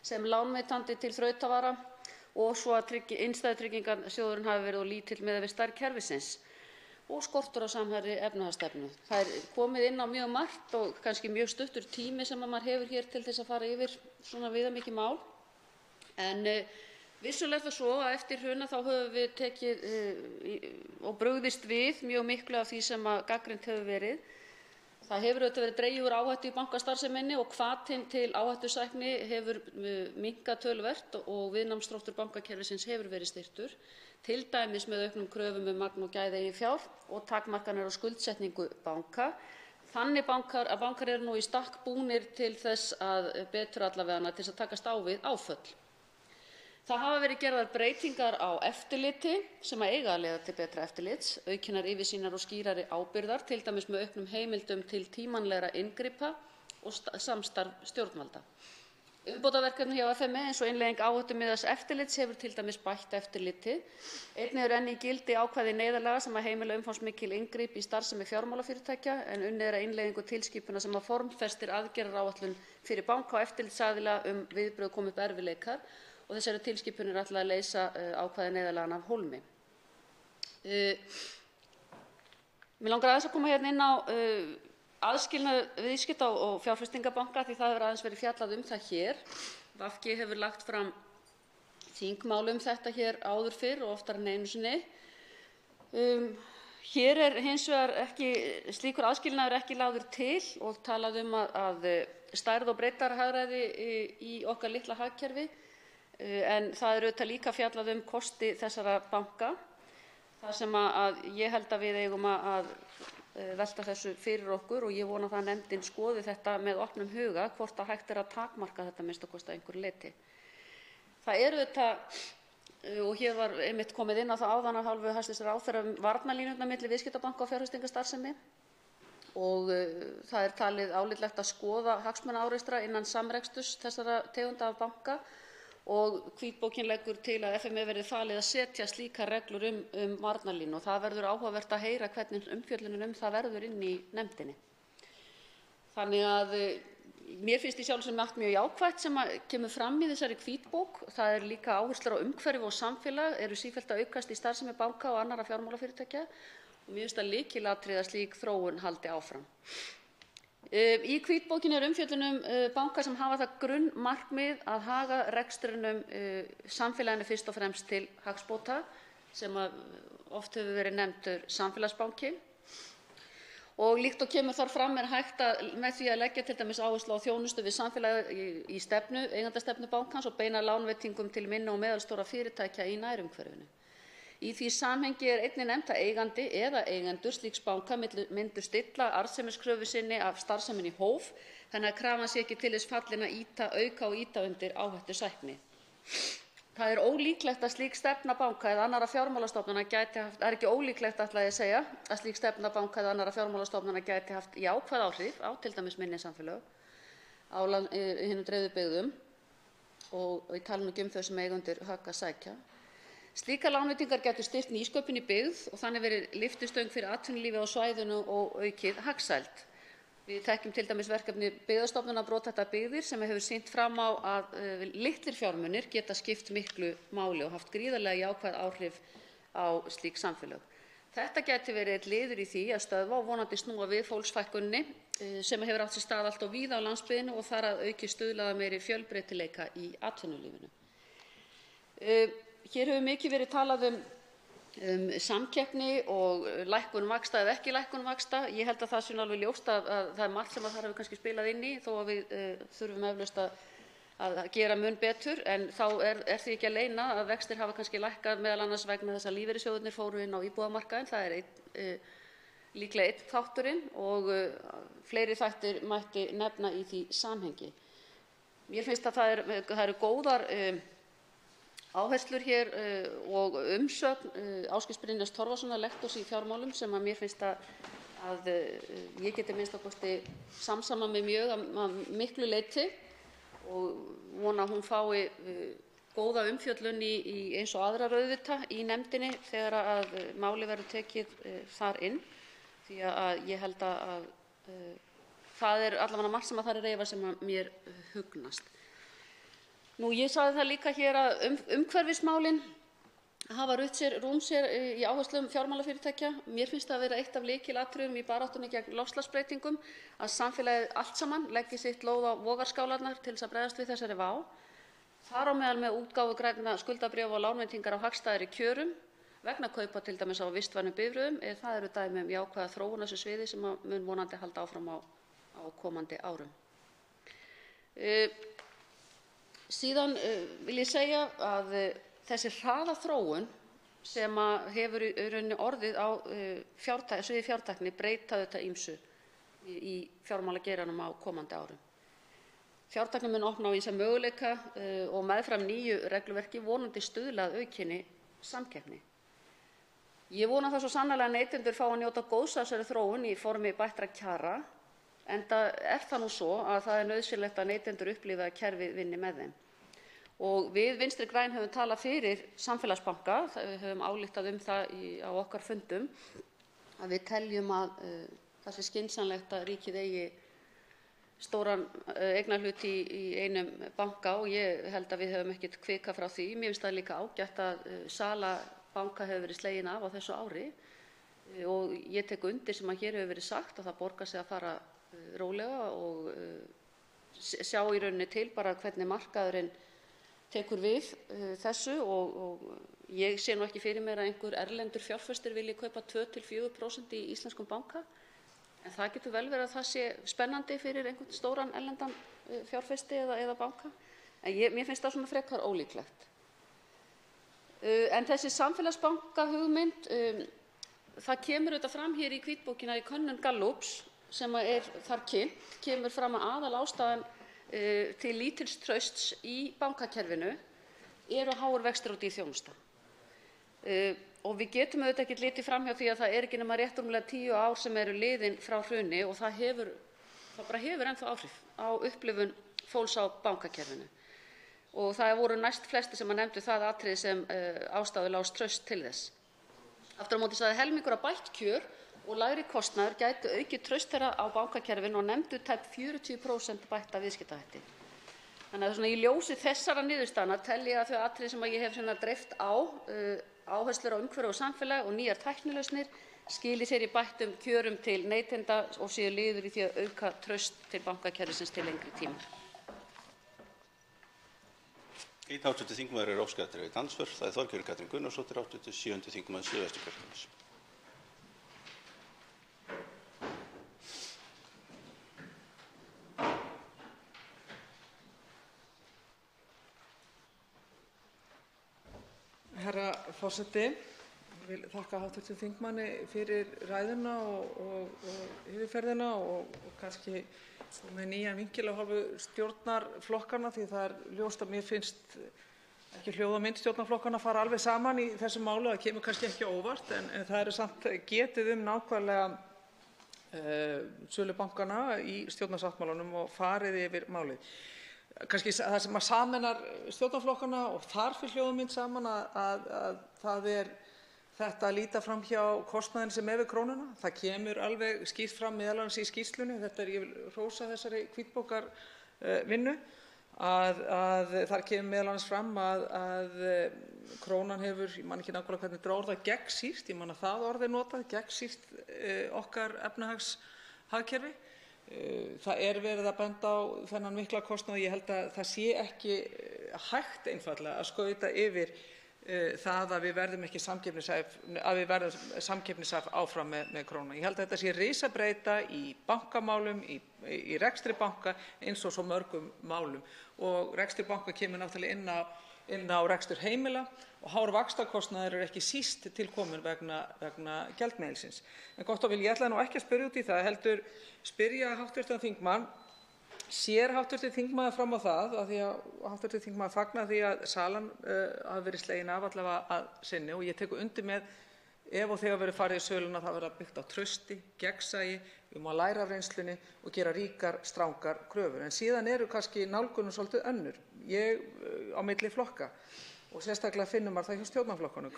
Speaker 17: sem lánveitandi til þrautavara og svo að innstæðutryggingarsjóðurinn hafi verið of lítill miðað við stærð kerfisins og skortur á samhæfðri efnahagsstefnu. Það komið inn á mjög margt og kannski mjög stuttur tími sem maður hefur hér til þess að fara yfir svona viðamikið mál. En vissulega er það svo að eftir hrunið þá höfum við tekið og brugðist við mjög miklu af því sem gagnrýnt hefur verið. Það hefur auðvitað verið dregið úr áhættu í bankastarfseminni og hvatinn til áhættusækni hefur minnkað töluvert og viðnámsþróttur bankakerfisins hefur verið styrktur, til dæmis með auknum kröfum magn og gæði eigin fjár og takmarkanir á skuldsetningu banka. Þannig að bankar eru nú í stakk búnir til þess að betur allavega til þess að takast á við áföll. Það hafa verið gerðar breytingar á eftirliti sem eiga að leiða til betra eftirlits, aukinnar yfirsýnar og skýrari ábyrgðar, til dæmis með auknum heimildum til tímanlegra inngripa og samstarf stjórnvalda. Umbótaverkefni hjá FME eins og innleiðing áhættumiðaðs eftirlits hefur til dæmis bætt eftirliti. Einnig enn í gildi ákvæði neyðarlaga sem heimila umfangsmikil inngrip í starfsemi fjármálafyrirtækja en unnið að innleiðingu tilskipunar sem formfestir aðgerðaáætlun fyrir banka og eftirlitsaðila viðbrögð komi upp erfiðleikar og þessari tilskipun er ætlað að leysa ákvæði neyðarlaganna af hólmi. Mig langar aðeins að koma hérna inn á aðskilnað viðskipta- og fjárfestingarbanka því það hefur aðeins verið fjallað það hér. VG hefur lagt fram þingmál þetta hér áður fyrr og oftar en einu sinni. Hér er hins vegar slíkur aðskilnaður ekki lagður til og talað að stærð og breiddarhagræði í okkar litla hagkerfi. En það er auðvitað líka fjallað kosti þessara banka, þar sem að ég held að við eigum að velta þessu fyrir okkur og ég vona það að nefndin skoði þetta með opnum huga hvort að hægt að takmarka þetta minnst að einhverju leyti. Það er auðvitað, og hér var einmitt komið inn á það áðan af hálfu hæstv. Ráðherra varnarlínurnar milli viðskiptabanka og fjárfestingarstarfsemi og það er talið álitlegt að skoða hagsmunaárekstra innan samreksturs þessara tegunda af banka og hvítbókin leggur til að FME verði falið að setja slíkar reglur varnarlínu og það verður áhugavert að heyra hvernig umfjöllunin það verður inn í nefndinni. Þannig að mér finnst í sjálfu sér margt mjög jákvætt sem kemur fram í þessari hvítbók. Það er líka áherslur á umhverfi og samfélag eru sífellt að aukast í starfsemi banka og annarra fjármálafyrirtækja og mér finnst það lykilatriði að slík þróun haldi áfram. Í hvítbókinni er umfjöllun banka sem hafa það grunnmarkmið að haga rekstrinum samfélaginu fyrst og fremst til hagsbóta sem oft hefur verið nefndur samfélagsbanki. Og líkt og kemur þar fram er hægt með því að leggja til dæmis áherslu á þjónustu við samfélagið í eigendastefnu bankans og beina lánveitingum til minni og meðalstóra fyrirtækja í nærumhverfinu. Í því samhengi er einnig nefnt að eigandi eða eigendur slíks banka myndu stilla arðsemiskröfu sinni af starfseminni í hóf, þannig að krafan sé ekki til þess fallin að auka og ýta undir áhættusækni. Það er ólíklegt að slík stefna banka eða annarra fjármálastofnana gæti haft jákvæð áhrif á til dæmis minni samfélög á hinum dreifðu byggðum og ég tala nú ekki þau sem eiga undir högg að sækja. Slíkar lánveitingar gætu styrkt nýsköpun í byggð og þannig verið lyftistöng fyrir atvinnulífið á svæðinu og aukið hagsæld. Við þekkjum til dæmis verkefni Byggðastofnunar Brothættar byggðir sem hefur sýnt fram á að litlir fjármunir geta skipt miklu máli og haft gríðarlega jákvæð áhrif á slík samfélög. Þetta gæti verið einn liður í því að stöðva og vonandi snúa við fólksfækkuninni sem hefur átt sér stað allt of víða á landsbyggðinni og þar að auki stuðlaða meiri fjölbreytileika í atvinnulífinu. Hér hefur mikið verið talað um samkeppni og lækkun vaxta eða ekki lækkun vaxta. Ég held að það sé alveg ljóst að það margt sem þar hefur kannski spilað inn í þó að við þurfum eflaust að gera mun betur, en þá er því ekki að leyna að vextir hafa kannski lækkað meðal annars vegna þess að lífeyrissjóðirnir fóru inn á íbúðamarkaðinn. Það er líklega einn þátturinn og fleiri þættir mætti nefna í því samhengi. Mér finnst að það eru góðar áherslur hér og umsögn Ásgeirs Brynjars Torfasonar, lektors í fjármálum, sem að mér finnst að ég geti minnst að kosti samsama með mjög að miklu leyti og vona að hún fái góða umfjöllun í eins og aðrar auðvitað í nefndinni þegar að máli verður tekið þar inn, því að ég held að það er allavega margt sem að það er reifa sem að mér hugnast. Ég sagði það líka hér að umhverfismálin hafa rutt sér rúm sér í áherslum fjármálafyrirtækja. Mér finnst það að vera eitt af lykilatriðum í baráttunni gegn loftslagsbreytingum að samfélagið allt saman leggi sitt lóð á vogarskálarnar til þess að bregðast við þessari vá. Þar á meðal með útgáfu grænna skuldabréfa og lánveitingar á hagstæðari kjörum vegna kaupa til dæmis á vistvænum bifreiðum. Það eru dæmi um jákvæða þróun á þessu sviði sem mun vonandi halda áfram á komandi árum. Síðan vil ég segja að þessi hraða þróun sem hefur í rauninni orðið á sviði fjártækni breyta þetta ýmsu í fjármálageiranum á komandi árum. Fjártækni mun opna á ýmsa möguleika og meðfram nýju regluverki vonandi stuðla að aukinni samkeppni. Ég vona það svo sannarlega að neytendur fá að njóta góðs af þessari þróun í formi bættra kjara, enda það nú svo að það er nauðsynlegt að neytendur upplifi að kerfið vinni með þeim. Og við Vinstri græn höfum talað fyrir samfélagsbanka, við höfum ályktað það á okkar fundum að við teljum að það sé skynsamlegt að ríkið eigi stóran eignarhlut í einum banka og ég held að við höfum ekkert hvikað frá því. Mér finnst það líka ágætt að sala banka hefur verið slegin af á þessu ári og ég tek undir sem að hér hefur verið sagt að það borgar sig að fara rólega og sjá í rauninni til bara hvernig markaðurinn tekur við þessu og ég sé nú ekki fyrir mér að einhver erlendur fjárfestir vilji kaupa 2–4% í íslenskum banka, en það getur vel verið að það sé spennandi fyrir einhvern stóran erlendan fjárfesti eða banka, en mér finnst það svona frekar ólíklegt. En þessi samfélagsbanka hugmynd, það kemur auðvitað fram hér í hvítbókina í könnun Gallups sem þar kynnt, kemur fram að aðalástæðan til lítils trausts í bankakerfinu eru háir vextir og dýr þjónusta. Og við getum auðvitað ekki litið fram hjá því að það er ekki nema rétt rúmlega 10 ár sem eru liðin frá hruni og það bara hefur ennþá áhrif á upplifun fólks á bankakerfinu. Og það voru næst flestir sem nefndu það atriði sem ástæðulaust traust til þess. Aftur á móti sagði helmingur að bætt kjör og lægri kostnaður gætu aukið traust þeirra á bankakerfinu og nefndu tæp 40% bætta viðskiptahætti. Þannig að í ljósi þessara niðurstaðna tel ég að þau atriði sem ég hef dreift á, áherslur á umhverfi og samfélag og nýjar tæknilausnir, skili sér í bættum kjörum til neytenda og séu liður í því að auka traust til bankakerfisins til lengri tíma.
Speaker 16: Einn hv. þingmaður er óskað eftir andsvör. Það er Þorgerður Katrín Gunnarsdóttir, 87. þingmaður Suðvesturkjördæmis.
Speaker 2: Herra forseti, ég vil þakka hv. þingmanni fyrir ræðuna og yfirferðina og kannski með nýjan vinkil af hálfu stjórnarflokkanna, því það er ljóst að mér finnst ekki hljóð og mynd stjórnarflokkanna fara alveg saman í þessu máli. Það kemur kannski ekki á óvart, en það er samt getið nákvæmlega sölu bankanna í stjórnarsáttmálanum og farið yfir málið. Kannski það sem sameinar stjórnarflokkana og þar fyrir hljóð og mynd saman að það er þetta að líta fram hjá kostnaðinn sem er við krónuna. Það kemur alveg skýrt fram m.a. í skýrslunni, ég vil hrósa þessari hvítbókarvinnu, að þar kemur m.a. fram að krónan hefur, ég man ekki nákvæmlega hvernig þetta er orðað, gegnsýrt, ég man að það orð er notað, gegnsýrt okkar efnahagshagkerfi. Það er verið að benda á þennan mikla kostnað og ég held að það sé ekki hægt einfaldlega að skauta yfir það að við verðum ekki samkeppnishæf áfram með krónuna. Ég held að þetta sé risabreyta í bankamálum, í rekstri banka eins og svo mörgum málum. Og rekstri banka kemur náttúrulega inn á rekstur heimila og hár vaxtakostnaður ekki síst til komin vegna gjaldmiðilsins. En gott og vel, ég ætla nú ekki að spyrja út í það, heldur spyrja hv. þingmann, sér hv. þingmaður fram á það, af því að hv. þingmaður fagnar því að salan hafi verið slegin af allavega að sinni, og ég tek undir með ef og þegar verður farið í söluna það verður byggt á trausti, gegnsæi, að læra af reynslunni og gera ríkar, strangar kröfur. En síðan eru kannski nálgunum svolítið önnur, á milli flokka og sérstaklega finnum maður það hjá stjórnarflokkunum.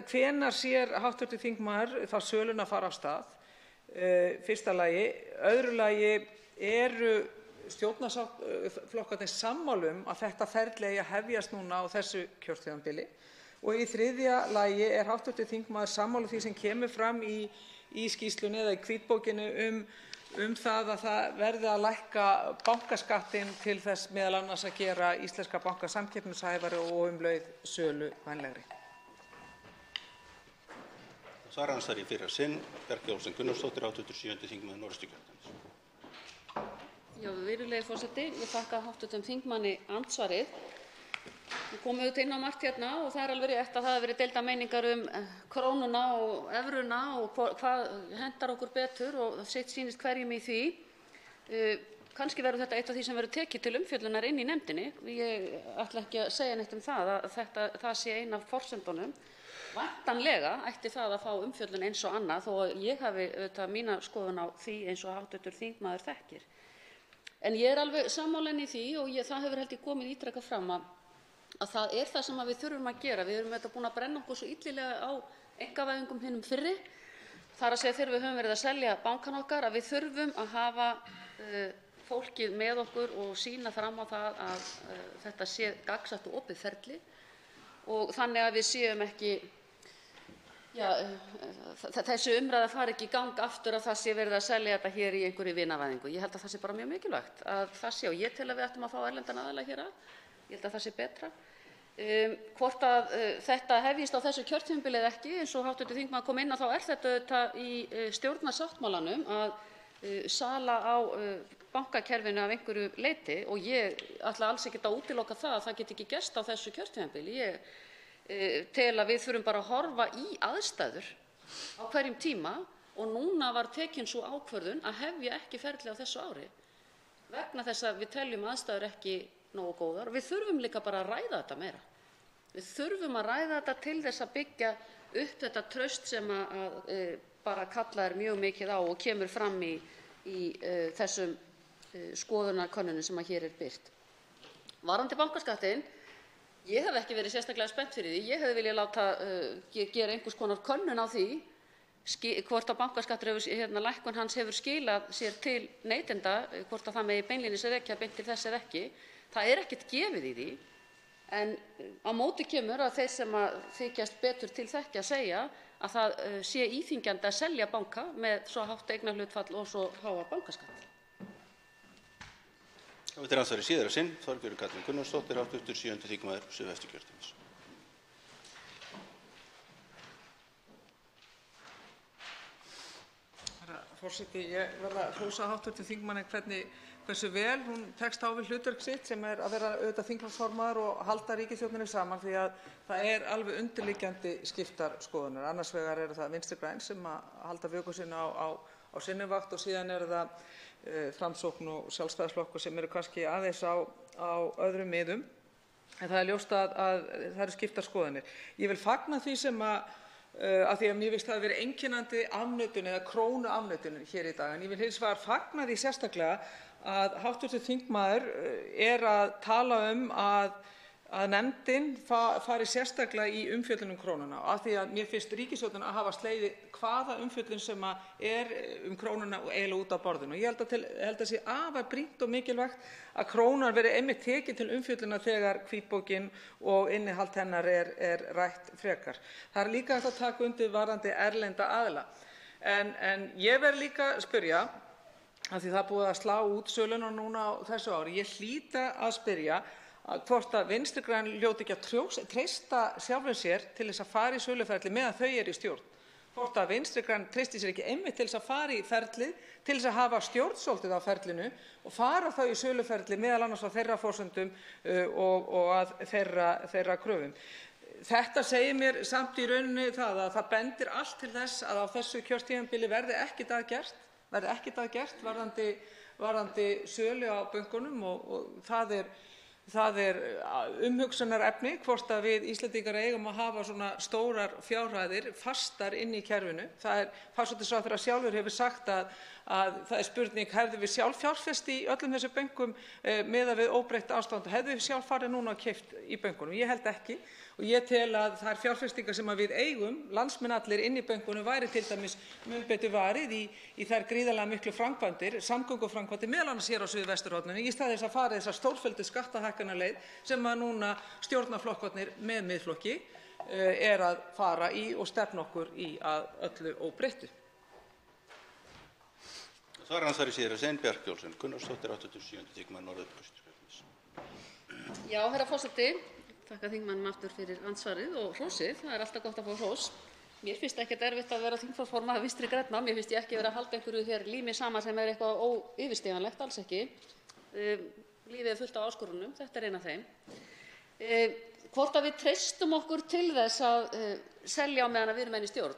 Speaker 2: Hvenær sér hv. þingmaður þá söluna fara af stað? Fyrsta lagi. Öðru lagi, eru stjórnarflokkarnir sammála að þetta ferli eigi að hefjast núna á þessu kjörtímabili? Og í þriðja lagi, er hv. þingmaður sammála því sem kemur fram í skýrslunni eða í hvítbókinni það að það verði að lækka bankaskattinn til þess meðal annars að gera íslenska banka samkeppnishæfari og leið sölu vænlegri?
Speaker 16: Svara hans þar í fyrra sinn, Bjarkey Olsen Gunnarsdóttir, 87. þingmaður Norðausturkjördæmis.
Speaker 17: Já, virðulegi forseti, ég þakka hv. þingmanni andsvarið. Við komum auðvitað inn á margt hérna og það er alveg rétt að það hafa verið deildar meiningar krónuna og evruna og hvað hentar okkur betur og sitt sýnist hverjum í því. Kannski verður þetta eitt af því sem verður tekið til umfjöllunar inn í nefndinni. Ég ætla ekki að segja neitt það að það sé ein af forsendunum. Væntanlega ætti það að fá umfjöllun eins og annað, þó að ég hafi auðvitað mína skoðun á því eins og hv. þingmaður þekkir. En ég er alveg sammála henni í því og það hefur held ég komið ítrekað fram að það er það sem við þurfum að gera. Við erum búin að brenna okkur svo illilega á einkavæðingum hinum fyrri, þar að segja þegar við höfum verið að selja bankann okkar, að við þurfum að hafa fólkið með okkur og sýna fram á það að þetta sé gagnsætt og opið ferli og þannig að við séum ekki þessi umræða fari ekki í gang aftur að það sé verið að selja þetta hér í einhverri vinavæðingu. Ég held að það sé bara mjög mikilvægt að það sé, og ég tel að við ættum að fá erlendan aðila hér að. Ég held að það sé betra. Hvort að þetta hefjist á þessu kjörtímabili eða ekki, eins og hv. þingmaður kom inn á, þá er þetta auðvitað í stjórnarsáttmálanum að sala á bankakerfinu af einhverju leyti og ég ætla alls ekkert að útiloka það að það geti ekki gerst á þessu kjörtímabili. Ég tel að við þurfum bara að horfa í aðstæður á hverjum tíma og núna var tekin sú ákvörðun að hefja ekki ferli á þessu ári vegna þess að við teljum aðstæður ekki nógu góðar og við þurfum líka bara að ræða þetta meira. Við þurfum að ræða þetta til þess að byggja upp þetta traust sem bara kallað mjög mikið á og kemur fram í þessum skoðunarkönnunum sem hér er birt. Varðandi bankaskattinn, ég hef ekki verið sérstaklega spennt fyrir því. Ég hefði viljað láta gera einhvers konar könnun á því hvort að bankaskattur lækkun hans hefur skilað sér til neytenda, hvort að það megi beinlínis rekja beint til þess eða ekki. Það er ekkert gefið í því, en á móti kemur að þeir sem þykjast betur til þekkja segja að það sé íþyngjandi að selja banka með svo hátt eignarhlutfall og svo háa bankaskatt.
Speaker 16: Þetta er andsvari síðara sinn, Þorgerður Katrín Gunnarsdóttir, 87. þingmaður Suðvesturkjördæmis.
Speaker 2: Herra forseti, ég verð að hrósa hv. þingmanni hversu vel hún tekst á við hlutverk sitt sem er að vera auðvitað þingflokksformaður og halda ríkisstjórninni saman, því að það er alveg undirliggjandi skiptar skoðanir. Annars vegar eru það Vinstri græn sem halda vöku sinni á sinni vakt og síðan eru það Framsókn og Sjálfstæðisflokkur sem eru kannski aðeins á öðrum miðum. En það er ljóst að það eru skiptar skoðanir. Ég vil fagna því sem af því að mér finnst það hafa verið einkennandi afneitun eða krónuafneitun hér í dag. En ég vil hins vegar fagna því sérstaklega að hv. þingmaður er að tala að að nefndin fari sérstaklega í umfjöllun krónuna af því að mér finnst ríkisstjórnin að hafa slegið hvaða umfjöllun sem er krónuna eiginlega út af borðinu. Ég held að sé afar brýnt og mikilvægt að krónan verði einmitt tekin til umfjöllunar þegar hvítbókin og innihald hennar er rætt frekar. Það er líka hægt að taka undir varðandi erlenda aðila. En ég verð líka að spyrja, af því það er búið að slá út söluna núna á þessu ári, ég hlýta að spyrja hvort að Vinstri græn hljóti ekki að treysta sjálfum sér til þess að fara í söluferli meðan þau eru í stjórn. Hvort að Vinstri græn treysti sér ekki einmitt til þess að fara í ferlið, til þess að hafa stjórn svolítið á ferlinu og fara þá í söluferli meðal annars á þeirra forsendum og að þeirra kröfum. Þetta segir mér samt í rauninni það að það bendir allt til þess að á þessu kjörtímabili verði ekkert að gert varðandi sölu á bönkunum og það er umhugsunarefni hvort að við Íslendingar eigum að hafa svona stórar fjárhæðir fastar inni í kerfinu. Það er forsætisráðherra sjálfur hefur sagt að það er spurning, hefðum við sjálf fjárfest í öllum þessum bönkum miðað við óbreytt ástand? Hefðum við sjálf farið núna og keypt í bönkunum? Ég held ekki. Og ég tel að þær fjárfestingar sem við eigum, landsmenn allir inn í bönkunum, væri til dæmis mun betur varið í þær gríðarlega miklu framkvæmdir, samgönguframkvæmdir, meðal annars hér á Suðvesturhorninu, í stað þess að fara þessa stórfelldu skattahækkanaleið sem að núna stjórnarflokkarnir með Miðflokki er að fara í og stefna okkur í að öllu óbreyttu.
Speaker 16: Bjarkey Olsen Gunnarsdóttir, 87. þingmaður Norðurkjördæmis.
Speaker 17: Já, herra forseti. Þakka þingmannum aftur fyrir andsvarið og hrósið. Það er alltaf gott að fá hrós. Mér finnst ekkert erfitt að vera þingflokksformaður Vinstri grænna. Mér finnst ég ekki vera að halda einhverju hér lími saman sem er eitthvað óyfirstíganlegt, alls ekki. Lífið er fullt af áskorunum, þetta er ein af þeim. Hvort að við treystum okkur til þess að selja á meðan við erum enn í stjórn.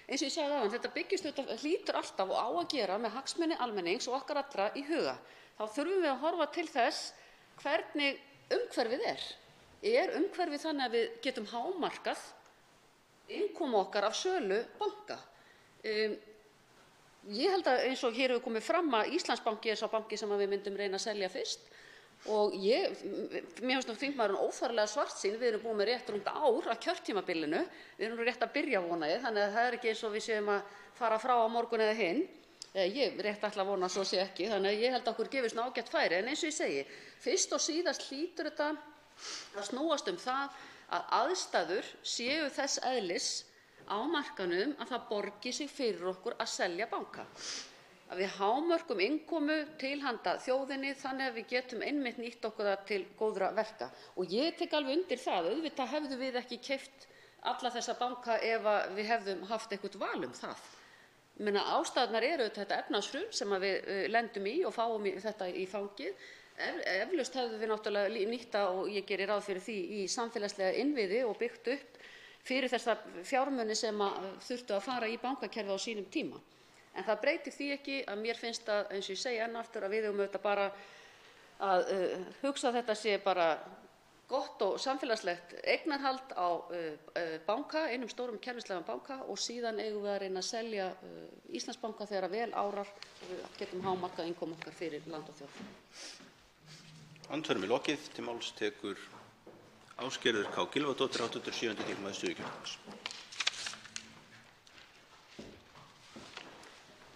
Speaker 17: Eins og ég sagði áðan, þetta byggist hlýtur alltaf og á að gera með hagsmuni almennings og okkar allra í huga. Þá þurfum við að horfa til þess hvernig umhverfið er. Er umhverfið þannig að við getum hámarkað innkomu okkar af sölu banka? Ég held að eins og hér hefur komið fram að Íslandsbanki er sá banki sem við myndum reyna að selja fyrst og mér finnst þingmaðurinn óþarflega svartsýn. Við erum búin með rétt rúmt ár að kjörtímabilinu, við erum rétt að byrja vona ég, þannig að það er ekki eins og við séum að fara frá á morgun eða hinn. Ég rétt ætla að vona svo sé ekki, þannig að ég held að okkur gefist ágætt færi. En eins og ég segi, fyrst og síðast hlýtur þetta að snúast það að aðstæður séu þess eðlis á markaðnum að það borgi sig fyrir okkur að selja banka. Að við hámörkum innkomu til handa þjóðinni þannig að við getum einmitt nýtt okkur það til góðra verka. Og ég tek alveg undir það, auðvitað hefðum við ekki keypt alla þessa banka ef við hefðum haft eitthvað val það. Ástæðurnar eru þetta efnahagshrun sem við lendum í og fáum þetta í fangið. Eflaust hefðum við náttúrulega nýtta og ég geri ráð fyrir því í samfélagslega innviði og byggt upp fyrir þessa fjármuni sem þurftu að fara í bankakerfið á sínum tíma. En það breytir því ekki að mér finnst að, eins og ég segi enn aftur, að við eigum auðvitað bara að hugsa að þetta sé bara gott og samfélagslegt eignarhald á banka, einum stórum kerfislegan banka og síðan eigum við að reyna að selja Íslandsbanka þegar vel árar og við getum hámarkað innkomu okkar fyrir land og þjóð.
Speaker 16: Andsvörum er lokið. Til máls tekur Ásgerður K. Gylfadóttir, 87. þingmaður Suðurkjördæmis.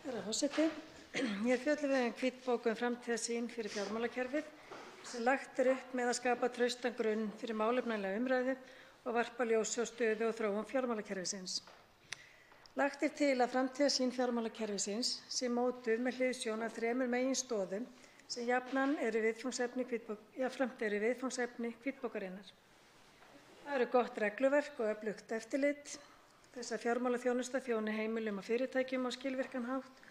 Speaker 18: Herra forseti, hér fjöllum við hvítbók framtíðarsýn fyrir fjármálakerfið sem lagt upp með að skapa traustan grunn fyrir málefnalega umræðu og varpa ljósi á stöðu og þróun fjármálakerfisins. Lagt til að framtíðarsýn fjármálakerfisins sé mótuð með hliðsjón af 3 meginstoðum sem jafnan eru viðfangsefni hvítbókarinnar. Það eru gott regluverk og öflugt eftirlit, þess að fjármálaþjónusta þjóni heimilum og fyrirtækjum á skilvirkan hátt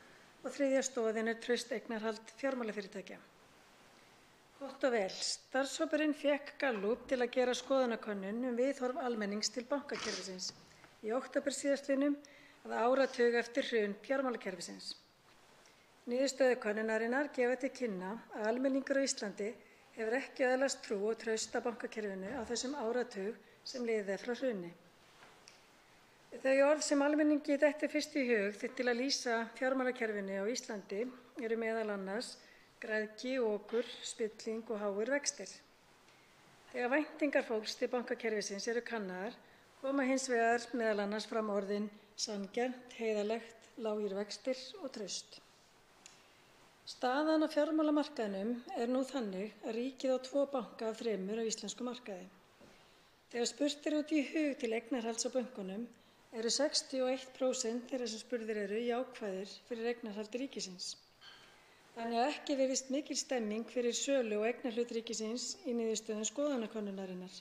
Speaker 18: og þriðja stoðin er traust eignarhald fjármálafyrirtækja. Gott og vel. Starfshópurinn fékk Gallup til að gera skoðanakönnun viðhorf almennings til bankakerfisins í október síðastliðnum að áratug eftir hrun fjármálakerfisins. Niðurstöður könnunarinnar gefa til kynna að almenningur á Íslandi hefur ekki öðlast trú og traust á bankakerfinu á þessum áratug sem liðið frá hruni. Þau orð sem almenningi dettur fyrst í hug til að lýsa fjármálakerfinu á Íslandi eru meðal annars græðgi, okur, spilling og háir vextir. Þegar væntingar fólks til bankakerfisins eru kannaðar koma hins vegar meðal annars fram orðin sanngjarnt, heiðarlegt, lágir vextir og traust. Staðan á fjármálamarkaðnum er nú þannig að ríkið á 2 banka af 3 á íslenskum markaði. Þegar spurt er út í hug til eignarhalds á bönkunum eru 61% þeirra sem spurðir eru jákvæðir fyrir eignarhaldi ríkisins. Þannig að ekki virðist mikil stemming fyrir sölu og eignarhlut ríkisins í niðurstöðum skoðanakönnunarinnar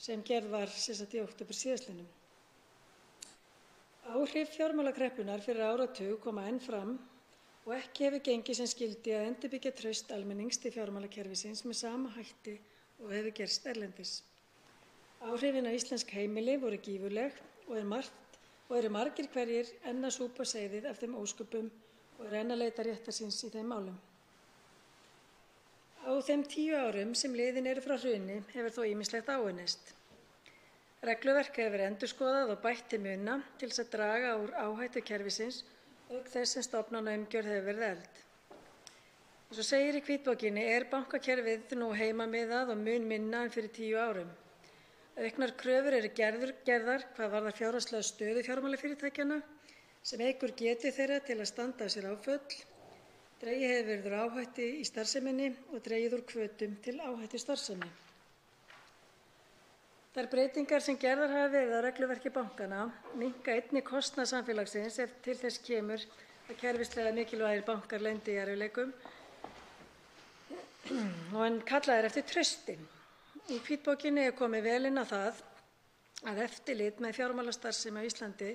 Speaker 18: sem gerð var í október síðastliðnum. Áhrif fjármálakreppunnar fyrir áratug koma enn fram og ekki hefur gengið sem skyldi að endurbyggja traust almennings til fjármálakerfisins með sama hætti og hefur gerst erlendis. Áhrifin á íslensk heimili voru gífurleg og eru margir hverjir enn að súpa seyðið af þeim ósköpum og eru enn að leita réttar síns í þeim málum. Á þeim 10 árum sem liðin eru frá hruni hefur þó ýmislegt áunnist. Regluverk hefur verið endurskoðað og bætt til muna til þess að draga úr áhættu kerfisins auk þess sem stofnanaumgjörð hefur verið efld. Eins og segir í hvítbókinni er bankakerfið nú heimamiðað og mun minna en fyrir 10 árum. Auknar kröfur eru gerðar hvað varðar fjárhagslega stöðu fjármálafyrirtækjanna sem eykur getu þeirra til að standa af sér áföll. Dregið hefur verið úr áhættu í starfseminni og dregið úr hvötum til áhættu starfsemi. Þær breytingar sem gerðar hafa verið á regluverki bankanna minnka einnig kostnað samfélagsins ef til þess kemur að kerfislega mikilvægir bankar lendi í erfiðleikum og en kallaðir eftir trausti. Í hvítbókinni er komið vel inn á það að eftirlit með fjármálastarfsemi á Íslandi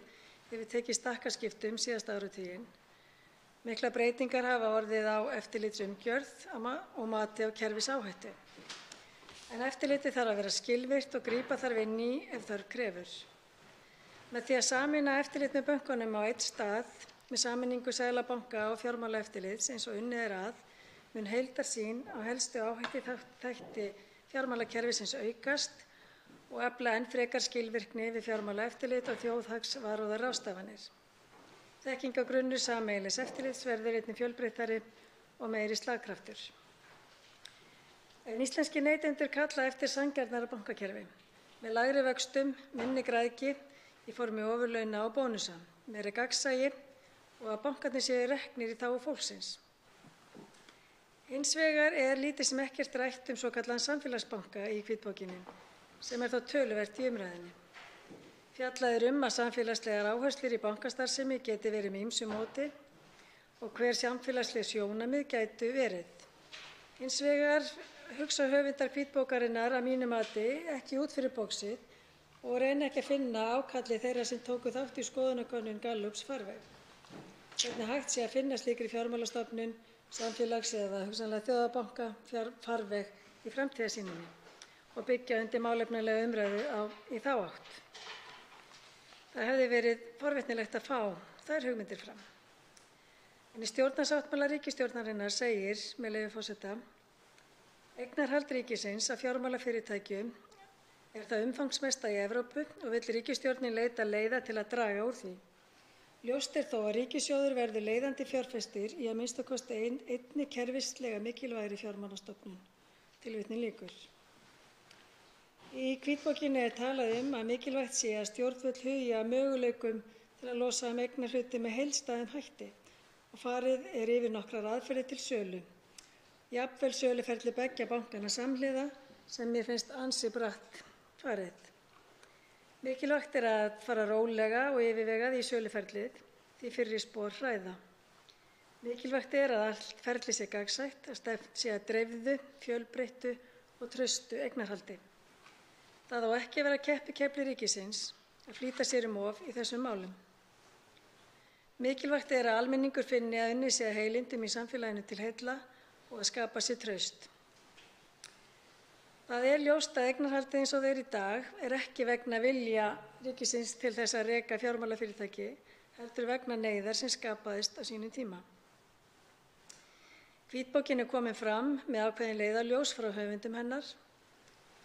Speaker 18: hefur tekið stakkaskiptum síðasta áratuginn. Miklar breytingar hafa orðið á eftirlitsumgjörð og mati á kerfisáhættu. En eftirlitið þarf að vera skilvirkt og grípa þarf inn í ef þörf krefur. Með því að sameina eftirlit með bönkunum á einn stað með sameiningu Seðlabanka og fjármálaeftirlits eins og unnið er að mun heildarsýn á helstu áhættuþætti fjármálakerfisins aukast og efla enn frekar skilvirkni við fjármálaeftirlit og þjóðhagsvarúðarráðstafanir. Þekkingargrunnur sameiginlegs eftirlits verður einnig fjölbreyttari og meiri slagkraftur. En íslenskir neytendur kalla eftir sanngjarnara bankakerfi með lægri vöxtum, minni græðgi í formi ofurlauna og bónusa, meiri gagnsæi og að bankarnir séu reknir í þágu fólksins. Hins vegar er lítið sem ekkert rætt svokallaðan samfélagsbanka í hvítbókinni sem er þó töluvert í umræðunni. Fjallað er að samfélagslegar áherslur í bankastarfsemi geti verið með ýmsu móti og hver samfélagsleg sjónarmið gætu verið. Hins vegar hugsa höfundar hvítbókarinnar að mínu mati ekki út fyrir boxið og reyna ekki að finna ákalli þeirra sem tóku þátt í skoðanakönnun Gallups farveg. Hvernig hægt sé að finna slíkri fjármálastofnun, samfélags- eða hugsanlega þjóðarbanka farveg í framtíðarsýninni og byggja undir málefnalega umræðu í þá átt. Það hefði verið forvitnilegt að fá þær hugmyndir fram. En í stjórnarsáttmála ríkisstjórnarinnar segir, með leyfi forseta, eignarhald ríkisins af fjármálafyrirtækjum er það umfangsmesta í Evrópu og vill ríkisstjórnin leita leiða til að draga úr því. Ljóst er þó að ríkissjóður verður leiðandi fjárfestir í að minnsta kosti einni kerfislega mikilvægri fjármálastofnun. Tilvitnun lýkur. Í hvítbókinni er talað að mikilvægt sé að stjórnvöld hugi að möguleikum til að losa eignarhluti með heildstæðum hætti og farið er yfir nokkrar aðferðir til sölu. Jafnvel söluferli beggja bankanna samhliða sem mér finnst ansi bratt farið. Mikilvægt er að fara rólega og yfirvegað í söluferlið því fyrri spor hræða. Mikilvægt er að allt ferli sé gagnsætt, að stefnt sé að dreifðu, fjölbreyttu og traustu eignarhaldi. Það á ekki að vera keppikefli ríkisins að flýta sér of í þessum málum. Mikilvægt er að almenningur finni að unnið sé að heilindum í samfélaginu til heilla og að skapa sér traust. Það er ljóst að eignarhaldið eins og þeir í dag er ekki vegna vilja ríkisins til þess að reka fjármálafyrirtæki, heldur vegna neyðar sem skapaðist á sínum tíma. Hvítbókin er komin fram með ákveðin leiðarljós frá höfundum hennar.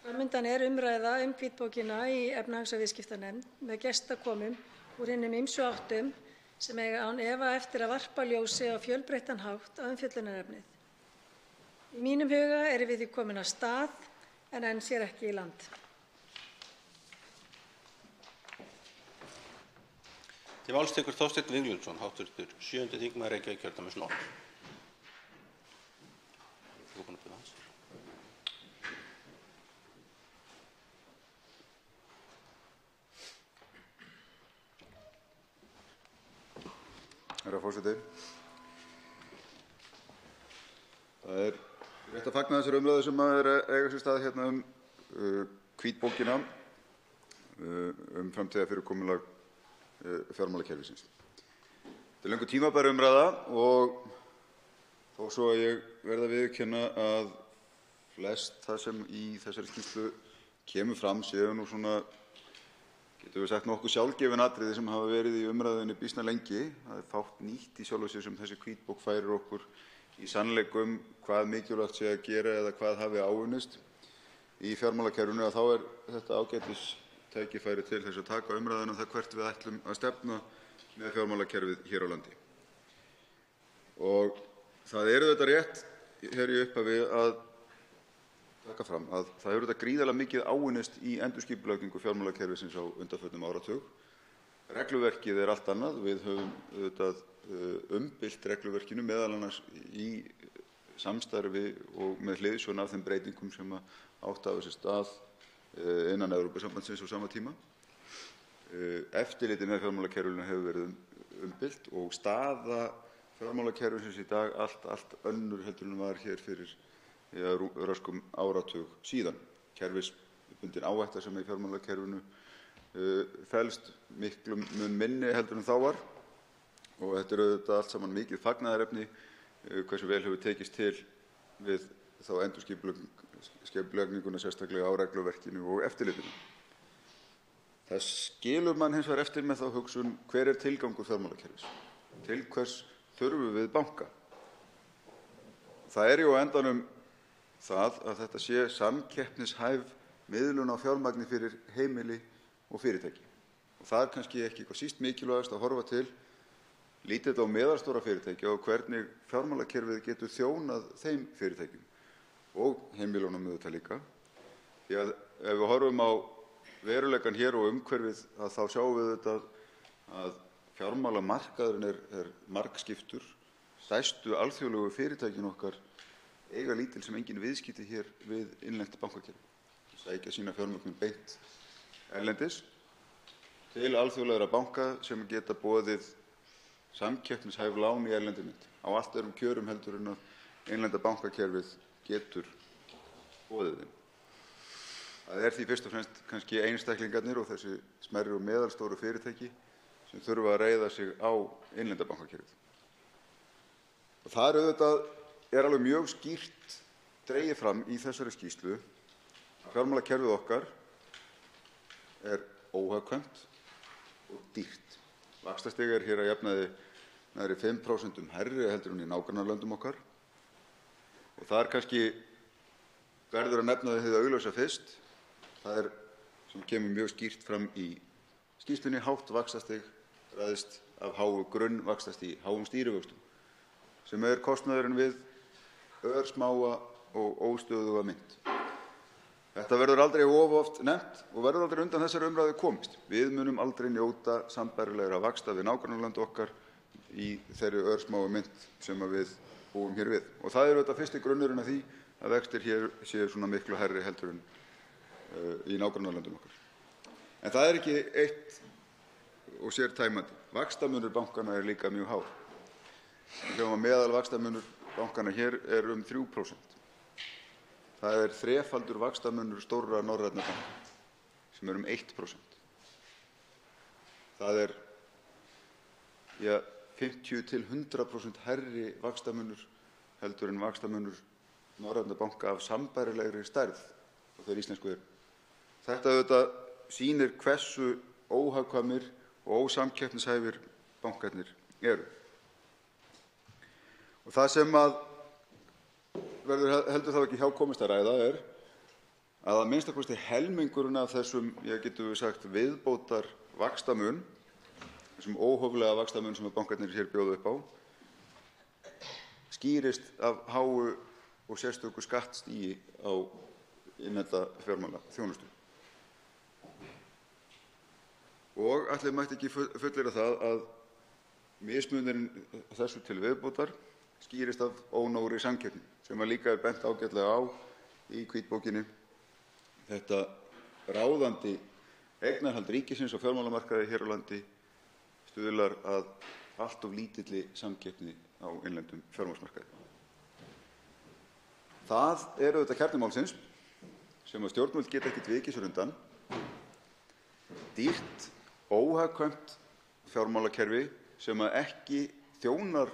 Speaker 18: Framundan er umræða hvítbókina í efnahags- og viðskiptanefnd með gestakomum úr hinum ýmsu áttum sem eiga án efa eftir að varpa ljósi á fjölbreyttan hátt á umfjöllunarefnið. Í mínum huga erum við því komin af stað en enn sér ekki í land.
Speaker 16: Til máls tekur Þorsteinn Víglundsson, hv. 7. þingmaður Reykjavíkurkjördæmis norður.
Speaker 14: Herra forseti. Það er rétt að fagna þessari umræðu sem eiga sér stað hérna hvítbókina framtíðarfyrirkomulag fjármálakerfisins. Þetta er löngu tímabær umræða og þó svo að ég verð að viðurkenna að flest það sem í þessari skýrslu kemur fram séu nú svona, getum við sagt, nokkuð sjálfgefin atriði sem hafa verið í umræðunni býsna lengi. Það er fátt nýtt í sjálfu sér sem þessi hvítbók færir okkur í sannleikum hvað mikilvægt sé að gera eða hvað hafi áunnist í fjármálakerfinu, að þá er þetta ágætis tækifæri til þess að taka umræðuna það hvert við ætlum að stefna með fjármálakerfið hér á landi. Og það er auðvitað rétt hér í upphafi að taka fram að það hefur þetta gríðarlega mikið áunnist í endurskipulagningu fjármálakerfisins á undanförnum áratug. Regluverkið er allt annað. Við höfum auðvitað umbylt regluverkinu meðal annars í samstarfi og með hliðsjón af þeim breytingum sem áttu að sér stað innan Evrópusambandsins á sama tíma. Eftirlitið með fjármálakerfinu hefur verið umbylt og staða fjármálakerfisins í dag allt önnur heldur en var hér fyrir röskum áratug síðan. Kerfisbundin áhætta sem í fjármálakerfinu felst miklum mun minni heldur en þá var og þetta er auðvitað allt saman mikið fagnaðarefni hversu vel hefur tekist til við þá endurskipulagninguna sérstaklega á regluverkinu og eftirlitinu. Það skilur mann hins vegar eftir með þá hugsun hver er tilgangur fjármálakerfis? Til hvers þurfum við banka? Það er jú á endanum það að þetta sé samkeppnishæf miðlun á fjármagni fyrir heimili og fyrirtæki. Og það er kannski ekki hvað síst mikilvægast að horfa til lítilla og meðalstóra fyrirtækja og hvernig fjármálakerfið getur þjónað þeim fyrirtækjum og heimilunum auðvitað líka. Því að ef við horfum á veruleikann hér og umhverfið að þá sjáum við auðvitað að fjármálamarkaðurinn er margskiptur. Stærstu alþjóðlegu fyrirtækin okkar eiga lítil sem engin viðskipti hér við innlent bankakerfi. Sækja sína fjármögnun beint erlendis til alþjóðlegra banka sem geta boðið samkeppnishæf lán í erlendi mynt á allt öðrum kjörum heldur en að innlenda bankakerfið getur boðið þeim. Það er því fyrst og fremst kannski einstaklingarnir og þessi smærri og meðalstóru fyrirtæki sem þurfa að reiða sig á innlenda bankakerfið. Og það auðvitað er alveg mjög skýrt dregið fram í þessari skýrslu að fjármálakerfið okkar er óhagkvæmt og dýrt. Vaxtastig er hér að jafnaði nærri 5% hærri heldur en í nágrannalöndum okkar. Og það er kannski verður að nefna hið augljósa fyrst. Það er, sem kemur mjög skýrt fram í skýrslunni, hátt vaxtastig ræðist af háu grunnvaxtastigi, háum stýrivöxtum, sem er kostnaðurinn við örsmáa og óstöðuga mynt. Þetta verður aldrei of oft nefnt og verður aldrei undan þessari umræðu komist. Við munum aldrei njóta sambærilegra vaxta við nágrannalönd okkar í þeirri örsmáu mynt sem við búum hér við. Og það er auðvitað fyrsti grunnurinn að því að vextir hér séu svona miklu hærri heldur en í nágrannalöndum okkar. En það er ekki eitt og sér tæmandi. Vaxtamunur bankanna er líka mjög hár. Við sjáum að meðal vaxtamunur bankanna hér er 3%. Það er þrefaldur vaxtamunur stórra norrænna banka sem er 1%. Það er 50 til 100% hærri vaxtamunur heldur en vaxtamunur norrænna banka af sambærilegri stærð og þeir íslensku eru. Þetta auðvitað sýnir hversu óhagkvæmir og ósamkeppnishæfir bankarnir eru. Og það sem verður heldur þá ekki hjá komist að ræða er að minnsta kosti helmingurinn af þessum, getum við sagt, viðbótar vaxtamun, þessum óhóflega vaxtamun sem bankarnir hér bjóða upp á, skýrist af háu og sérstöku skattstigi á innlenda fjármálaþjónustu. Og ætli mætti ekki fullyrða það að mismunurinn þessu til viðbótar skýrist af ónógri samkeppni sem líka bent ágætlega á í hvítbókinni. Þetta ráðandi eignarhald ríkisins á fjármálamarkaði hér á landi stuðlar að allt of lítilli samkeppni á innlendum fjármagnsmarkaði. Það er auðvitað kjarni málsins sem að stjórnvöld geta ekkert vikið sér undan. Dýrt, óhagkvæmt fjármálakerfi sem að ekki þjónar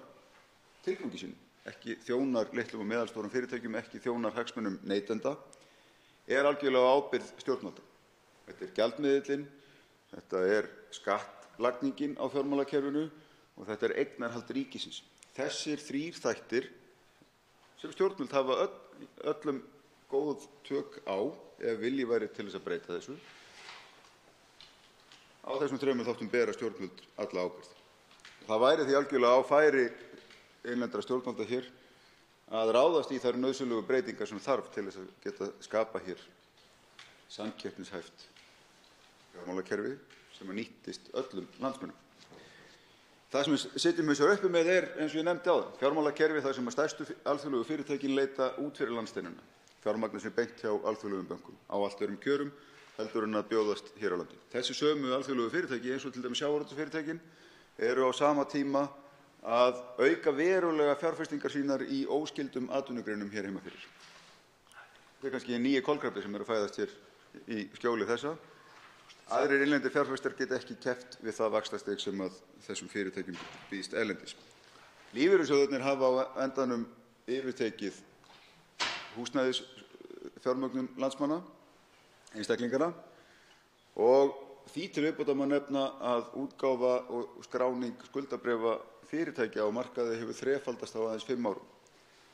Speaker 14: tilgangi sínum, ekki þjónar litlum og meðalstórum fyrirtækjum, ekki þjónar hagsmunum neytenda, er algjörlega á ábyrgð stjórnvalda. Þetta er gjaldmiðillinn, þetta er skattlagningin á fjármálakerfinu og þetta er eignarhald ríkisins. Þessir þrír þættir sem stjórnvöld hafa öllum góð tök á ef vilji væri til þess að breyta þessu. Á þessum þremur þáttum bera stjórnvöld alla ábyrgð. Það væri því algjörlega á færi innlendra stjórnvalda hér að ráðast í þær nauðsynlegu breytingar sem þarf til þess að geta skapa hér samkeppnishæft fjármálakerfi sem að nýtist öllum landsmönnum. Það sem við sitjum hins vegar uppi með er, eins og ég nefndi áðan, fjármálakerfi þar sem að stærstu alþjóðlegu fyrirtækin leita út fyrir landsteinana. Fjármagnið sem beint hjá alþjóðlegum bönkum á allt öðrum kjörum heldur en að bjóðast hér á landi. Þessi sömu alþjóðlegu fyrirtæki, eins og til dæmis sjávarútvegsfyrirtækin, eru á sama tíma að auka verulega fjárfestingar sínar í óskyldum atvinnugreinum hér heima fyrir. Þetta er kannski nýi kolkrabbi sem eru að fæðast hér í skjóli þessa. Aðrir innlendir fjárfestar geta ekki keppt við það vaxtastig sem að þessum fyrirtækjum býðst erlendis. Lífeyrissjóðirnir hafa á endanum yfirtekið húsnæðisfjármögnun landsmanna, einstaklingana, og því til viðbótar má nefna að útgáfa og skráning skuldabréfa fyrirtækja á markaði hefur þrefaldast á aðeins 5 árum.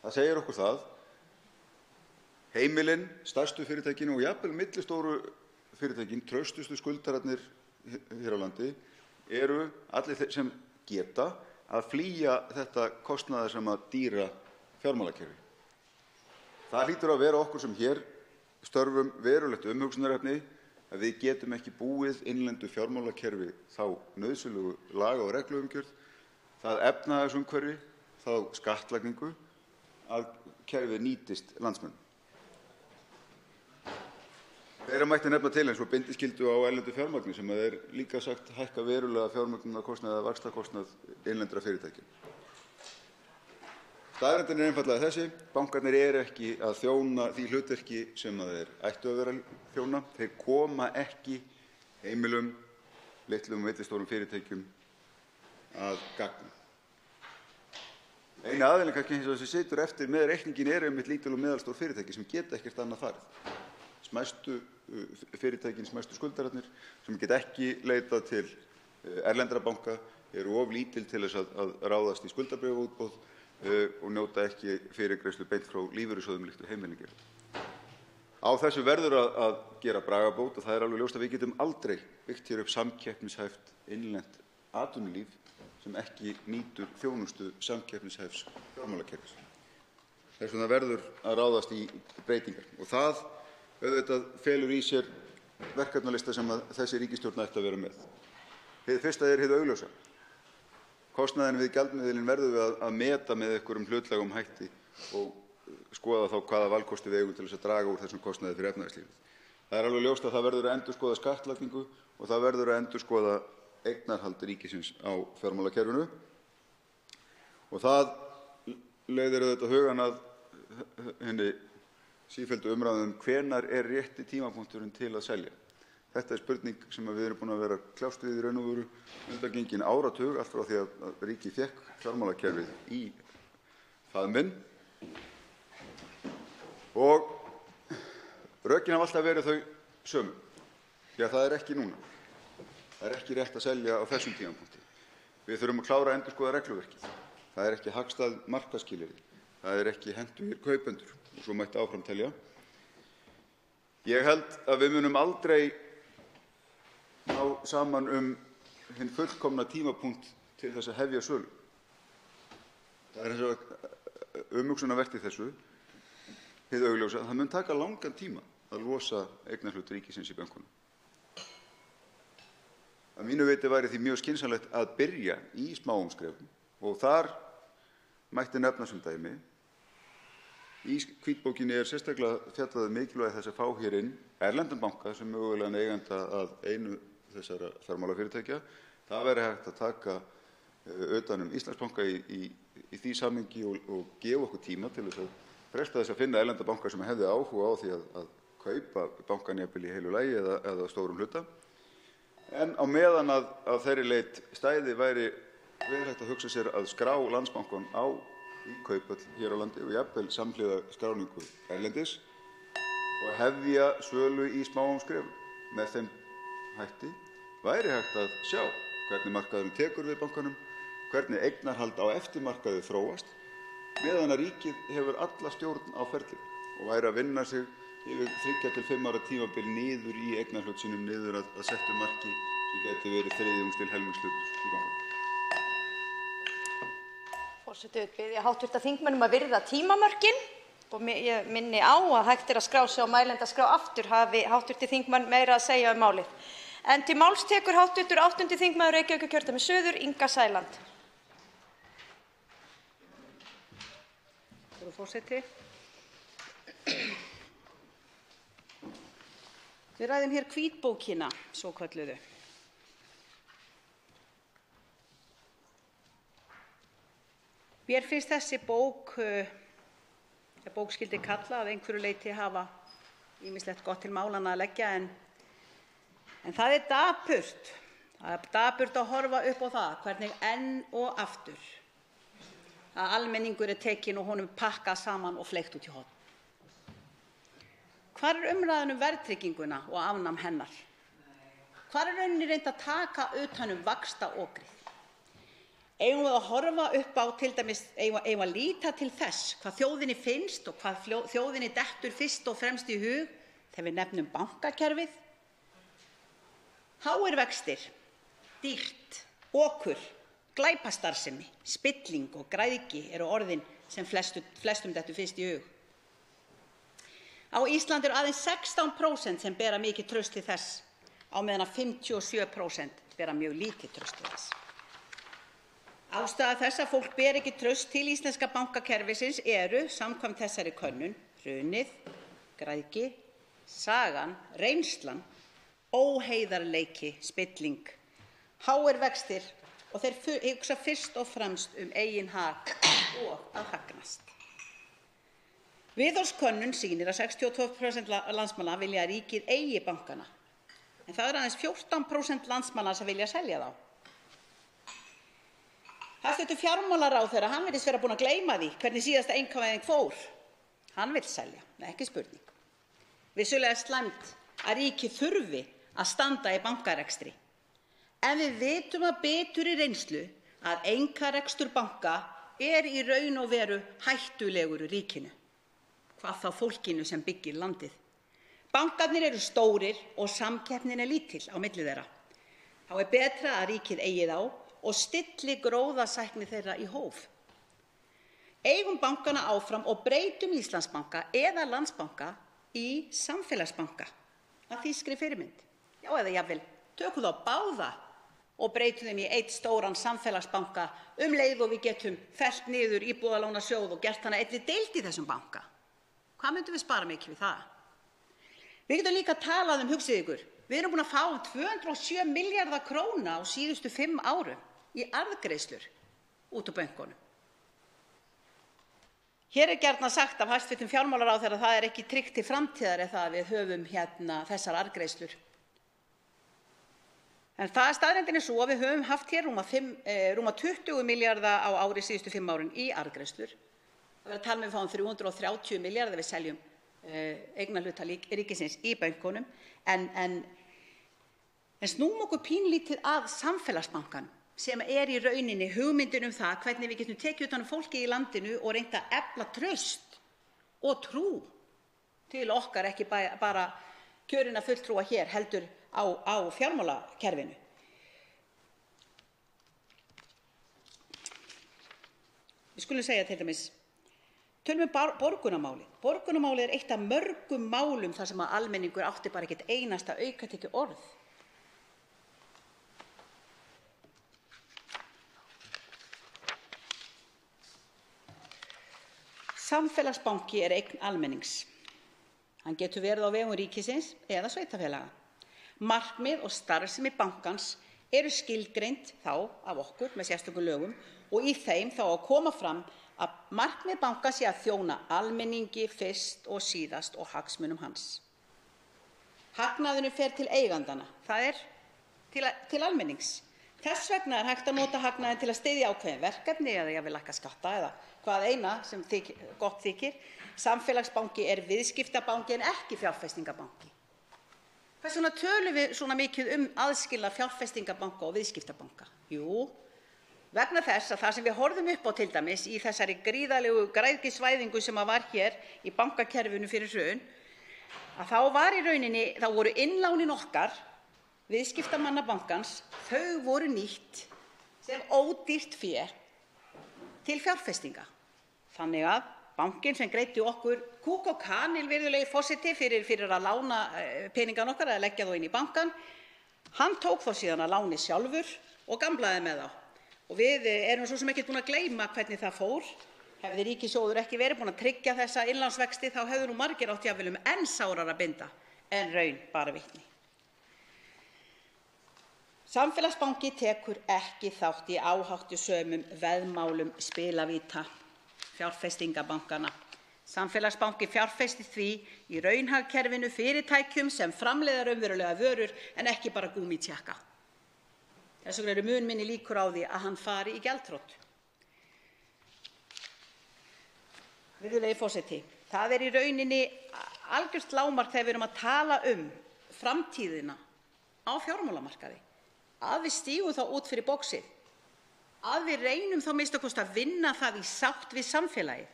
Speaker 14: Það segir okkur það. Heimilin, stærstu fyrirtækin og jafnvel millistóru fyrirtækin, traustustu skuldararnir hér á landi, eru allir þeir sem geta að flýja þetta kostnaðarsama dýra fjármálakerfi. Það hlýtur að vera okkur sem hér störfum verulegt umhugsunarefni að við getum ekki búið innlendu fjármálakerfi þá nauðsynlegu laga- og regluumgjörð, það efnahagsumhverfi, þá skattlagningu að kerfið nýtist landsmönnum. Þeirra mætti nefna til eins og bindiskyldu á erlendu fjármagni sem er líka sagt hækka verulega fjármögnunarkostnað eða vaxtakostnað innlendra fyrirtækja. Staðreyndin er einfaldlega þessi: bankarnir eru ekki að þjóna því hlutverki sem þeir ættu að vera að þjóna. Þeir koma ekki heimilum, litlum og millistórum fyrirtækjum að gagni. Eini aðilinn kannski sem situr eftir með reikningin eru einmitt lítil og meðalstór fyrirtæki sem geta ekkert annað farið. Smæstu fyrirtækin, smæstu skuldararnir sem geta ekki leitað til erlendra banka, eru of lítil til þess að ráðast í skuldabréfaútboð og njóta ekki fyrirgreiðslu beint frá lífeyrissjóðum líkt og heimilin gera. Á þessu verður að gera bragarbót og það er alveg ljóst að við getum aldrei byggt hér upp samkeppnishæft innlent atvinnulíf sem ekki nýtur þjónustu samkeppnishæfs fjármálakerfis. Þess vegna verður að ráðast í breytingar og það auðvitað felur í sér verkefnalista sem að þessi ríkisstjórn ætti að vera með. Hið fyrsta er hið augljósa. Kostnaðinn við gjaldmiðilinn verðum við að meta með einhverjum hlutlægum hætti og skoða þá hvaða valkosti við eigum til þess að draga úr þessum kostnaði fyrir efnahagslífið. Það er alveg ljóst að það verður að endurskoða skattlagningu og það verður að endurskoða eignarhald ríkisins á fjármálakerfinu. Og það leiðir auðvitað hugann að henni sífelldu umræðum hvenær er rétti tímapunkturinn til að selja. Þetta er spurning sem við erum búin að vera að kljást við í raun og veru undangengin áratug, allt frá því að ríkið fékk fjármálakerfið í faðminn. Og rökin hafa alltaf verið þau sömu. Því að það er ekki núna. Það er ekki rétt að selja á þessum tímapunkti. Við þurfum að klára að endurskoða regluverkið. Það er ekki hagstæð markaðsskilyrði. Það er ekki hentugir kaupendur og svo mætti áfram telja. Ég held að við munum aldrei ná saman hinn fullkomna tímapunkt til þess að hefja sölu. Það er hins vegar umhugsunarvert í þessu, hið augljósa, það mun taka langan tíma að losa eignarhlut ríkisins í bönkunum. Að mínu viti væri því mjög skynsamlegt að byrja í smáum skrefum og þar mætti nefna sem dæmi. Í hvítbókinni sérstaklega fjallað mikilvægi þess að fá hér inn erlendan banka sem mögulegan eiganda að einu þessara fjármálafyrirtækja. Það væri hægt að taka utan Íslandsbanka í því samhengi og gefa okkur tíma til þess að fresta þess að finna erlenda banka sem hefði áhuga á því að kaupa bankann jafnvel í heilu lagi eða stórum hluta. En á meðan að þeirri leit stæði væri vel hægt að hugsa sér að skrá Landsbankann í Kauphöll hér á landi og jafnvel samhliða skráningu erlendis og hefja sölu í smáum skrefum. Með þeim hætti væri hægt að sjá hvernig markaðurinn tekur við bankanum, hvernig eignarhald á eftirmarkaði þróast, meðan að ríkið hefur alla stjórn á ferlinu og væri að vinna sig yfir 3 til 5 ára tímabil niður í eignarhlut sínum niður að settu marki sem geti verið þriðjungs til helmingshlut í bankanum.
Speaker 19: Forseti vill biðja hv. þingmenn að virða tímamörkin og ég minni á að hægt að skrá sig á mælendaskrá aftur hafi hv. þingmenn meira að segja málið. En til máls tekur hv. 8. þingmaður Reykjavíkurkjördæmis suður, Inga Sæland.
Speaker 4: Frú forseti. Við ræðum hér hvítbókina, svokölluðu. Mér finnst þessi bók, bók skyldi kalla að einhverju leyti hafa ýmislegt gott til málanna að leggja en það dapurt. Það dapurt að horfa upp á það hvernig enn og aftur að almenningur tekinn og honum pakkað saman og fleygt út í horn. Hvar umræðan verðtrygginguna og afnám hennar? Hvar rauninni reynt að taka utan vaxtaokrið? Eigum við að horfa upp á til dæmis, eigum við að líta til þess hvað þjóðinni finnst og hvað þjóðinni dettur fyrst og fremst í hug þegar við nefnum bankakerfið? Háir vextir, dýrt, okur, glæpastarfsemi, spilling og græðgi eru orðin sem flestum dettur fyrst í hug. Á Íslandi eru aðeins 16% sem bera mikið traust til þess, á meðan að 57% bera mjög lítið traust til þess. Ástæða þess að fólk ber ekki traust til íslenska bankakerfisins eru, samkvæmt þessari könnun, hrunið, græðgi, sagan, reynslan, óheiðarleiki, spilling, háir vextir og þeir hugsa fyrst og fremst eigin hag og að hagnast. Viðhorfskönnun sýnir að 62% landsmanna vilja að ríkið eigi bankana, en það eru aðeins 14% landsmanna sem vilja selja þá. Hæstv. Fjármálaráðherra, hann virðist vera búinn að gleyma því hvernig síðasta einkavæðing fór. Hann vill selja, ekki spurning. Vissulega slæmt að ríkið þurfi að standa í bankarekstri. En við vitum að betur í reynslu að einkarekstur banka í raun og veru hættulegur ríkinu. Hvað þá fólkinu sem byggir landið. Bankarnir eru stórir og samkeppnin lítil á milli þeirra. Þá betra að ríkið eigi þá og stilli gróðasækni þeirra í hóf. Eigum bankana áfram og breytum Íslandsbanka eða Landsbanka í samfélagsbanka að þýskri fyrirmynd. Já, eða jafnvel tökum þá báða og breytum þeim í einn stóran samfélagsbanka leið og við getum fellt niður Íbúðalánasjóð og gert hana einni deild í þessum banka. Hvað myndum við spara mikið við það? Við getum líka talað hugsið ykkur, við erum búin að fá 207 milljarða króna á síðustu 5 árum í arðgreiðslur út úr bönkunum. Hér gjarnan sagt af hæstv. Fjármálaráðherra að það ekki tryggt til framtíðar ef við höfum þessar arðgreiðslur. En það staðreyndin sú að við höfum haft hér rúma 20 milljarða á ári síðustu 5 árin í arðgreiðslur. Það að tala við fáum 330 milljarða við seljum eignarhluta ríkisins í bönkunum. En snúum okkur pínlítið að samfélagsbankanum sem í rauninni hugmyndin það hvernig við getum tekið utan fólki í landinu og reynt að efla traust og trú til okkar, ekki bara kjörinna fulltrúa hér, heldur á fjármálakerfinu. Við skulum segja til dæmis, tölum borgunarmálið. Borgunarmálið er eitt af mörgum málum þar sem almenningur átti bara ekkert einasta aukatekjuorð. Samfélagsbanki er eign almennings. Hann getur verið á vegum ríkisins eða sveitarfélaga. Markmið og starfsemi bankans eru skilgreind þá af okkur með sérstökum lögum og í þeim þá að koma fram að markmið banka sé að þjóna almenningi fyrst og síðast og hagsmunum hans. Hagnaðurinn fer til eigandana, það er til almennings. Þess vegna er hægt að nota hagnaðinn til að styðja ákveðin verkefni eða jafnvel lækka skatta eða hvað eina sem gott þykir. Samfélagsbanki er viðskiptabanki en ekki fjárfestingarbanki. Hvers vegna tölum við svona mikið aðskilnað fjárfestingarbanka og viðskiptabanka? Jú, vegna þess að það sem við horfðum upp á til dæmis í þessari gríðarlegu græðgisvæðingu sem var hér í bankakerfinu fyrir hrun, að þá voru innlánin okkar viðskiptamanna bankans, þau voru nýtt sem ódýrt fé til fjárfestinga. Þannig að bankinn sem greiddi okkur kúk og kanil, virðulegi forseti, fyrir að lána peningan okkar eða leggja þá inn í bankann, hann tók þá síðan að láni sjálfur og gamlaði með þá. Og við erum svo sem ekki búin að gleyma hvernig það fór. Hefði ríkissjóður ekki verið búin að tryggja þessa innlánsvexti þá hefðu nú margir átt jafnvel enn sárara binda en raun bara vitni. Samfélagsbanki tekur ekki þátt í áhættusömum veðmálum spilavíta fjárfestingabankana. Samfélagsbanki fjárfestir því í raunhagkerfinu fyrirtækjum sem framleiða raunverulega vörur en ekki bara gúmmítékka. Þess vegna eru mun minni líkur á því að hann fari í gjaldþrot. Virðulegi forseti, það er í rauninni algjört lágmark þegar við erum að tala framtíðina á fjármálamarkaði. Að við stígum þá út fyrir boxið, að við reynum þá minnsta kosti að vinna það í sátt við samfélagið.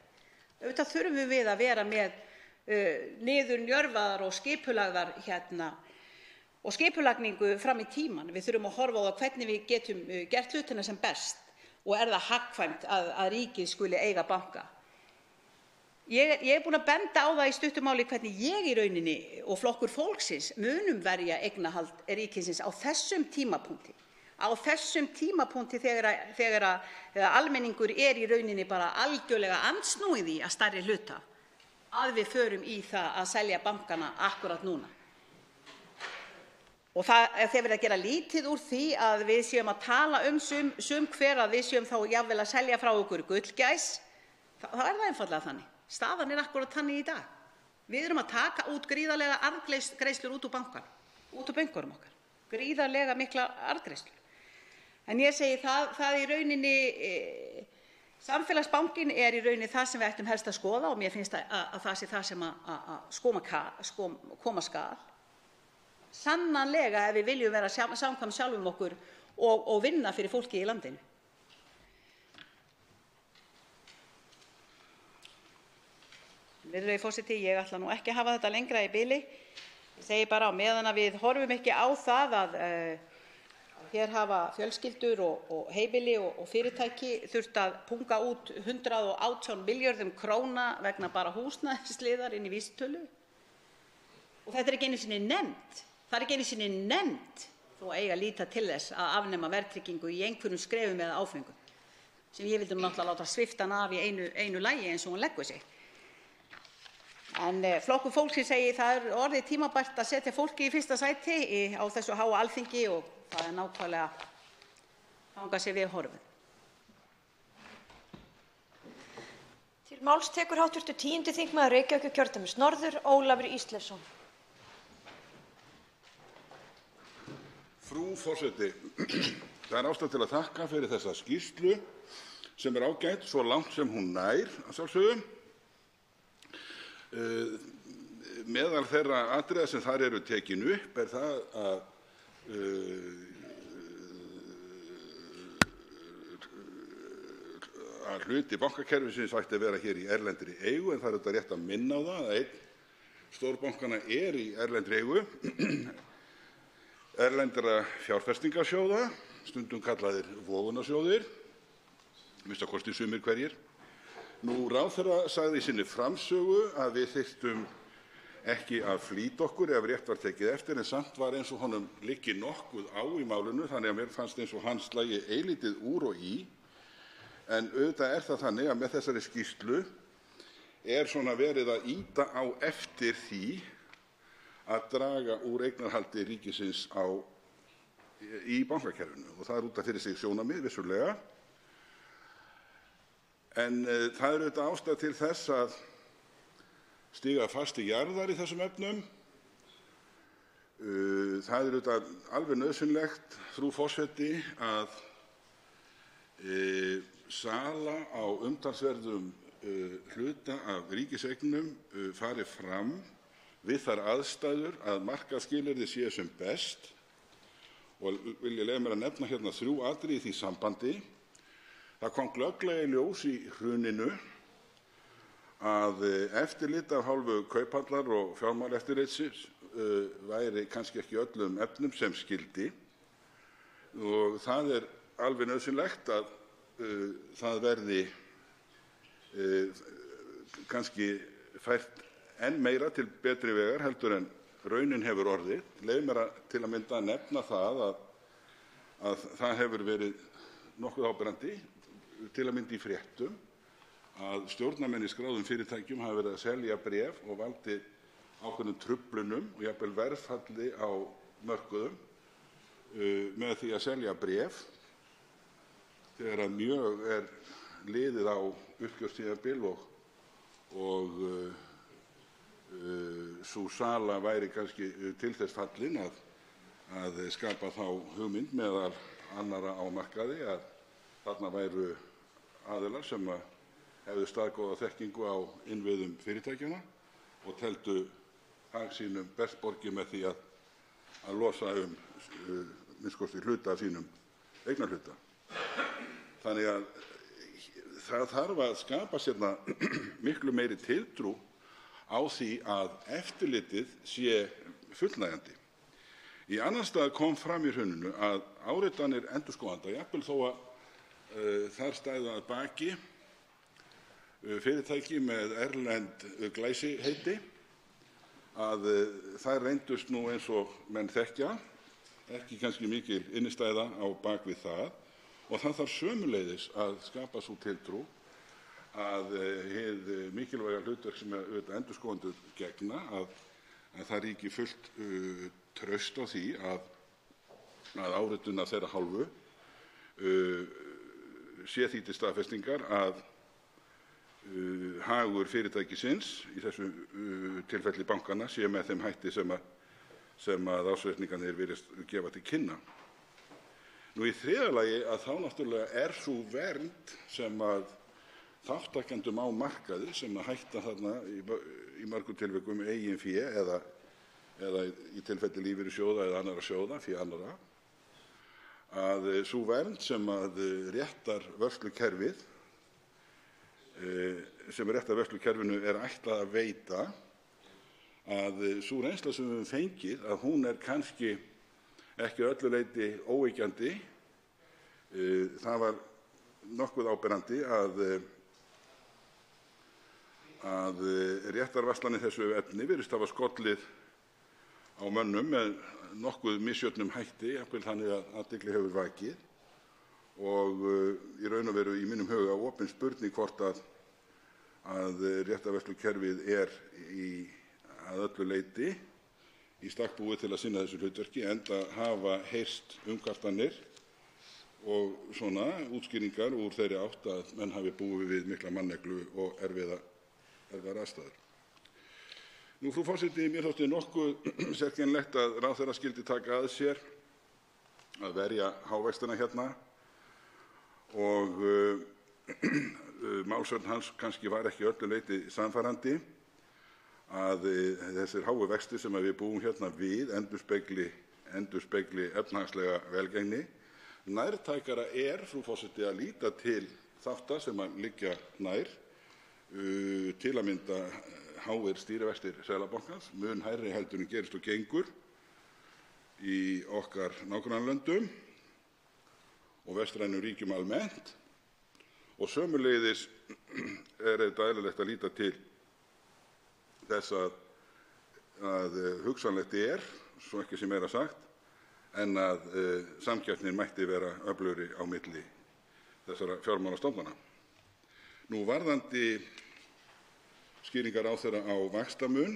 Speaker 4: Auðvitað þurfum við að vera með niðurnjörvaðar og skipulagðar og skipulagningu fram í tímann. Við þurfum að horfa á það hvernig við getum gert hlutina sem best og er það hagkvæmt að ríkið skuli eiga banka. Ég er búin að benda á það í stuttu máli hvernig ég í rauninni og Flokkur fólksins munum verja eignarhald ríkisins á þessum tímapunkti. Á þessum tímapunkti þegar almenningur er í rauninni bara algjörlega andsnúinn því að stærri hluta að við förum í það að selja bankana akkúrat núna. Og þegar við erum að gera lítið úr því að við séum að tala sum hver að við séum þá jafnvel að selja frá okkur gullgæs, þá er það einfaldlega þannig. Staðan er akkúrat þannig í dag. Við erum að taka út gríðarlega arðgreiðslur út úr bönkunum okkar. Gríðarlega mikla arðgreiðslur. En ég segi það í rauninni, samfélagsbankinn er í rauninni það sem við ættum helst að skoða og mér finnst að það sé það sem að koma skal. Sannanlega ef við viljum vera samkvæm sjálfum okkur og vinna fyrir fólki í landinu. Virðulegi forseti, ég ætla nú ekki að hafa þetta lengra í bili. Ég segi bara á meðan að við horfum ekki á það að hér hafa fjölskyldur og heimili og fyrirtæki þurft að punga út 118 milljörðum króna vegna bara húsnæðisliðar inn í vísitölu. Og þetta er ekki einu sinni nefnt. Það er ekki einu sinni nefnt þó að eiga að líta til þess að afnema verðtryggingu í einhverjum skrefum eða áföngum sem ég vildi náttúrulega láta svipta hana af í einu lagi eins og hún leggur sig. En Flokkur fólksins segir það er orðið tímabært að setja fólki í fyrsta sæti á þessu háa Alþingi og það er nákvæmlega þangað sem við horfum.
Speaker 19: Til máls tekur hv. 10. þingmaður Reykjavíkurkjördæmis norður, Ólafur Ísleifsson.
Speaker 20: Frú forseti, það er ástæða til að þakka fyrir þessa skýrslu sem er ágæt svo langt sem hún nær að sjálfsögðu. Meðal þeirra atriða sem þar eru tekin upp er það að hluti bankakerfisins ætti að vera hér í erlendri eigu en það er þetta rétt að minna á það að einn stórbankanna er í erlendri eigu erlendra fjárfestingarsjóða, stundum kallaðir vogunarsjóðir, að minnsta kosti sumir hverjir. Ráðherra sagði í sinni framsögu að við þyrftum ekki að flýta okkur ef rétt var tekið eftir, en samt var eins og honum liggi nokkuð á í málinu, þannig að mér fannst eins og hann slægi eilítið úr og í. En auðvitað er það þannig að með þessari skýrslu er svona verið að ýta á eftir því að draga úr eignarhaldi ríkisins í bankakerfinu, og það er út af fyrir sig sjónarmið, vissulega. En það er auðvitað ástæða til þess að stíga fast í jarðar í þessum efnum. Það er auðvitað alveg nauðsynlegt, frú forseti, að sala á umtalsverðum hluta af ríkiseignum fari fram við þær aðstæður að markaðsskilyrði séu sem best, og vil ég leyfa mér að nefna hérna 3 atriði í því sambandi. Það kom glögglega í ljós í hruninu að eftirlit af hálfu Kauphallar og Fjármálaeftirlitsins væri kannski ekki öllum efnum sem skyldi, og það er alveg nauðsynlegt að það verði kannski fært enn meira til betri vegar heldur en raunin hefur orðið. Leyfðu mér til að mynda að nefna það að það hefur verið nokkuð áberandi, til að mynda í fréttum, að stjórnarmenn í skráðum fyrirtækjum hafa verið að selja bréf og valdið ákveðnum truflunum og jafnvel verðfalli á mörkuðum með því að selja bréf þegar að mjög er liðið á uppgjörstímabil og sú sala væri kannski til þess fallin að skapa þá hugmynd meðal annarra á markaði að þarna væru aðilar sem hefðu staðgóða þekkingu á innviðum fyrirtækjanna og teldu hag sínum best borgið með því að losa minnst hluta af sínum eignarhluta. Þannig að það þarf að skapa sérna miklu meiri tiltrú á því að eftirlitið sé fullnægjandi. Í annan stað kom fram í hruninu að áritanir endurskoðenda, jafnvel þó að þar stæðu að baki fyrirtæki með erlend glæsiheiti, að þær reyndust nú eins og menn þekkja, ekki kannski mikil innistæða á bak við það, og það þarf sömuleiðis að skapa sú tiltrú að hið mikilvæga hlutverk sem endurskoðendur gegna, að það ríki fullt traust á því að áritun af þeirra hálfu sé því til staðfestingar að hagur fyrirtækisins, í þessu tilfelli bankanna, sé með þeim hætti sem að ársreikningarnir virðast gefa til kynna. Í þriðja lagi að þá náttúrulega er sú vernd sem að þátttakendum á markaði sem að hætta þarna í mörgum tilvikum eigin fé eða í tilfelli lífeyrissjóða eða annarra sjóða, fé annarra, að sú vernd sem að réttarvörslukerfið sem réttarvörslukerfinu er ætlað að veita, að sú reynsla sem við höfum fengið, að hún er kannski ekki öllu leyti óyggjandi. Það var nokkuð áberandi að réttarvarslan í þessu efni virðist hafa skollið á mönnum með nokkuð misjöfnum hætti, jafnvel þannig að athygli hefur vakið, og í raun og veru í mínum huga opin spurning hvort að réttarvörslukerfið er að öllu leyti í stakk búið til að sinna þessu hlutverki, enda hafa heyrst umkvartanir og svona útskýringar úr þeirri átt að menn hafi búið við mikla manneklu og erfiðar aðstæður. Frú forseti, mér þótti nokkuð sérkennilegt að ráðherra skyldi taka að sér að verja hávextina hérna, og málsvörn hans kannski var ekki öllu leyti sannfærandi, að þessir háu vextir sem við búum hérna við endurspegli efnahagslega velgengni. Nærtækara er, frú forseti, að líta til þátta sem að liggja nær, til að mynda háir stýrivextir Seðlabankans, mun hærri heldur en gerist og gengur í okkar nágrannalöndum og vestrænum ríkjum almennt, Og sömuleiðis er auðvitað eðlilegt að líta til þess að hugsanlegt er, svo ekki sé meira sagt, en að samkeppnin mætti vera öflugri á milli þessara fjármálastofnana. Nú varðandi skýringar ráðherra á vaxtamun,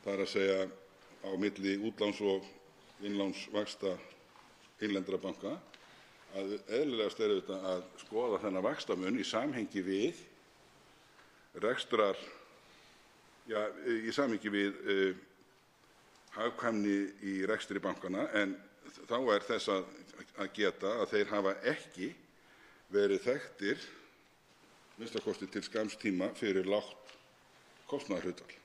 Speaker 20: það er að segja á milli útláns- og innlánsvaxta innlendra banka, að eðlilegast er auðvitað að skoða þennan vaxtamun í samhengi við í samhengi við hagkvæmni í rekstri bankanna, en þá er þess að geta að þeir hafa ekki verið þekktir, minnsta kosti til skamms tíma, fyrir lágt kostnaðarhlutfall.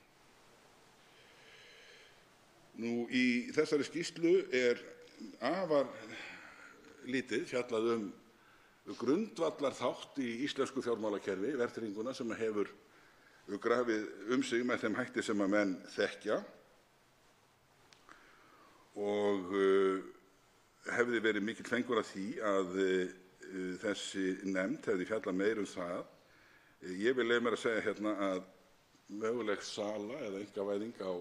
Speaker 20: Nú, í þessari skýrslu er afar lítið fjallað grundvallarþátt í íslensku fjármálakerfi, verðtrygginguna, sem hefur grafið sig með þeim hætti sem að menn þekkja, og hefði verið mikill fengur að því að þessi nefnd hefði fjallað meira það. Ég vil leyfa mér að segja hérna að möguleg sala eða einkavæðing á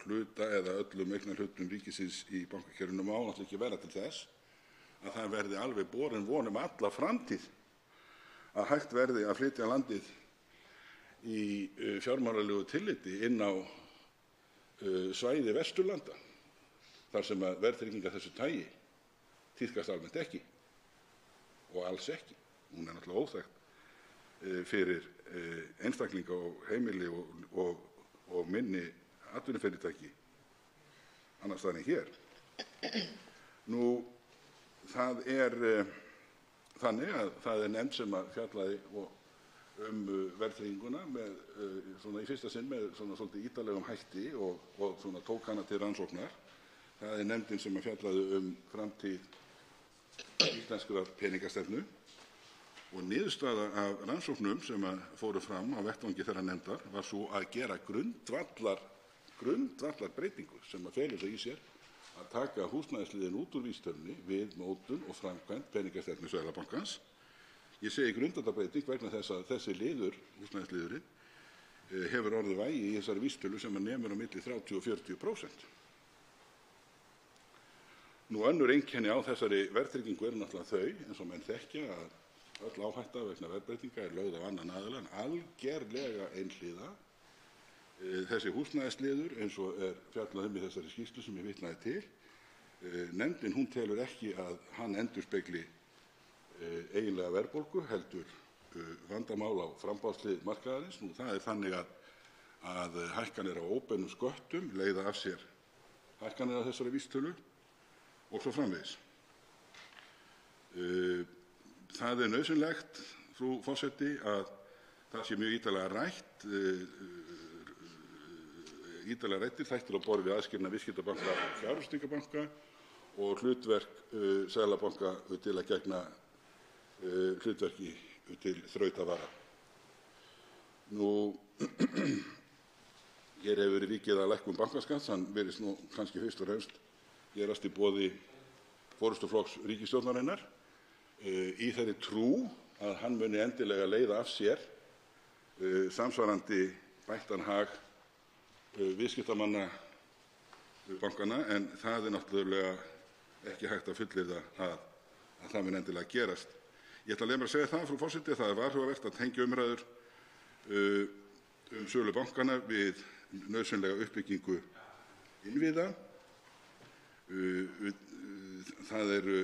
Speaker 20: hluta eða öllum eignarhlutum ríkisins í bankakerfinu má náttúrulega ekki vera til þess að það verði alveg borin von alla framtíð að hægt verði að flytja landið í fjármálalegu tilliti inn á svæði Vesturlanda, þar sem að verðtryggingar þessu tagi tíðkast almennt ekki og alls ekki. Hún er náttúrulega óþekkt fyrir einstaklinga og heimili og minni atvinnufyrirtæki annars staðar en hér. Nú, það er þannig að það er nefnd sem að fjallaði verðtrygginguna í fyrsta sinn með svolítið ítarlegum hætti og tók hana til rannsóknar. Það er nefndin sem að fjallaði framtíð íslenskrar peningastefnu, og niðurstaða af rannsóknum sem að fóru fram á vettvangi þeirrar nefndar var svo að gera grundvallarbreytingu sem að felur það í sér að taka húsnæðisliðinn út úr vísitölunni við mótun og framkvæmd peningastefnu Seðlabankans. Ég segi grundvallarbreyting vegna þess að þessi liður, húsnæðisliðurinn, hefur orðið vægi í þessari vísitölu sem að nemur á milli 30 og 40%. Nú, önnur einkenni á þessari verðtryggingu eru náttúrulega þau, eins og menn þekkja, að öll áhætta vegna verðbreytinga er lögð á annan aðila en algerlega einhliða. Þessi húsnæðisliður, eins og er fjallað í þessari skýrslu sem ég vitnaði til, nefndin hún telur ekki að hann endurspegli eiginlega verðbólgu, heldur vandamál á framboðshlið markaðarins. Nú, það er þannig að hækkanir á óbeinum sköttum leiða af sér hækkanir á þessari vísitölu og svo framvegis. Það er nauðsynlegt, frú forseti, að það sé mjög ítarlega ræddir þættir á borð við aðskilnað viðskiptabanka og fjárfestingarbanka og hlutverk Seðlabanka til að gegna hlutverki til þrautavara. Nú, hér hefur verið vikið að lækkun bankaskatts, hann virðist nú kannski fyrst og fremst gerast í boði forystuflokks ríkisstjórnarinnar, í þeirri trú að hann muni endilega leiða af sér samsvarandi bættan hag viðskiptamanna bankanna, en það er náttúrulega ekki hægt að fullyrða að það muni endilega gerast. Ég ætla að leyfa mér að segja það, frú forseti, að það er varhugavert að tengja umræður sölu bankanna við nauðsynlega uppbyggingu innviða. Það eru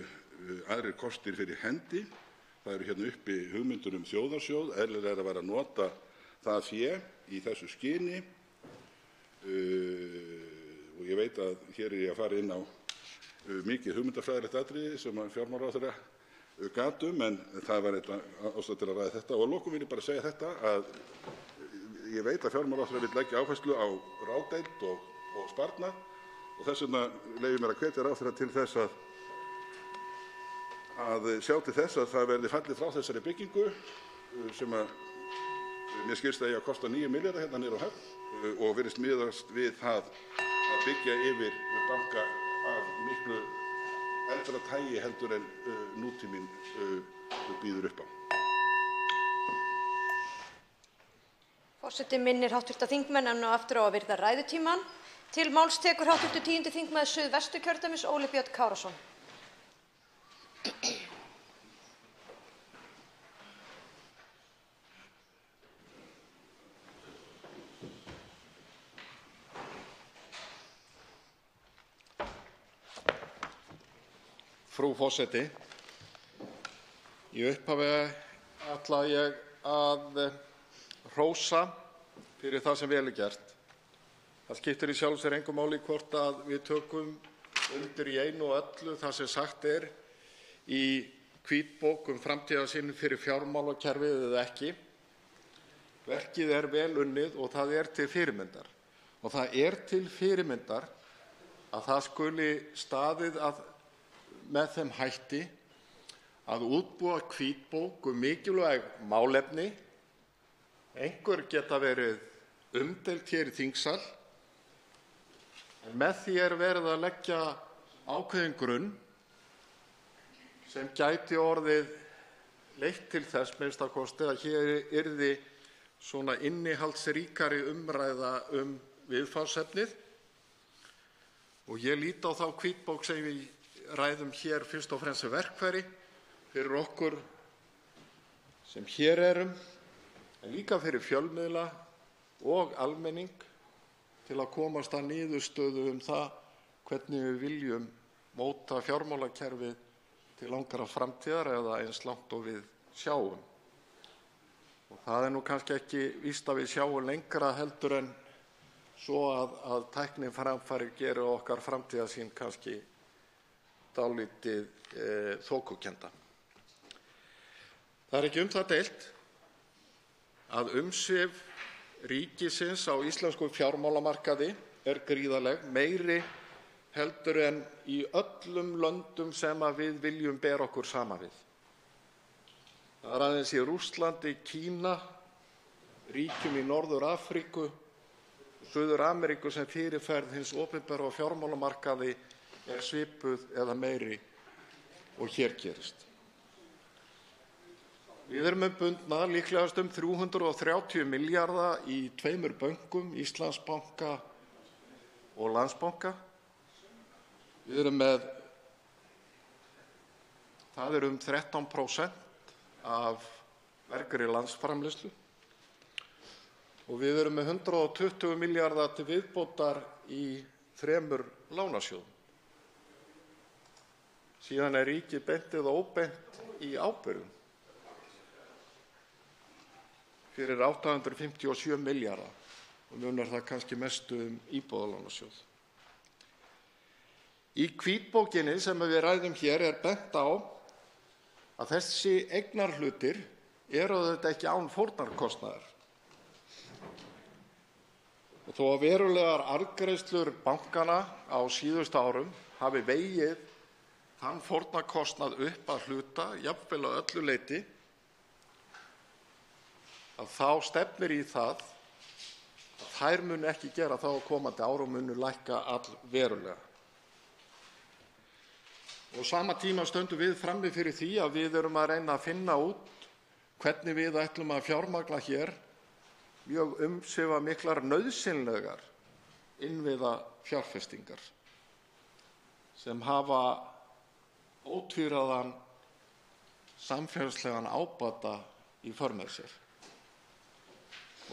Speaker 20: aðrir kostir fyrir hendi. Það eru hérna uppi hugmyndir þjóðarsjóð, eðlilega er að vera að nota það fé í þessu skyni, og ég veit að hér er ég að fara inn á mikið hugmyndafræðilegt atriði sem að fjármálaráðherra gat en það var ástæða til að ræða þetta. Og að lokum vil ég bara segja þetta, að ég veit að fjármálaráðherra vill leggja áherslu á ráðdeild og sparnað, og þess vegna leyfi mér að hvetja ráðherra til þess að sjá til þess að það verði fallið frá þessari byggingu sem að mér skilst að eigi að kosta 9 milljarða hérna niður á Höfn, og virðist miðast við það að byggja yfir banka af miklu eldra tagi heldur en nútíminn býður upp á.
Speaker 19: Forseti minnir hv. þingmenn enn og aftur á að virða ræðutímann. Til máls tekur hv. 10. þingmaður Suðvesturkjördæmis Óli Björn Kárason.
Speaker 21: Frú forseti, í upphafi ætla ég að hrósa fyrir það sem vel er gert. Það skiptir í sjálfu sér engu máli hvort að við tökum undir í einu og öllu það sem sagt er í hvítbók framtíðarsýn fyrir fjármálakerfið eða ekki. Verkið er vel unnið og það er til fyrirmyndar. Og það er til fyrirmyndar að það skuli staðið með þeim hætti að útbúa hvítbók mikilvæg málefni. Einhver geta verið umdeild hér í þingsal, en með því er verið að leggja ákveðinn grunn sem gæti orðið leitt til þess minnsta kosti að hér yrði svona innihaldsríkari umræða viðfangsefnið. Og ég lít á þá hvítbók sem við ræðum hér fyrst og fremst sem verkfæri fyrir okkur sem hér erum, en líka fyrir fjölmiðla og almenning til að komast að niðurstöðu það hvernig við viljum móta fjármálakerfið til langrar framtíðar eða eins langt og við sjáum. Og það nú kannski ekki víst að við sjáum lengra heldur en svo að tækniframfarir geri okkar framtíðarsýn kannski dálítið þokukennda. Það ekki það deilt að umsvif ríkisins á íslenskum fjármálamarkaði er gríðarleg, meiri heldur en í öllum löndum sem við viljum bera okkur saman við. Það er aðeins í Rússlandi, Kína, ríkjum í Norður-Afríku, Suður-Ameríku sem fyrirferð hins opinbera og fjármálamarkaði er svipuð eða meiri og hér gerist. Við erum bundna líklegast 330 milljarða í tveimur bönkum, Íslandsbanka og Landsbanka. Við erum það er 13% af vergri landsframleiðslu og við erum með 120 milljarða til viðbótar í 3 lánasjóðum. Síðan er ríkið beint eða óbeint í ábyrgðum fyrir 857 milljarða og munar það kannski mestu íbúðalánasjóð. Í hvítbókinni sem við ræðum hér er bent á að þessi eignarhlutir eru auðvitað ekki án fórnarkostnaðar. Og þó að verulegar arðgreiðslur bankanna á síðustu árum hafi vegið þann fórnarkostnað upp að hluta, jafnvel að öllu leyti, að þá stefnir í það að þær munu ekki gera þá á komandi árum munu lækka allverulega. Og á sama tíma stöndum við frammi fyrir því að við erum að reyna að finna út hvernig við ætlum að fjármagna hér mjög umsvifamiklar nauðsynlegar innviðafjárfestingar sem hafa ótvíræðan samfélagslegan ábata í för með sér.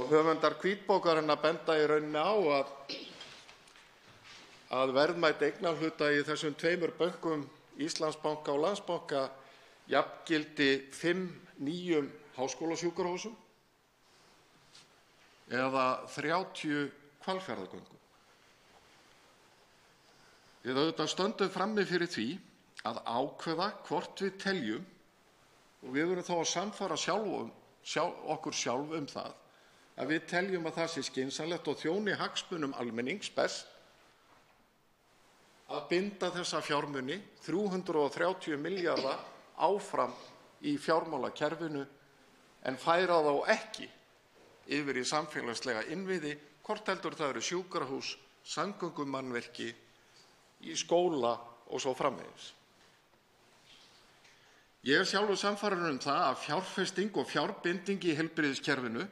Speaker 21: Og höfundar hvítbókarinnar benda í rauninni á að verðmæti eignarhluta í þessum 2 bönkum, Íslandsbanka og Landsbanka, jafngildi 5 nýjum háskólasjúkrahúsum eða 30 Hvalfjarðargöngum. Við auðvitað stöndum frammi fyrir því að ákveða hvort við teljum, og við verðum þá að sannfæra okkur sjálf það, að við teljum að það sé skynsamlegt og þjóni hagsmunum almennings best að binda þessa fjármuni, 330 milljarða, áfram í fjármálakerfinu en færa þá ekki yfir í samfélagslega innviði, hvort heldur það eru sjúkrahús, samgöngumannvirki, í skóla og svo framvegis. Ég er sjálfur sannfærður það að fjárfesting og fjárbinding í heilbrigðiskerfinu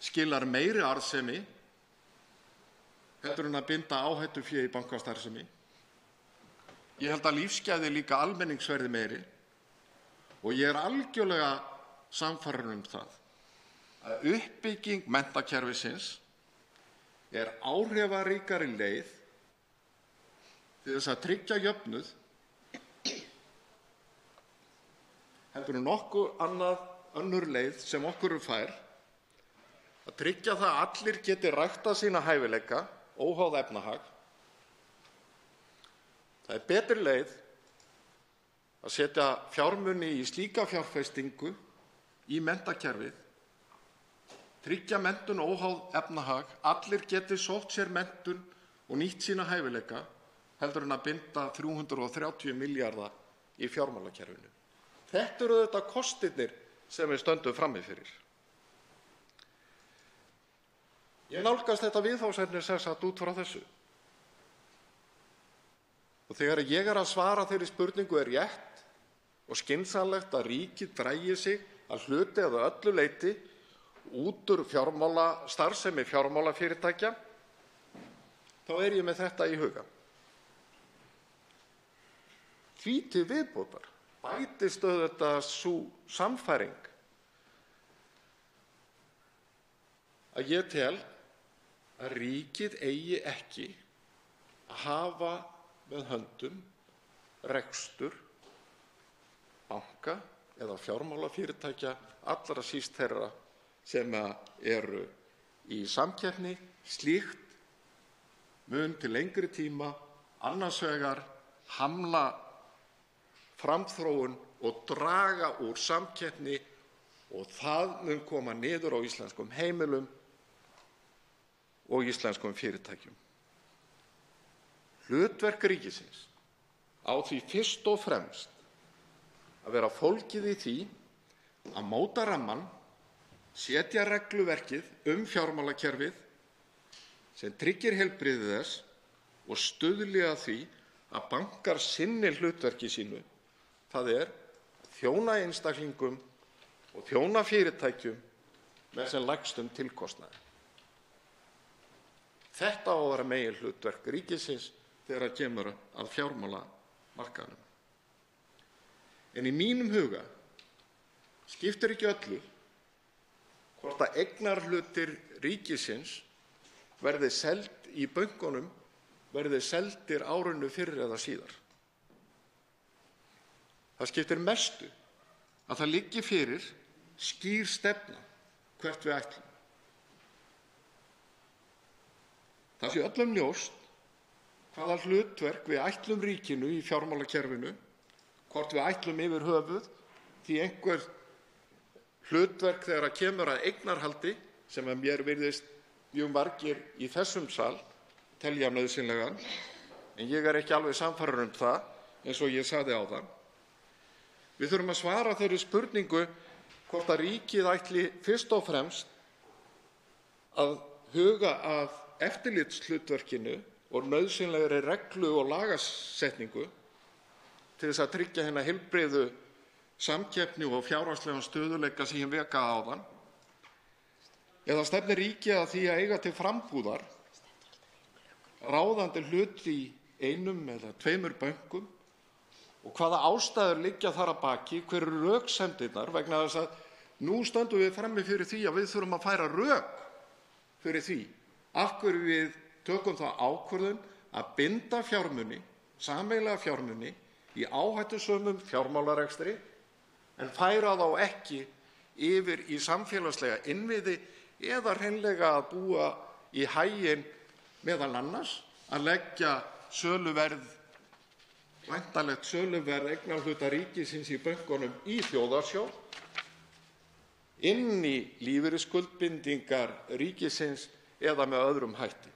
Speaker 21: skilar meiri arðsemi heldur en að binda áhættufé í bankastarfsemi. Ég held að lífsgæði líka almennings verði meiri og ég er algjörlega sannfærður það að uppbygging menntakerfisins er áhrifaríkari leið til þess að tryggja jöfnuð heldur en önnur leið sem okkur fær að tryggja það að allir geti ræktað sína hæfileika óháð efnahag. Það er betri leið að setja fjármuni í slíka fjárfestingu í menntakerfið, tryggja menntun óháð efnahag, allir geti sótt sér menntun og nýtt sína hæfileika heldur en að binda 330 milljarða í fjármálakerfinu. Þetta eru þetta kostirnir sem við stöndum frammi fyrir. Ég nálgast þetta viðfangsefni sem sagt út frá þessu. Og þegar ég er að svara þeirri spurningu er rétt og skynsamlegt að ríkið dragi sig að hluti eða öllu leyti út úr starfsemi fjármálafyrirtækja, þá er ég með þetta í huga. Því til viðbótar bætist auðvitað sú sannfæring að ég tel að ríkið eigi ekki að hafa með höndum rekstur banka eða fjármálafyrirtækja, allra síst þeirra sem eru í samkeppni. Slíkt mun til lengri tíma annars vegar hamla framþróun og draga úr samkeppni og það mun koma niður á íslenskum heimilum og íslenskum fyrirtækjum. Hlutverk ríkisins á því fyrst og fremst að vera fólgið í því að móta rammann, setja regluverkið fjármálakerfið sem tryggir heilbrigði þess og stuðli að því að bankar sinni hlutverki sínu, það er að þjóna einstaklingum og þjóna fyrirtækjum með sem lægstum tilkostnaði. Þetta á að vera meginhlutverk ríkisins þegar kemur að fjármálamarkaðnum. En í mínum huga skiptir ekki öllu hvort að eignarhlutir ríkisins verði seld í bönkunum, verði seldir árinu fyrr eða síðar. Það skiptir mestu að það liggi fyrir skýr stefna hvert við ætlum. Það sé öllum ljóst hvaða hlutverk við ætlum ríkinu í fjármálakerfinu, hvort við ætlum yfir höfuð því einhver hlutverk þegar kemur að eignarhaldi sem mér virðist mjög margir í þessum sal telja nauðsynlegan, en ég er ekki alveg sannfærður það eins og ég sagði áðan. Við þurfum að svara þeirri spurningu hvort að ríkið ætli fyrst og fremst að huga að eftirlitshlutverkinu og nauðsynlegri reglu og lagasetningu til þess að tryggja hina heilbrigðu samkeppni og fjárhagslegan stöðugleika sem ég vek að áðan, eða stefnir ríkið að því að eiga til frambúðar ráðandi hlut í einum eða tveimur bönkum og hvaða ástæður liggja þar að baki, hver eru röksemdirnar, vegna þess að nú stöndum við frammi fyrir því að við þurfum að færa rök fyrir því af hverju við tökum þá ákvörðun að binda fjármuni, sameiginlega fjármuni, í áhættusömum fjármálarekstri en færa þá ekki yfir í samfélagslega innviði eða hreinlega að búa í haginn meðal annars að leggja væntanlegt söluverð eignarhluta ríkisins í bönkunum í þjóðarsjóð inn í lífeyrisskuldbindingar ríkisins eða með öðrum hætti.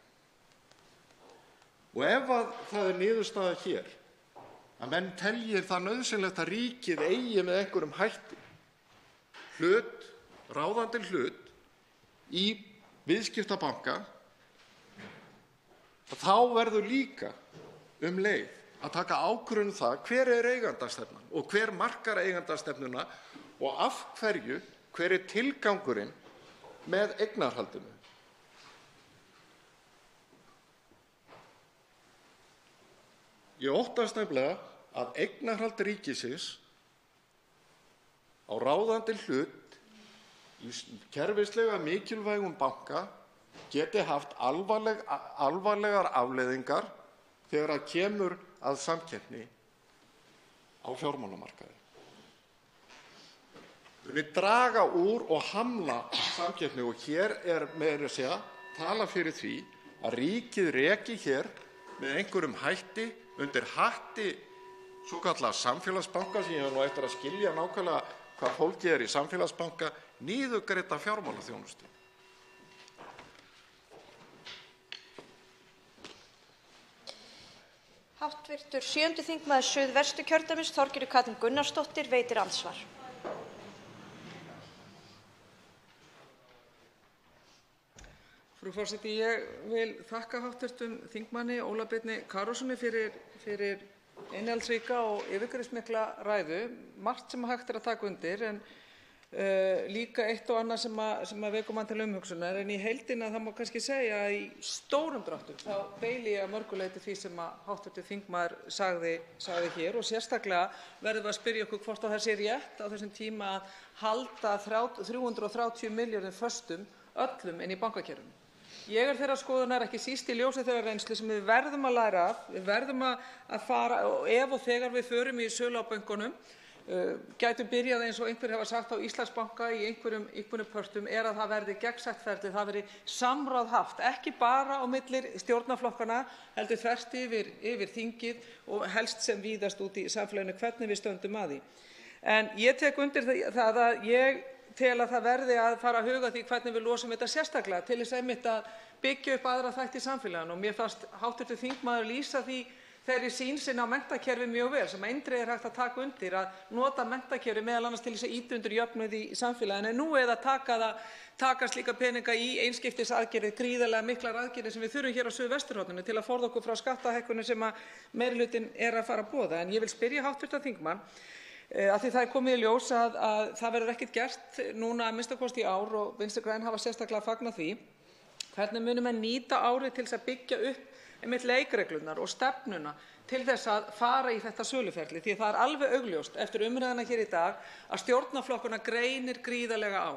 Speaker 21: Og ef það er niðurstaða hér að menn telji það nauðsynlegt að ríkið eigi með einhverjum hætti ráðandi hlut í viðskiptabanka, þá verður líka leið að taka ákvörðun um það hver er eigendastefnan og hver markar eigendastefnuna og af hverju, hver er tilgangurinn með eignarhaldinu. Ég óttast nefnilega að eignarhald ríkisins á ráðandi hlut í kerfislega mikilvægum banka geti haft alvarlegar afleiðingar þegar að kemur að samkeppni á fjármálamarkaði. Við draga úr og hamla samkeppni og hér er meira að segja tala fyrir því að ríkið reki hér með einhverjum hætti undir hatti svokallaða samfélagsbanka sem ég hef nú eftir að skilja nákvæmlega hvað fólkið er í samfélagsbanka, niðurgreidda fjármálaþjónustu.
Speaker 19: Háttvirtur 7. þingmaður Suðvesturkjördæmis, Þorgerður Katrín Gunnarsdóttir, veitir andsvar.
Speaker 2: Frú forseti, ég vil þakka hv. þingmanni Óla Birni Kárasyni fyrir innihaldsríka og yfirgripsmikla ræðu. Margt sem hægt er að taka undir en líka eitt og annað sem vekur mann til umhugsunar. En í heildina það má kannski segja að í stórum dráttum þá deili ég að mörgu leyti því sem hv. þingmaður sagði hér og sérstaklega verðum við að spyrja okkur hvort það sé rétt á þessum tíma að halda 330 milljörðum föstum öllum inn í bankakerfinu. Ég er þeirrar skoðunar, ekki síst í ljósi þeirrar reynslu sem við verðum að læra af, við verðum að fara ef og þegar við förum í sölu á bönkunum, gætum byrjað eins og einhverjir hafa sagt á Íslandsbanka í einhverjum pörtum, er að það verði gegnsætt ferli, það verði samráð haft, ekki bara á milli stjórnarflokkanna, heldur þvert yfir þingið og helst sem víðast út í samfélaginu hvernig við stöndum að því. En ég tek undir það að ég tel að það verði að fara að huga því hvernig við losum þetta sérstaklega til þess einmitt að byggja upp aðra þætti í samfélaginu og mér fannst hv. þingmaður lýsa þeirri sýn sinni á menntakerfi mjög vel sem eindregið er hægt að taka undir að nota menntakerfi meðal annars til þess að ýta undir jöfnuð í samfélaginu en nú eða taka slíka peninga í einskiptisaðgerðir, gríðarlega miklar aðgerðir sem við þurfum hér á Suðvesturhorninu til að forða okkur frá skattahækkunum sem meirihlutinn er að fara að boða. En ég vil spyrja hv. þingmann af því það er komið í ljós að það verður ekkert gert núna að minnsta kosti í ár og Vinstri græn hafa sérstaklega fagnað því. Hvernig munum við nýta árið til þess að byggja upp einmitt leikreglurnar og stefnuna til þess að fara í þetta söluferli? Því það er alveg augljóst eftir umræðuna hér í dag að stjórnarflokkurna greinir gríðarlega á.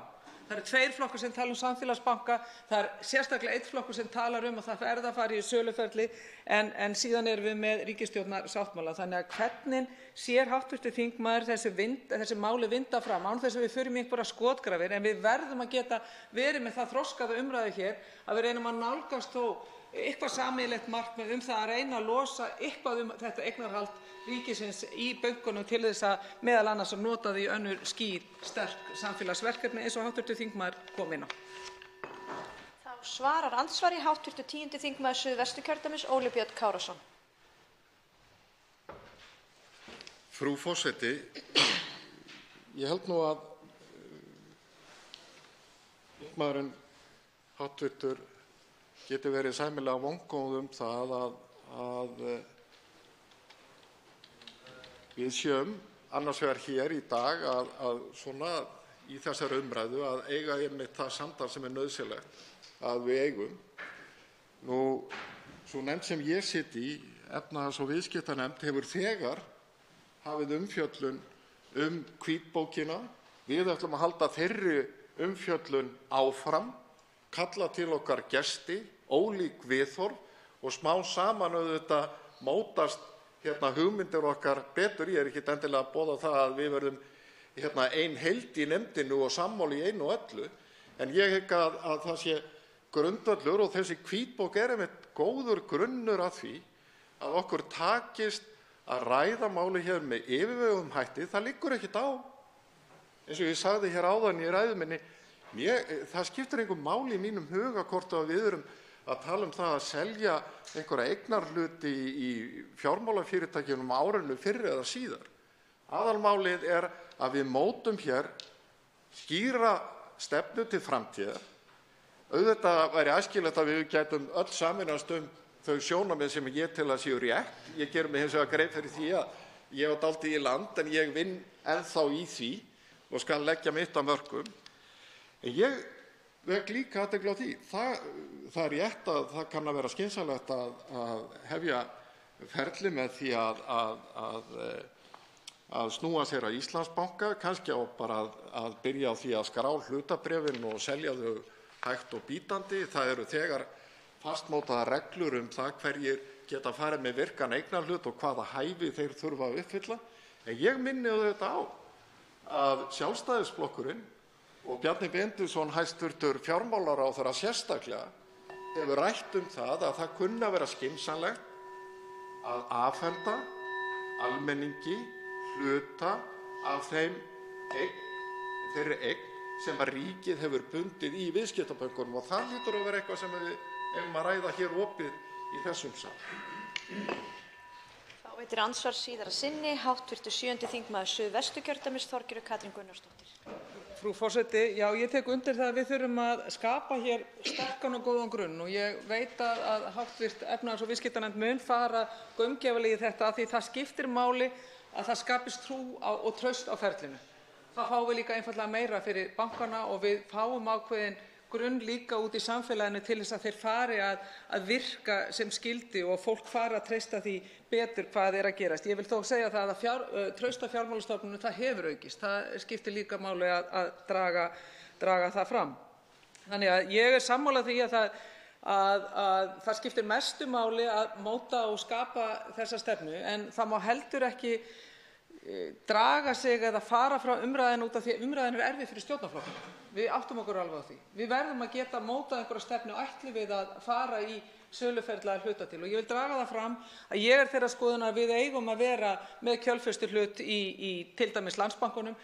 Speaker 2: Það eru tveir flokkar sem tala samfélagsbanka, það er sérstaklega einn flokkur sem talar að það verði að fara í söluferli en síðan erum við með ríkisstjórnarsáttmála. Þannig að hvernig sér hv. þingmaður þessi máli vinda fram án þess að við förum í einhverjar skotgrafir en við verðum að geta verið með það þroskaða umræðu hér að við reynum að nálgast þó eitthvað sameiginlegt markmið það að reyna að losa eitthvað þetta eignarhald ríkisins í bönkunum til þess að meðal annars að nota því önnur skýr, sterk samfélagsverkefni eins og hv. þingmaður kom inn á.
Speaker 19: Þá svarar andsvari hv. 10. þingmaður Suðvesturkjördæmis Óli Björn Kárason.
Speaker 21: Frú forseti, ég held nú að þingmaðurinn hv. geti verið sæmilega vongóð það að við séum annars vegar hér í dag að svona í þessari umræðu að eiga einmitt það samtal sem er nauðsynlegt að við eigum. Nú, sú nefnd sem ég sit í, efnahags- og viðskiptanefnd, hefur þegar hafið umfjöllun hvítbókina. Við ætlum að halda þeirri umfjöllun áfram, kalla til okkar gesti, ólík viðhorf og smá saman auðvitað mótast hugmyndir okkar betur. Ég er ekkert endilega að boða það að við verðum ein heild í nefndinu og sammála í einu og öllu, en ég hygg að það sé grundvöllur og þessi hvítbók er einmitt góður grunnur að því að okkur takist að ræða máli hér með yfirveguðum hætti. Það liggur ekkert á. Eins og ég sagði hér áðan í ræðu minni, það skiptir engu máli í mínum huga hvort að við erum að tala það að selja einhverja eignarhluti í fjármálafyrirtækjunum árinu fyrr eða síðar. Aðalmálið er að við mótum hér skýra stefnu til framtíðar. Auðvitað væri æskilegt að við gætum öll sameinast þau sjónarmið sem ég tel að séu rétt. Ég geri mig hins vegar grein fyrir því að ég á dálítið í land en ég vinn ennþá í því og skal leggja mitt af mörkum. En ég vek líka athygli á því. Það er rétt að það kann að vera skynsamlegt að hefja ferli með því að snúa sér að Íslandsbanka, kannski bara að byrja á því að skrá hlutabréfin og selja þau hægt og bítandi. Það eru þegar fastmótaðar reglur það hverjir geta farið með virkan eignarhlut og hvaða hæfi þeir þurfa að uppfylla. En ég minni auðvitað á að Sjálfstæðisflokkurinn og Bjarni Benediktsson, hæstv. Fjármálaráðherra sérstaklega, hefur rætt það að það kunni að vera skynsamlegt að afhenda almenningi hluta af þeirri eign sem að ríkið hefur bundið í viðskiptabönkunum og það hlýtur að vera eitthvað sem við eigum að ræða hér opið í þessum sal.
Speaker 19: Þá veitir andsvar síðara sinni hv. 7. þingmaður Suðvesturkjördæmis Þorgerður Katrín Gunnarsdóttir.
Speaker 2: Frú forseti, já, ég tek undir það að við þurfum að skapa hér sterkan og góðan grunn og ég veit að hv. efnahags- og viðskiptanefnd mun fara gaumgæfilega í þetta af því það skiptir máli að það skapist trú og traust á ferlinu. Það fáum við líka einfaldlega meira fyrir bankana og við fáum ákveðinn grunn líka út í samfélaginu til þess að þeir fari að virka sem skyldi og fólk fari að treysta því betur hvað er að gerast. Ég vil þó segja það að traust á fjármálastofnunum það hefur aukist. Það skiptir líka máli að draga það fram. Þannig að ég er sammála því að það skiptir mestu máli að móta og skapa þessa stefnu en það má heldur ekki draga sig eða fara frá umræðinu út af því að umræðin er erfið fyrir stjórnarflokkana. Við áttum okkur alveg á því. Við verðum að geta mótað einhverja stefnu og ætlum við að fara í söluferla að hluta til og ég vil draga það fram að ég er þeirrar skoðunar að við eigum að vera með kjölfestuhlut í til dæmis Landsbankanum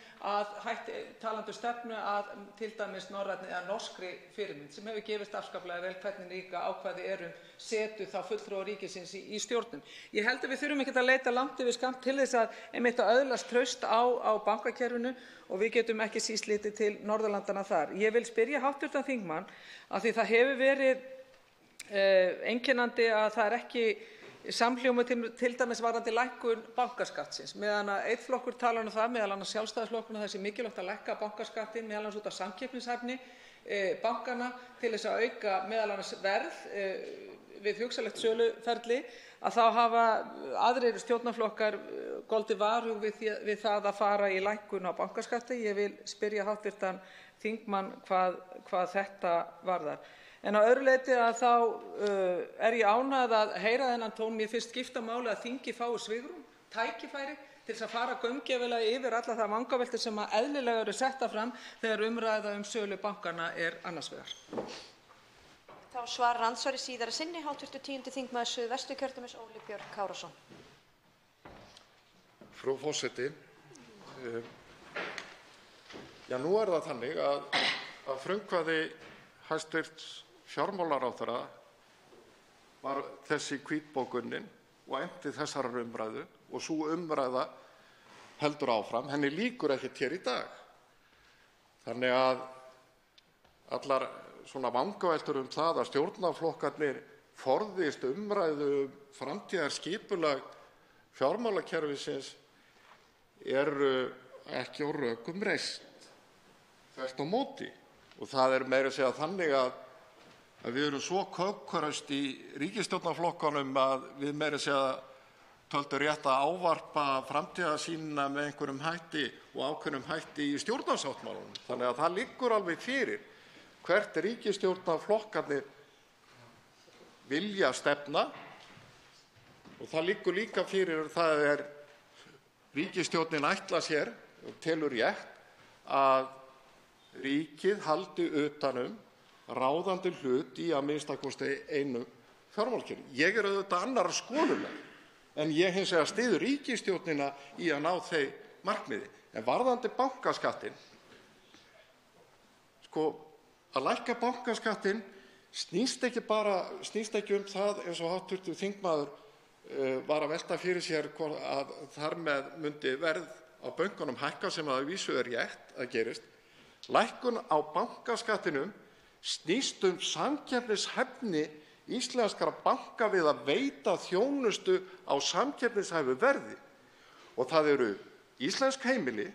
Speaker 2: talandi stefnu að til dæmis norrænni eða norskri fyrirmynd sem hefur gefist afskaplega vel hvernig líka ákvæði setu þá fulltrúa ríkisins í stjórnum. Ég held að við þurfum ekkert að leita langt yfir skammt til þess að einmitt að öðlast traust á bankakerfinu og við getum ekki síst litið til Norðurlandanna þar. Ég vil spyrja hv. þingmann af því það hefur verið einkennandi að það er ekki samhljómur til dæmis varðandi lækkun bankaskattsins meðan að einn flokkur talar það, meðal annars Sjálfstæðisflokkurinn, að það sé mikilvægt að lækka bankaskattinn meðal annars út af samkeppnishæfni bankanna til þess að auka meðal annars verð við hugsanlegt söluferli, að þá hafa aðrir stjórnarflokkar goldið varhug við það að fara í lækkun á bankaskatti. Ég vil spyrja hv. þingmann hvað þetta varðar. En á öðru leyti þá er ég ánægð að heyra þennan tón. Mér finnst skipta máli að þingið fái svigrúm, tækifæri til þess að fara gaumgæfilega yfir alla það vangaveltur sem eðlilega eru settar fram þegar umræða sölu bankanna er annars vegar.
Speaker 19: Þá svarar andsvari síðara sinni hv. 10. þingmaður Suðvesturkjördæmis Óli Björn Kárason.
Speaker 21: Frú forseti, nú er það þannig að frumkvæði hæstv. Fjármálaráðherra var þessi hvítbókunin og efndi þessarar umræðu og sú umræða heldur áfram. Henni lýkur ekkert hér í dag. Þannig að allar svona vangaveltur það að stjórnarflokkarnir forðist umræðu framtíðarskipulag fjármálakerfisins eru ekki á rökum reist. Þvert á móti. Og það er meira að segja þannig að við erum svo kökkuröst í ríkisstjórnarflokkunum að við meira að segja töldum rétt að ávarpa framtíðarsýnina með einhverjum hætti og ákveðnum hætti í stjórnarsáttmálanum. Þannig að það liggur alveg fyrir hvert ríkisstjórnarflokkarnir vilja stefna og það liggur líka fyrir það ríkisstjórnin ætla sér og telur rétt að ríkið haldi utanum ráðandi hlut í að minnsta kosti einu fjármálakerfi. Ég auðvitað annarrar skoðunar en ég hins vegar styður ríkisstjórnina í að ná þeim markmiði. En varðandi bankaskattinn, að lækka bankaskattinn snýst ekki það eins og hv. þingmaður var að velta fyrir sér að þar með myndi verð á bönkunum hækka sem að vísu er rétt að gerist. Lækkun á bankaskattinum snýst samkeppnishæfni íslenskra banka við að veita þjónustu á samkeppnishæfu verði. Og það eru íslensk heimili,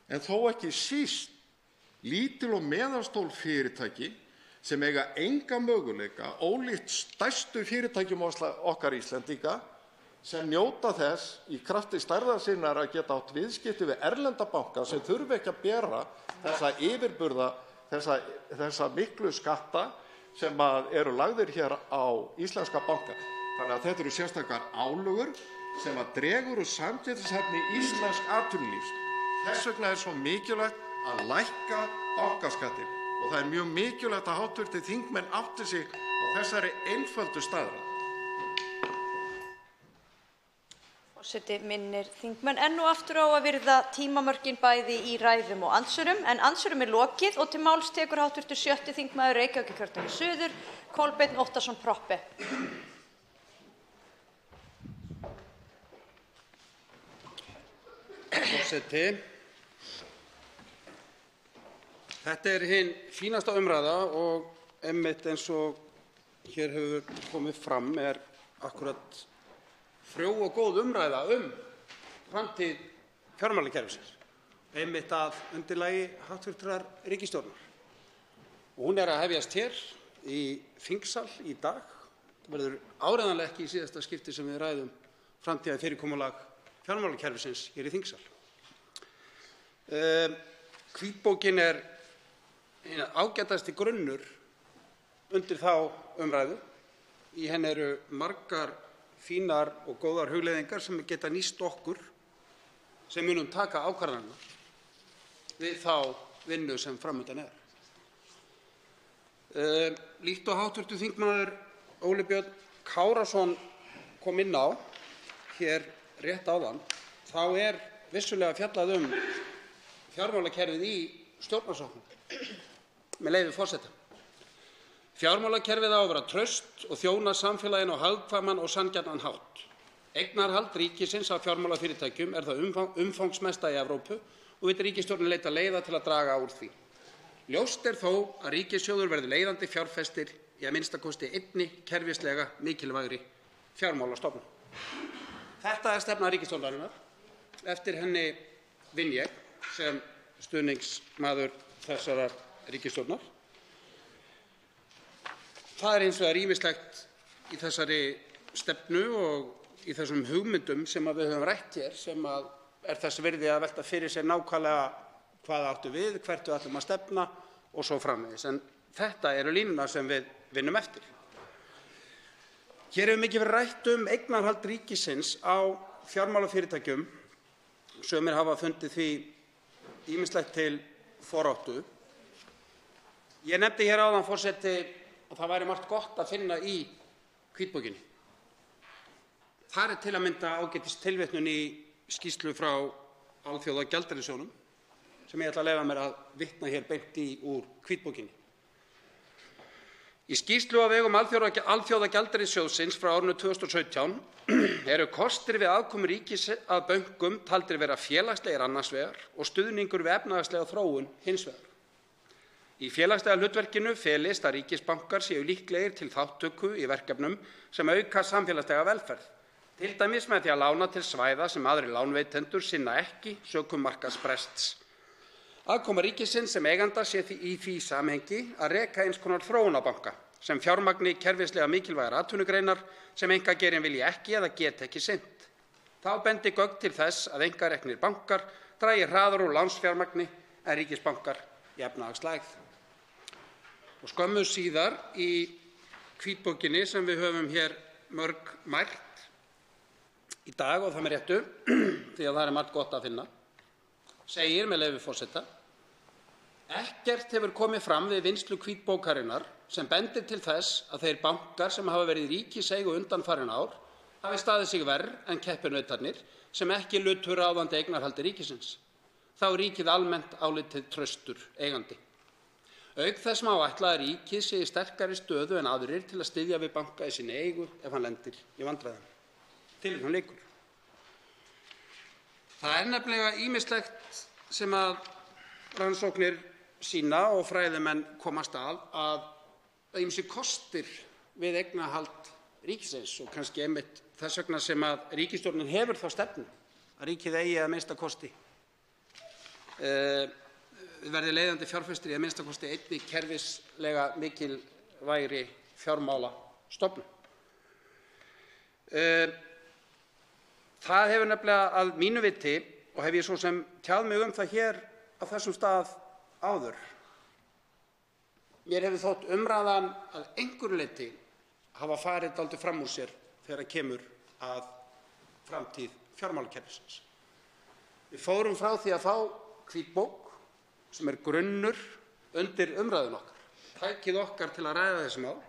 Speaker 21: en þó ekki síst lítil og meðalstór fyrirtæki sem eiga enga möguleika, ólíkt stærstu fyrirtækjum okkar Íslendinga, sem njóta þess í krafti stærðar sinnar að geta átt viðskipti við erlenda banka sem þurfi ekki að bera þessa yfirburða, þessa miklu skatta sem eru lagðir hér á íslenska banka. Þannig að þetta eru sérstakar álögur sem dregur úr samkeppnishæfni íslensks atvinnulífs. Þess vegna svo mikilvægt að lækka bankaskattinn og það mjög mikilvægt að hv. þingmenn átti sig á þessari einföldu staðreynd.
Speaker 19: Forseti minnir þingmenn enn og aftur á að virða tímamörkin bæði í ræðum og andsvörum, en andsvörum lokið og til máls tekur hv. 6. þingmaður Reykjavíkurkjördæmis suður, Kolbeinn Óttarsson Proppé.
Speaker 5: Forseti. Þetta hin fínasta umræða og einmitt eins og hér hefur komið fram akkúrat frjó og góð umræða framtíð fjármálakerfisins, einmitt að undirlagi hæstvirtrar ríkisstjórnar. Og hún að hefjast hér í þingsal í dag. Það verður áreiðanlega ekki í síðasta skipti sem við ræðum framtíðarfyrirkomulag fjármálakerfisins hér í þingsal. Hvítbókin hinn ágætasti grunnur undir þá umræðu. Í henni eru margar fínar og góðar hugleiðingar sem geta nýst okkur sem munum taka ákvarðanirnar við þá vinnu sem framundan Líkt og hv. þingmaður Óli Björn Kárason kom inn á hér rétt áðan, þá vissulega fjallað fjármálakerfið í stjórnarsáttmála. Með leyfi forseta. Fjármálakerfið á að vera traust og þjóna samfélaginu á hagkvæman og sanngjarnan hátt. Eignarhald ríkisins af fjármálafyrirtækjum það umfangsmesta í Evrópu og vill ríkisstjórnin leita leiða til að draga úr því. Ljóst þó að ríkissjóður verði leiðandi fjárfestir í að minnsta kosti einni kerfislega mikilvægri fjármálastofnun. Þetta stefna ríkisstjórnarinnar. Eftir henni vinn ég sem stuðningsmaður þessarar ríkisstjórnar. Það hins vegar ýmislegt í þessari stefnu og í þessum hugmyndum sem við höfum rætt hér sem þess virði að velta fyrir sér nákvæmlega hvað áttu við, hvert við ætlum að stefna og svo framvegis. En þetta eru línurnar sem við vinnum eftir. Hér hefur mikið verið rætt eignarhald ríkisins á fjármálafyrirtækjum. Sumir hafa fundið því ýmislegt til foráttu. Ég nefndi hér áðan, forseti, að það væri margt gott að finna í hvítbókinni. Þar til að mynda ágætis tilvitnun í skýrslu frá Alþjóðagjaldeyrissjóðnum sem ég ætla að leyfa mér að vitna hér beint í úr hvítbókinni. Í skýrslu á vegum Alþjóðagjaldeyrissjóðsins frá árinu 2017 eru kostir við aðkomu ríkis að bönkum taldir vera félagslegir annars vegar og stuðningur við efnahagslega þróun hins vegar. Í félagslega hlutverkinu felist að ríkisbankar séu líklegir til þátttöku í verkefnum sem auka samfélagslega velferð, til dæmis með því að lána til svæða sem aðrir lánveitendur sinna ekki sökum markaðsbrests. Aðkoma ríkisins sem eiganda sé í því samhengi að reka eins konar þróunarbanka sem fjármagni kerfislega mikilvægar atvinnugreinar sem einkageirinn vilji ekki eða geti ekki sinnt. Þá bendi gögn til þess að einkareknir bankar dragi hraðar úr lánsfjármagni en ríkisbankar í efnahagslægð. Og skömmu síðar í hvítbókinni sem við höfum hér mörg mælt í dag, og það með réttu því að það margt gott að finna, segir með leyfi forseta: ekkert hefur komið fram við vinnslu hvítbókarinnar sem bendir til þess að þeir bankar sem hafa verið í ríkiseigu undanfarin ár hafi staðið sig verr en keppinautarnir sem ekki lutu ráðandi eignarhaldi ríkisins. Þá ríkið almennt álitið traustur eigandi. Auk þess má ætla að ríkið sé í sterkari stöðu en aðrir til að styðja við banka í sinni eigu ef hann lendir í vandræðum. Tilvitnun lýkur. Það nefnilega ýmislegt sem að rannsóknir sýna og fræðimenn komast að ýmsir kostir við eignarhald ríkisins og kannski einmitt þess vegna sem að ríkisstjórnin hefur þá stefnu að ríkið eigi að minnsta kosti verði leiðandi fjárfestir í að minnsta kosti einni kerfislega mikilvægri fjármálastofnun. Það hefur nefnilega að mínu viti, og hef ég svo sem tjáð mig það hér á þessum stað áður, mér hefur þótt umræðan að einhverju leyti hafa farið dálítið fram úr sér þegar kemur að framtíð fjármálakerfisins. Við fórum frá því að fá hvítbók sem grunnur undir umræðun okkar, tækið okkar til að ræða þessi mál,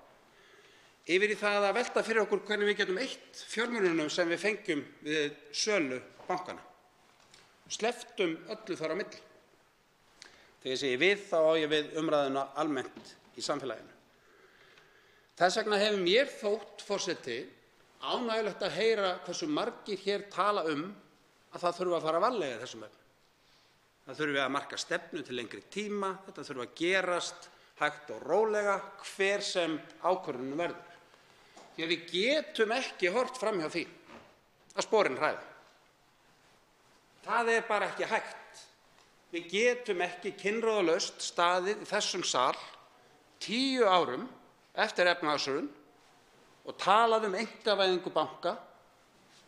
Speaker 5: yfir í það að velta fyrir okkur hvernig við getum eytt fjármununum sem við fengjum við sölu bankanna. Slepptum öllu þar á milli. Þegar ég segi við, þá á ég við umræðuna almennt í samfélaginu. Þess vegna hefur mér þótt, forseti, ánægjulegt að heyra hversu margir hér tala að það þurfi að fara varlega í þessum efnum. Það þurfi að marka stefnu til lengri tíma, þetta þurfi að gerast hægt og rólega hver sem ákvörðunin verður. Því að við getum ekki horft fram hjá því að sporin hræða. Það bara ekki hægt. Við getum ekki kinnroðalaust staðið í þessum sal 10 árum eftir efnahagshrun og talað einkavæðingu banka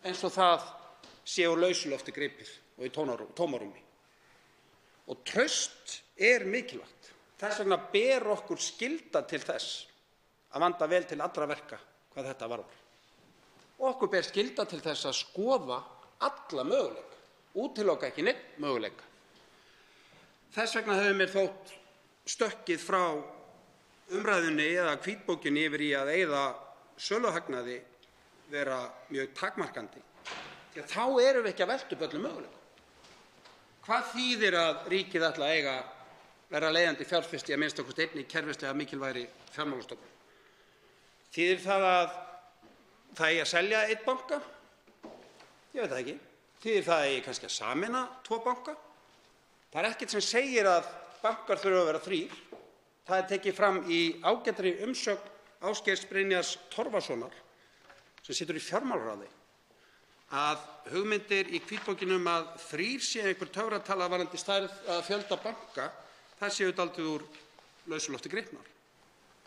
Speaker 5: eins og það sé úr lausu lofti gripið og í tómarúmi. Og traust mikilvægt. Þess vegna ber okkur skylda til þess að vanda vel til allra verka hvað þetta varðar. Og okkur ber skylda til þess að skoða alla möguleika, útiloka ekki neinn möguleika. Þess vegna hefur mér þótt stökkið frá umræðunni eða hvítbókinni yfir í að eyða söluhagnaði vera mjög takmarkandi. Því að þá erum við ekki að velta upp öllum möguleikum. Hvað þýðir að ríkið ætla að vera leiðandi fjárfesti að minnsta kosti einni kerfislega mikilvægri fjármálastofnun? Þýðir það að það eigi að selja einn banka? Ég veit það ekki. Þýðir það að eigi kannski að sameina 2 banka? Það ekkert sem segir að bankar þurfa að vera 3. Það tekið fram í ágætri umsögn Ásgeirs Brynjars Torfasonar sem situr í fjármálaráði að hugmyndir í hvítbókinni að 3 sé einhver töfratala varðandi stærð að fjölda banka, það séu dálítið úr lausu lofti gripnar.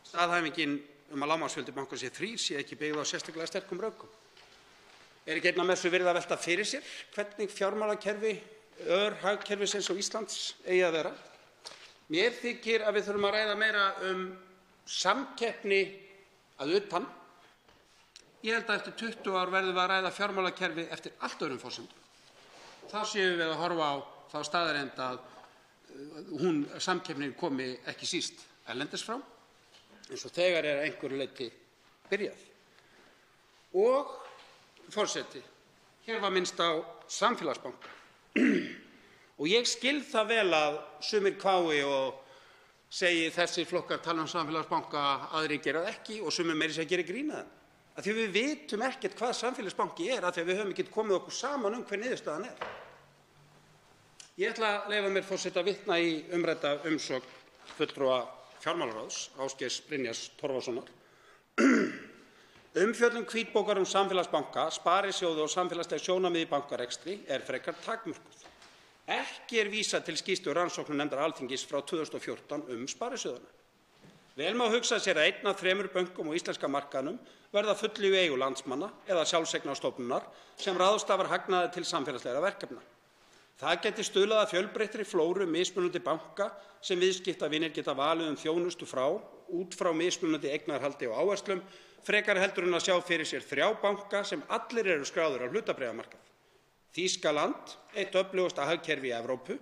Speaker 5: Staðhæfingin að lágmarksfjöldi banka sé 3 sé ekki byggð á sérstaklega sterkum rökum. Ekki einna messu verið að velta fyrir sér hvernig fjármálakerfi hagkerfisins og Íslands eigi að vera. Mér þykir að við þurfum að ræða meira samkeppni að utan. Ég held að eftir 20 ár verðum við að ræða fjármálakerfi eftir allt öðrum forsendum. Þá séum við að horfa á þá staðreynd að samkeppnin komi ekki síst erlendis frá, eins og þegar að einhverju leyti byrjað. Og, forseti, hér var minnst á samfélagsbanka. Og ég skil það vel að sumir hvái og segi þessir flokkar tala samfélagsbanka, aðrir gera það ekki og sumir meira að gera grín að þeim. Af því við vitum ekkert hvað samfélagsbanki af því að við höfum ekki komið okkur saman hver niðurstaðan er. Ég ætla að leyfa mér, forseti, að vitna í umrædda umsögn fulltrúa fjármálaráðs, Ásgeirs Brynjars Torfasonar. Umfjöllun hvítbókar samfélagsbanka, sparisjóði og samfélagsleg sjónarmið í bankarekstri frekar takmörkuð. Ekki vísað til skýrslu rannsóknarnefndar Alþingis frá 2014 sparisjóðana. Vel má hugsa sér að 1 af 3 bönkum á íslenska markaðnum verða fullu í eigu landsmanna eða sjálfseignarstofnunar sem ráðstafar hagnaði til samfélagslegra verkefna. Það geti stuðlað að fjölbreyttri flóru mismunandi banka sem viðskiptavinir geta valið þjónustu frá út frá mismunandi eignarhaldi og áherslum, frekar heldur en að sjá fyrir sér 3 banka sem allir eru skráðir á hlutabréfamarkað. Þýskaland, eitt öflugasta hagkerfi í Evrópu,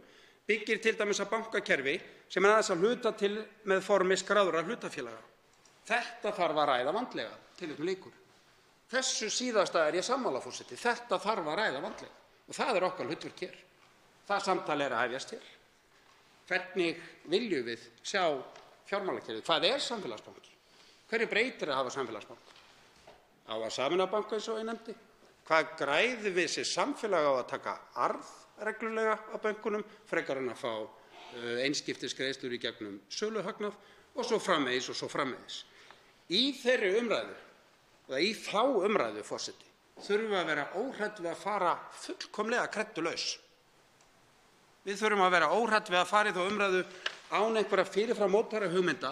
Speaker 5: byggir til dæmis að bankakerfi sem aðeins að hluta til með formi skráðra hlutafélaga. Þetta þarf að ræða vandlega, tilvitnun lýkur. Þessu síðasta ég sammála, forseti. Þetta þarf að ræða vandlega og það okkar hlutverk hér. Það samtal að hefjast hér. Hvernig viljum við sjá fjármálakerfið? Hvað samfélagsbanki? Hverju breytir að hafa samfélagsbanka? Á að sameina banka eins og ég nefndi? Hvað græðum við sem samfélag á að taka arð reglulega af bönkunum frekar en að fá einskiptisgreiðslur í gegnum söluhagnað og svo framvegis og svo framvegis. Í þeirri umræðu, eða í þá umræðu, forseti, þurfum við að vera óhrædd við að fara fullkomlega kreddulaus. Við þurfum að vera óhrædd við að fara í þá umræðu án einhverja fyrirfram mótbæra hugmynda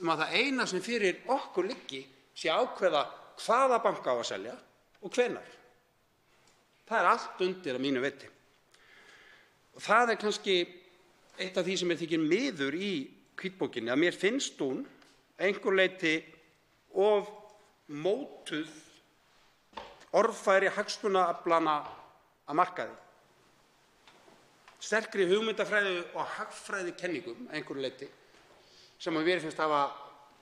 Speaker 5: að það eina sem fyrir okkur liggi sé að ákveða hvaða banka á að selja og hvenær. Það er allt undir að mínu viti. Og það er kannski eitt af því sem mér þykir miður í hvítbókinni, að mér finnst hún einhver leyti of mótuð orðfæri hagsmunaaflanna að markaði. Sterkri hugmyndafræði og hagfræðikenningum að einhverju leyti sem að mér finnst hafa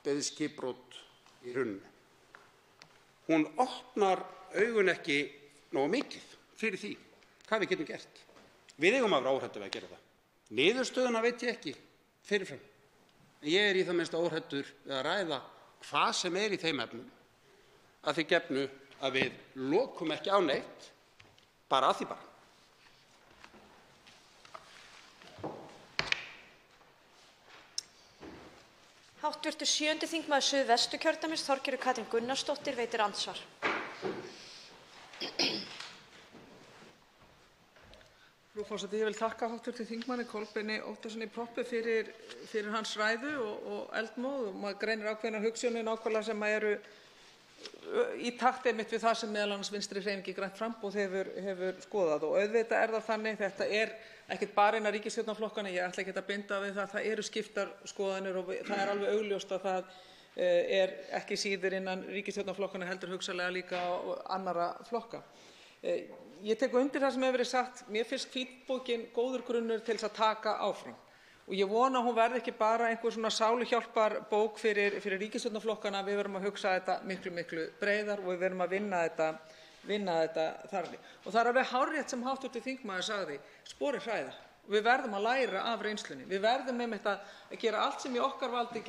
Speaker 5: beðið skipbrot í hruninu. Hún opnar augun ekki nógu mikið fyrir því hvað við getum gert. Við eigum að vera óhræddir við að gera það. Niðurstöðuna veit ég ekki fyrirfram. En ég er í það minnsta óhræddur við að ræða hvað sem er í þeim efnum, að því gefnu að við lokum ekki á neitt, bara að því bara.
Speaker 19: Háttvirtur 7. þingmaður Suðvesturkjördæmis, Þorgerður Katrín Gunnarsdóttir, veitir andsvar.
Speaker 2: Frú forseti, ég vil þakka hv. þingmanni Kolbeini Óttarssyni Proppé fyrir hans ræðu og eldmóð, og maður greinir ákveðnar hugsjónir nákvæmlega sem eru í takt einmitt við það sem meðal annars Vinstri-hreyfingin – grænt framboð hefur skoðað. Og auðvitað er það þannig, þetta er ekkert bara innan ríkisstjórnarflokkanna, ég ætla ekkert að binda við það eru skiptar skoðanir og það er alveg augljóst að það er ekki síður innan ríkisstjórnarflokkanna heldur hugsanlega líka annarra flokka. Ég tek undir það sem hefur verið sagt, mér finnst hvítbókin góður grunnur til þess að taka áfram. Og ég vona að hún verði ekki bara einhver svona sáluhjálparbók fyrir ríkisstjórnarflokkana, við verðum að hugsa þetta miklu breiðar og við verðum að vinna þetta þarna. Og það er alveg hárrétt sem hv. þingmaður sagði, sporin hræða. Við verðum að læra af reynslunni. Við verðum einmitt að gera allt sem í okkar valdi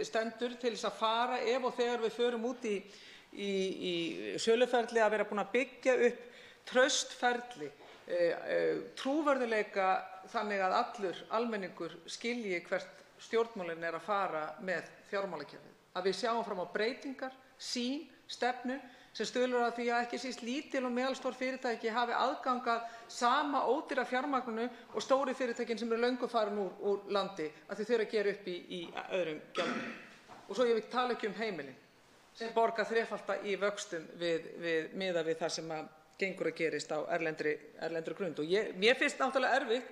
Speaker 2: stendur til þess að fara ef og þegar við förum út í söluferli, að vera búin að byggja upp traustferli, trúverðugleika þannig að allur almenningur skilji hvert stjórnmálin er að fara með fjármálakerfið. Að við sjáum fram á breytingar, sýn, stefnu sem stuðlar að því að ekki síst lítil og meðalstór fyrirtæki hafi aðgang að sama ódýra fjármagninu og stóru fyrirtækin sem eru löngu farin úr landi, að þau þurfa að gera upp í öðrum gjaldmiðli. Og svo ég vil tala ekki heimilin sem borga þrefalda í vöxtum miðað við það sem gengur að gerist á erlendri grund. Og mér finnst náttúrulega erfitt,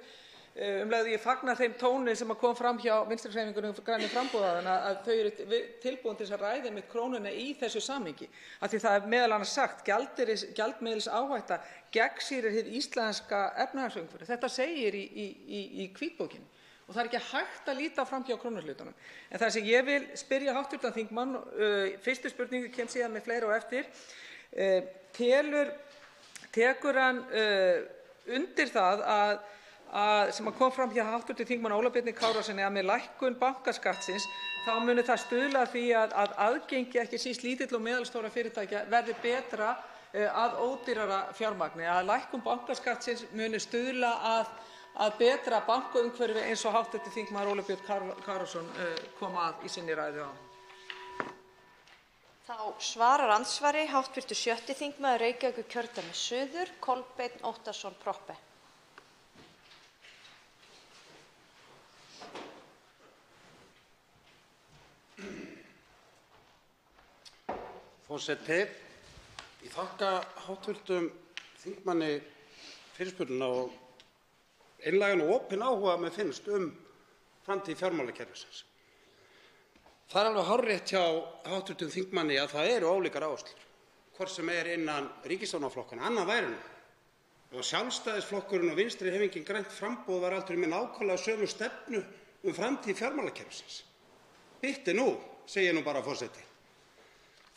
Speaker 2: leið og ég fagna þeim tóni sem kom fram hjá Vinstri-hreyfingunni – grænu framboði, að þau eru tilbúin til að ræða einmitt krónuna í þessu samhengi. Af því það er meðal annars sagt, gjaldmiðilsáhætta gegnsýrir hið íslenska efnahagsumhverfi. Þetta segir í hvítbókinni. Og það er ekki hægt að líta fram hjá krónuhlutunum. En það sem ég vil spyrja hv. þingmann, fyrstu spurningu kemur síðan með fleira og eftir, tekur hann undir það sem kom fram hjá hv. þingmanni Óla Birni Kárasyni, að með lækkun bankaskattsins þá muni það stuðla að því að aðgengi ekki síst lítill og meðalstóra fyrirtækja verði betra að ódýrara fjármagni, að lækkun bankaskattsins muni stuðla að betra bankaumhverfi eins og hv. þingmaður Óli Björn Kárason kom að í sinni ræðu á.
Speaker 19: Þá svarar andsvari hv. 7. þingmaður Reykjavíkurkjördæmis suður, Kolbeinn Óttarsson Proppé.
Speaker 5: Forseti, ég þakka hv. þingmanni fyrirspurnina og einlægan og opinn áhuga mér finnst framtíð fjármálakerfisins. Það er alveg hárrétt hjá hv. þingmanni að það eru ólíkar áherslur, hvort sem er innan ríkisstjórnarflokkanna. Annað væri nú. Og Sjálfstæðisflokkurinn og Vinstri-hreyfingin – grænt framboð var aldrei með nákvæmlega sömu stefnu framtíð fjármálakerfisins. Bitti nú, segi ég nú bara, forseti.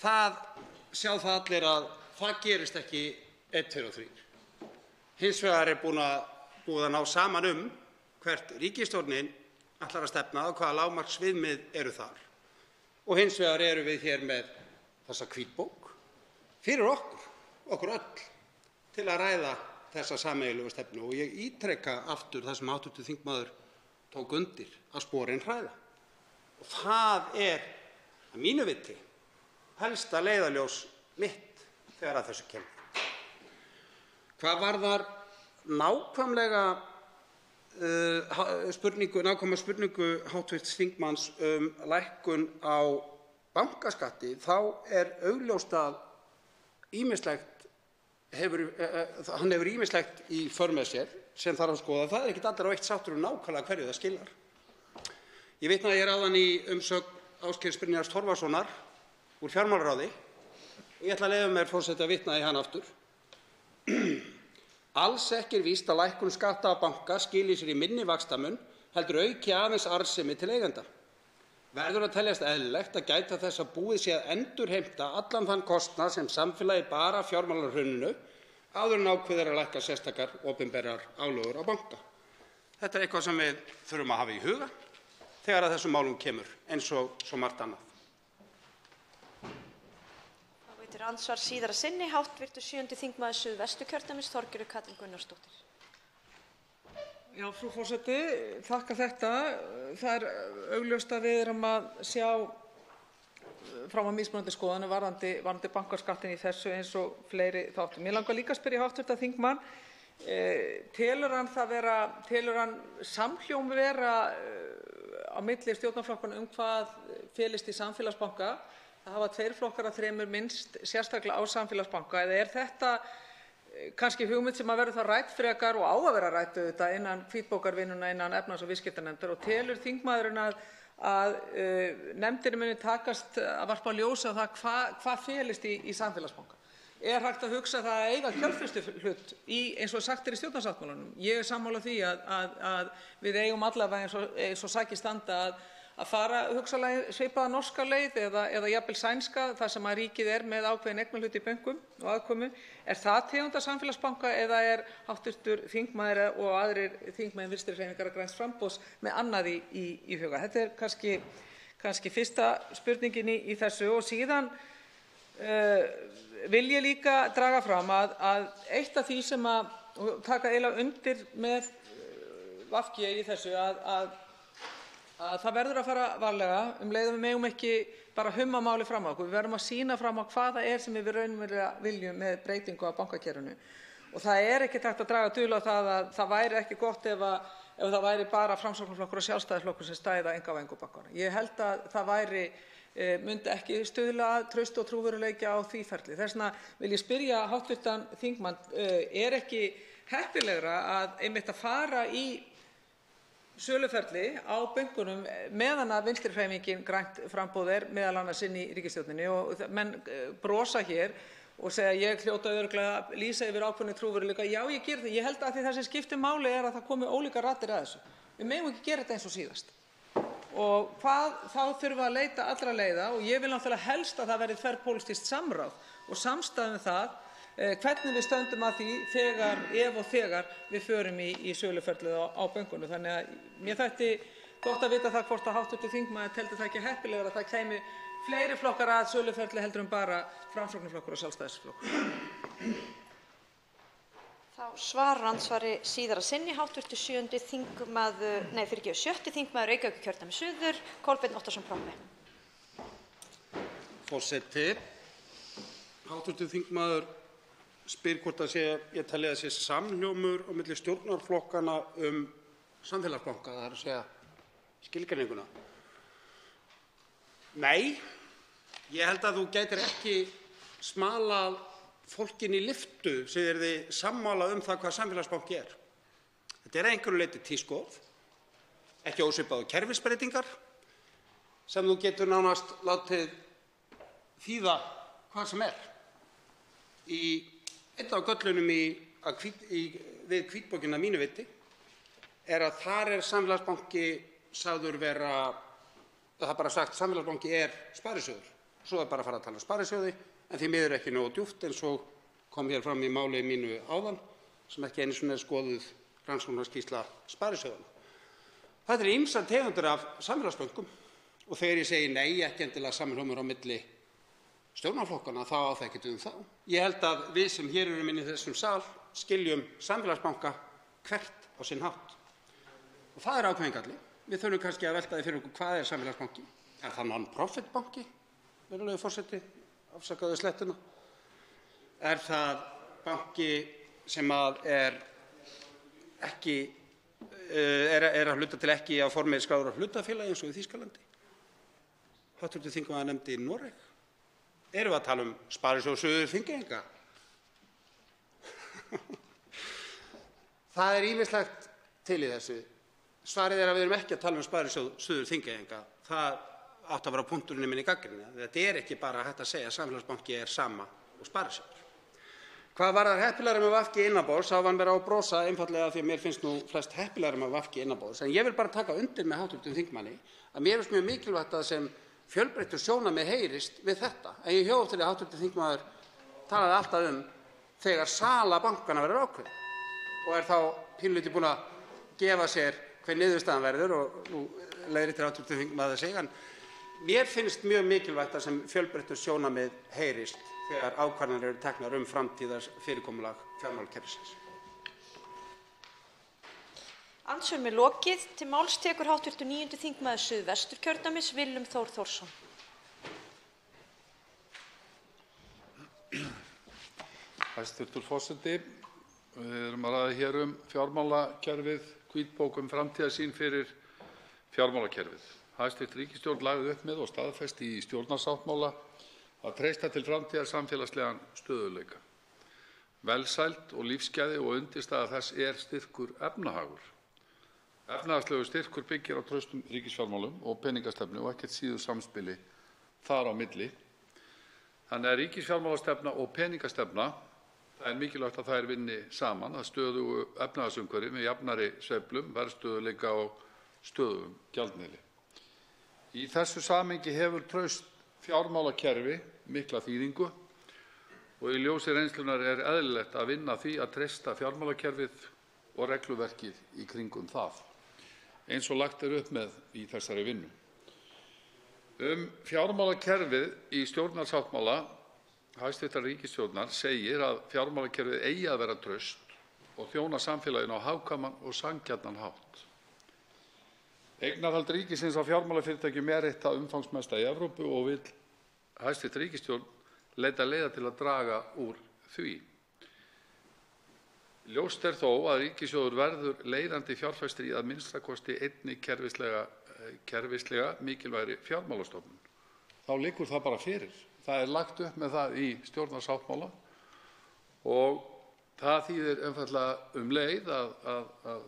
Speaker 5: Það sjá það allir að það gerist ekki 1, 2 og 3. Hins vegar er búið að ná saman hvert ríkisstjórnin ætlar að stefna og hvaða lágmarksviðmið eru þar. Og hins vegar erum við hér með þessa hvítbók fyrir okkur öll, til að ræða þessa sameiginlegu stefnu. Og ég ítreka aftur það sem hv. þingmaður tók undir, að sporin hræða. Og það er að mínu viti helsta leiðarljós mitt þegar að þessu kemur. Hvað varðar nákvæma spurningu hv. þingmanns lækkun á bankaskatti, þá augljóst að hann hefur ýmislegt í för með sér sem þarf að skoða. Það ekkert allir á eitt sáttur nákvæmlega hverju það skilar. Ég vitnaði hér áðan í umsögn Ásgeirs Brynjars Torfasonar úr fjármálaráði og ég ætla að leyfa mér, forseti, að vitna í hann aftur. Alls ekki víst að lækkun skatta á banka skili sér í minni vaxtamun, heldur auki aðeins arðsemi til eigenda. Verður að teljast eðlilegt að gæta þess að búið sé að endurheimta allan þann kostnað sem samfélagið bar af fjármálahruninu áður en ákveðið að lækka sérstakar opinberar álögur á banka. Þetta eitthvað sem við þurfum að hafa í huga þegar að þessum málum kemur, eins og svo margt annað.
Speaker 19: Þá veitir andsvar síðara sinni hv. 7. þingmaður Suðvesturkjördæmis Þorgerður Katrín Gunnarsdóttir.
Speaker 2: Já, frú forseti, þakka þetta. Það augljóst að við erum að sjá fram á mismunandi skoðanir varðandi bankaskattinn í þessu eins og fleiri þáttum. Mér langar líka að spyrja hv. þingmann, telur hann samhljóm vera á milli stjórnarflokkanna hvað felist í samfélagsbanka? Það hafa 2 flokkar af 3 minnst sérstaklega á samfélagsbanka, eða þetta kannski hugmynd sem að verður það rædd frekar og á að vera rædd auðvitað innan hvítbókarvinnuna innan efnahags- og viðskiptanefndar, og telur þingmaðurinn að nefndinni muni takast að varpa ljós á það hvað felist í samfélagsbanka? Hægt að hugsa það að eiga kjölfestuhlut eins og sagt í stjórnarsáttmálanum? Ég sammála því að við eigum allavega eins og sakir standa að fara hugsanlega svipaða norska leið eða jafnvel sænska, þar sem að ríkið með ákveðinn eignarhlut í bönkum og aðkomu. Það tegund af samfélagsbanka eða hv. þingmaður og aðrir þingmenn Vinstrihreyfingarinnar græns framboðs með annað í huga? Þetta kannski fyrsta spurningin í þessu. Og síðan vil ég líka draga fram að eitt af því sem og taka eiginlega undir með VG í þessu að það verður að fara varlega leið og við megum ekki bara humma máli fram á okkur. Við verðum að sýna fram á hvað það sem við raunverulega viljum með breytingu á bankakerfinu. Og það ekkert hægt að draga dul á það að það væri ekki gott ef það væri bara Framsóknarflokkur og Sjálfstæðisflokkur sem stæða einkavæðingu bankanna. Ég held að það myndi ekki stuðla að trausti og trúverðugleika á því ferli. Þess vegna vil ég spyrja hv. þingmann, ekki heppilegra að einmitt að fara í söluferli á bönkunum meðan að Vinstrihreyfingin grænt framboð meðal annars inn í ríkisstjórninni, og menn brosa hér og segja ég hljóta örugglega að lýsa yfir ákveðnum trúverðugleika. Já, ég geri það. Ég held að því það sem skiptir máli að það komi ólíkar raddir að þessu. Við megum ekki gera þetta eins og síðast. Og þá þurfum við að leita allra leiða, og ég vil náttúrulega helst að það verði þverpólitískt samráð og samstaða það hvernig við stöndum að því þegar við förum í söluferlið á bönkunum. Þannig að mér þætti gott að vita það hvort að hv. þingmaður teldi það ekki heppilegra að það kæmi fleiri flokkar að söluferli heldur en bara Framsóknarflokkur og Sjálfstæðisflokkur.
Speaker 19: Þá svarar andsvari síðara sinni hv. 7. þingmaður Reykjavíkurkjördæmis suður, Kolbeinn Óttarsson Proppé.
Speaker 5: Forseti, hv. þingmaður spyr hvort ég telji að sé samhljómur á milli stjórnarflokkanna samfélagsbanka, það að segja skilgreininguna. Nei, ég held að þú gætir ekki smalað fólkin í lyftu sem yrði sammála það hvað samfélagsbanki er. Þetta að einhverju leyti tískuorð, ekki ósvipað kerfisbreytingar sem þú getur nánast látið þýða hvað sem er. Einn af göllunum við hvítbókina mínu viti að þar samfélagsbanki sagður vera, það er bara sagt samfélagsbanki sparisjóður. Svo bara að fara að tala sparisjóði, en því miður ekki nógu djúpt eins og kom hér fram í máli mínu áðan, sem ekki einu sinni skoðuð rannsóknarskýrsla sparisjóðanna. Þetta ýmsar tegundir af samfélagsbönkum, og þegar ég segi nei, ekki endilega samhljómur á milli stjórnarflokkanna, þá á það ekki þá. Ég held að við sem hér erum inni í þessum sal skiljum samfélagsbanka hvert á sinn hátt. Og það ákveðinn galli. Við þurfum kannski að velta því fyrir okkur hvað samfélagsbanki. Er það non-profit banki virðulegi forseti, afsakaðu slettuna, er það banki sem er ekki að hluta til ekki á formi skráðra hlutafélaga eins og í Þýskalandi. Hv. þingmaður nefndi Noreg. Erum við að tala um Sparisjóð Suður-Þingeyinga? Það er ýmislegt til í þessu. Svarið er að við erum ekki að tala um Sparisjóð Suður-Þingeyinga. Það átti að vera punkturinn í minni gagnrýni. Þetta er ekki bara hægt að segja að samfélagsbanki er sama og sparisjóður. Hvað varðar heppilegra með VG innanborðs, þá var mér á að brosa einfaldlega því að mér finnst nú flest heppilegra með VG innanborðs. En ég vil bara taka undir með hv. þingmanni að mér finnst mjög mikilvægt að sem fjölbreyttur sjónarmið heyrist við þetta. En ég hjó eftir að hv. þingmaður talaði alltaf þegar sala bankanna verður ákveðin og er þá pínulítið búinn að gefa sér hver niðurstaðan verður og nú leiðréttir hv. þingmaður sig. En mér finnst mjög mikilvægt að sem fjölbreyttur sjónarmið heyrist þegar ákvarðanir eru teknar framtíðarfyrirkomulag fjármálakerfisins.
Speaker 19: Andsvörum er lokið. Til máls tekur hv. 9. þingmaður Suðvesturkjördæmis, Willum Þór Þórsson.
Speaker 9: Hæstv. forseti. Við erum að ræða hér fjármálakerfið, hvítbók framtíðarsýn fyrir fjármálakerfið. Hæstv. ríkisstjórn lagði upp með og staðfesti í stjórnarsáttmála að treysta til framtíðar samfélagslegan stöðugleika. Velsæld og lífsgæði og undirstaða þess er styrkur efnahagur. Efnahagslegur styrkur byggir á traustum ríkisfjármálum og peningastefnu og ekkert síður samspili þar á milli. Þannig að ríkisfjármálastefna og peningastefna, það er mikilvægt að þær vinni saman að stöðugu efnahagsumhverfi með jafnari sveiflum, verðstöðugleika og stöðugum gjaldmiðli. Í þessu samhengi hefur traust fjármálakerfi mikla þýðingu og í ljósi reynslunnar er eðlilegt að vinna að því að treysta fjármálakerfið og regluverkið í kringum það, eins og lagt er upp með í þessari vinnu. Fjármálakerfið í stjórnarsáttmála hæstv. ríkisstjórnar segir að fjármálakerfið eigi að vera traust og þjóna samfélaginu á hagkvæman og sanngjarnan hátt. Eignarhald ríkisins á fjármálafyrirtækjum er eitt það umfangsmesta í Evrópu og vill hæstv. ríkisstjórn leita leiða til að draga úr því. Ljóst er þó að ríkissjóður verður leiðandi fjárfestir í að minnsta kosti einni kerfislega mikilvægri fjármálastofnun. Þá liggur það bara fyrir. Það er lagt upp með það í stjórnarsáttmála og það þýðir einfaldlega leið að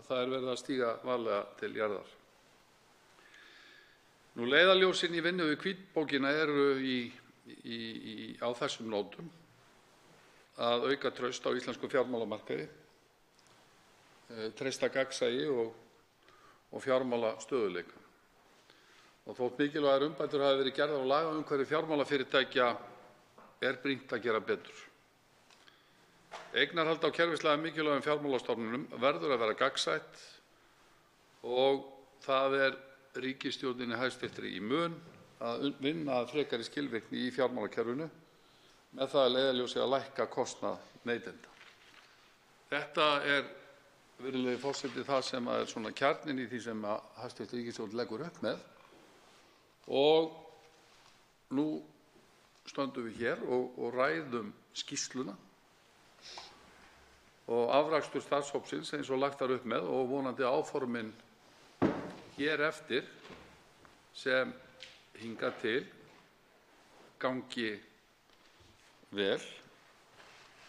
Speaker 9: það er verið að stíga varlega til jarðar. Leiðarljósin í vinnu við hvítbókina eru á þessum nótum að auka traust á íslenskum fjármálamarkaði, treysta gagnsæi og fjármálastöðugleika. Og þótt mikilvægar umbætur hafi verið gerðar á lagaumhverfi fjármálafyrirtækja er brýnt að gera betur. Eignarhald á kerfislega mikilvægum fjármálastofnunum verður að vera gagnsætt og það er ríkisstjórninni hæstvirtri í mun að vinna að frekari skilvirkni í fjármálakerfinu með það að leiðarljósi að lækka kostnað neytenda. Þetta er, virðulegi forseti, það sem er svona kjarninn í því sem hæstv. ríkisstjórn leggur upp með. Og nú stöndum við hér og ræðum skýrsluna og afrakstur starfshópsins eins og lagt var upp með og vonandi áformin hér eftir sem hingað til gangi vel.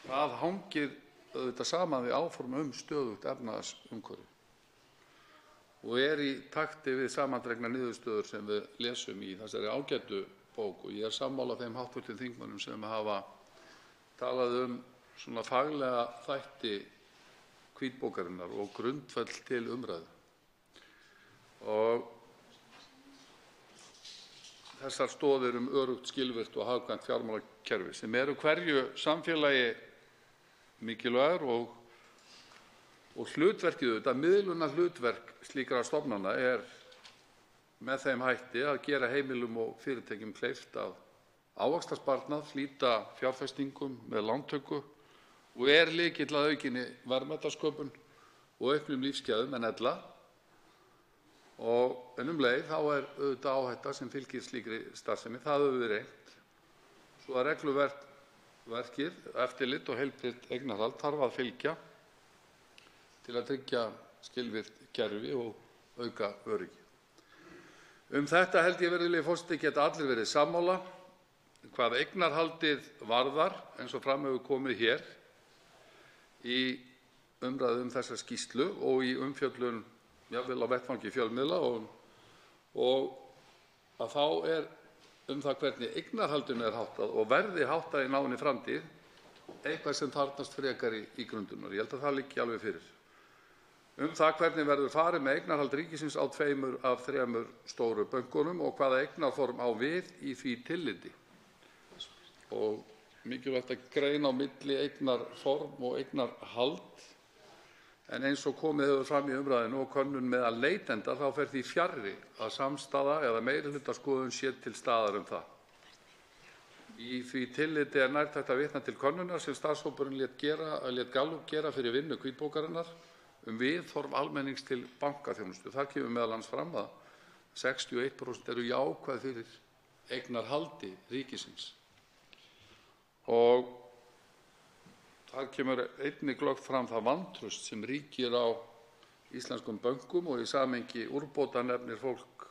Speaker 9: Það hangir auðvitað saman við áform stöðugt efnahagsumhverfi og er í takti við samandregnar niðurstöður sem við lesum í þessari ágætu bók og ég er sammála þeim hv. þingmönnum sem hafa talað svona faglega þætti hvítbókarinnar og grundvöll til umræðu. Og þessar stoðir öruggt, skilvirkt og hagkvæmt fjármálakerfi sem eru hverju samfélagi mikilvægar og hlutverkið auðvitað, miðlunarhlutverk slíkra stofnana er með þeim hætti að gera heimilum og fyrirtækjum kleift að ávaxta sparnað, flýta fjárfestingum með lántöku og er lykill að aukinni verðmætasköpun og auknum lífsgæðum en ella. En leið þá er auðvitað áhætta sem fylgir slíkri starfsemi. Það höfum við reynt svo að regluverkið, eftirlit og heilbrigt eignarhald þarf að fylgja til að tryggja skilvirkt kerfi og auka öryggi. Þetta held ég, virðulegi forseti, geta allir verið sammála. Hvað eignarhaldið varðar, eins og fram hefur komið hér í umræðu þessa skýrslu og í umfjöllun jafnvel á vettvangi fjölmiðla og að þá það hvernig eignarhaldinu háttað og verði háttað í náinni framtíð eitthvað sem þarfnast frekari ígrundunar. Ég held að það liggi alveg fyrir. Það hvernig verður farið með eignarhald ríkisins á 2 af 3 stóru bönkunum og hvaða eignarform á við í því tilliti. Og mikilvægt að greina á milli eignarform og eignarhald, en eins og komið hefur fram í umræðunni og könnun meðal neytenda þá fer því fjarri að samstaða eða meirihlutaskoðun sé til staðar það. Í því tilliti nærtækt að vitna til könnunar sem starfshópurinn lét Gallup gera fyrir vinnu hvítbókarinnar viðhorf almennings til bankaþjónustu. Þar kemur meðal annars fram að 61% eru jákvæð fyrir eignarhaldi ríkisins. Og þar kemur einnig glöggt fram það vantraust sem ríkir á íslenskum bönkum og í samhengi úrbóta nefnir fólk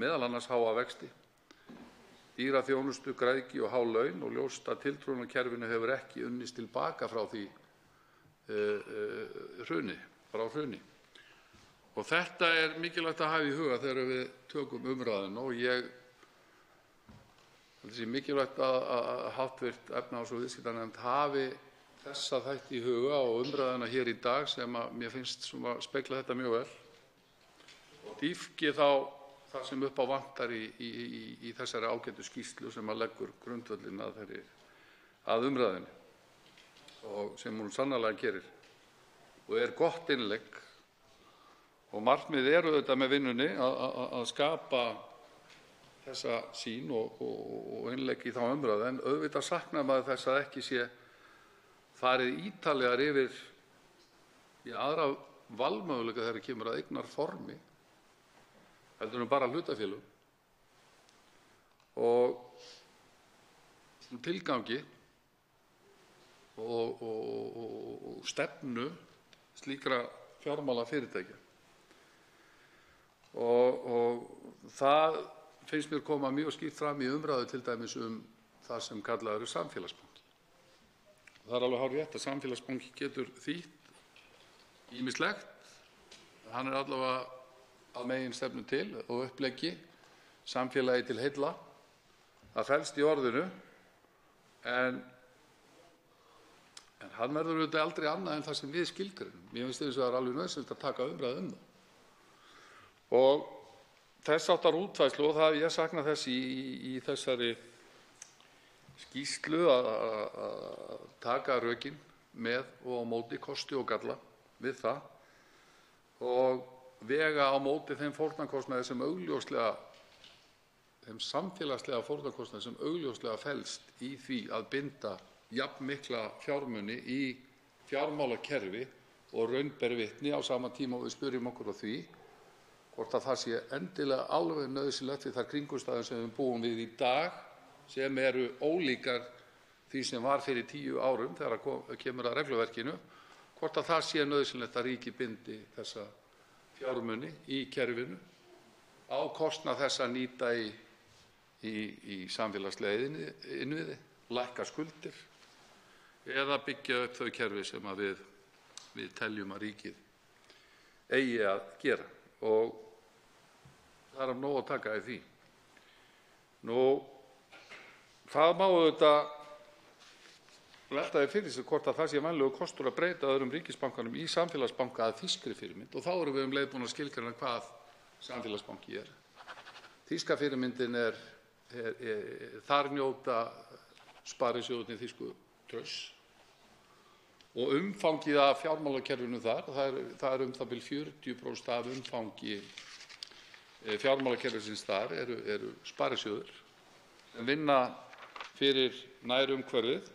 Speaker 9: meðal annars háa vexti, dýra þjónustu, græðgi og há laun og ljóst að tiltrúnakerfinu hefur ekki unnist til baka frá því hruni. Og þetta mikilvægt að hafa í huga þegar við tökum umræðuna og ég held að sé mikilvægt að hv. efnahags- og viðskiptanefnd hafi þessa þætti í huga og umræðuna hér í dag sem mér finnst spegla þetta mjög vel og dýpki þá það sem upp á vantar í þessari ágætu skýrslu sem leggur grundvöllinn að umræðunni og sem hún sannarlega gerir og gott innlegg. Og markmiðið auðvitað með vinnunni að skapa þessa sýn og innlegg í þá umræðu, en auðvitað saknar maður þess að ekki sé farið ítarlegar yfir aðra valmöguleika þegar kemur að eignarformi heldur en bara hlutafélög og tilgangi og stefnu slíkra fjármálafyrirtækja. Og það finnst mér koma mjög skýrt fram í umræðu til dæmis það sem kallaður samfélagsbanki. Það alveg hárrétt að samfélagsbanki getur þýtt ýmislegt. Hann allavega að meginstefnu til og uppleggi samfélagi til heilla. Það felst í orðinu en hann verður auðvitað aldrei annað en það sem við skilgreinum. Mér finnst hins vegar alveg nauðsynlegt að taka umræðu það. Og þess háttar útfærslu og það ég sakna þess í þessari skýrslu að taka rökin með og á móti kosti og galla við það og vega á móti þeim fórnarkostnaði sem augljóslega þeim samfélagslega fórnarkostnaði sem augljóslega felst í því að binda jafn mikla fjármuni í fjármálakerfi og raun ber vitni á sama tíma og við spyrjum okkur á því hvort að það sé endilega alveg nauðsynlegt við þær kringumstæður sem við búum við í dag sem eru ólíkar því sem var fyrir 10 árum þegar kemur að regluverkinu, hvort að það sé nauðsynlegt að ríkið bindi þessa fjármuni í kerfinu á kostnað þess að nýta í samfélagslega innviði, lækka skuldir eða byggja upp þau kerfi sem að við teljum að ríkið eigi að gera. Og það af nóg að taka í því. Það má auðvitað velta því fyrir sig hvort að það sé vænlegur kostur að breyta öðrum ríkisbankanum í samfélagsbanka að þýskri fyrirmynd og þá erum við leið búin að skilgreina hvað samfélagsbanki er. Þýska fyrirmyndin þar njóta sparisjóðirnir þýsku trausts og umfangið af fjármálakerfinu það það bil 40% af umfangi fjármálakerfisins þar eru sparisjóðir sem vinna fyrir nærumhverfið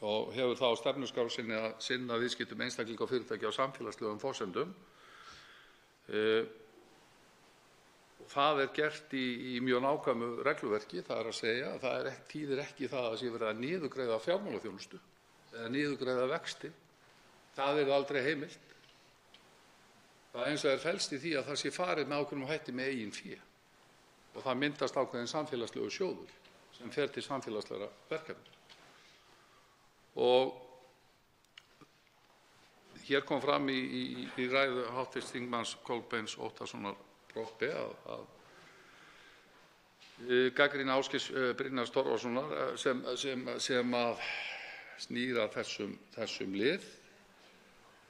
Speaker 9: og hefur það á stefnuskrá sinni að sinna viðskiptum einstaklinga og fyrirtækja á samfélagslegum forsendum Það er gert í mjög nákvæmu regluverki, það er að segja að það þýðir ekki það að það sé verið að niðurgreiða fjármálaþjónustu eða niðurgreiða vexti. Það er aldrei heimilt. Það eins og felst í því að það sé farið með ákveðnum hætti með eigin fé og það myndast ákveðinn samfélagslegu sjóður sem fer til samfélagslegra verkefna. Og hér kom fram í ræðu hv. þingmanns Kolbeins Óttarssonar Proppé að gagnrýni Ásgeirs Brynjars Torfasonar sem að snýr að þessum lið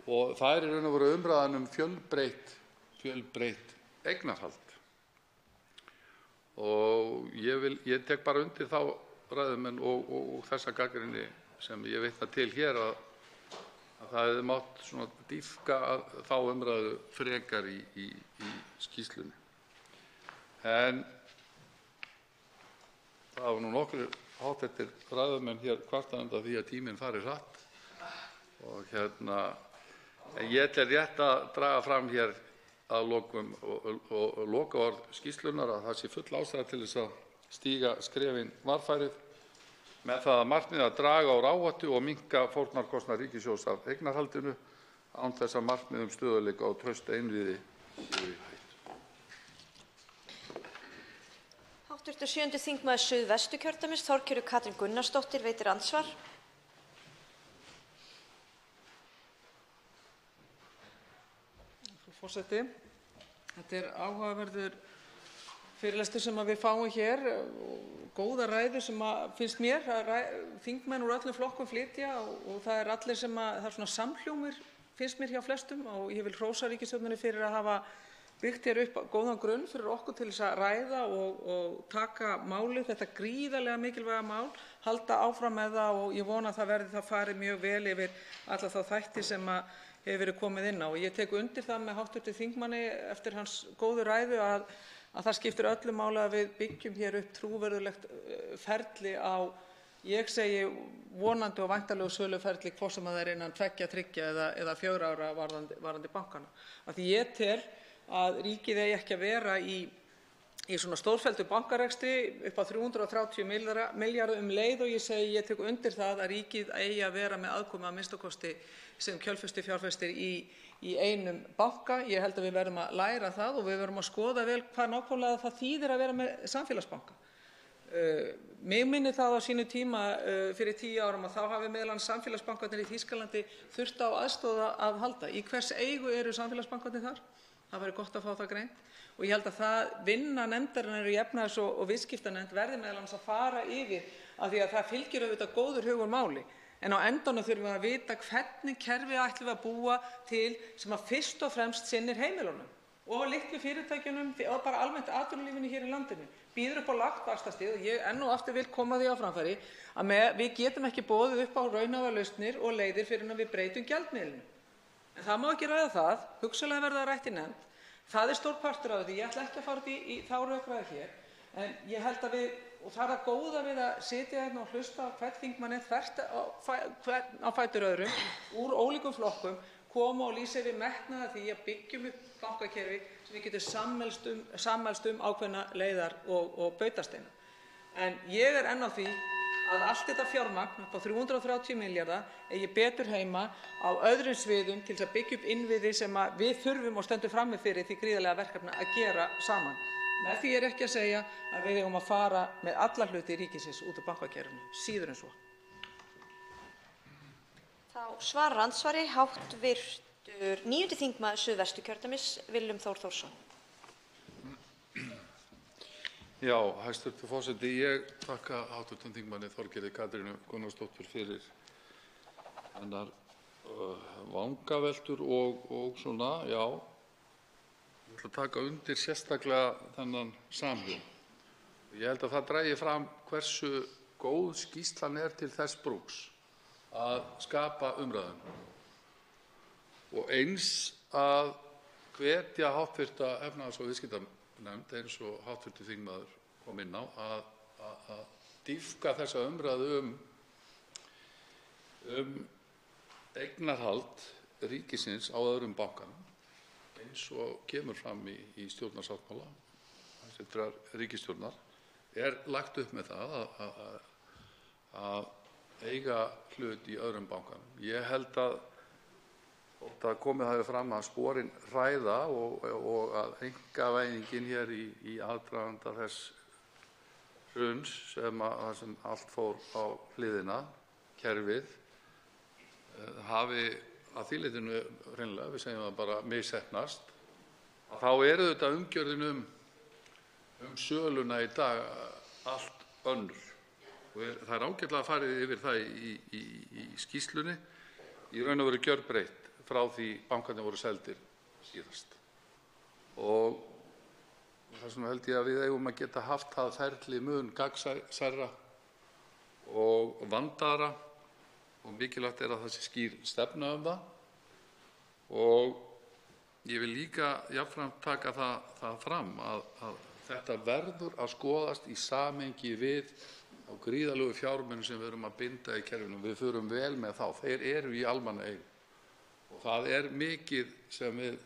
Speaker 9: og það er í raun og veru umræðan um fjölbreytt eignarhald. Og ég tek bara undir þá ræðumenn og þessa gagnrýni sem ég vitna til hér að það hefði mátt svona dýpka þá umræðu frekar í skýrslunni. En það var nú nokkrir háttettir ræðumenn hér kvartað undan því að tíminn fari hratt og en ég tel rétt að draga fram hér að lokum og lokaorð skýrslunnar að það sé full ástæða til þess að stíga skrefin varfærið með það að markmiði að draga úr áhættu og minnka fórnarkostnað ríkissjóðs af eignarhaldinu án þess að markmið stöðugleika og trausta innviði séu í hættu.
Speaker 19: Hv. 7. þingmaður Suðvesturkjördæmis, Þorgerður Katrín Gunnarsdóttir, veitir andsvar.
Speaker 2: Frú forseti, þetta er áhugaverður fyrirlestur sem við fáum hér, góða ræðu sem finnst mér að þingmenn úr öllum flokkum flytja og það er allir sem það er svona samhljómur finnst mér hjá flestum og ég vil hrósa ríkisstjórninni fyrir að hafa byggt hér upp góðan grunn fyrir okkur til þess að ræða og taka málið, þetta gríðarlega mikilvæga mál, halda áfram með það og ég vona að það fari mjög vel yfir alla þá þætti sem hefur verið komið inn á. Og ég tek undir það með hv. þingmanni eftir hans góðu ræðu að það skiptir öllu máli að við byggjum hér upp trúverðulegt ferli á, ég segi vonandi og væntanlegu söluferli, hvort sem það er innan 2, 3 eða 4 ára varðandi bankana. Af því ég tel að ríkið eigi ekki að vera í svona stórfelldu bankarekstri upp á 330 milljarða leið og ég tek undir það að ríkið eigi að vera með aðkomu að minnsta kosti sem kjölfestufjárfestir í einum banka. Ég held að við verðum að læra það og við verðum að skoða vel hvað nákvæmlega það þýðir að vera með samfélagsbanka. Mig minnir það á sínu tíma fyrir 10 árum að þá hafi meðal annars samfélagsbankarnir í Þýskalandi þurft á aðstoð að halda. Í hvers eigu eru samfélagsbankarnir þar? Það væri gott að fá það greint. Og ég held að það vinna nefndarinnar í efnahags- og viðskiptanefnd verði meðal annars að fara yfir af því að það fylgir auðvitað góður hugur máli. En á endanum þurfum við að vita hvernig kerfi ætlum við að búa til sem að fyrst og fremst sinnir heimilunum og litlu fyrirtækjunum og bara almennt atvinnulífinu hér í landinu. Býður upp á lágt vaxtastig og ég enn og aftur vil koma því á framfæri að við getum ekki boðið upp á raunhæfar lausnir og leiðir fyrir en við breytum gjaldmiðlinu. En það má ekki ræða það, hugsanlega verða rætt í nefnd. Það er stór partur af því, ég ætla ekki að fara í þá rökræðu hér, en ég held að og það er það góða við að sitja hérna og hlusta á hvern þingmann þvert á fætur öðrum úr ólíkum flokkum koma og lýsa yfir metnaði því að byggjum upp bankakerfi sem við getum sammælst ákveðna leiðar og bautasteina. En ég er enn á því að allt þetta fjármagn upp á 330 milljarða eigi betur heima á öðrum sviðum til þess að byggja upp innviði sem við þurfum og stöndum frammi fyrir því gríðarlega verkefni að gera saman. Með því er ekki að segja að við eigum að fara með alla hluti ríkisins út úr bankakerfinu, síður en svo.
Speaker 19: Þá svarar andsvari hv. 9. þingmaður Suðvesturkjördæmis, Willum Þór Þórsson.
Speaker 9: Já, hæstv. forseti, ég þakka hv. þingmanni Þorgerði Katrínu Gunnarsdóttur fyrir hennar vangaveltur og svona, já. Ég ætla að taka undir sérstaklega þennan samhljóm. Ég held að það dragi fram hversu góð skýrslan er til þess brúks að skapa umræðuna og eins að hvetja hv. efnahags- og viðskiptanefnd eins og hv. þingmaður kom inn á að dýpka þessa umræðu eignarhald ríkisins á öðrum bankanum eins og kemur fram í stjórnarsáttmála ríkisstjórnar er lagt upp með það að eiga hlut í öðrum bankanum. Ég held að þótt að komið hafi fram að sporin hræða og að einkavæðingin hér í aðdraganda þess hruns sem allt fór á hliðina, kerfið, hafi að því leytinu hreinlega, við segjum það bara, misheppnast, að þá er auðvitað umgjörðin um söluna í dag allt önnur. Það er ágætlega farið yfir það í skýrslunni, í raun og veru gjörbreytt frá því bankarnir voru seldir síðast. Og þess vegna held ég að við eigum að geta haft það ferli mun gagnsærra og vandaðra og mikilvægt er að það sé skýr stefna það. Og ég vil líka jafnframt taka það fram að þetta verður að skoðast í samhengi við á gríðarlegu fjármunum sem við erum að binda í kerfinu. Við förum vel með þá. Þeir eru í almannaeigu. Og það er mikið sem við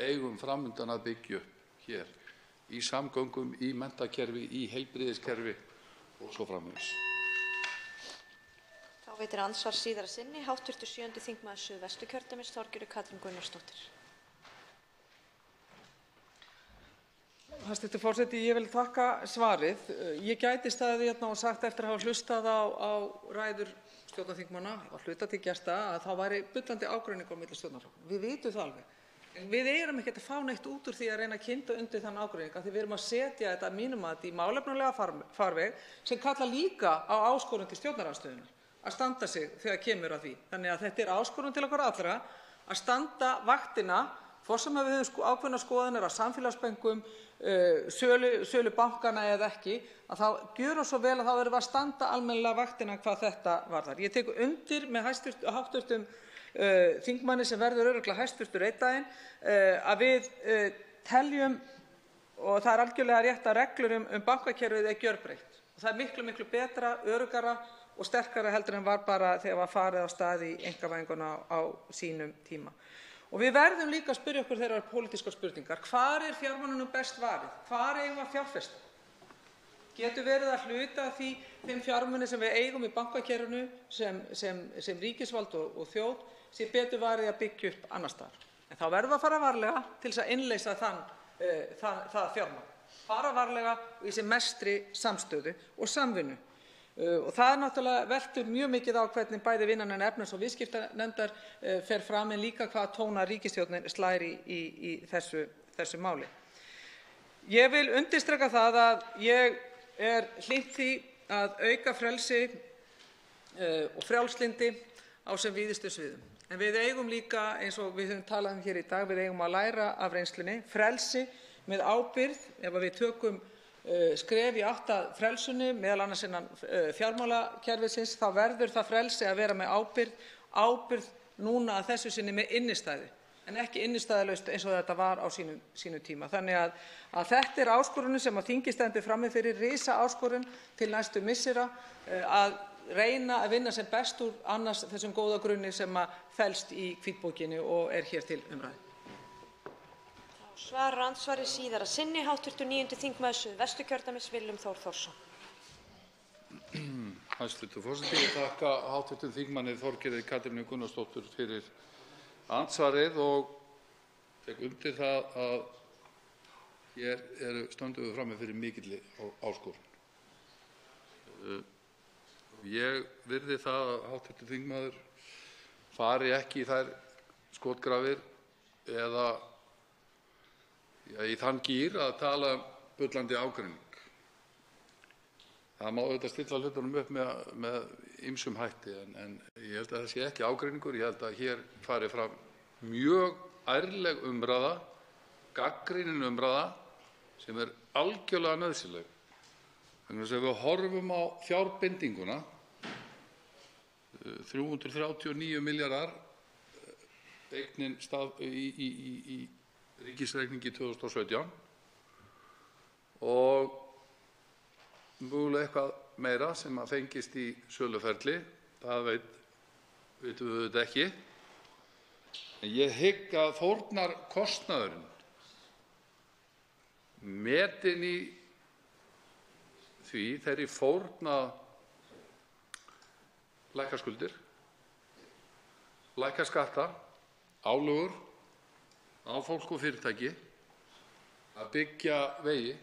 Speaker 9: eigum fram undan að byggja upp hér í samgöngum, í menntakerfi, í heilbrigðiskerfi og svo framvegis.
Speaker 19: Þá veitir andsvar síðara sinni hv. 7. þingmaður Suðvesturkjördæmis, Þorgerður Katrín Gunnarsdóttir.
Speaker 2: Hæstv. forseti, ég vil þakka svarið. Ég gæti staðið hérna og sagt eftir að hafa hlustað á ræður stjórnarþingmanna og hluta til gesta að þá væri bullandi ágreiningur á milli stjórnarflokkanna. Við vitum það alveg. En við erum ekkert að fá neitt út úr því að reyna að kynda undir þann ágreining af því við erum að setja þetta að mínu mati í málefnalega farveg sem kallar líka á áskorun til stjórnarandstöðunnar að standa sig þegar kemur að því. Þannig að þetta er áskorun til okkur allra að standa vaktina, hvort sem við höfum ákveðnar skoðanir á samfélagsbönkum, sölu bankana eða ekki, að þá gjörum svo vel að þá erum við að standa almennilega vaktina hvað þetta varðar. Ég tek undir með hv. Þingmanni sem verður örugglega hæstvirtur einn daginn að við teljum, og það er algjörlega rétt, að reglur bankakerfið er gjörbreytt. Það er miklu, miklu betra, öruggara og sterkara heldur en var bara þegar var farið á stað í einkavæðinguna á sínum tíma. Og við verðum líka að spyrja okkur þeirrar pólitískar spurningar. Hvar er fjármununum best varið? Hvar eigum við að fjárfesta? Getur verið að hluta þeim fjármuni sem við eigum í bankakerfinu sem ríkisvald og þjóð sé betur varið að byggja upp annars staðar. En þá verðum við að fara varlega til þess að innleysa það fjármagn. Fara varlega í sem mestri samstöðu og samvinnu. Og það náttúrulega veltur mjög mikið á hvernig bæði vinnan en efnahags- og viðskiptanefndar fer fram en líka hvað tóna ríkisstjórnin slær í þessu máli. Ég vil undirstrika það að ég er hlynnt því að auka frelsi og frjálslyndi á sem víðustu sviðum. En við eigum líka, eins og við höfum talað hér í dag, við eigum að læra af reynslunni, frelsi með ábyrgð. Ef við tökum skref í átt að frelsunni, meðal annars innan fjármálakerfisins, þá verður það frelsi að vera með ábyrgð núna að þessu sinni með innistæðu, en ekki innistæðulaust eins og þetta var á sínum tíma. Þannig að þetta er áskorunin sem að þingið stendur frammi fyrir, risa áskorun til næstu missera, að reyna að vinna sem best úr annars þessum góða grunni sem að felst í hvítbókinni og er hér til umræðu.
Speaker 19: Svarar andsvari síðara sinni hv. 9. þingmaður Suðvesturkjördæmis, Willum Þór Þórsson.
Speaker 9: Hæstv. forseti, ég þakka hv. þingmanni Þorgerði Katrínu Gunnarsdóttur fyrir andsvarið og tek undir það að hér stöndum við frammi fyrir mikilli áskorun. Ég virði það að hv. þingmaður fari ekki í þær skotgrafir eða í þann gír að tala bullandi ágreining. Það má auðvitað stilla hlutunum upp með ýmsum hætti en ég held að það sé ekki ágreiningur. Ég held að hér fari fram mjög ærleg umræða, gagnrýnin umræða sem er algjörlega nauðsynleg. Þannig að við horfum á fjárbindinguna, 339 milljarðar eignin í ríkisreikningi 2017 og mögulega eitthvað meira sem að fengist í söluferli, það vitum við þetta ekki. En ég hygg að fórnarkostnaðurinn metin í þeirri fórn að lækka skuldir, lækka skatta, álögur á fólk og fyrirtæki, að byggja vegi,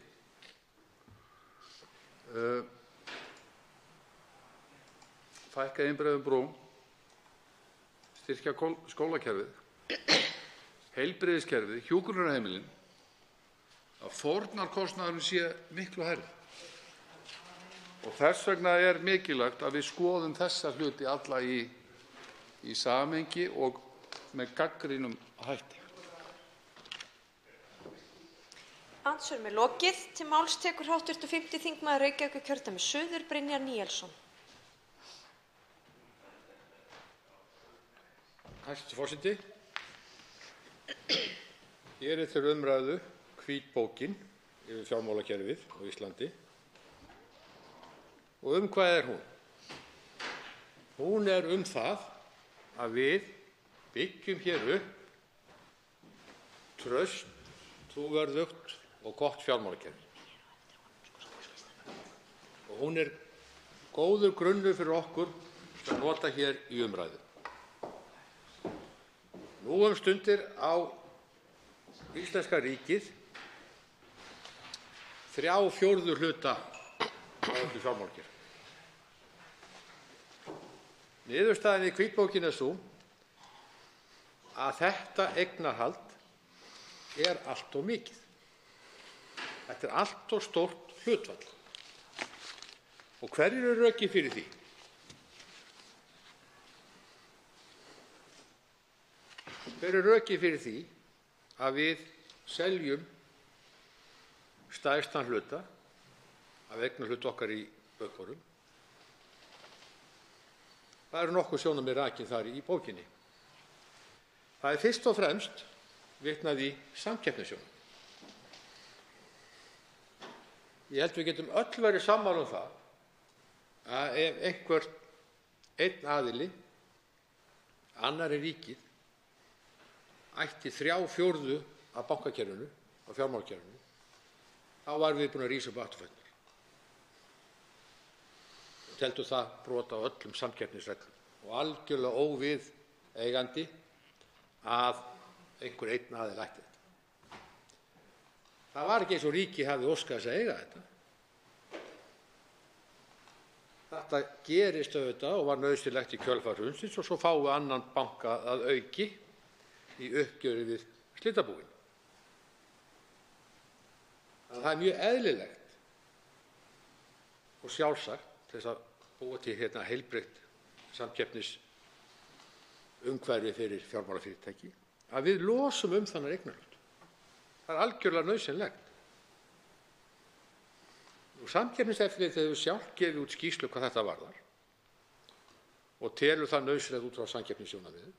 Speaker 9: fækka einbreiðum brúm, styrkja skólakerfið, heilbrigðiskerfið, hjúkrunarheimilin, að fórnarkostnaðurinn sé miklu hærri. Og þess vegna er mikilvægt að við skoðum þessa hluti alla í samhengi og með gagnrýnum hætti.
Speaker 19: Andsvörum er lokið. Til máls tekur hv. 5. þingmaður Reykjavíkurkjördæmis suður, Brynjar Níelsson.
Speaker 11: Hæstv. forseti. Hér er til umræðu hvítbókin yfir fjármálakerfið á Íslandi. Og hvað er hún? Hún er það að við byggjum hér upp traust, trúverðugt og gott fjármálakerfi. Og hún er góður grunnur fyrir okkur sem nota hér í umræðu. Nú stundir á íslenska ríkið 3/4 hluta á öllu fjármálakerfi. Niðurstaðan í hvítbókinni er sú að þetta eignarhald er allt of mikið. Þetta er allt of stórt hlutfall. Og hverjir eru rökin fyrir því? Hver er rökin fyrir því að við seljum stærstan hluta af eignarhlut okkar í bönkunum? Það eru nokkur sjónarmið rakin þar í bókinni. Það er fyrst og fremst vitnað í samkeppnissjónarmið. Ég held við getum öll verið sammála það að ef einn aðili, annar en ríkið, ætti 3/4 af bankakerfinu, af fjármálakerfinu, þá varum við búin að rísa upp afturfæturna. Teldu það brot á öllum samkeppnisreglum og algjörlega óviðeigandi að einhver einn aðili ætti þetta. Það var ekki eins og ríkið hafi óskað þess að eiga þetta. Þetta gerist auðvitað og var nauðsynlegt í kjölfar hrunsins og svo fáum við annan banka að auki í uppgjöri við slitabúin. Það er mjög eðlilegt og sjálfsagt til þess að búa til heilbrigt samkeppnisumhverfi fyrir fjármálafyrirtæki að við losum þannig eignarhlut. Það er algjörlega nauðsynlegt. Samkeppniseftirlitið hefur sjálft gefið út skýrslu hvað þetta varðar og telur það nauðsynlegt út frá samkeppnissjónarmiði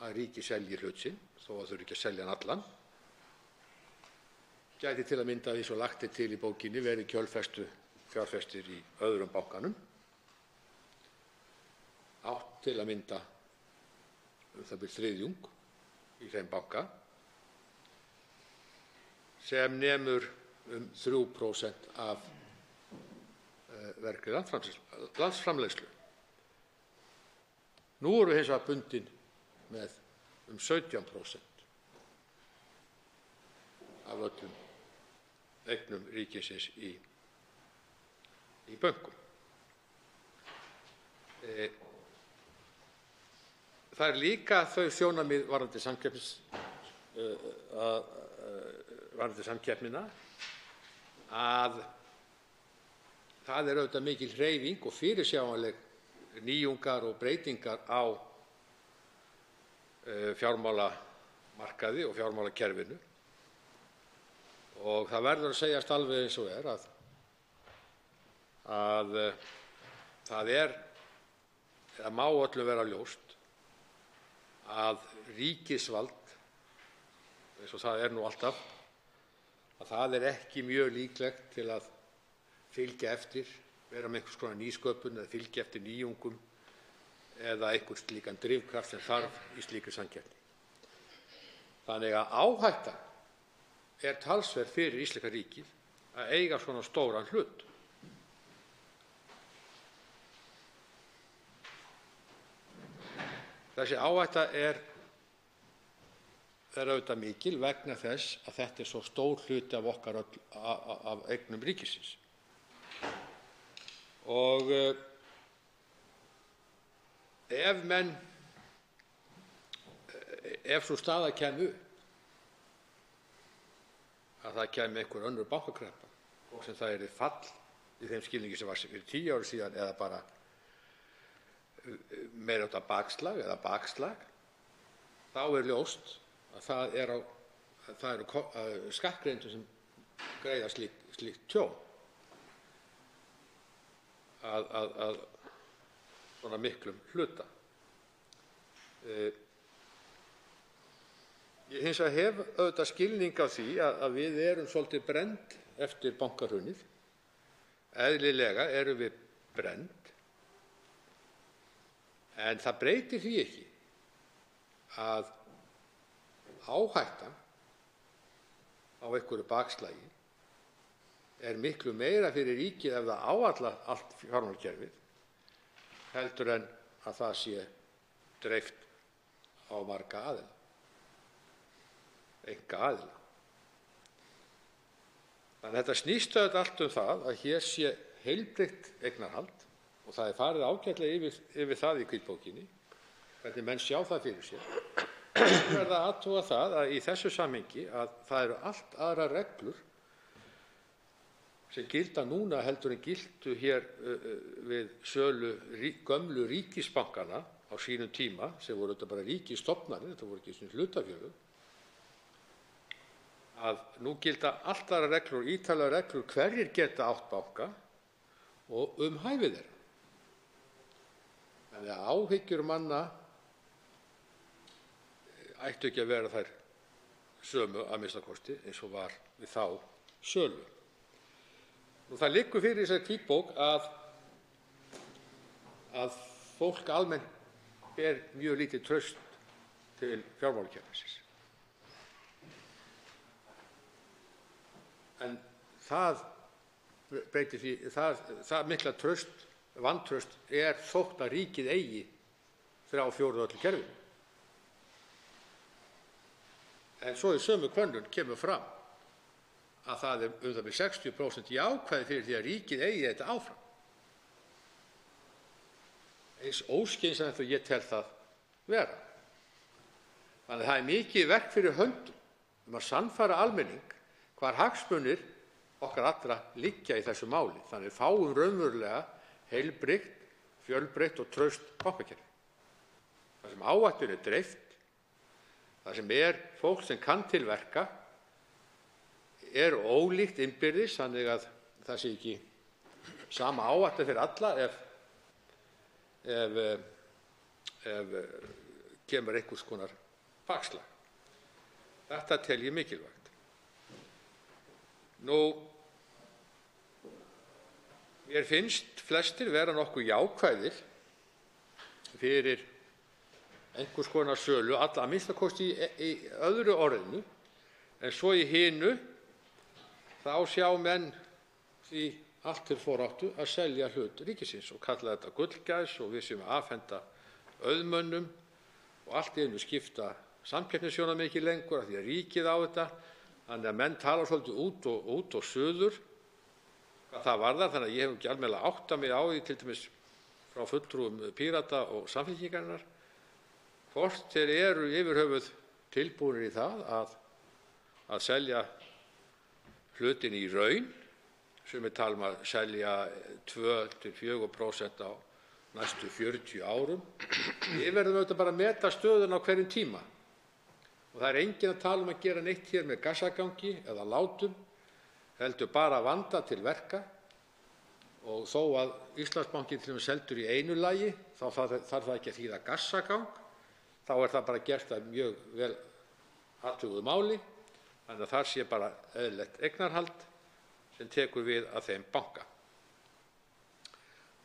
Speaker 11: að ríkið selji hlut sinn, þó að þurfi ekki að selja hann allan. Gæti til að mynda því svo lagt er til í bókinni verið kjölfestu fjárfestir í öðrum bankanum. Átt til að mynda það bil þriðjung í þeim banka sem nemur 3% af vergri landsframleiðslu. Nú erum við hins vegar bundin með 17% af öllum eignum ríkisins í bönkum. Það er líka þau sjónarmið varðandi samkeppnina að það er auðvitað mikil hreyfing og fyrirsjáanleg nýjungar og breytingar á fjármálamarkaði og fjármálakerfinu og það verður að segjast alveg eins og að það má öllum vera ljóst að ríkisvald, eins og það er nú alltaf, að það er ekki mjög líklegt til að fylgja eftir, vera með einhvers konar nýsköpun eða fylgja eftir nýjungum eða einhvern slíkan drifkraft sem þarf í slíkri samkeppni. Þannig að áhættan er talsverð fyrir íslenska ríkið að eiga svona stóran hlut. Þessi áhætta er auðvitað mikil vegna þess að þetta er svo stór hluti af okkar af eignum ríkisins. Og ef sú staða kæmi upp að það kæmi einhver önnur bankakreppa og sem það yrði fall í þeim skilningi sem var fyrir 10 árum síðan eða bara meira út af bakslag eða bakslag, þá er ljóst að það eru skattgreiðendur sem greiða slíkt tjón að svona miklum hluta. Ég hins vegar hef auðvitað skilning á því að við erum svolítið brennd eftir bankahrunið. Eðlilega erum við brennd, en það breytir því ekki að áhættan á einhverju bakslagi er miklu meira fyrir ríkið ef það áætlar allt fjármálakerfið heldur en að það sé dreift á marga aðila, einkaaðila. Þannig að þetta snýst auðvitað allt það að hér sé heilbrigt eignarhald og það er farið ágætlega yfir það í hvítbókinni, hvernig menn sjá það fyrir sér. Það verða að athuga það að í þessu samhengi að það eru allt aðrar reglur sem gilda núna heldur en gildu hér við sölu gömlu ríkisbankana á sínum tíma, sem voru þetta bara ríkisstofnanir, þetta voru ekki svona hlutafélög, að nú gilda allt aðrar reglur, ítarlegar reglur, hverjir geta átt banka og hæfi þeirra. Þannig að áhyggjur manna ættu ekki að vera þær sömu að minnsta kosti eins og var við þá sölu. Nú, það liggur fyrir þessari hvítbók að fólk almennt ber mjög lítið traust til fjármálakerfisins. En það breytir því, það mikla vantraust er þótt að ríkið eigi 3/4 öllu kerfinu. En svo í sömu könnun kemur fram að það er það með 60% jákvæði fyrir því að ríkið eigi þetta áfram. Eins óskynsamlegt og ég tel það vera. Þannig að það er mikið verk fyrir höndum að sannfæra almenning hvar hagsmunir okkar allra liggja í þessu máli. Þannig að við fáum raunverulega heilbrigt, fjölbreytt og traust bankakerfi. Það sem áhættunni er dreift, það sem er fólk sem kann til verka, er ólíkt innbyrðis, þannig að það sé ekki sama áhætta fyrir alla ef kemur einhvers konar bakslag. Þetta tel ég mikilvægt. Nú, mér finnst flestir vera nokkuð jákvæðir fyrir einhvers konar sölu, alla að minnsta kosti í öðru orðinu, en svo í hinu þá sjá menn því allt til foráttu að selja hlut ríkisins og kalla þetta gullgæs og við séum að afhenda auðmönnum og allt í einu skipta samkeppnissjónarmið ekki lengur af því að ríkið á þetta, þannig að menn tala svolítið út og suður hvað það varðar, þannig að ég hef ekki almennilega áttað mig á því, til dæmis frá fulltrúum Pírata og Samfylkingarinnar, hvort þeir eru yfirhöfuð tilbúnir í það að selja hlutin í raun, sem við talum að selja 2–4% á næstu 40 árum. Við verðum auðvitað bara að meta stöðuna á hverjum tíma. Og það er enginn að tala um að gera neitt hér með gassagangi eða látum, heldur bara að vanda til verka. Og þó að Íslandsbanki til dæmis seldur í einu lagi, þá þarf það ekki að þýða gassagang. Þá er það bara gert að mjög vel athuguðu máli, þannig að þar sé bara eðlilegt eignarhald sem tekur við að þeim banka.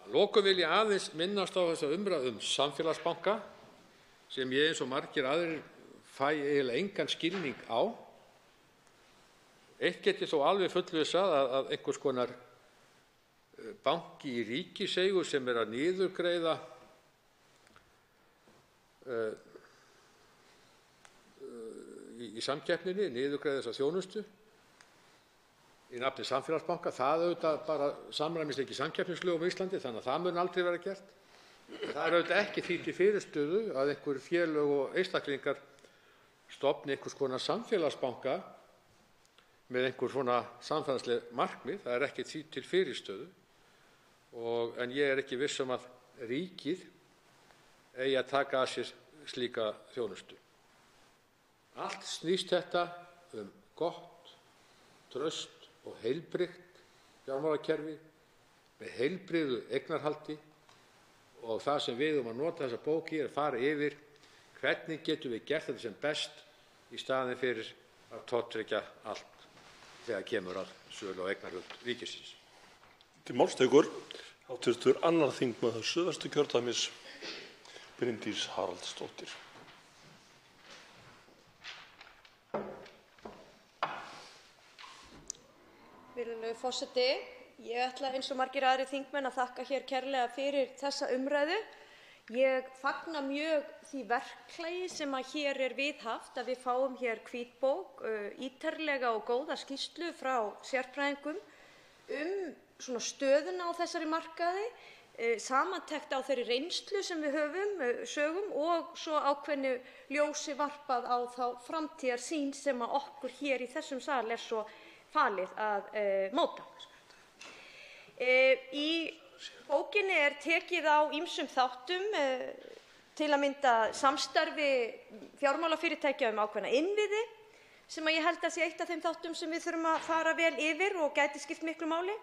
Speaker 11: Að lokum vil ég aðeins minnast á þessa umræðu samfélagsbanka sem ég eins og margir aðrir fæ eiginlega engan skilning á. Eitt get ég þó alveg fullvissað að einhvers konar banki í ríkiseigu sem að niðurgreiða í samkeppninni, niðurgreiða þessa þjónustu í nafni samfélagsbanka, það auðvitað bara samræmist ekki samkeppnislögum á Íslandi, þannig að það mun aldrei vera gert. Það er auðvitað ekki því til fyrirstöðu að einhver félög og einstaklingar stofni einhvers konar samfélagsbanka með einhver svona samfélagsleg markmið, það er ekki því til fyrirstöðu, en ég er ekki viss að ríkið eigi að taka að sér slíka þjónustu. Allt snýst þetta gott, traust og heilbrigt fjármálakerfi með heilbrigðu eignarhaldi og það sem við að nota þessa bók í að fara yfir hvernig getum við gert þetta sem best í staðinn fyrir að tortryggja allt þegar kemur að sölu á eignarhlut ríkisins.
Speaker 10: Til máls tekur hv. 2. þingmaður Suðvesturkjördæmis, Bryndís Haraldsdóttir.
Speaker 19: Virðulegur forseti, ég ætla eins og margir aðrir þingmenn að þakka hér kærlega fyrir þessa umræðu. Ég fagna mjög því verklagi sem hér er viðhaft, að við fáum hér hvítbók, ítarlega og góða skýrslu frá sérfræðingum svona stöðuna á þessari markaði, samantekt á þeirri reynslu sem við höfum, sögum og svo ákveðnu ljósi varpað á þá framtíðarsýn sem okkur hér í þessum sal er svo falið að móta. Í bókinni er tekið á ýmsum þáttum, til að mynda samstarfi fjármálafyrirtækja ákveðna innviði, sem ég held að sé eitt af þeim þáttum sem við þurfum að fara vel yfir og gæti skipt miklu máli.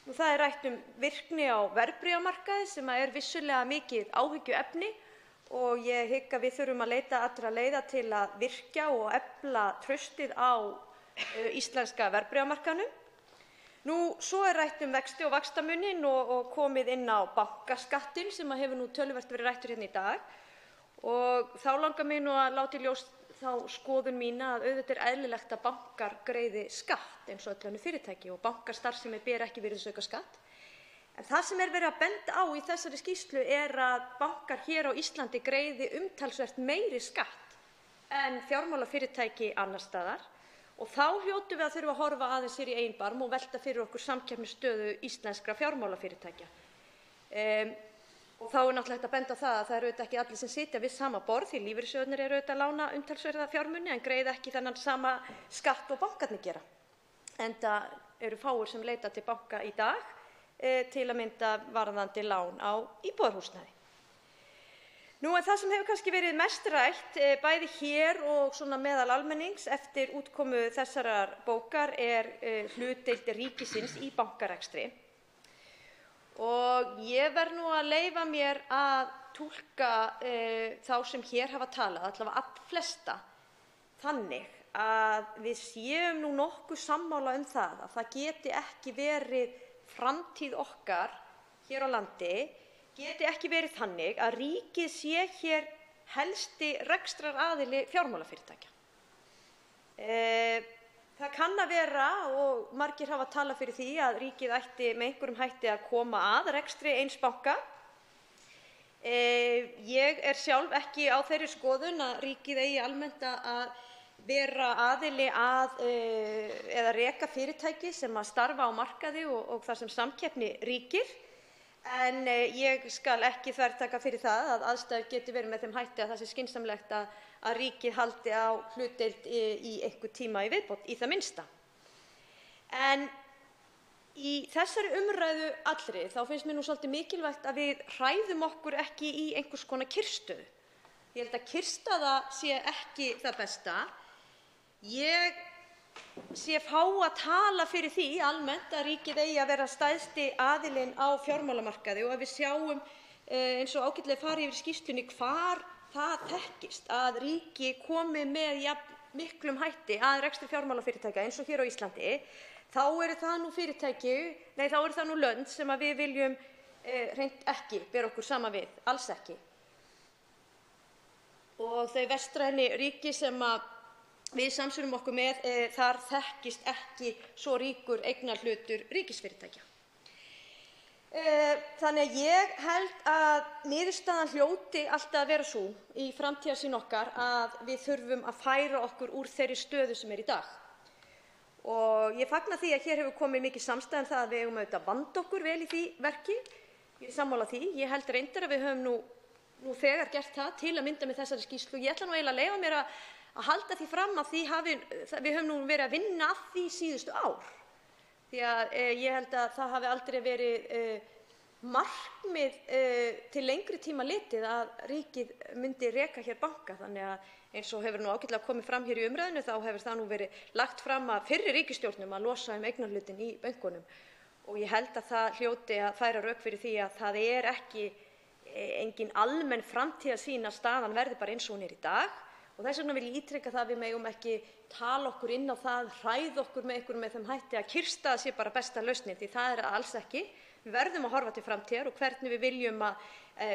Speaker 19: Það er rætt virkni á verðbréfamarkaði sem er vissulega mikið áhyggjuefni og ég hygg að við þurfum að leita allra leiða til að virkja og efla traustið á íslenska verðbréfamarkaðnum. Svo er rætt vexti og vaxtamuninn og komið inn á bankaskattinn sem hefur töluvert verið rættur hérna í dag. Og þá langar mig að láta í ljós þá skoðun mína að auðvitað er eðlilegt að bankar greiði skatt eins og öll önnur fyrirtæki og bankastarfsemi ber ekki virðisaukaskatt. En það sem er verið að benda á í þessari skýrslu er að bankar hér á Íslandi greiði umtalsvert meiri skatt en fjármálafyrirtæki annars staðar. Og þá hljótum við að þurfa að horfa aðeins í eigin barm og velta fyrir okkur samkeppnisstöðu íslenskra fjármálafyrirtækja. Og þá er náttúrulega hægt að benda á það að það eru auðvitað ekki allir sem sitja við sama borð, því lífeyrissjóðirnir eru auðvitað að lána umtalsverða fjármuni en greiða ekki þennan sama skatt og bankarnir gera. Enda eru fáir sem leita til banka í dag, til að mynda varðandi lán á íbúðarhúsnæði. En það sem hefur kannski verið mest rætt, bæði hér og svona meðal almennings eftir útkomu þessarar bókar er hlutdeild ríkisins í bankarekstri. Og ég verð að leyfa mér að túlka þá sem hér hafa talað, allavega allflesta, þannig að við séum nokkuð sammála það að það geti ekki verið framtíð okkar hér á landi, geti ekki verið þannig að ríkið sé hér helsti rekstraraðili fjármálafyrirtækja. Það kann að vera, og margir hafa talað fyrir því, að ríkið ætti með einhverjum hætti að koma að rekstri eins banka. Ég er sjálf ekki á þeirri skoðun að ríkið eigi almennt að vera aðili að eða reka fyrirtæki sem að starfa á markaði og þar sem samkeppni ríkir. En ég skal ekki þvertaka fyrir það að aðstæður geti verið með þeim hætti að það sé skynsamlegt að ríkið haldi á hlutdeild í einhvern tíma í viðbót, í það minnsta. En í þessari umræðu allri þá finnst mér svolítið mikilvægt að við hræðum okkur ekki í einhvers konar kyrrstöðu. Ég held að kyrrstaða sé ekki það besta. Ég sé fá að tala fyrir því almennt að ríkið eigi að vera stærsti aðilinn á fjármálamarkaði og að við sjáum eins og ágætlega farið yfir skýrslunni hvar það þekkist að ríki komi með jafn miklum hætti að rekstri fjármálafyrirtækja eins og hér á Íslandi, þá eru það lönd sem við viljum hreint ekki bera okkur saman við, alls ekki. Og þau vestrænu ríki sem við samsvörum okkur með, þar þekkist ekki svo ríkur eignarhlutur ríkisfyrirtækja. Þannig að ég held að niðurstaðan hljóti alltaf að vera sú í framtíðarsýn okkar að við þurfum að færa okkur úr þeirri stöðu sem í dag. Og ég fagna því að hér hefur komið mikið samstaða um það að við eigum auðvitað að vanda okkur vel í því verki. Ég er sammála því. Ég held reyndar að við höfum nú þegar gert það, til að mynda með þessari skýrslu. Ég ætla eiginlega að leyfa mér að halda því fram að við höfum nú verið að vinna að því síðustu ár. Því að ég held að það hafi aldrei verið markmið til lengri tíma litið að ríkið myndi reka hér banka. Þannig að eins og hefur nú ágætlega komið fram hér í umræðinu, þá hefur það nú verið lagt fram af fyrri ríkisstjórnum að losa eignarhlutin í bönkunum. Og ég held að það hljóti að færa rök fyrir því að það ekki engin almenn framtíðarsýn að staðan verði bara eins og hún í dag. Og þess vegna vil ég ítreka það að við megum ekki tala okkur inn á það, hræða okkur með þeim hætti að kyrrstaða sé bara besta lausnin, því það alls ekki. Við verðum að horfa til framtíðar og hvernig við viljum að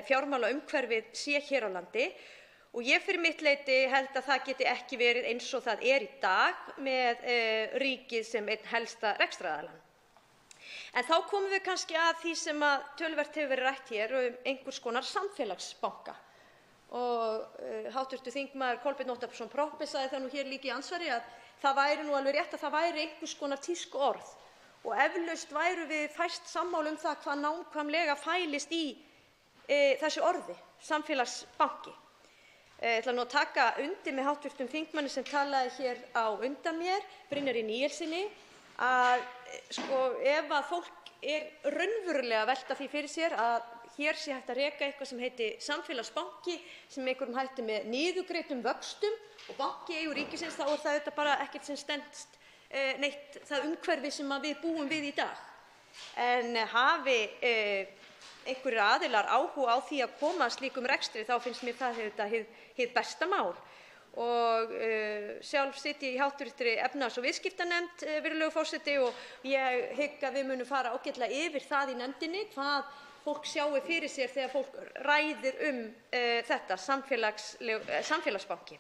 Speaker 19: fjármálaumhverfið sé hér á landi. Og ég fyrir mitt leyti held að það geti ekki verið eins og það í dag með ríkið sem einn helsta rekstraraðilann. En þá komum við kannski að því sem töluvert hefur verið rætt hér einhvers konar samfélagsbanka. Og hv. þingmaður Kolbeinn Óttarsson Proppé sagði það nú hér líka í andsvari að það væri nú alveg rétt að það væri einhvers konar tískuorð og eflaust værum við fæst sammála um það hvað nákvæmlega fælist í þessu orði, samfélagsbanki. Ég ætla nú að taka undir með hv. þingmanni sem talaði hér á undan mér, Brynjari Níelssyni, að ef að fólk raunverulega að velta því fyrir sér að hér sé hægt að reka eitthvað sem heiti samfélagsbanki sem með einhverjum hætti með niðurgreiddum vöxtum og banki í eigu ríkisins, þá það auðvitað bara ekkert sem stenst neitt það umhverfi sem við búum við í dag. En hafi einhverjir aðilar áhuga á því að koma að slíkum rekstri, þá finnst mér það hið besta mál. Og sjálf sit ég í hv. efnahags- og viðskiptanefnd, virðulegur forseti, og ég hygg að við munum fara ágætlega yfir það í nefndinni hvað fólk sjái fyrir sér þegar fólk ræðir þetta samfélagsbanki.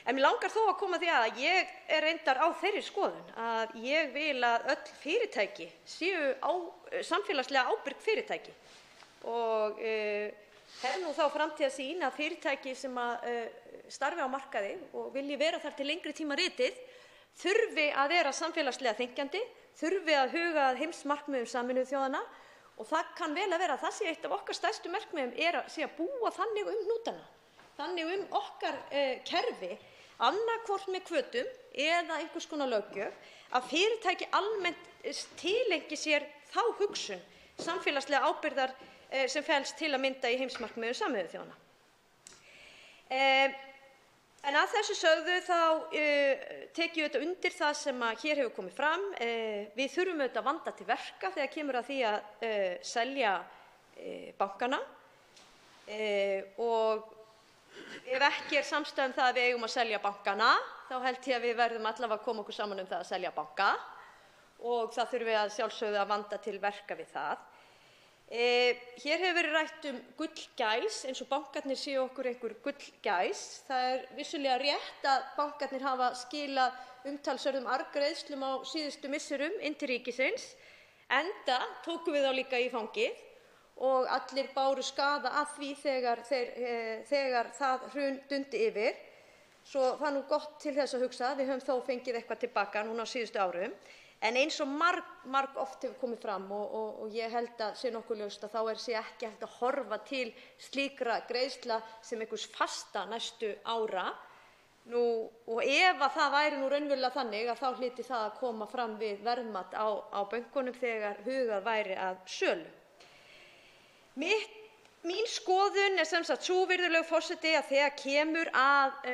Speaker 19: En mig langar þó að koma því að ég reyndar á þeirri skoðun að ég vil að öll fyrirtæki séu samfélagslega ábyrg fyrirtæki og hef nú þá framtíðarsýn að fyrirtæki sem starfi á markaði og vilji vera þar til lengri tíma litið þurfi að vera samfélagslega þenkjandi, þurfi að huga að heimsmarkmiðum Sameinuðu þjóðanna. Og það kann vel að vera að það sé eitt af okkar stærstu markmiðum sé að búa þannig hnútana, þannig okkar kerfi, annaðhvort með hvötum eða einhvers konar löggjöf, að fyrirtæki almennt tilengi sér þá hugsun samfélagslega ábyrgðar sem felst til að mynda í heimsmarkmiðum Sameinuðu þjóðanna. En að þessu sögðu þá tek ég undir það sem hér hefur komið fram. Við þurfum að vanda til verka þegar kemur að því að selja bankana og ef ekki samstaða um það að við eigum að selja bankana, þá held ég að við verðum allavega að koma okkur saman um það að selja banka og það þurfum við að sjálfsögðu að vanda til verka við það. Hér hefur verið rætt gullgæs, eins og bankarnir séu okkur einhver gullgæs. Það vissulega rétt að bankarnir hafa skilað umtalsverðum arðgreiðslum á síðustu misserum inn til ríkisins, enda tókum við þá líka í fangið og allir báru skaða af því þegar það hrun dundi yfir. Svo það nú gott til þess að hugsa að við höfum þó fengið eitthvað tilbaka núna á síðustu árum. En eins og margoft hefur komið fram og ég held að sé nokkuð ljóst að þá sé ekki hægt að horfa til slíkra greiðslna sem einhvers fasta næstu ára. Og ef að það væri nú raunverulega þannig að þá hlyti það að koma fram við verðmat á bönkunum þegar hugað væri að sölu. Mín skoðun sem sagt sú, virðulegur forseti, að þegar kemur að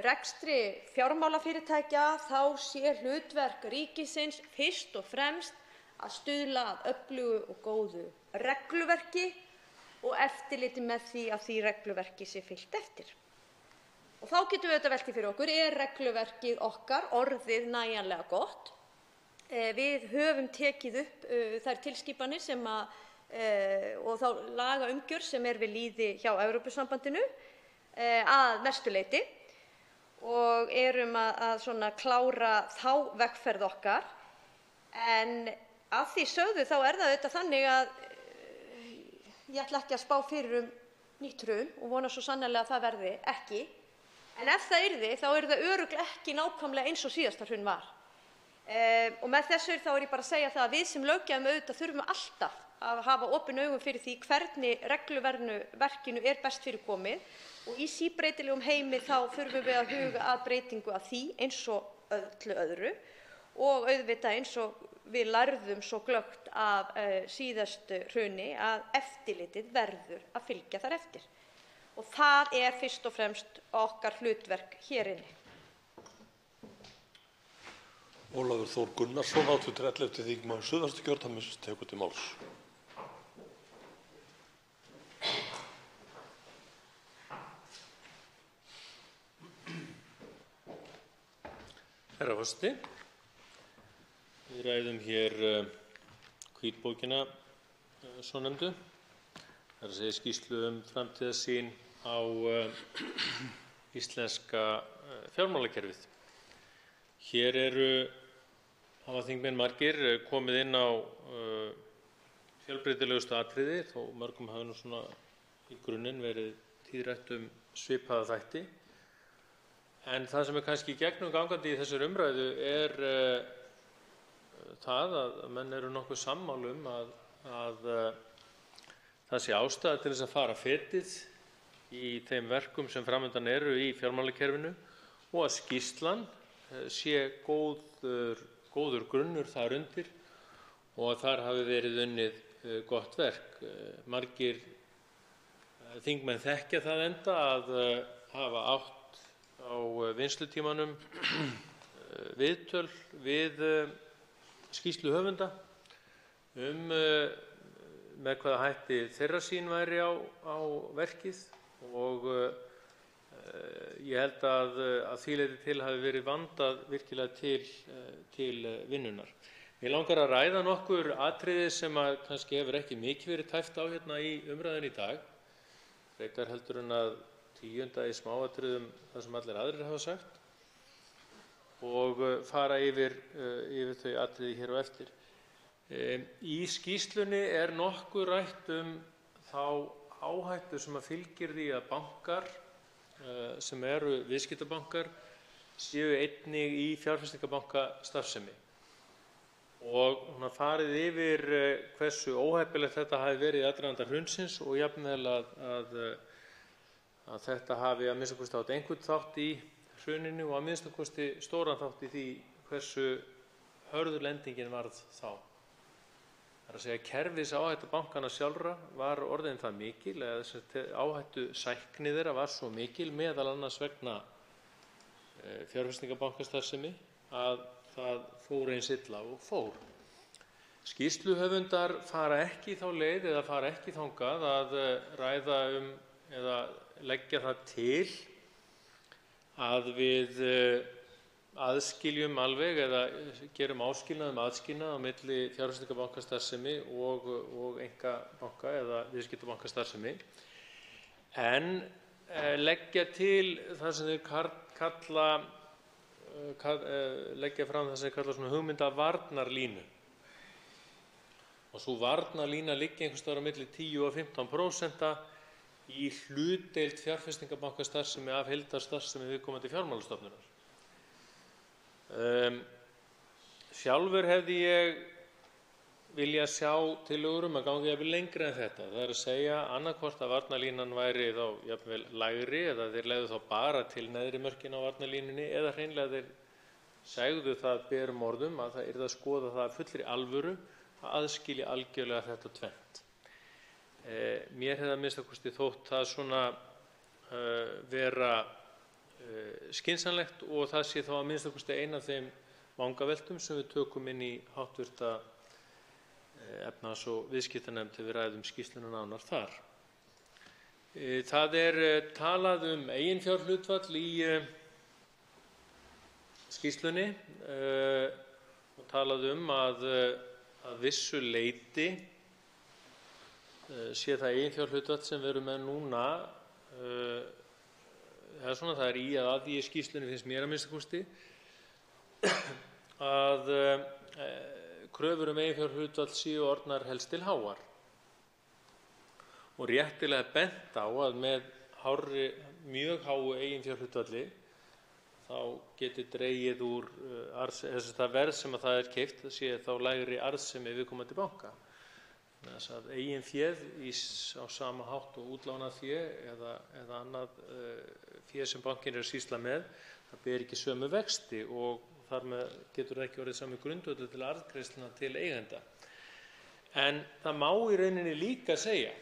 Speaker 19: rekstri fjármálafyrirtækja þá sé hlutverk ríkisins fyrst og fremst að stuðla að öflugu og góðu regluverki og eftirliti með því að því regluverki sé fylgt eftir. Og þá getum við velt því fyrir okkur, regluverkið okkar orðið nægjanlega gott? Við höfum tekið upp þær tilskipanir sem og þá lagaumgjörð sem við lýði hjá Evrópusambandinu að mestu leyti og erum að svona klára þá vegferð okkar. En að því sögðu þá er það auðvitað þannig að ég ætla ekki að spá fyrir nýtt hrun og vona svo sannarlega að það verði ekki. En ef það yrði, þá er það örugglega ekki nákvæmlega eins og síðasta hrun var. Og með þessu þá er ég bara að segja það að við sem löggjafinn auðvitað þurfum alltaf að hafa opin augun fyrir því hvernig regluverkinu er best fyrir komið, og í síbreytilegum heimi þá þurfum við að huga að breytingu af því eins og öllu öðru, og auðvitað eins og við lærðum svo glöggt af síðustu hruni að eftirlitið verður að fylgja þar eftir. Og það er fyrst og fremst okkar hlutverk hér inni.
Speaker 10: Ólafur Þór Gunnarsson, 11. þingmaður Suðvesturkjördæmis, tekur til máls.
Speaker 8: Herra forseti, við ræðum hér hvítbókina svonefndu, það er að segja skýrslu framtíðarsýn á íslenska fjármálakerfið. Hér hafa þingmenn margir komið inn á fjölbreytilegustu atriði, þó mörgum hafi nú svona í grunninn verið tíðrætt svipaða þætti. En það sem er kannski gegnumgangandi í þessari umræðu er það að menn eru nokkuð sammála að það sé ástæða til þess að fara fetið í þeim verkum sem framundan eru í fjármálakerfinu og að skýrslan sé góður grunnur þar undir og að þar hafi verið unnið gott verk. Margir þingmenn þekkja það enda að hafa átt á vinnslutímanum viðtöl við skýrsluhöfunda með hvaða hætti þeirra sýn væri á verkið, og ég held að því leyti til hafi verið vandað virkilega til vinnunnar. Mig langar að ræða nokkur atriði sem kannski hefur ekki mikið verið tæpt á hérna í umræðunni í dag, frekar heldur en að tíunda í smáatriðum það sem allir aðrir hafa sagt, og fara yfir þau atriði hér á eftir. Í skýrslunni er nokkuð rætt þá áhættu sem fylgir því að bankar sem eru viðskiptabankar séu einnig í fjárfestingarbankastarfsemi, og farið yfir hversu óheppilegt þetta hafi verið í aðdraganda hrunsins og jafnvel að þetta hafi að minnsta kosti átt einhvern þátt í hruninu og að minnsta kosti stóran þátt í því hversu hörður lendingin varð þá. Það er að segja kerfisáhætta bankanna sjálfra var orðin það mikil, eða áhættu sækni þeirra var svo mikil, meðal annars vegna fjárfestingarbankastarfsemi, að það fór eins illa og fór. Skýrsluhöfundar fara ekki þá leið eða fara ekki þangað að ræða eða leggja það til að við aðskiljum alveg eða gerum áskilnað aðskilnað á milli fjárfestingarbankastarfsemi og einkabanka eða viðskiptabankastarfsemi, en leggja til það sem þeir leggja fram það sem þeir kalla svona hugmyndavarnarlínu, og sú varnarlína liggi einhvers staðar á milli 10 og 15% í hlutdeild fjárfestingarbankastarfsemi af heildarstarfsemi viðkomandi fjármálastofnunar. Sjálfur hefði ég viljað sjá tillögur að ganga jafnvel lengra en þetta. Það er að segja annaðhvort að varnarlínan væri þá jafnvel lægri, eða þeir legðu þá bara til neðri mörkin á varnarlínunni, eða hreinlega þeir segðu það berum orðum að það yrði að skoða það af fullri alvöru að aðskilja algjörlega þetta tvennt. Mér hefði að minnsta kosti þótt það svona vera skynsamlegt, og það sé þá að minnsta kosti ein af þeim vangaveltum sem við tökum inn í háttvirta efnahags- og viðskiptanefnd þegar við ræðum skýrsluna nánar þar. Það er talað eiginfjárhlutfall í skýrslunni og talað að vissu leyti sé það eiginfjárhlutfall sem við erum með núna það er ýjað að því í skýrslunni, finnst mér að minnsta kosti, að kröfur eiginfjárhlutfall séu orðnar helst til háar. Og réttilega bent á að með mjög háu eiginfjárhlutfalli þá geti dregið úr það verð sem að það er keypt, sé þá lægri arðsemi viðkomandi banka. Þess að eigin féð á sama hátt og útlánað fé eða annað fé sem bankinn er að sýsla með, það ber ekki sömu vexti og þar með getur það ekki orðið sami grundvöllur til arðgreiðslna til eigenda. En það má í rauninni líka segja,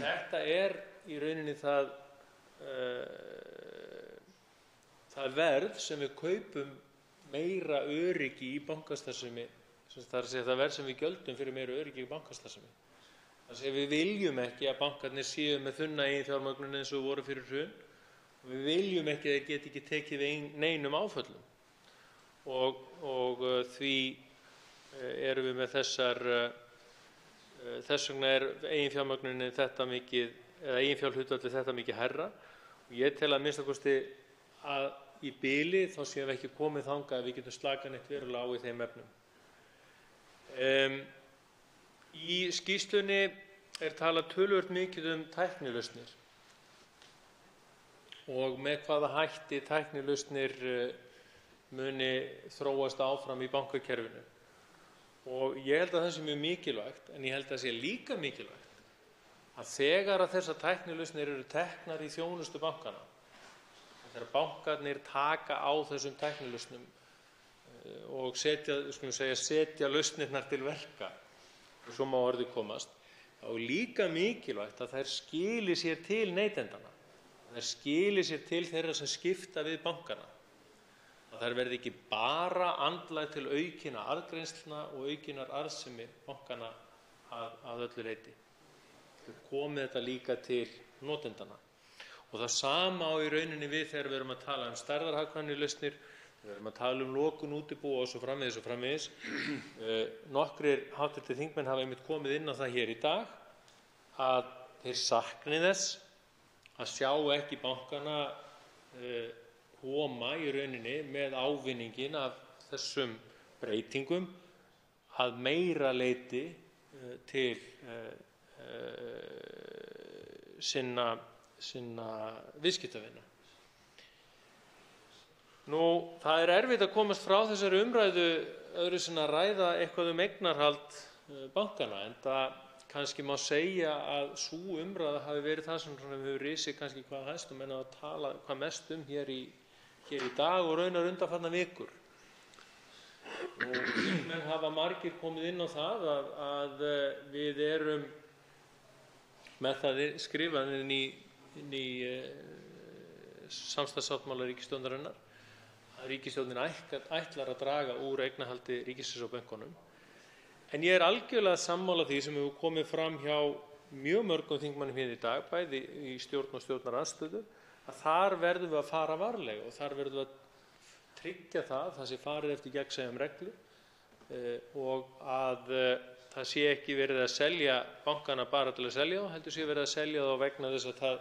Speaker 8: þetta er í rauninni það verð sem við kaupum meira öryggi í bankastarfsemi, það er að segja það verð sem við gjöldum fyrir meira öryggi í bankastarfsemi. Það er að segja við viljum ekki að bankarnir séu með þunna eiginfjármögnun eins og voru fyrir hrun og við viljum ekki að þeir geti ekki tekið neinum áföllum. Og því erum við með þess vegna er eiginfjármögnunin þetta mikið, eða eiginfjárhlutfallið þetta mikið hærra. Og ég tel að minnsta kosti að í bili þá séum við ekki komið þangað að við getum slakað neitt verulega á í þeim efnum. Í skýrslunni er talað töluvert mikið tæknilausnir og með hvaða hætti tæknilausnir muni þróast áfram í bankakerfinu. Og ég held að það sé mjög mikilvægt, en ég held að það sé líka mikilvægt að þegar að þessar tæknilausnir eru teknar í þjónustu bankana, þegar bankarnir taka á þessum tæknilausnum og setja lausnirnar til verka, og svo má orðið komast, þá er líka mikilvægt að þær skili sér til neytendanna, að þær skili sér til þeirra sem skipta við bankana, að þær verði ekki bara andlag til aukinna arðgreiðslna og aukinnar arðsemi bankana að öllu leyti. Þau komið þetta líka til notendanna. Og það sama á í rauninni við þegar við erum að tala stærðarhagkvæmnilausnir, þegar við erum að tala lokun útibúa og svo framvegis. Nokkrir háttvirtir þingmenn hafa einmitt komið inn á það hér í dag að þeir sakni þess að sjá ekki bankana koma í rauninni með ávinninginn af þessum breytingum að meira leyti til sinna viðskiptavina. Það er erfitt að komast frá þessari umræðu öðru en að ræða eitthvað eignarhald bankana, en það kannski má segja að sú umræða hafi verið það sem við höfum risið kannski hvað hæst og menn að tala hvað mest hér í dag og raunar undanfarnar vikur. Og menn hafa margir komið inn á það að við erum með það skrifað inn í samstarfssáttmála ríkisstjórnarinnar að ríkisstjórnin ætlar að draga úr eignarhaldi ríkisins á bönkunum. En ég er algjörlega sammála því sem hefur komið fram hjá mjög mörgum þingmönnum hér í dag, bæði í stjórn og stjórnarandstöðu, að þar verðum við að fara varlega og þar verðum við að tryggja það sé farið eftir gegnsæjum reglum og að það sé ekki verið að selja bankana bara til að selja þá, heldur sé verið að selja þá vegna þess að það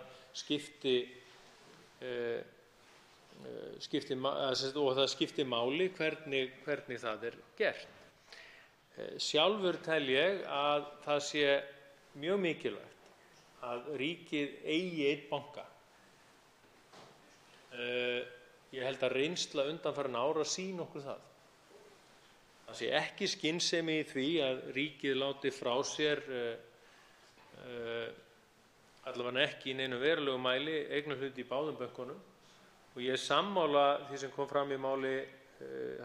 Speaker 8: skipti máli hvernig það er gert. Sjálfur tel ég að það sé mjög mikilvægt að ríkið eigi einn banka. Ég held að reynsla undanfarin ára sýni okkur það. Það sé ekki skynsemi í því að ríkið láti frá sér allavega ekki í neinum verulegu mæli eignarhlut í báðum bönkunum og ég er sammála því sem kom fram í máli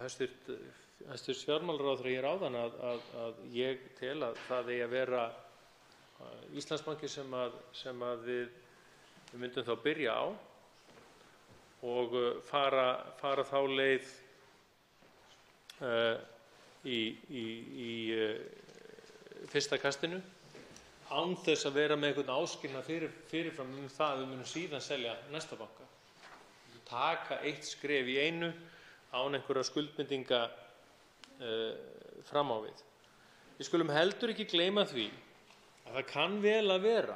Speaker 8: hæstv. Fjármálaráðherra hér áðan að ég tel að það eigi að vera Íslandsbanki sem við myndum þá byrja á og fara þá leið í fyrsta kastinu án þess að vera með einhvern áskilnað fyrirfram það að við munum síðan selja næsta banka. Taka eitt skref í einu án einhverja skuldbindinga fram á við. Við skulum heldur ekki gleyma því að það kann vel að vera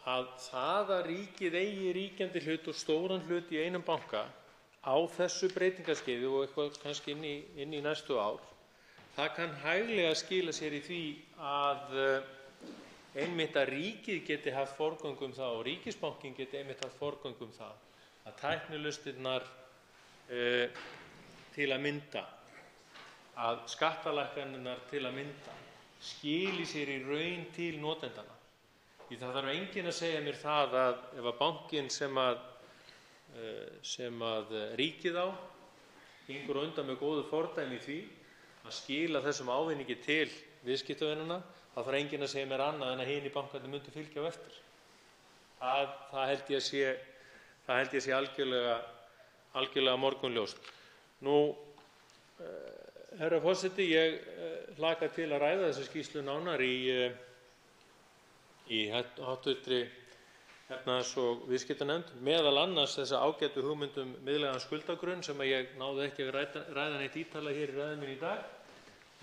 Speaker 8: að það að ríkið eigi ríkjandi hlut og stóran hlut í einum banka á þessu breytingaskeiði og eitthvað kannski inn í næstu ár, það kann hæglega skila sér í því að einmitt að ríkið geti haft forgöngu um það og ríkisbankinn geti einmitt haft forgöngu um það að tæknilausnirnar til að mynda, að skattalækkanirnar til að mynda skili sér í raun til notendana. Því það þarf enginn að segja mér það að ef að bankinn sem að ríkið á gengur á undan með góðu fordæmi í því að skila þessum ávinningi til viðskiptavinanna, þá þarf enginn að segja mér annað en að hinir bankarnir myndu fylgja á eftir. Það held ég að sé algjörlega morgunljóst. Nú, herra forseti, ég hlakka til að ræða þessa skýrslu nánar í hv. Efnahags- og viðskiptanefnd, meðal annars þessa ágætu hugmyndum miðlægan skuldagrunn sem ég náði ekki að ræða neitt ítarlega hér í ræðu minni í dag,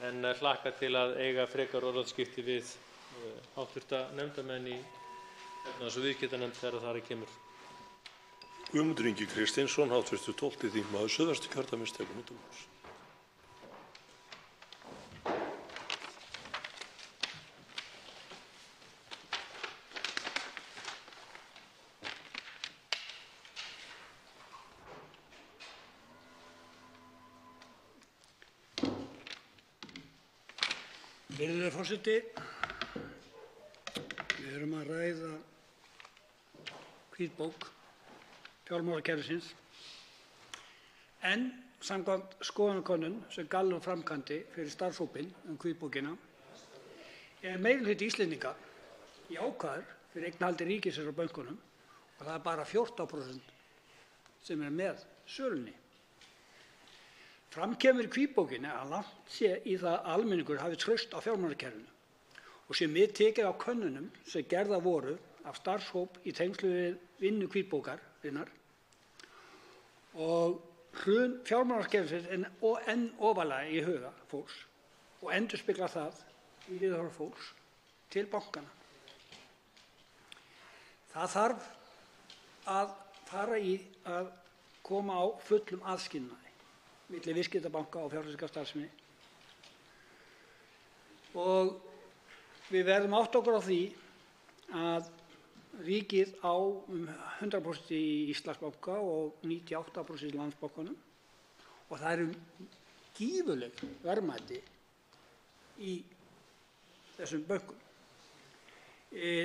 Speaker 8: en hlakka til að eiga frekar orðaskipti við hv. nefndarmenn í Efnahags- og viðskiptanefnd þegar þar kemur.
Speaker 10: Guðmundur Ingi Kristinsson, hv. 12. þingmaður Suðvesturkjördæmis, tekur nú til máls.
Speaker 1: Virðulegur forseti, við erum að ræða hvítbók fjármálakerfisins, en samkvæmt skoðanakönnun sem Gallup framkvæmdi fyrir starfshópinn hvítbókina meirihluti Íslendinga jákvæður fyrir eignarhaldi ríkisins á bönkunum og það bara 14% sem með sölunni. Fram kemur í hvítbókinni að langt sé í það að almenningur hafi traust á fjármálakerfinu og sé tekið á könnunum sem gerðar voru af starfshóp í tengslum við vinnu hvítbókarinnar og hrun fjármálakerfisins enn ofarlega í huga fólks og endurspeglar það í viðhorf fólks til bankana. Það þarf að fara í að koma á fullum aðskilnaði milli viðskiptabanka og fjárfestingarstarfsemi og við verðum að átta okkur á því að ríkið á 100% í Íslandsbanka og 98% í Landsbankanum og það eru gífurleg verðmæti í þessum bönkum.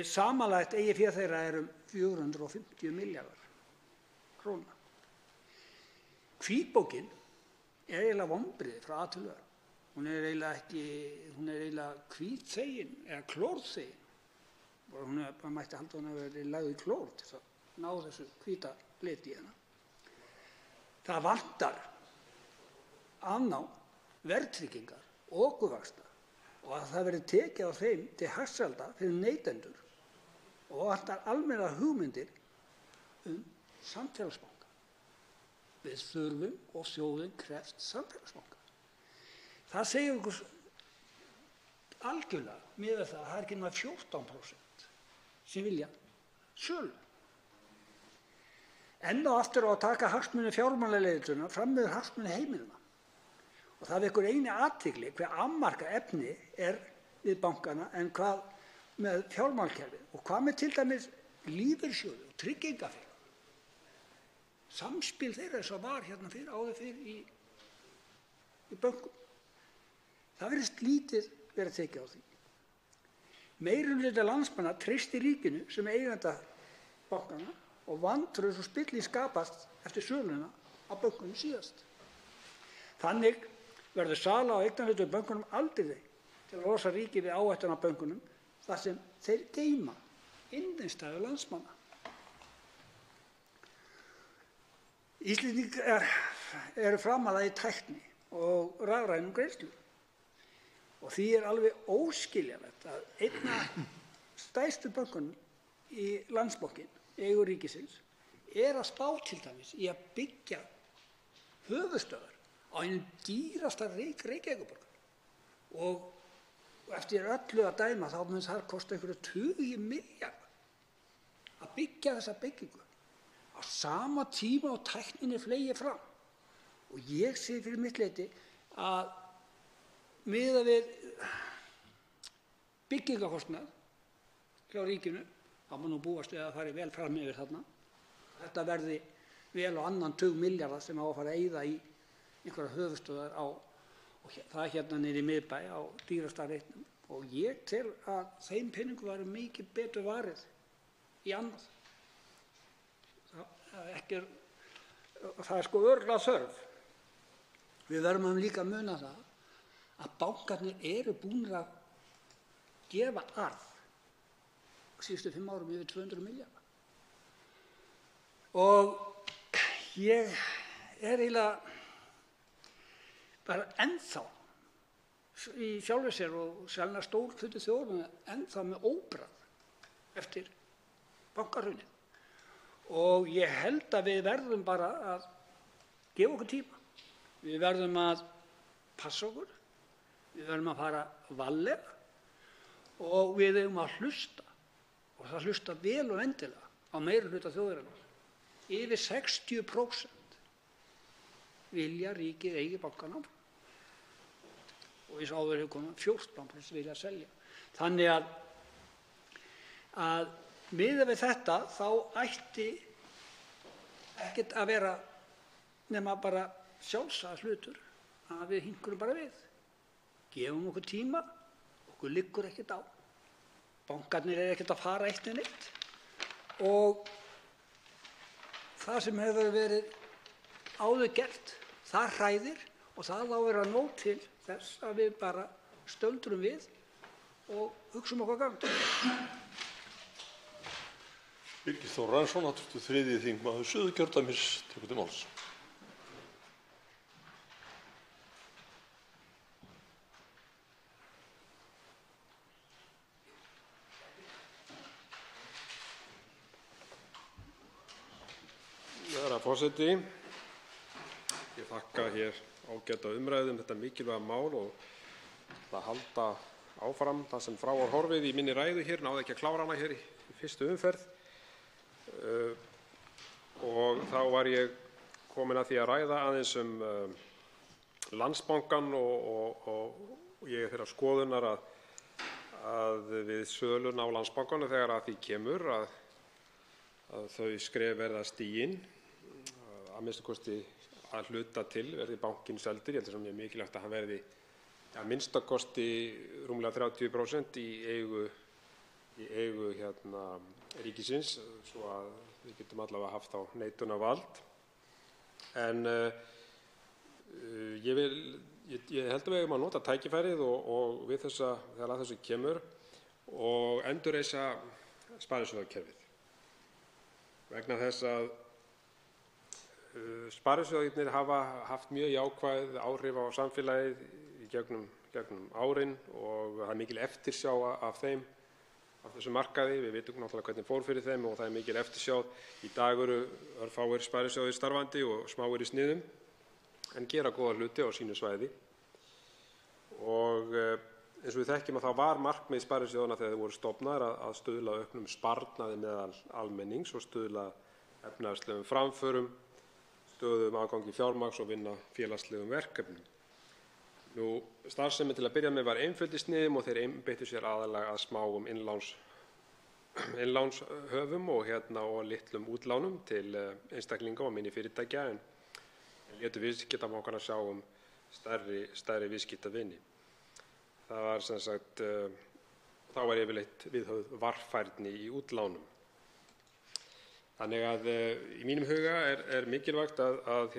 Speaker 1: Samanlagt eigið fé þeirra er 450 milljarðar króna. Hvítbókin eiginlega vonbrigði frá A til Ö. Hún er eiginlega hvítþegin eða klórþegin. Hún mætti halda hún að vera lagð í klór til að ná þessu hvíta lit í hana. Það vantar afnám verðtryggingar og okurvaxta og að það verði tekið á þeim til hagsælda fyrir neytendur og vantar almennar hugmyndir samfélagsbanka. Við þurfum og þjóðin krefst samfélagsbanka. Það segir okkur algjörlega miðað það að það er ekki náttúrulega 14% sem vilja sölu. Enn og aftur á að taka hagsmuni fjármálaleiðslunnar fram með hagsmuni heimilanna. Og það vekur eini athygli hve afmarkað efni er við bankana en hvað með fjármálakerfið og hvað með til dæmis lífeyrissjóði og tryggingafélög. Samspil þeirra eins og var hérna áður fyrr í bönkum. Það virðist lítið vera tekið á því. Meirihluti landsmanna treysti ríkinu sem eiganda bankana og vantraust og spilling skapast eftir söluna á bönkunum síðast. Þannig verður sala á eignarhlutum bönkunum aldrei til að losa ríkið við áhættuna á bönkunum þar sem þeir geyma innstæður landsmanna. Íslendingar eru framalega í tækni og rafrænum greiðslum og því er alveg óskiljanlegt að einna stærstu bönkunum í Landsbankinn, eigu ríkisins, er að spá til dæmis í að byggja höfuðstöðvar á einum dýrasta Reykjavíkurborgar og eftir öllu að dæma þá mun það kosta einhverja 20 milljarða að byggja þessa byggingu á sama tíma og tækninni fleygir fram. Og ég sé fyrir mitt leyti að miðað við byggingarkostnað hjá ríkinu, þá má nú búast við að það fari vel fram yfir þarna. Þetta verði vel á annan tug milljarða sem á að fara að eyða í einhverjar höfuðstöðvar og það hérna niðri í miðbæ á dýrasta reitnum. Og ég tel að þeim peningum væri mikið betur varið í annað. Það er sko örugglega þörf. Við verðum líka að muna það að bankarnir eru búnir að gefa arð síðustu 5 árum yfir 200 milljarða. Og ég er eiginlega bara ennþá í sjálfu sér og sérlega stór hluti þjóðarinnar ennþá með óbragð eftir bankahrunið. Og ég held að við verðum bara að gefa okkur tíma. Við verðum að passa okkur, við verðum að fara varlega og við eigum að hlusta, og það hlusta vel og endilega á meirihluta þjóðarinnar. Yfir 60% vilja ríkið eigi bankana áfram. Og eins og áður hefur komið 14% vilja selja. Þannig að miðað við þetta þá ætti ekkert að vera nema bara sjálfsagður hlutur að við hinkurum bara við. Gefum okkur tíma, okkur liggur ekkert á. Bankarnir eru ekkert að fara eitt en eitt. Og það sem hefur verið áður gert, það hræðir og það á að vera nóg til þess að við bara stöldrum við og hugsum okkar gang.
Speaker 10: Birgir Þór Rannsson, 3. þingmaður Suðurkjördæmis, tekur til máls.
Speaker 15: Herra forseti, ég þakka hér ágæta umræðu þetta mikilvæga mál og að halda áfram það sem frá var horfið í minni ræðu hér, náði ekki að klára hana hér í fyrstu umferð. Og þá var ég kominn að því að ræða aðeins Landsbankann og ég er þeirrar skoðunar að við söluna á Landsbankanum þegar að því kemur að þau skref verða stigin, að minnsta kosti að hluta til verði bankinn seldur. Ég held að það er mjög mikilvægt að hann verði að minnsta kosti rúmlega 30% í eigu ríkisins, svo að við getum allavega haft á neitunarvald. En ég held að við eigum að nota tækifærið og við þegar að þessu kemur og endurreisa sparisjóðakerfið. Vegna þess að sparisjóðirnir hafa haft mjög jákvæð áhrif á samfélagið í gegnum árin og það er mikil eftirsjá af þessum markaði. Við vitum náttúrulega hvernig fór fyrir þeim og það er mikil eftirsjá. Í dag eru örfáir sparisjóðir starfandi og smáir í sniðum en gera góða hluti á sínu svæði. Og eins og við þekkjum að þá var markmið sparisjóðanna þegar þeir voru stofnaðir að stuðla að auknum sparnaði meðal almennings og stuðla efnahagslegum framförum, stöðugum aðgangi fjármagns og vinna félagslegum verkefnum. Starfsemi til að byrja með var einföld í sniðum og þeir einbeittu sér aðallega að smáum innlánshöfum og litlum útlánum til einstaklinga og minni fyrirtækja en létu viðskiptabankana sjá stærri viðskiptavini. Það var sem sagt, þá var yfirleitt viðhöfð varfærni í útlánum. Þannig að í mínum huga er mikilvægt að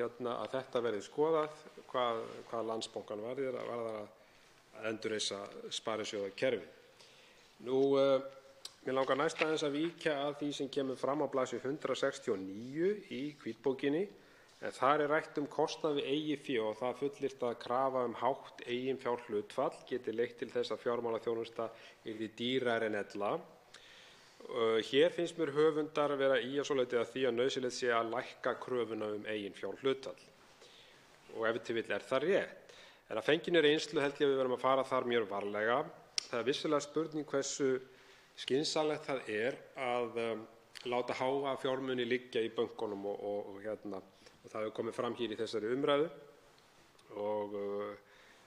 Speaker 15: þetta verði skoðað hvað Landsbankann varðar að endurreisa sparisjóðakerfið. Mér langar næst aðeins að víkja að því sem kemur fram á blaðsíðu 169 í hvítbókinni, en þar er rætt kostnað við eigið fé og það fullyrt að krafa hátt eiginfjárhlutfall geti leitt til þess að fjármálaþjónusta yrði dýrari en ella. Hér finnst mér höfundar vera í að svoleyti að því að nauðsynlegt sé að lækka kröfuna eiginfjárhlutfall. Og ef til vill er það rétt. En að fenginni reynslu held ég að við verðum að fara þar mjög varlega. Það er vissulega spurning hversu skynsamlegt það er að láta háa fjármuni liggja í bönkunum og það hefur komið fram hér í þessari umræðu og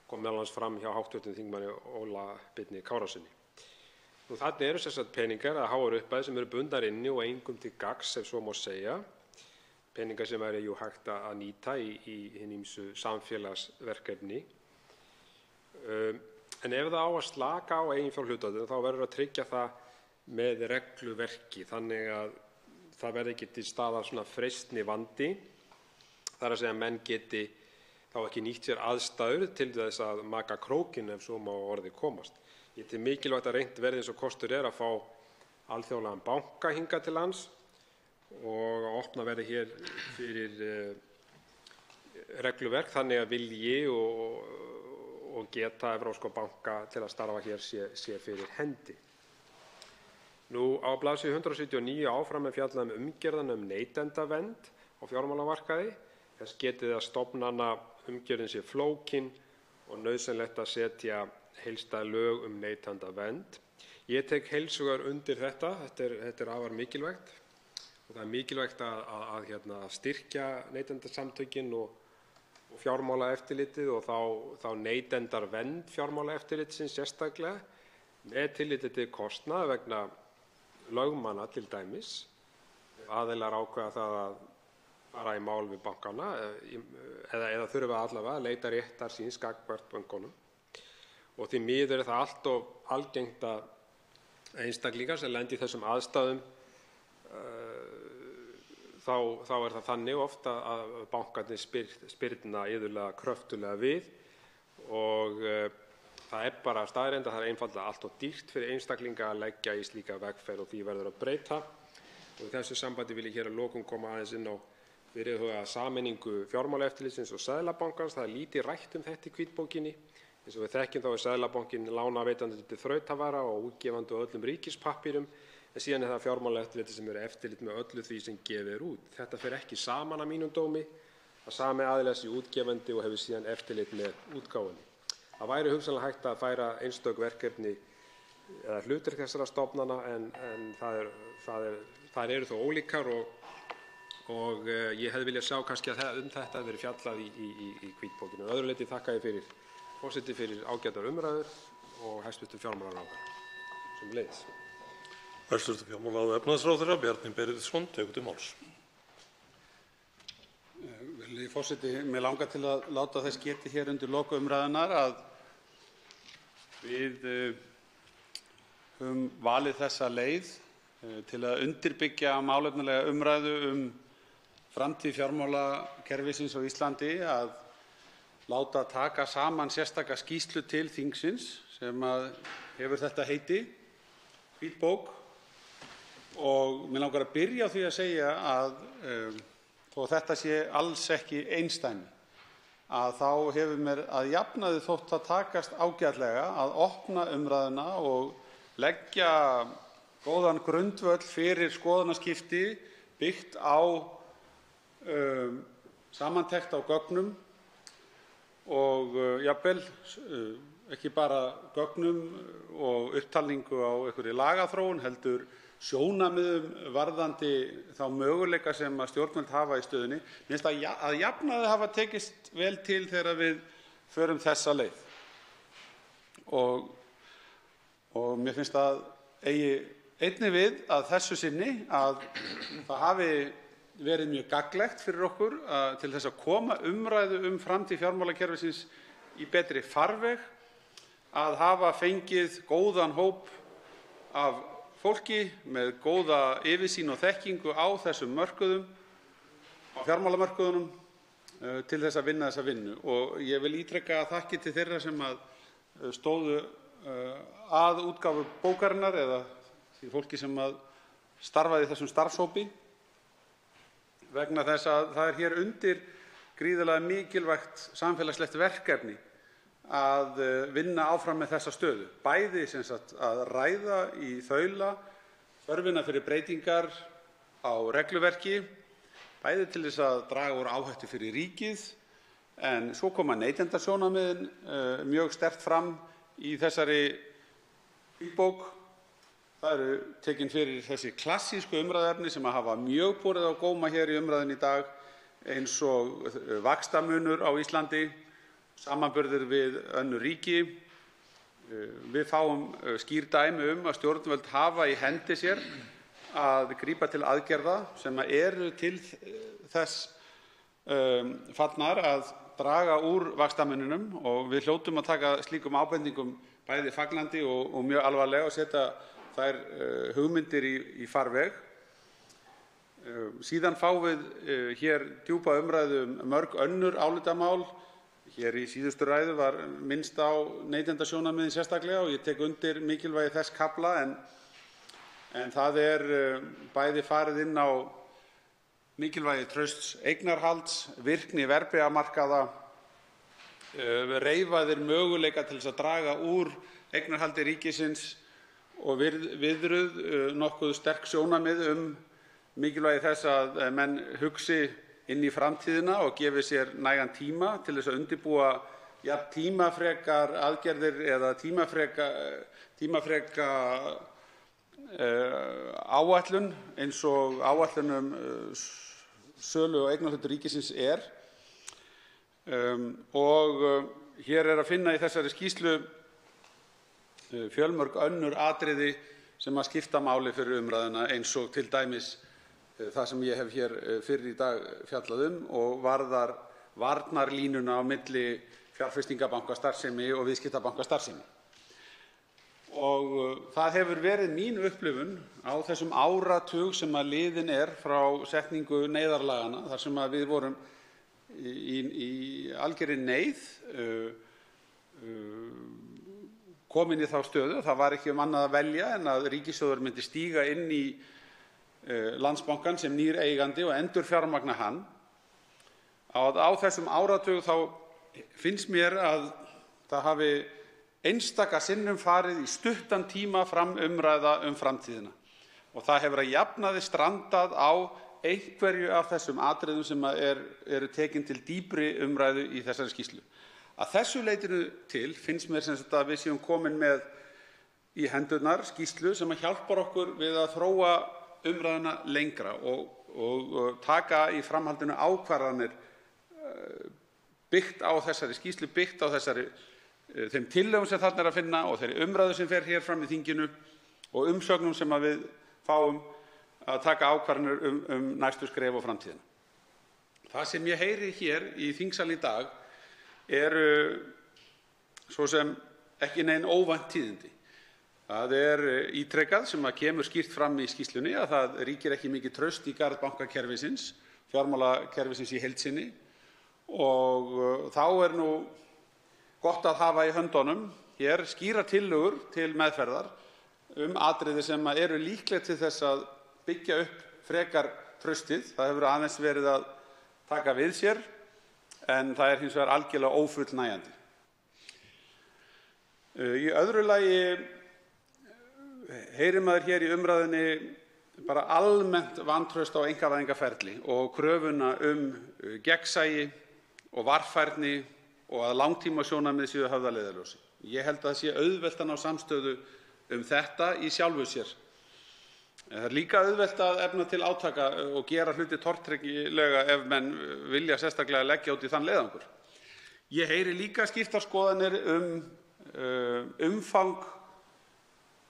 Speaker 15: kom meðal annars fram hjá hv. þingmanni Óla Birni Kárasyni. Þarna eru sem sagt peningar að háar upphæðir sem eru bundnar inni og engum til gagns, ef svo má segja. Peningar sem væri hægt að nýta í hin ýmsu samfélagsverkefni. En ef það á að slaka á eiginfjárhlutfallinu þá verður að tryggja það með regluverki þannig að það verði ekki til staðar svona freistnivandi, það er að segja að menn geti þá ekki nýtt sér aðstæður til þess að maka krókinn, ef svo má að orði komast. Ég tel mikilvægt að reynt verði eins og kostur er að fá alþjóðlegan banka hingað til lands og að opna verði hér fyrir regluverk þannig að vilji og geta evrópska banka til að starfa hér sé fyrir hendi. Á blaðsíðu 179 áfram er fjallað umgjörðina neytendavernd á fjármálamarkaði. Þess getið að stofnanaumgjörðin sé flókin og nauðsynlegt að setja heildstæð lög neytendavernd. Ég tek heils hugar undir þetta. Þetta er afar mikilvægt og það er mikilvægt að styrkja neytendasamtökin og fjármálaeftirlitið og þá neytendavernd fjármálaeftirlitsins sérstaklega með tilliti til kostnaðar vegna lögmanna til dæmis. Aðilar ákveða það að fara í mál við bankana eða þurfa allavega að leita réttar síns gagnvart bönkunum. Og því miður er það allt of algengt að einstaklingar sem lenda í þessum aðstæðum þá er það þannig ofta að bankarnir spyrna iðulega kröftulega við og það er bara staðreynd að það er einfaldlega allt of dýrt fyrir einstaklinga að leggja í slíka vegferð og því verður að breyta. Og í þessu sambandi vil ég hér að lokum koma aðeins inn á fyrirhugaða sameiningu Fjármálaeftirlitsins og Seðlabankans. Það er lítið rætt þetta í hvítbókinni. Eins og við þekkjum þá er Seðlabankinn lánaveitandi til þrautavara og útgefandi á öllum ríkispappírum en síðan er það Fjármálaeftirlitið sem er eftirlit með öllu því sem gefið er út. Þetta fer ekki saman að mínum dómi að sami aðili sé útgefandi og hefur síðan eftirlit með útgáfunni. Það væri hugsanlega hægt að færa einstök verkefni eða hlutverk þessara stofnana en þær eru þó ólíkar og ég hefði viljað sjá kannski að þetta verið fjallað í hvítbókinu. Að öðru leyti þakka ég forseti fyrir ágætar umræður og hæstv. Fjármálaráðherra sömuleiðis.
Speaker 10: Hæstv. fjármála- og efnahagsráðherra Bjarni Benediktsson tekur til máls.
Speaker 13: Virðulegi forseti, mig langar til að láta þess getið hér undir lok umræðunnar að við höfum valið þessa leið til að undirbyggja málefnalega umræðu framtíð fjármálakerfisins á Íslandi, að láta taka saman sérstaka skýrslu til þingsins sem hefur þetta heiti, hvítbók. Og mig langar að byrja á því að segja að þó þetta sé alls ekki einsdæmi, að þá hefur mér að jafnaði þótt að takast ágætlega að opna umræðuna og leggja góðan grundvöll fyrir skoðanaskipti byggt á samantekt á gögnum og jafnvel ekki bara gögnum og upptalningu á einhverri lagaþróun heldur sjónarmiðum varðandi þá möguleika sem stjórnvöld hafa í stöðunni. Mér finnst að jafnaði hafa tekist vel til þegar við förum þessa leið. Og mér finnst að eigi einnig við að þessu sinni að það hafi verið mjög gagnlegt fyrir okkur til þess að koma umræðu framtíð fjármálakerfisins í betri farveg, að hafa fengið góðan hóp af fólki með góða yfirsýn og þekkingu á þessum mörkuðum, á fjármálamörkuðunum, til þess að vinna þessa vinnu. Og ég vil ítreka þakkir til þeirra sem stóðu að útgáfu bókarinnar eða því fólki sem starfaði í þessum starfshópi, vegna þess að það er hér undir gríðarlega mikilvægt samfélagslegt verkefni að vinna áfram með þessa stöðu. Bæði sem sagt að ræða í þaula þörfina fyrir breytingar á regluverki, bæði til þess að draga úr áhættu fyrir ríkið, en svo koma neytendasjónarmiðin mjög sterkt fram í þessari hvítbók Það eru tekin fyrir þessi klassísku umræðuefni sem hafa mjög borið á góma hér í umræðunni í dag, eins og vaxtamunur á Íslandi, samanburður við önnur ríki. Við fáum skýr dæmi að stjórnvöld hafa í hendi sér að grípa til aðgerða sem eru til þess fallnar að draga úr vaxtamuninum, og við hljótum að taka slíkum ábendingum bæði fagnandi og mjög alvarlega og setja þær hugmyndir í farveg. Síðan fáum við hér djúpa umræðu mörg önnur álitamál. Hér í síðustu ræðu var minnst á neytendasjónarmiðin sérstaklega og ég tek undir mikilvægi þess kafla, en það bæði farið inn á mikilvægi trausts eignarhalds, virkni verðbréfamarkaða, reifaðir möguleika til þess að draga úr eignarhaldi ríkisins og viðruð nokkuð sterk sjónarmið mikilvægi þess að menn hugsi inn í framtíðina og gefi sér nægan tíma til þess að undirbúa jafn tímafrekar aðgerðir eða tímafreka áætlun eins og áætlun sölu og eignarhluta ríkisins og hér að finna í þessari skýrslu fjölmörg önnur atriði sem að skipta máli fyrir umræðuna, eins og til dæmis það sem ég hef hér fyrr í dag fjallað og varðar varnarlínuna á milli fjárfestingarbankastarfsemi og viðskiptabankastarfsemi. Og það hefur verið mín upplifun á þessum áratug sem að liðinn frá setningu neyðarlaganna, þar sem að við vorum í algerri neyð komin í þá stöðu. Það var ekki annað að velja en að ríkissjóður myndi stíga inn í Landsbankann sem nýr eigandi og endurfjármagna hann. Á þessum áratug þá finnst mér að það hafi einstaka sinnum farið í stuttan tíma fram umræða framtíðina, og það hefur að jafnaði strandað á einhverju af þessum atriðum sem eru tekin til dýpri umræðu í þessari skýrslu. Að þessu leytinu til finnst mér sem sagt að við séum komin með í hendurnar skýrslu sem að hjálpar okkur við að þróa umræðuna lengra og taka í framhaldinu ákvarðanir byggt á þessari skýrslu, byggt á þeim tillögum sem þarna að finna og þeirri umræðu sem fer hér fram í þinginu og umsögnum sem að við fáum að taka ákvarðanir næstu skref og framtíðina. Það sem ég heyri hér í þingsal í dag eru svo sem ekki nein óvænt tíðindi. Það ítrekað sem að kemur skýrt fram í skýrslunni að það ríkir ekki mikið traust í garð bankakerfisins, fjármálakerfisins í heild sinni, og þá nú gott að hafa í höndunum hér skýrar tillögur til meðferðar atriði sem eru líkleg til þess að byggja upp frekar traustið. Það hefur aðeins verið að taka við sér, en það hins vegar algjörlega ófullnægjandi. Í öðru lagi heyrir maður hér í umræðunni bara almennt vantraust á einkavæðingarferli og kröfuna gegnsæi og varfærni og að langtímasjónarmið séu höfð að leiðarljósi. Ég held að það sé auðvelt að ná samstöðu þetta í sjálfu sér. Það líka auðvelt að efna til átaka og gera hluti tortryggilega ef menn vilja sérstaklega leggja út í þann leiðangur. Ég heyri líka skiptar skoðanir umfang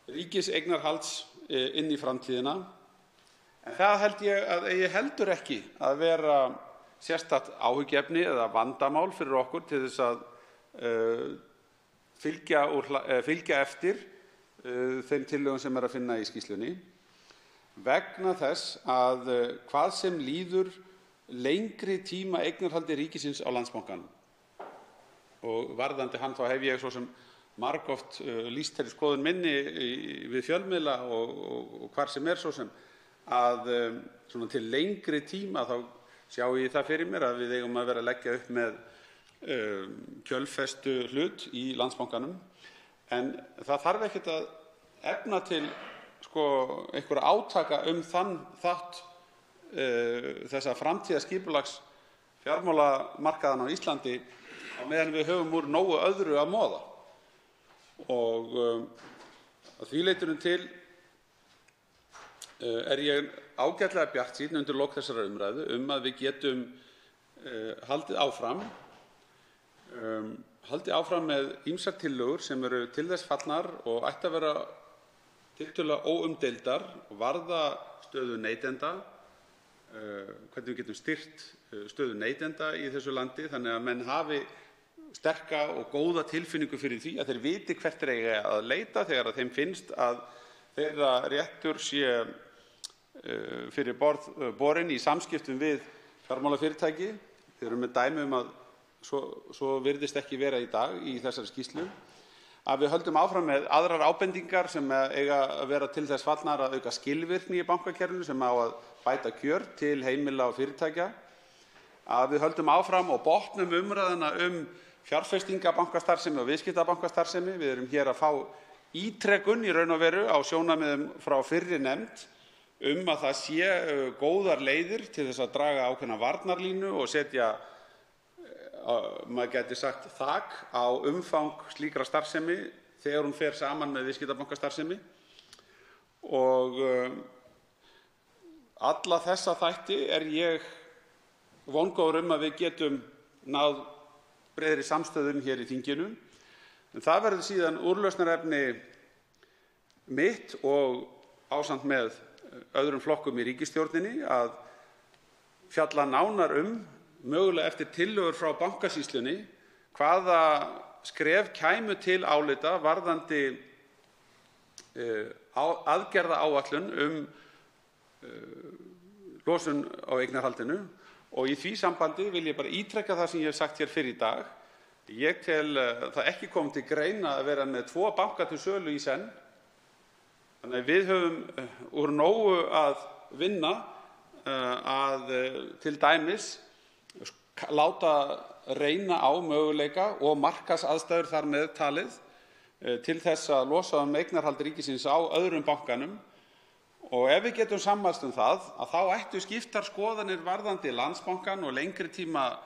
Speaker 13: ríkiseignarhalds inn í framtíðina, en það held ég að eigi heldur ekki að vera sérstakt áhyggjuefni eða vandamál fyrir okkur til þess að fylgja eftir þeim tillögum sem að finna í skýrslunni, vegna þess að hvað sem líður lengri tíma eignarhaldi ríkisins á Landsbankanum, og varðandi hann þá hef ég svo sem margoft lýst þeirri skoðun minni við fjölmiðla og hvar sem svo sem að svona til lengri tíma þá sjá ég það fyrir mér að við eigum að vera að leggja upp með kjölfestu hlut í Landsbankanum, en það þarf ekkert að efna til einhverja átaka þann þátt þessa framtíðarskipulags fjármálamarkaðanna á Íslandi á meðan við höfum úr nógu öðru að moða. Og að því leytinu til er ég ágætlega bjartsýnn undir lok þessarar umræðu að við getum haldið áfram með ýmsar tillögur sem eru til þess fallnar og ættu að vera tiltölulega óumdeildar og varða stöðu neytenda, hvernig við getum styrkt stöðu neytenda í þessu landi þannig að menn hafi sterka og góða tilfinningu fyrir því að þeir viti hvert þeir eiga að leita þegar þeim finnst að þeirra réttur sé fyrir borinn í samskiptum við fjármálafyrirtæki. Þeir eru með dæmi að svo virðist ekki vera í dag í þessari skýrslu. Að við höldum áfram með aðrar ábendingar sem eiga að vera til þess fallnar að auka skilvirkni í bankakerfinu sem á að bæta kjör til heimila og fyrirtækja. Að við höldum áfram og botnum umræðuna fjárfestingabankastarfsemi og viðskiptabankastarfsemi. Við erum hér að fá ítrekun í raun og veru á sjónarmiðum frá fyrri nefnd að það sé góðar leiðir til þess að draga ákveðna varnarlínu og setja, maður gæti sagt, þak á umfang slíkrar starfsemi þegar hún fer saman með viðskiptabankastarfsemi. Og alla þessa þætti er ég vongóður að við getum náð breiðri samstöðu hér í þinginu. En það verður síðan úrlausnarefni mitt og ásamt með öðrum flokkum í ríkisstjórninni að fjalla nánar mögulega eftir tillögur frá Bankasýslunni hvaða skref kæmu til álita varðandi aðgerðaáætlun losun á eignarhaldinu. Og í því sambandi vil ég bara ítreka það sem ég hef sagt hér fyrr í dag. Ég tel það ekki komið til greina að vera með 2 banka til sölu í senn. Þannig að við höfum úr nógu að vinna að til dæmis láta reyna á möguleika og markaðsaðstæður þar með talið til þess að losa eignarhald ríkisins á öðrum bankanum. Og ef við getum sammælst það að þá ættu skiptar skoðanir varðandi Landsbankann og lengri tíma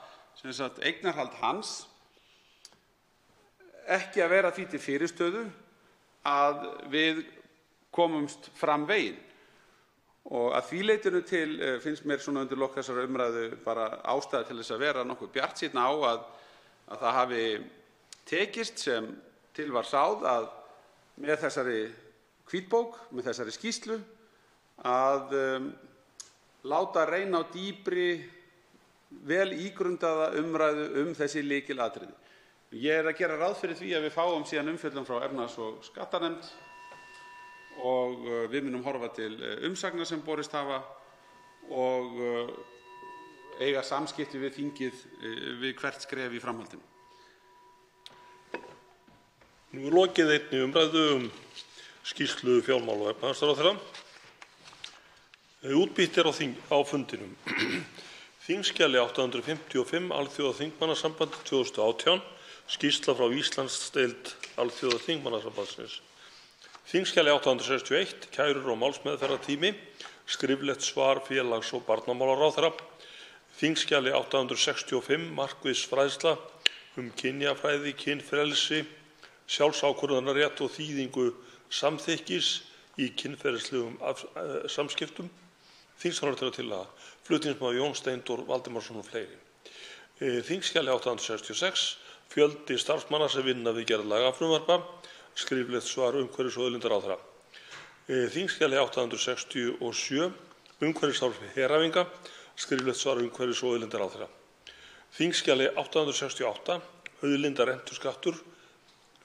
Speaker 13: eignarhald hans ekki að vera því til fyrirstöðu að við komumst fram veginn. Og að því leytinu til finnst mér svona undir lok þessarar umræðu bara ástæða til þess að vera nokkuð bjartsýnn á að það hafi tekist sem til var sáð að með þessari hvítbók, með þessari skýrslu að láta reyna á dýpri, vel ígrundaða umræðu þessi lykilatriði. Ég er að gera ráð fyrir því að við fáum síðan umfjöllun frá efnahags- og skattanefnd og við munum horfa til umsagna sem borist hafa og eiga samskipti við þingið við hvert skref í framhaldinu.
Speaker 10: Nú er lokið einni umræðu skýrslu fjármála- og efnahagsráðherra. Útbýtt er á fundinum. Þingskjali 855 Alþjóðaþingmannasambandi 2018, skýrsla frá Íslandsdeild Alþjóðaþingmannasambandsins. Þingskjali 861 kærur og málsmeðferðartími, skriflegt svar félags- og barnamálaráðherra. Þingskjali 865 markviss fræðsla kynjafræði, kynfrelsi, sjálfsákvörðunarrétt og þýðingu samþykkis í kynferðislegum samskiptum. Þingsályktunartillaga, flutningsmaður Jón Steindór Valdimarsson og fleiri. Þingskjali 866, fjöldi starfsmanna sem vinna við gerð lagafrumvarpa, skriflegt svar umhverfis- og auðlindaráðherra. Þingskjali 867, umhverfisáhrif heræfinga, skriflegt svar umhverfis- og auðlindaráðherra. Þingskjali 868, auðlindarentuskattur,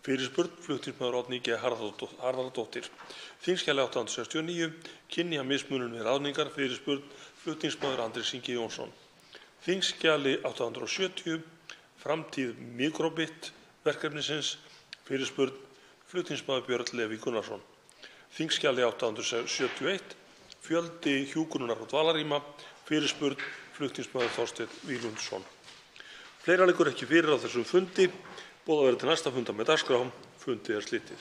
Speaker 10: fyrirspurn, flutningsmaður Oddný G. Harðardóttir. Þingskjali 869, kynjamismunun við ráðningar, fyrirspurn, flutningsmaður Andrés Ingi Jónsson. Þingskjali 870, framtíð Microbit verkefnisins, fyrirspurn, flutningsmaður Björn Leví Gunnarsson. Þingskjali 871, fjöldi hjúkrunar- og dvalarrýma, fyrirspurn, flutningsmaður Þorsteinn Víglundsson. Fleira liggur ekki fyrir á þessum fundi. Boðað verður til næsta fundar með dagskrá. Fundi er slitið.